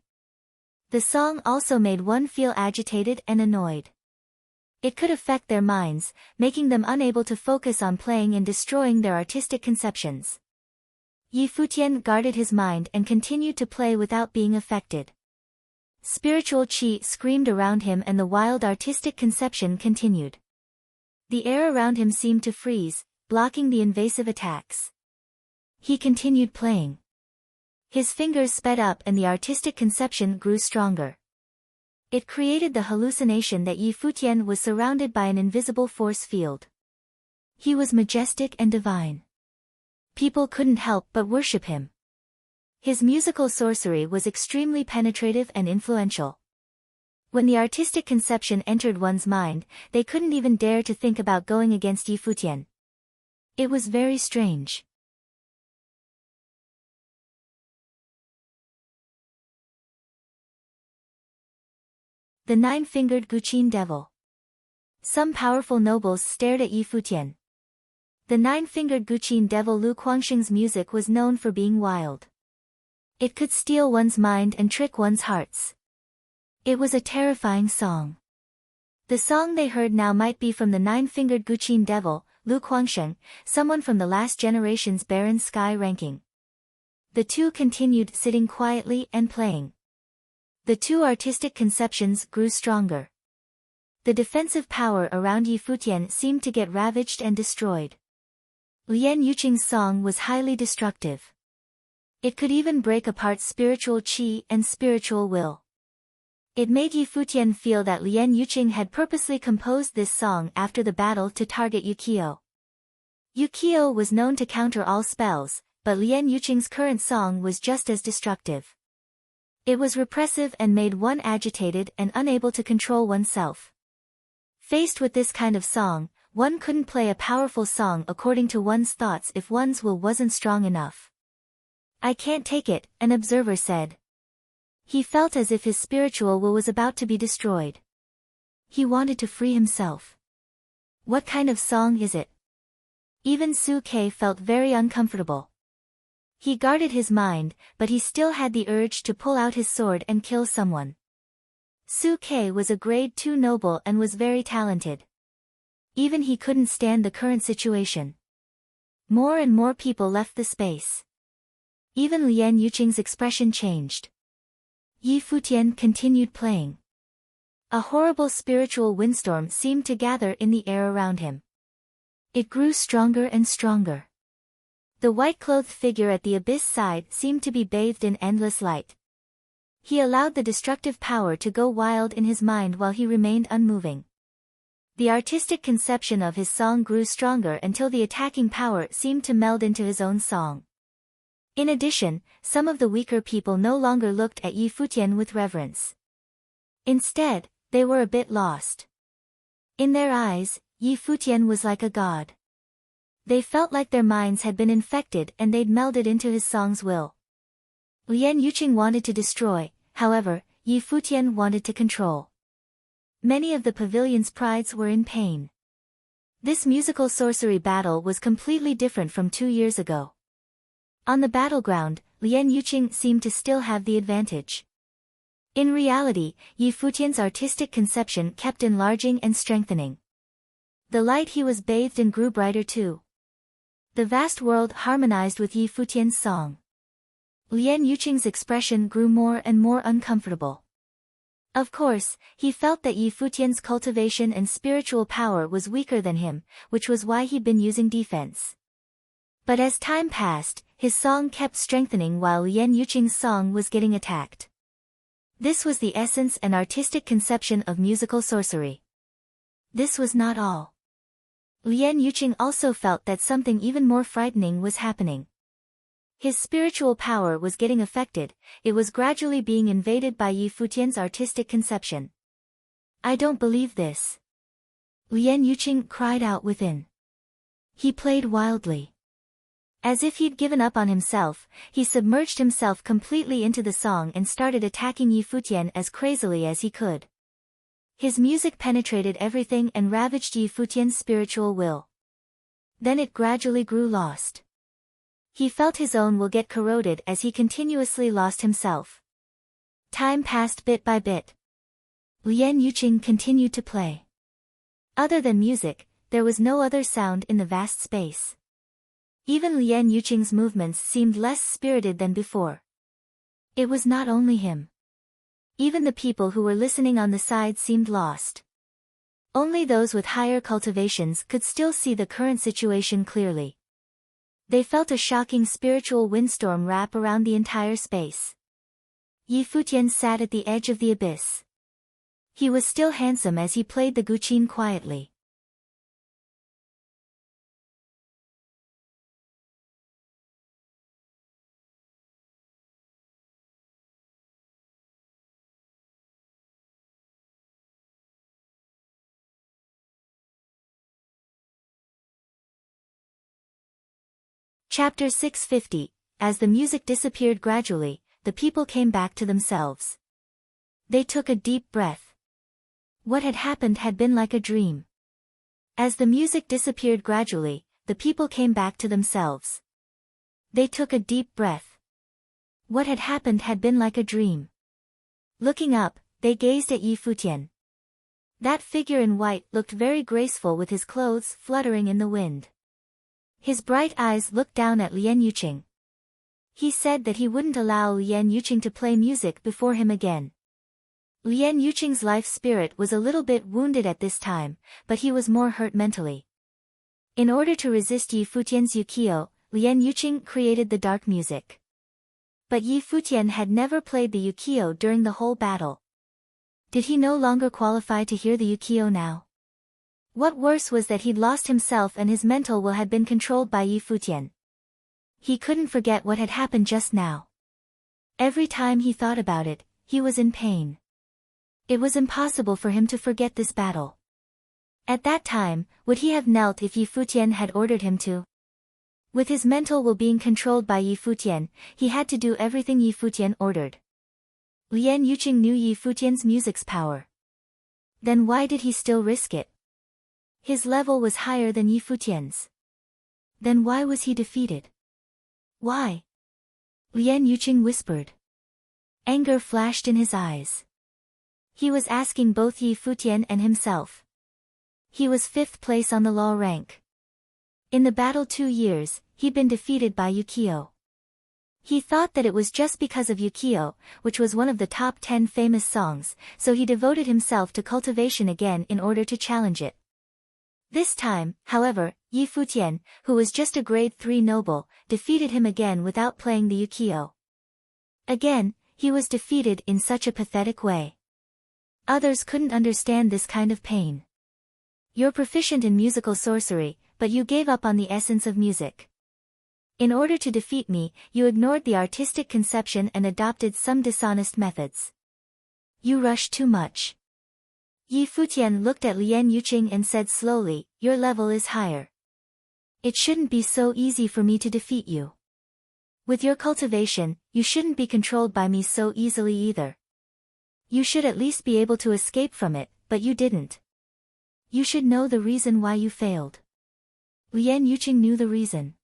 The song also made one feel agitated and annoyed. It could affect their minds, making them unable to focus on playing and destroying their artistic conceptions. Yi Futian guarded his mind and continued to play without being affected. Spiritual qi screamed around him and the wild artistic conception continued. The air around him seemed to freeze, blocking the invasive attacks. He continued playing. His fingers sped up and the artistic conception grew stronger. It created the hallucination that Yi Futian was surrounded by an invisible force field. He was majestic and divine. People couldn't help but worship him. His musical sorcery was extremely penetrative and influential. When the artistic conception entered one's mind, they couldn't even dare to think about going against Yi Futian. It was very strange. The Nine-Fingered Guqin Devil. Some powerful nobles stared at Yi Futian. The Nine-Fingered Guqin Devil Lu Guangxing's music was known for being wild. It could steal one's mind and trick one's hearts. It was a terrifying song. The song they heard now might be from the Nine-Fingered Guqin Devil, Lu Guangsheng, someone from the last generation's Baron Sky ranking. The two continued sitting quietly and playing. The two artistic conceptions grew stronger. The defensive power around Yi Futian seemed to get ravaged and destroyed. Lian Yuqing's song was highly destructive. It could even break apart spiritual qi and spiritual will. It made Yi Futian feel that Lian Yuqing had purposely composed this song after the battle to target Yukio. Yukio was known to counter all spells, but Lian Yuqing's current song was just as destructive. It was repressive and made one agitated and unable to control oneself. Faced with this kind of song, one couldn't play a powerful song according to one's thoughts if one's will wasn't strong enough. "I can't take it," an observer said. He felt as if his spiritual will was about to be destroyed. He wanted to free himself. What kind of song is it? Even Su Ke felt very uncomfortable. He guarded his mind, but he still had the urge to pull out his sword and kill someone. Su Ke was a grade 2 noble and was very talented. Even he couldn't stand the current situation. More and more people left the space. Even Lian Yuqing's expression changed. Yi Futian continued playing. A horrible spiritual windstorm seemed to gather in the air around him. It grew stronger and stronger. The white-clothed figure at the abyss side seemed to be bathed in endless light. He allowed the destructive power to go wild in his mind while he remained unmoving. The artistic conception of his song grew stronger until the attacking power seemed to meld into his own song. In addition, some of the weaker people no longer looked at Yi Futian with reverence. Instead, they were a bit lost. In their eyes, Yi Futian was like a god. They felt like their minds had been infected and they'd melded into his song's will. Lian Yuqing wanted to destroy, however, Yi Futian wanted to control. Many of the pavilion's prides were in pain. This musical sorcery battle was completely different from 2 years ago. On the battleground, Lian Yuqing seemed to still have the advantage. In reality, Yi Futian's artistic conception kept enlarging and strengthening. The light he was bathed in grew brighter too. The vast world harmonized with Yi Futian's song. Lian Yuqing's expression grew more and more uncomfortable. Of course, he felt that Yi Futian's cultivation and spiritual power was weaker than him, which was why he'd been using defense. But as time passed, his song kept strengthening while Lian Yuqing's song was getting attacked. This was the essence and artistic conception of musical sorcery. This was not all. Lian Yuqing also felt that something even more frightening was happening. His spiritual power was getting affected, it was gradually being invaded by Yi Futian's artistic conception. "I don't believe this." Lian Yuqing cried out within. He played wildly. As if he'd given up on himself, he submerged himself completely into the song and started attacking Yi Futian as crazily as he could. His music penetrated everything and ravaged Yi Futian's spiritual will. Then it gradually grew lost. He felt his own will get corroded as he continuously lost himself. Time passed bit by bit. Lian Yuqing continued to play. Other than music, there was no other sound in the vast space. Even Lian Yuqing's movements seemed less spirited than before. It was not only him. Even the people who were listening on the side seemed lost. Only those with higher cultivations could still see the current situation clearly. They felt a shocking spiritual windstorm wrap around the entire space. Yi Futian sat at the edge of the abyss. He was still handsome as he played the guqin quietly. Chapter 650. As the music disappeared gradually, the people came back to themselves. They took a deep breath. What had happened had been like a dream. As the music disappeared gradually, the people came back to themselves. They took a deep breath. What had happened had been like a dream. Looking up, they gazed at Yi Futian. That figure in white looked very graceful with his clothes fluttering in the wind. His bright eyes looked down at Lien Yuqing. He said that he wouldn't allow Lien Yuqing to play music before him again. Lien Yuqing's life spirit was a little bit wounded at this time, but he was more hurt mentally. In order to resist Yi Futian's Yukio, Lien Yuqing created the dark music. But Yi Futian had never played the Yukio during the whole battle. Did he no longer qualify to hear the Yukio now? What worse was that he'd lost himself and his mental will had been controlled by Yi Futian. He couldn't forget what had happened just now. Every time he thought about it, he was in pain. It was impossible for him to forget this battle. At that time, would he have knelt if Yi Futian had ordered him to? With his mental will being controlled by Yi Futian, he had to do everything Yi Futian ordered. Lien Yuqing knew Yi Futian's music's power. Then why did he still risk it? His level was higher than Yi Futian's. Then why was he defeated? Why? Lien Yuqing whispered. Anger flashed in his eyes. He was asking both Yi Futian and himself. He was 5th place on the law rank. In the battle 2 years, he'd been defeated by Yukio. He thought that it was just because of Yukio, which was one of the top 10 famous songs, so he devoted himself to cultivation again in order to challenge it. This time, however, Yi Futian, who was just a grade 3 noble, defeated him again without playing the Yukio. Again, he was defeated in such a pathetic way. Others couldn't understand this kind of pain. You're proficient in musical sorcery, but you gave up on the essence of music. In order to defeat me, you ignored the artistic conception and adopted some dishonest methods. You rushed too much. Yi Futian looked at Lien Yuqing and said slowly, your level is higher. It shouldn't be so easy for me to defeat you. With your cultivation, you shouldn't be controlled by me so easily either. You should at least be able to escape from it, but you didn't. You should know the reason why you failed. Lien Yuqing knew the reason.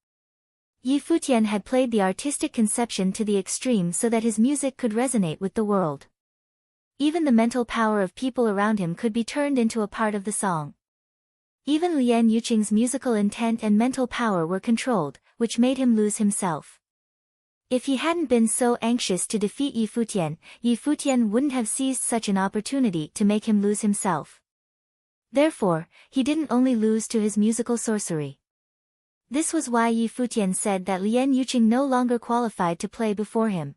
Yi Futian had played the artistic conception to the extreme so that his music could resonate with the world. Even the mental power of people around him could be turned into a part of the song. Even Lien Yuqing's musical intent and mental power were controlled, which made him lose himself. If he hadn't been so anxious to defeat Yi Futian wouldn't have seized such an opportunity to make him lose himself. Therefore, he didn't only lose to his musical sorcery. This was why Yi Futian said that Lien Yuqing no longer qualified to play before him.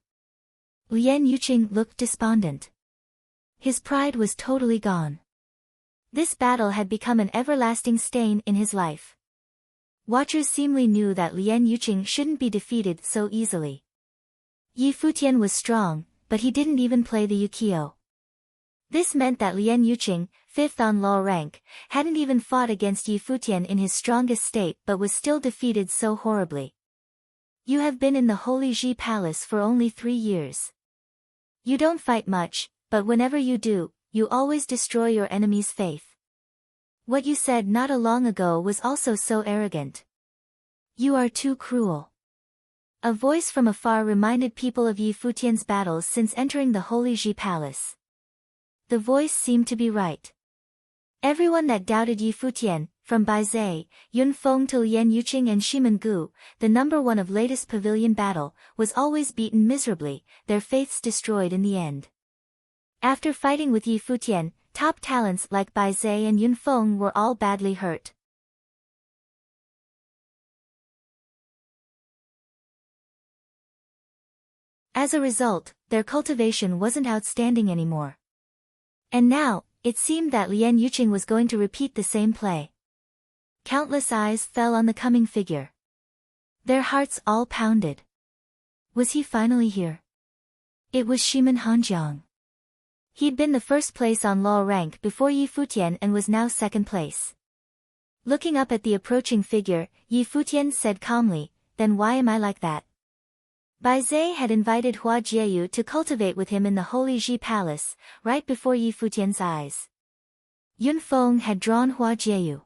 Lien Yuqing looked despondent. His pride was totally gone. This battle had become an everlasting stain in his life. Watchers seemingly knew that Lien Yuqing shouldn't be defeated so easily. Yi Futian was strong, but he didn't even play the Yukio. This meant that Lien Yuqing, 5th on law rank, hadn't even fought against Yi Futian in his strongest state but was still defeated so horribly. You have been in the Holy Ji Palace for only 3 years. You don't fight much, but whenever you do, you always destroy your enemy's faith. What you said not long ago was also so arrogant. You are too cruel. A voice from afar reminded people of Yi Futian's battles since entering the Holy Ji Palace. The voice seemed to be right. Everyone that doubted Yi Futian, from Bai Zai, Yun Feng to Lien Yuqing and Shimen Gu, the number 1 of latest pavilion battle, was always beaten miserably, their faiths destroyed in the end. After fighting with Yi Futian, top talents like Bai Zai and Yun Feng were all badly hurt. As a result, their cultivation wasn't outstanding anymore. And now, it seemed that Lien Yuqing was going to repeat the same play. Countless eyes fell on the coming figure. Their hearts all pounded. Was he finally here? It was Shimen Hanjiang. He'd been the 1st place on law rank before Yi Futian and was now 2nd place. Looking up at the approaching figure, Yi Futian said calmly, then why am I like that? Bai Zai had invited Hua Jieyu to cultivate with him in the Holy Ji Palace, right before Yi Futian's eyes. Yun Feng had drawn Hua Jieyu.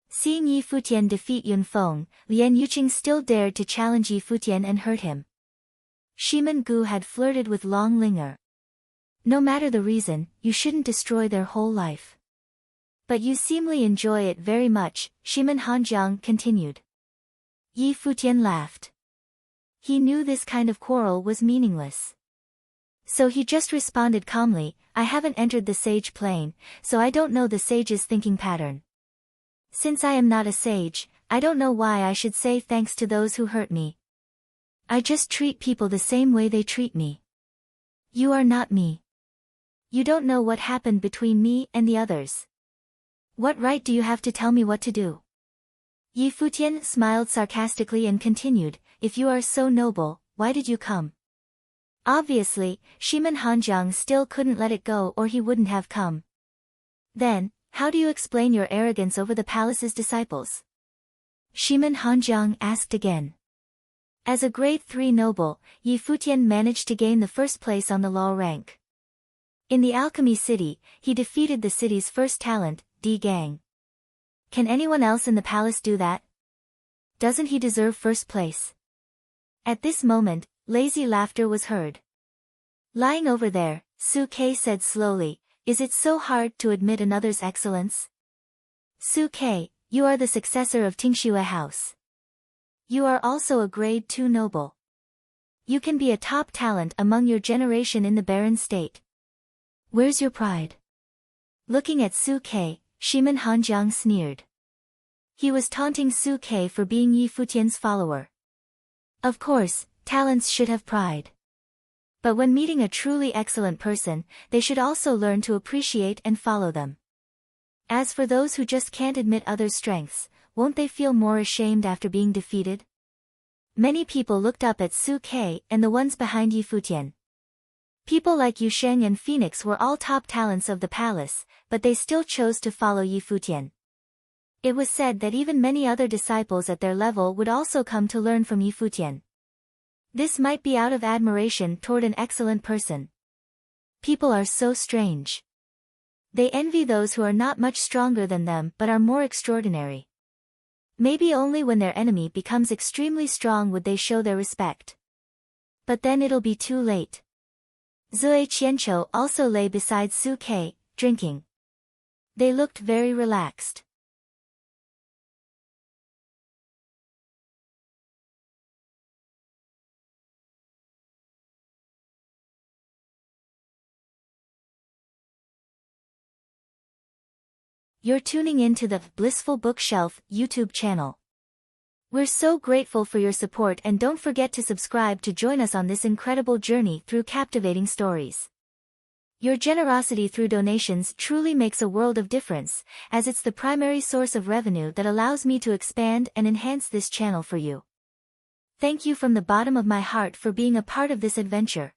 Seeing Yi Futian defeat Yun Feng, Lien Yuqing still dared to challenge Yi Futian and hurt him. Shimen Gu had flirted with Long Linger. No matter the reason, you shouldn't destroy their whole life. But you seemingly enjoy it very much, Shimen Hanjiang continued. Yi Futian laughed. He knew this kind of quarrel was meaningless. So he just responded calmly, I haven't entered the sage plane, so I don't know the sage's thinking pattern. Since I am not a sage, I don't know why I should say thanks to those who hurt me. I just treat people the same way they treat me. You are not me. You don't know what happened between me and the others. What right do you have to tell me what to do? Yi Futian smiled sarcastically and continued, if you are so noble, why did you come? Obviously, Shimen Hanjiang still couldn't let it go or he wouldn't have come. Then, how do you explain your arrogance over the palace's disciples? Shimen Hanjiang asked again. As a grade 3 noble, Yi Futian managed to gain the first place on the law rank. In the alchemy city, he defeated the city's first talent, Di Gang. Can anyone else in the palace do that? Doesn't he deserve first place? At this moment, lazy laughter was heard. Lying over there, Su Kei said slowly, is it so hard to admit another's excellence? Su Kei, you are the successor of Tingxue House. You are also a grade 2 noble. You can be a top talent among your generation in the barren state. Where's your pride? Looking at Su Kei, Shimen Hanjiang sneered. He was taunting Su Kei for being Yi Futian's follower. Of course, talents should have pride. But when meeting a truly excellent person, they should also learn to appreciate and follow them. As for those who just can't admit others' strengths, won't they feel more ashamed after being defeated? Many people looked up at Su Kei and the ones behind Yi Futian. People like Yu Sheng and Phoenix were all top talents of the palace, but they still chose to follow Yi Futian. It was said that even many other disciples at their level would also come to learn from Yi Futian. This might be out of admiration toward an excellent person. People are so strange. They envy those who are not much stronger than them but are more extraordinary. Maybe only when their enemy becomes extremely strong would they show their respect. But then it'll be too late. Zui Qianqiu also lay beside Su Kei, drinking. They looked very relaxed. You're tuning in to the Blissful Bookshelf YouTube channel. We're so grateful for your support and don't forget to subscribe to join us on this incredible journey through captivating stories. Your generosity through donations truly makes a world of difference, as it's the primary source of revenue that allows me to expand and enhance this channel for you. Thank you from the bottom of my heart for being a part of this adventure.